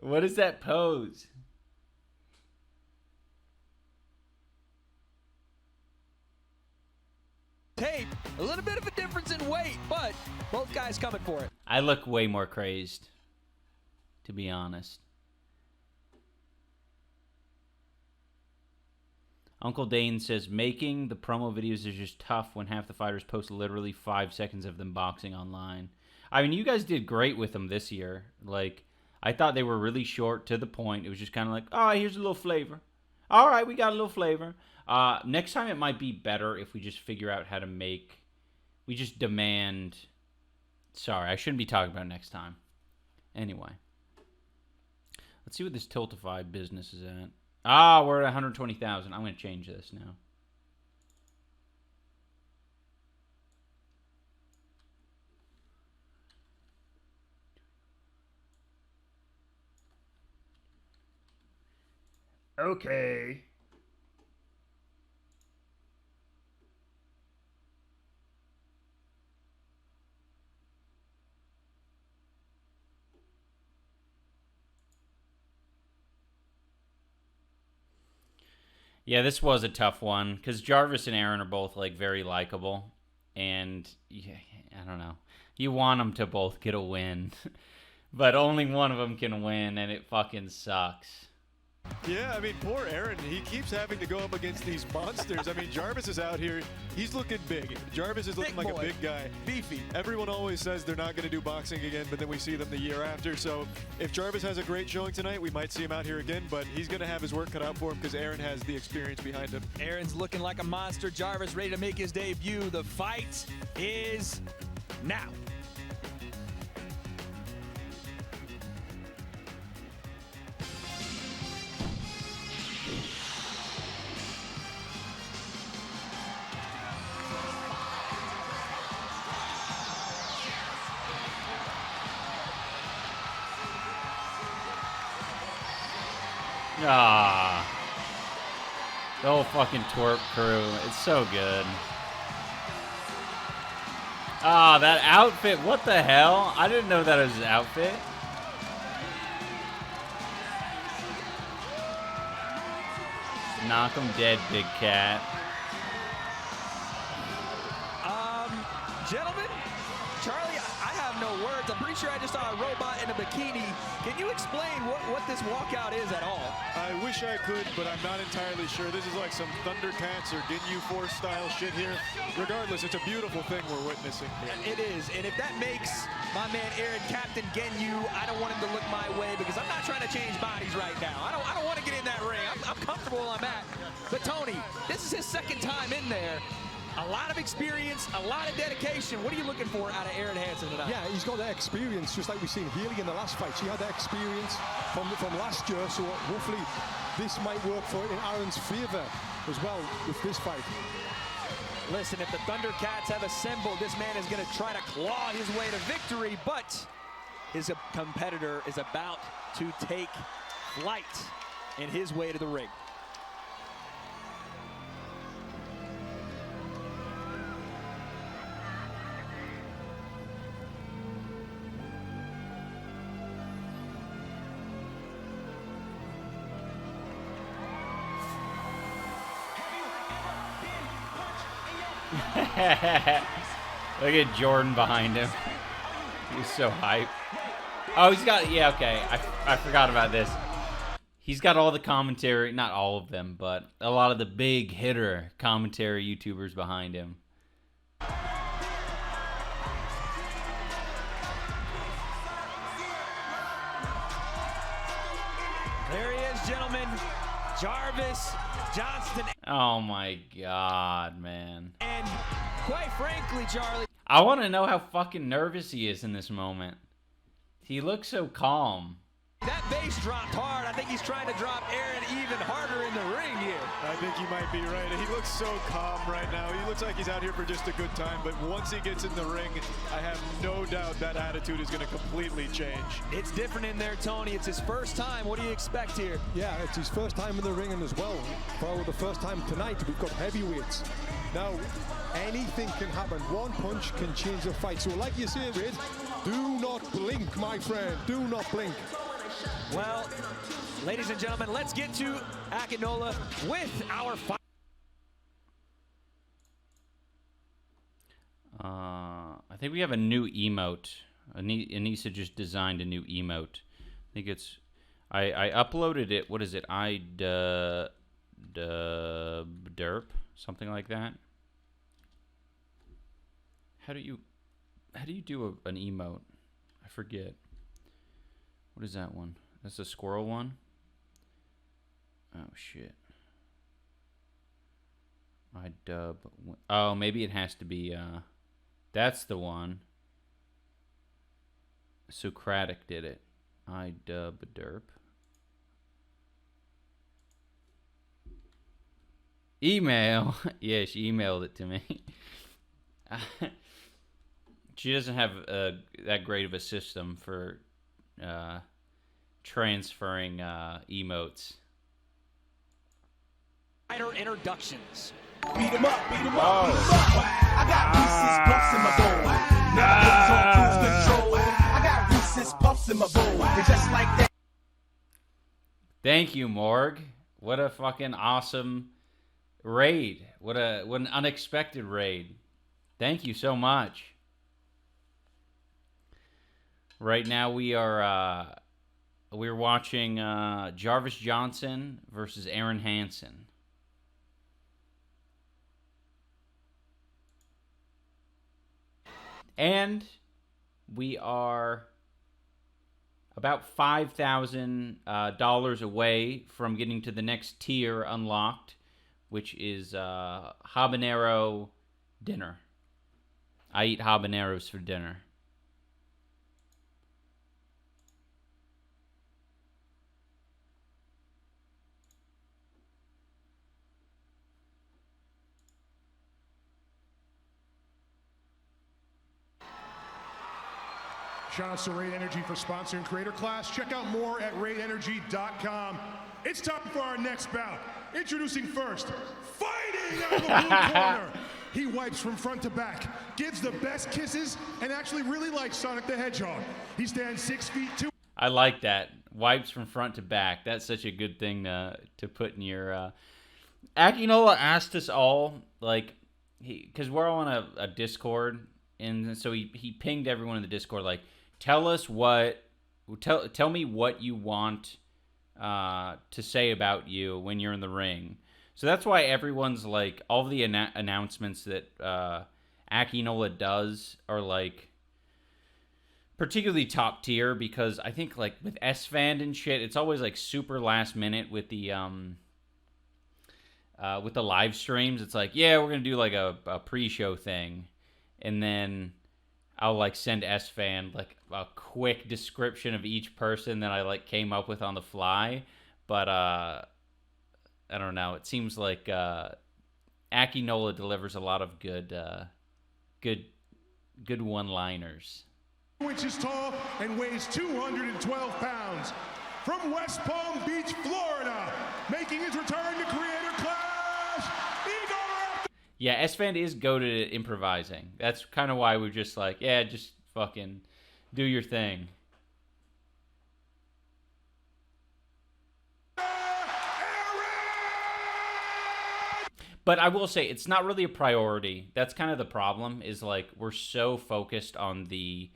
What is that pose? Tape, a little bit of a difference in weight, but both guys coming for it. I look way more crazed, to be honest. Uncle Dane says, making the promo videos is just tough when half the fighters post literally 5 seconds of them boxing online. I mean, you guys did great with them this year. Like, I thought they were really short, to the point. It was just kind of like, oh, here's a little flavor. All right, we got a little flavor. Next time it might be better if we just figure out how to make... We just demand... Sorry, I shouldn't be talking about next time. Anyway. Let's see what this Tiltify business is at. Ah, we're at 120,000. I'm going to change this now. Okay. Yeah, this was a tough one because Jarvish and Arin are both like very likable, and yeah, I don't know. You want them to both get a win, but only one of them can win, and it fucking sucks. Yeah, I mean, poor Arin. He keeps having to go up against these monsters. I mean, Jarvish is out here. He's looking big. Jarvish is looking like a big guy. Beefy. Everyone always says they're not going to do boxing again, but then we see them the year after. So if Jarvish has a great showing tonight, we might see him out here again, but he's going to have his work cut out for him because Arin has the experience behind him. Arin's looking like a monster. Jarvish ready to make his debut. The fight is now. Ah, the whole fucking twerp crew. It's so good. Ah, that outfit. What the hell? I didn't know that was his outfit. Knock him dead, big cat. Gentlemen, Charlie, I have no words. I'm pretty sure I just saw a robot in a bikini. Can you explain what this walkout is at all? I wish I could, but I'm not entirely sure. This is like some Thundercats or Ginyu Force style shit here. Regardless, it's a beautiful thing we're witnessing here. It is, and if that makes my man Arin Captain Ginyu, I don't want him to look my way because I'm not trying to change bodies right now. I don't want to get in that ring. I'm comfortable where I'm at. But Tony, this is his second time in there. A lot of experience, a lot of dedication. What are you looking for out of Arin Hanson tonight? Yeah, he's got that experience, just like we've seen Hayley in the last fight. She had that experience from last year, so hopefully this might work for in Arin's favor as well with this fight. Listen, if the Thundercats have assembled, this man is going to try to claw his way to victory, but his competitor is about to take flight in his way to the ring. Look at Jordan behind him. He's so hype. Oh, he's got, yeah, okay. I forgot about this. He's got all the commentary, not all of them, but a lot of the big hitter commentary YouTubers behind him. There he is, gentlemen. Jarvis Johnston. Oh my God, man. And quite frankly, Charlie, I want to know how fucking nervous he is in this moment. He looks so calm. that bass dropped hard. I think he's trying to drop Arin even harder in the ring here. I think he might be right. He looks so calm right now. He looks like he's out here for just a good time, but once he gets in the ring, I have no doubt that attitude is going to completely change. It's different in there, Tony. It's his first time. What do you expect here? Yeah, it's his first time in the ring, and as well, for the first time tonight, we've got heavyweights. Now, anything can happen. One punch can change the fight. So like you say, Red, do not blink, my friend. Do not blink. Well, ladies and gentlemen, let's get to Akinnola with our fight. I think we have a new emote. Anissa just designed a new emote. I think it's... I uploaded it. What is it? Derp? Something like that. How do you do an emote? I forget. What is that one? That's a squirrel one? Oh, shit. Oh, maybe it has to be, that's the one. Socratic did it. derp. Email. Yeah, she emailed it to me. She doesn't have that great of a system for transferring emotes. Introductions. Beat him up, beat him up, beat him up. I got Reese's Puffs in my bowl. Nowadays on cruise control. I got Reese's Puffs in my bowl. And just like that. Thank you, Morg. What a fucking awesome raid. What an unexpected raid. Thank you so much. Right now we're watching Jarvish Johnson versus Arin Hanson. And we are about $5,000 away from getting to the next tier unlocked, which is habanero dinner. I eat habaneros for dinner. Shout out to Raid Energy for sponsoring Creator Class. Check out more at raidenergy.com. It's time for our next bout. Introducing first, fighting out of the blue corner. He wipes from front to back, gives the best kisses, and actually really likes Sonic the Hedgehog. He stands 6'2". I like that. Wipes from front to back. That's such a good thing to put in your... Akinnola asked us all, like, because we're all on a Discord, and so he pinged everyone in the Discord, like, tell me what you want to say about you when you're in the ring. So that's why everyone's like, all the announcements that Akinnola does are like particularly top tier, because I think like with S-Fan and shit, it's always like super last minute with the live streams. It's like, yeah, we're gonna do like a pre-show thing, and then I'll like send S-Fan like a quick description of each person that I like came up with on the fly. But I don't know. It seems like Akinnola delivers a lot of good one-liners. inches tall and weighs 212 pounds. From West Palm Beach, Florida, making his return to Creator Clash, Igor. Yeah, S-Fan is goated at improvising. That's kind of why we're just like, yeah, just fucking do your thing. But I will say, it's not really a priority. That's kind of the problem, is like we're so focused on the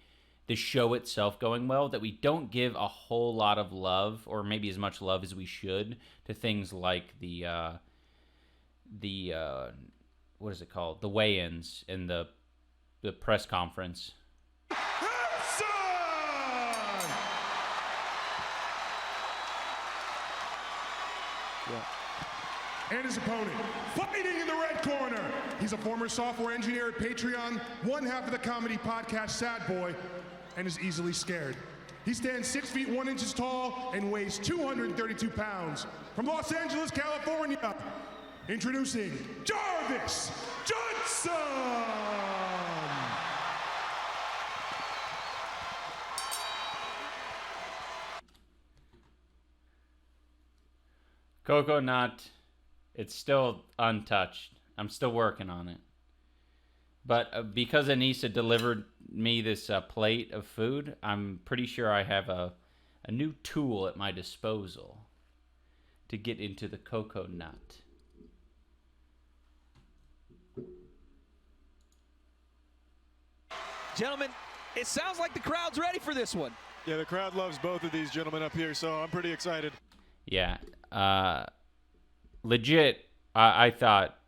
show itself going well that we don't give a whole lot of love, or maybe as much love as we should, to things like the what is it called? The weigh-ins and the press conference. Hanson! Yeah. And his opponent, fighting in the red corner. He's a former software engineer at Patreon, one half of the comedy podcast Sad Boy, and is easily scared. He stands 6 feet 1 inches tall and weighs 232 pounds. From Los Angeles, California, introducing Jarvish Johnson! Coconut. It's still untouched. I'm still working on it. But because Anissa delivered me this plate of food, I'm pretty sure I have a new tool at my disposal to get into the cocoa nut. Gentlemen, it sounds like the crowd's ready for this one. Yeah, the crowd loves both of these gentlemen up here, so I'm pretty excited. Yeah. Legit, I thought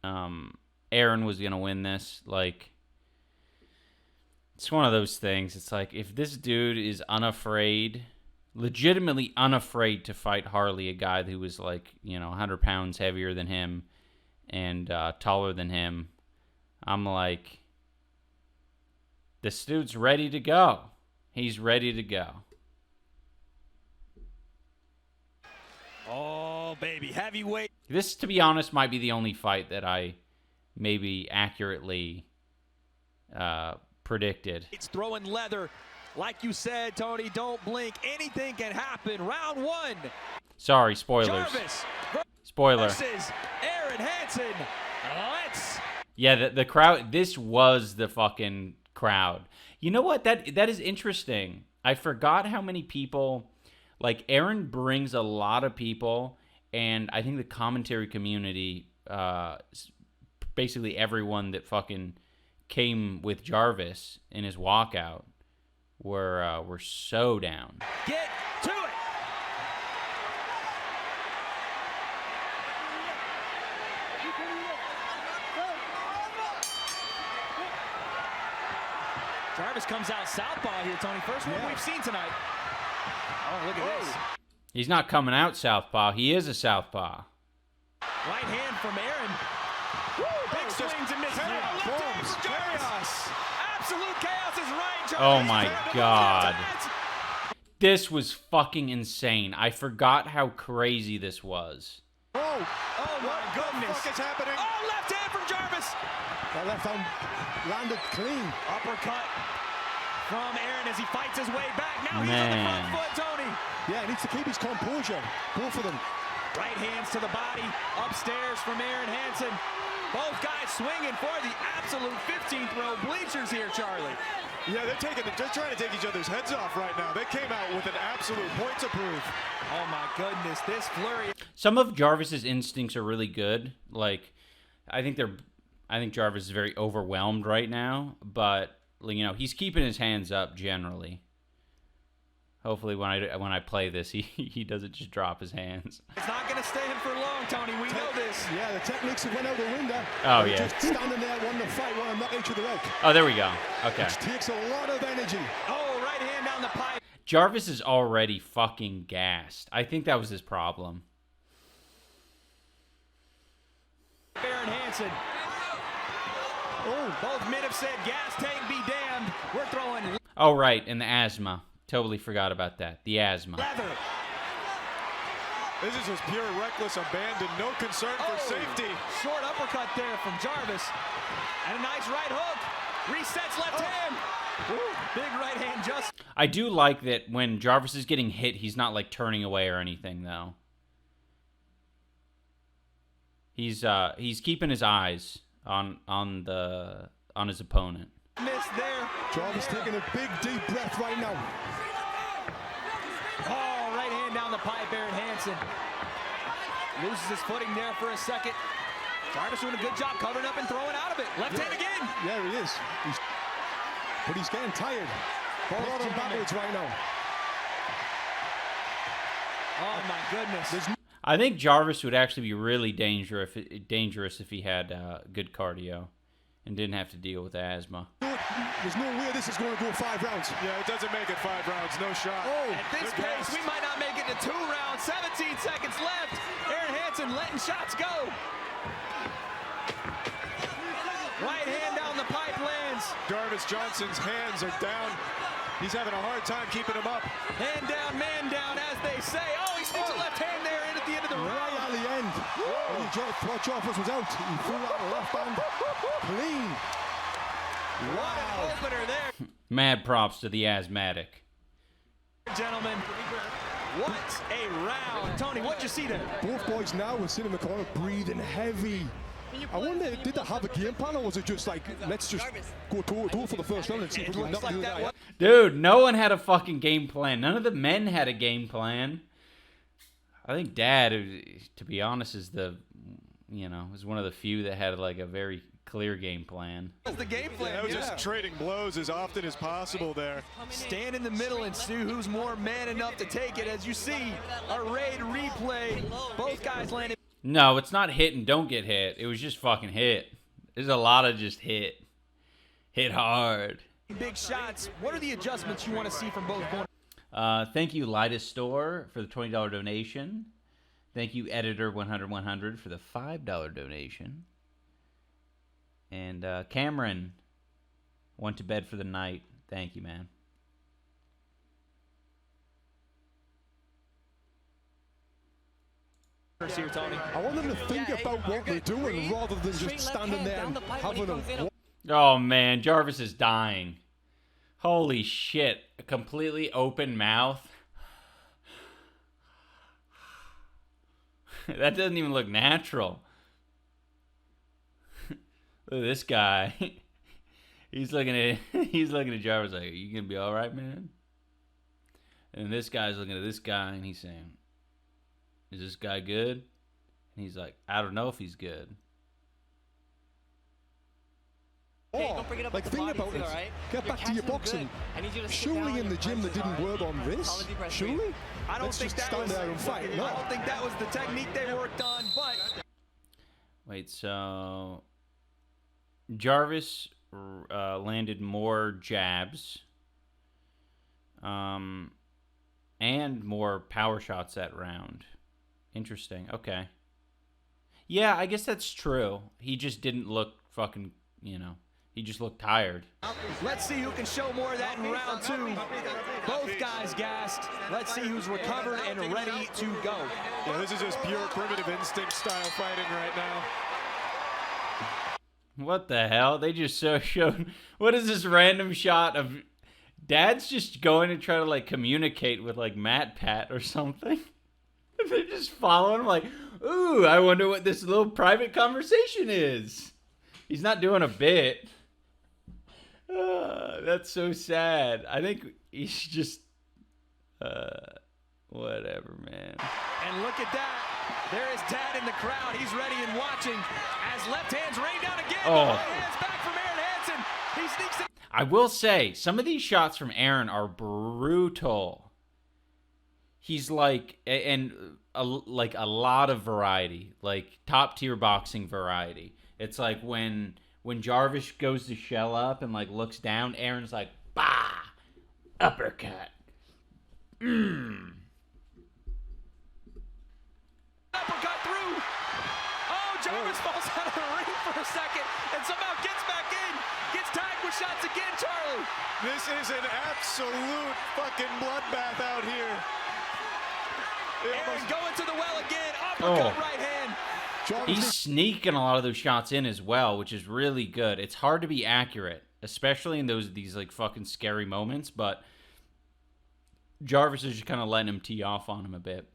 Arin was going to win this. Like, it's one of those things. It's like, if this dude is unafraid, legitimately unafraid to fight Harley, a guy who was like, 100 pounds heavier than him and taller than him, I'm like, this dude's ready to go. He's ready to go. Oh, baby, heavyweight. This, to be honest, might be the only fight that I maybe accurately predicted. It's throwing leather. Like you said, Tony, don't blink. Anything can happen. Round 1. Sorry, spoilers. Jarvish Spoiler. versus Arin Hanson. Let's. Yeah, the crowd, this was the fucking crowd. You know what? That is interesting. I forgot how many people... Like, Arin brings a lot of people, and I think the commentary community, basically everyone that fucking came with Jarvish in his walkout, were so down. Get to it! Jarvish comes out southpaw here, Tony. First one we've seen tonight. Oh, look at this. He's not coming out southpaw. He is a southpaw. Right hand from Arin. Woo, big swings and misses. Chaos. Absolute chaos is right. Jarvish. Oh my God. This was fucking insane. I forgot how crazy this was. Oh my goodness. What the fuck is happening? Oh, left hand from Jarvish. That left hand landed clean. Uppercut from Arin as he fights his way back. Now he's on the front foot, Tony. Yeah, he needs to keep his composure. Both of them. Right hands to the body. Upstairs from Arin Hanson. Both guys swinging for the absolute 15th row bleachers here, Charlie. Yeah, they're trying to take each other's heads off right now. They came out with an absolute point to prove. Oh my goodness, this flurry. Some of Jarvish's instincts are really good. Like, I think Jarvish is very overwhelmed right now, but he's keeping his hands up generally. Hopefully when I play this, he doesn't just drop his hands. It's not going to stay in for long, Tony. We know this. Yeah, the techniques have went out the window. Oh, yeah. Just standing there wanting to fight, wanting to knock each other out. Oh, there we go. Okay. Which takes a lot of energy. Oh, right hand down the pipe. Jarvish is already fucking gassed. I think that was his problem. Arin Hanson. Oh, both men have said gas tank be damned. We're throwing. Oh, right, and the asthma. Totally forgot about that. The asthma. Leather. This is just pure reckless abandon. No concern for safety. Short uppercut there from Jarvish. And a nice right hook. Resets left hand. Big right hand just. I do like that when Jarvis is getting hit, he's not like turning away or anything though. He's keeping his eyes on his opponent. Missed there. Jarvis taking a big deep breath right now. Oh, right hand down the pipe, Arin Hanson. Loses his footing there for a second. Jarvis doing a good job covering up and throwing out of it. Left hand again. Yeah, he is. But he's getting tired. Ball out and backwards right now. Oh my goodness. I think Jarvis would actually be really dangerous if he had good cardio and didn't have to deal with asthma. There's no way this is going to go 5 rounds. Yeah, it doesn't make it 5 rounds. No shot. Oh, at this pace, we might not make it to 2 rounds. 17 seconds left. Arin Hanson letting shots go. Right hand down the pipe lands. Jarvis Johnson's hands are down. He's having a hard time keeping him up. Hand down, man down, as they say. Oh, he sneaks a left hand there in at the end of the round. Right at the end. When he thought Jarvis was out, he threw out the left hand. Clean. What an opener there. Mad props to the asthmatic. Gentlemen, what a round. Tony, what'd you see there? Both boys now are sitting in the corner breathing heavy. I wonder, did they have a game plan, or was it just like, let's just go toe for the first round and see if we can knock you out? Dude, no one had a fucking game plan. None of the men had a game plan. I think Dad, to be honest, is one of the few that had like a very clear game plan. That's the game plan. Yeah, that was just trading blows as often as possible there. Stand in the middle and see who's more man enough to take it. As you see, a raid replay. Both guys landed. No, it's not hit and don't get hit. It was just fucking hit. There's a lot of just hit. Hit hard. Big shots. What are the adjustments you want to see from both corners? Thank you, Lidus Store, for the $20 donation. Thank you, Editor 100 for the $5 donation. And Cameron went to bed for the night. Thank you, man. Here, Tony. I want them to think about what they're doing rather than just standing there and having a... Oh, man. Jarvis is dying. Holy shit. A completely open mouth. That doesn't even look natural. Look at this guy. He's looking at Jarvis like, are you going to be all right, man? And this guy's looking at this guy and he's saying, is this guy good? And he's like, I don't know if he's good. Oh, like think about it. Right? Get back to your boxing. Surely in the gym they didn't work on this. Surely? I don't think that was. There and fight. No. I don't think that was the technique they worked on. But wait, so Jarvis landed more jabs, and more power shots that round. Interesting. Okay. Yeah, I guess that's true. He just didn't look fucking, he just looked tired. Let's see who can show more of that in round 2. Both guys gassed. Let's see who's recovered and ready to go. Yeah, this is just pure primitive instinct style fighting right now. What the hell? They just showed... What is this random shot of... Dad's just going to try to, like, communicate with, like, Matt Pat or something. They're just following him like, ooh, I wonder what this little private conversation is. He's not doing a bit. That's so sad. I think he's just, whatever, man. And look at that. There is Dad in the crowd. He's ready and watching as left hands rain down again. Oh. Right hands back from Arin Hanson. He sneaks in. I will say, some of these shots from Arin are brutal. He's like, and a lot of variety, like top tier boxing variety. It's like when Jarvish goes to shell up and like looks down, Aaron's like, bah, uppercut. Uppercut through. Oh, Jarvis falls out of the ring for a second and somehow gets back in. Gets tagged with shots again, Charlie. This is an absolute fucking bloodbath out here. Arin going to the well again. Uppercut right hand. He's sneaking a lot of those shots in as well, which is really good. It's hard to be accurate, especially in these like fucking scary moments. But Jarvish is just kind of letting him tee off on him a bit.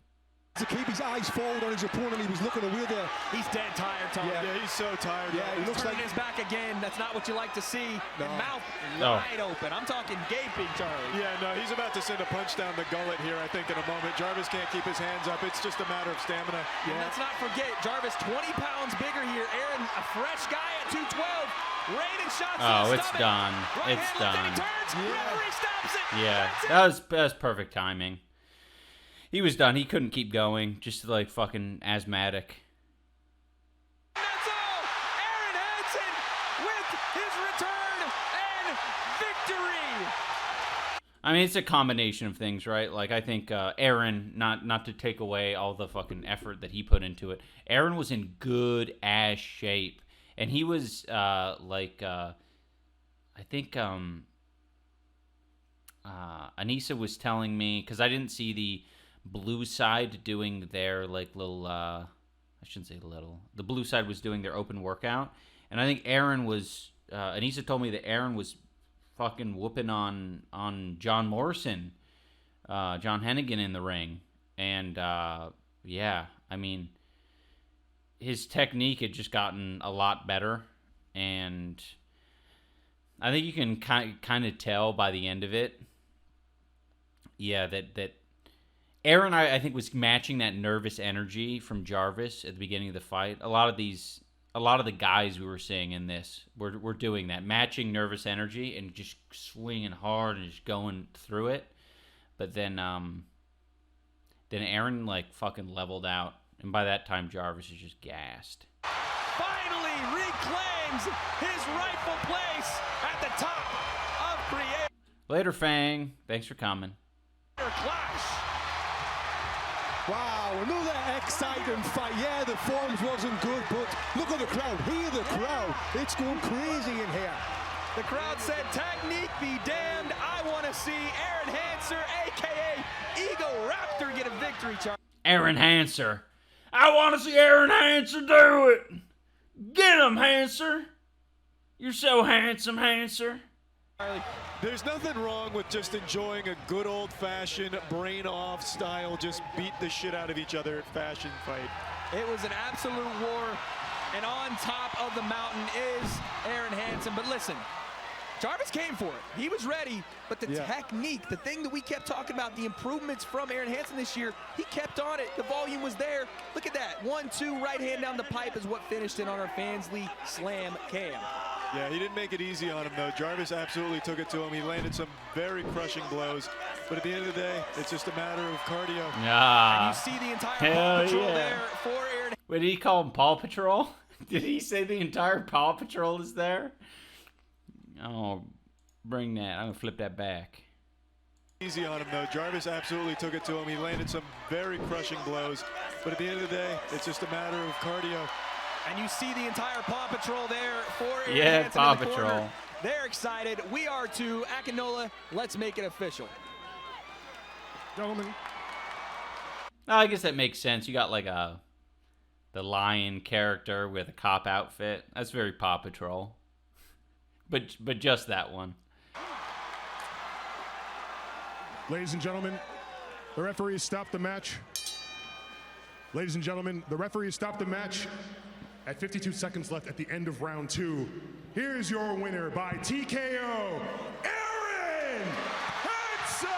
To keep his eyes forward on his opponent, he was looking away there. He's dead tired, Tom. Yeah, he's so tired. Yeah, he looks turning like his back again. That's not what you like to see. No. And mouth No. wide open. I'm talking gaping, Charlie. Yeah, no, he's about to send a punch down the gullet here, I think, in a moment. Jarvish can't keep his hands up. It's just a matter of stamina. And let's not forget, Jarvish 20 pounds bigger here. Arin, a fresh guy at 212. Raining shots to Oh, the it's stomach. done. Right It's hand left, and he done. turns. Referee stops it. Yeah, That's it. that was perfect timing. He was done. He couldn't keep going. Just like fucking asthmatic. That's all. Arin Hanson with his return and victory. I mean, it's a combination of things, right? Like, I think Arin, not to take away all the fucking effort that he put into it, Arin was in good ass shape, and he was I think Anissa was telling me, because I didn't see the blue side doing their like little I shouldn't say little, the blue side was doing their open workout, and I think Arin was Anissa told me that Arin was fucking whooping on John Morrison, John Hennigan in the ring, and yeah, I mean, his technique had just gotten a lot better, and I think you can kind of tell by the end of it, yeah, that Arin, I think, was matching that nervous energy from Jarvish at the beginning of the fight. A lot of the guys we were seeing in this were doing that, matching nervous energy and just swinging hard and just going through it. But then Arin like fucking leveled out, and by that time Jarvish is just gassed. Finally reclaims his rightful place at the top of Creator Later, Fang. Thanks for coming. Clash. Wow, another exciting fight. Yeah, the forms wasn't good, but look at the crowd. Hear the crowd. It's going crazy in here. The crowd said, technique be damned. I want to see Arin Hanson, a.k.a. Ego Raptor, get a victory, Charlie. Arin Hanson. I want to see Arin Hanson do it. Get him, Hanson. You're so handsome, Hanson. There's nothing wrong with just enjoying a good old-fashioned brain-off style, just beat the shit out of each other fashion fight. It was an absolute war, and on top of the mountain is Arin Hanson. But listen, Jarvish came for it. He was ready, but the technique, the thing that we kept talking about, the improvements from Arin Hanson this year, he kept on it. The volume was there. Look at that. 1-2, right hand down the pipe is what finished it on our Fansly Slam Cam. Yeah, he didn't make it easy on him, though. Jarvish absolutely took it to him. He landed some very crushing blows. But at the end of the day, it's just a matter of cardio. Yeah. And you see the entire Hell Paw Patrol yeah. there for Arin. Wait, did he call him Paw Patrol? Did he say the entire Paw Patrol is there? Oh, bring that. I'm going to flip that back. Easy on him, though. Jarvish absolutely took it to him. He landed some very crushing blows. But at the end of the day, it's just a matter of cardio. And you see the entire Paw Patrol there for Arin Yeah, Hanson Paw in the corner. Patrol. They're excited. We are too. Akinola, let's make it official. Gentlemen. I guess that makes sense. You got like the lion character with a cop outfit. That's very Paw Patrol. But just that one. Ladies and gentlemen, the referee has stopped the match. Ladies and gentlemen, the referee has stopped the match at 52 seconds left at the end of round 2. Here's your winner by TKO, Arin Hanson!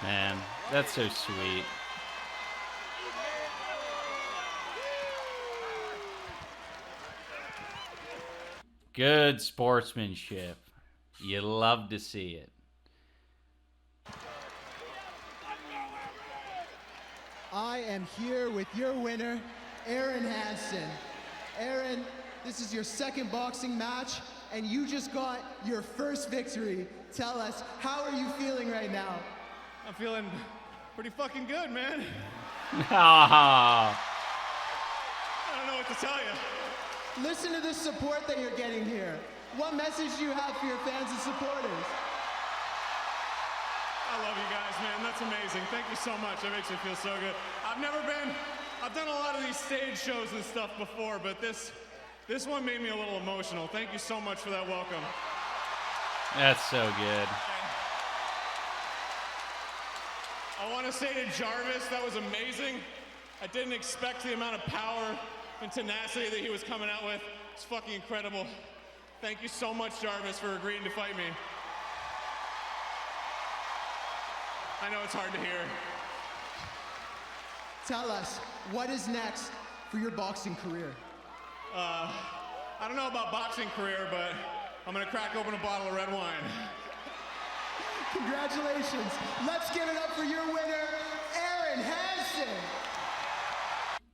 Man, that's so sweet. Good sportsmanship. You love to see it. I am here with your winner, Arin Hanson. Arin, this is your second boxing match, and you just got your first victory. Tell us, how are you feeling right now? I'm feeling pretty fucking good, man. Ah. I don't know what to tell you. Listen to the support that you're getting here. What message do you have for your fans and supporters? I love you guys, man. That's amazing. Thank you so much. That makes me feel so good. I've done a lot of these stage shows and stuff before, but this one made me a little emotional. Thank you so much for that welcome. That's so good. I want to say to Jarvish, that was amazing. I didn't expect the amount of power and tenacity that he was coming out with. It's fucking incredible. Thank you so much, Jarvish, for agreeing to fight me. I know it's hard to hear. Tell us, what is next for your boxing career? I don't know about boxing career, but I'm gonna crack open a bottle of red wine. Congratulations. Let's give it up for your winner, Arin Hanson.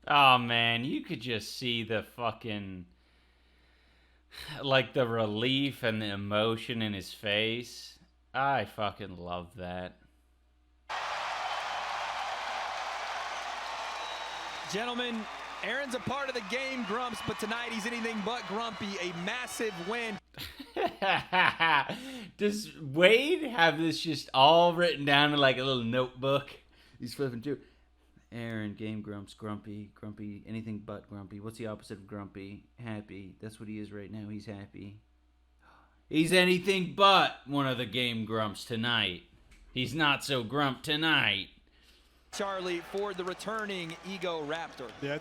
Oh, man, you could just see the fucking, like, the relief and the emotion in his face. I fucking love that. Gentlemen, Arin's a part of the game, Grumps, but tonight he's anything but grumpy. A massive win. Does Wade have this just all written down in like a little notebook? He's flipping through. Arin, game grumps, grumpy, anything but grumpy. What's the opposite of grumpy? Happy. That's what he is right now. He's happy. He's anything but one of the game grumps tonight. He's not so grump tonight. Charlie for the returning Ego Raptor. Yeah,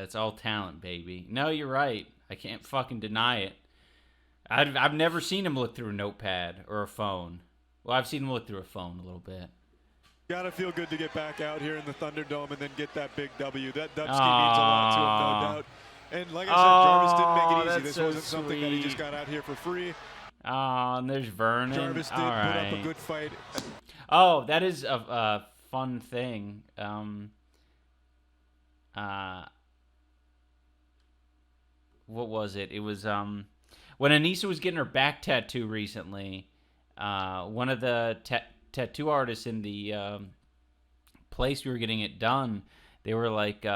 it's all talent, baby. No, you're right. I can't fucking deny it. I've never seen him look through a notepad or a phone. Well, I've seen him look through a phone a little bit. Gotta feel good to get back out here in the Thunderdome and then get that big W. That Dubsky means a lot to him, no doubt. And like I said, Jarvis didn't make it easy. This so wasn't something that he just sweet. got out here for free. And there's Vernon. Jarvis did All put up right. a good fight. Oh, that is a fun thing. What was it? It was when Anissa was getting her back tattoo recently. One of the tattoo artists in the place we were getting it done, they were like,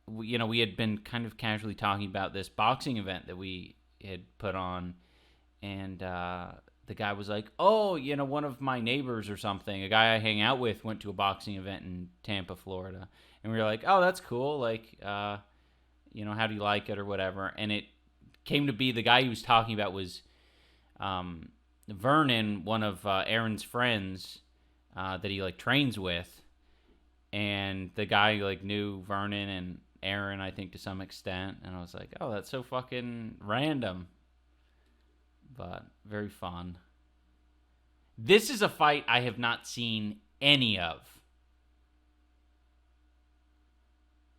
we had been kind of casually talking about this boxing event that we had put on, and the guy was like, oh, one of my neighbors or something, a guy I hang out with, went to a boxing event in Tampa, Florida. And we were like, oh, that's cool. Like, how do you like it or whatever? And it came to be the guy he was talking about was Vernon, one of Arin's friends that he, like, trains with. And the guy, like, knew Vernon and Arin, I think, to some extent. And I was like, oh, that's so fucking random. But very fun. This is a fight I have not seen any of.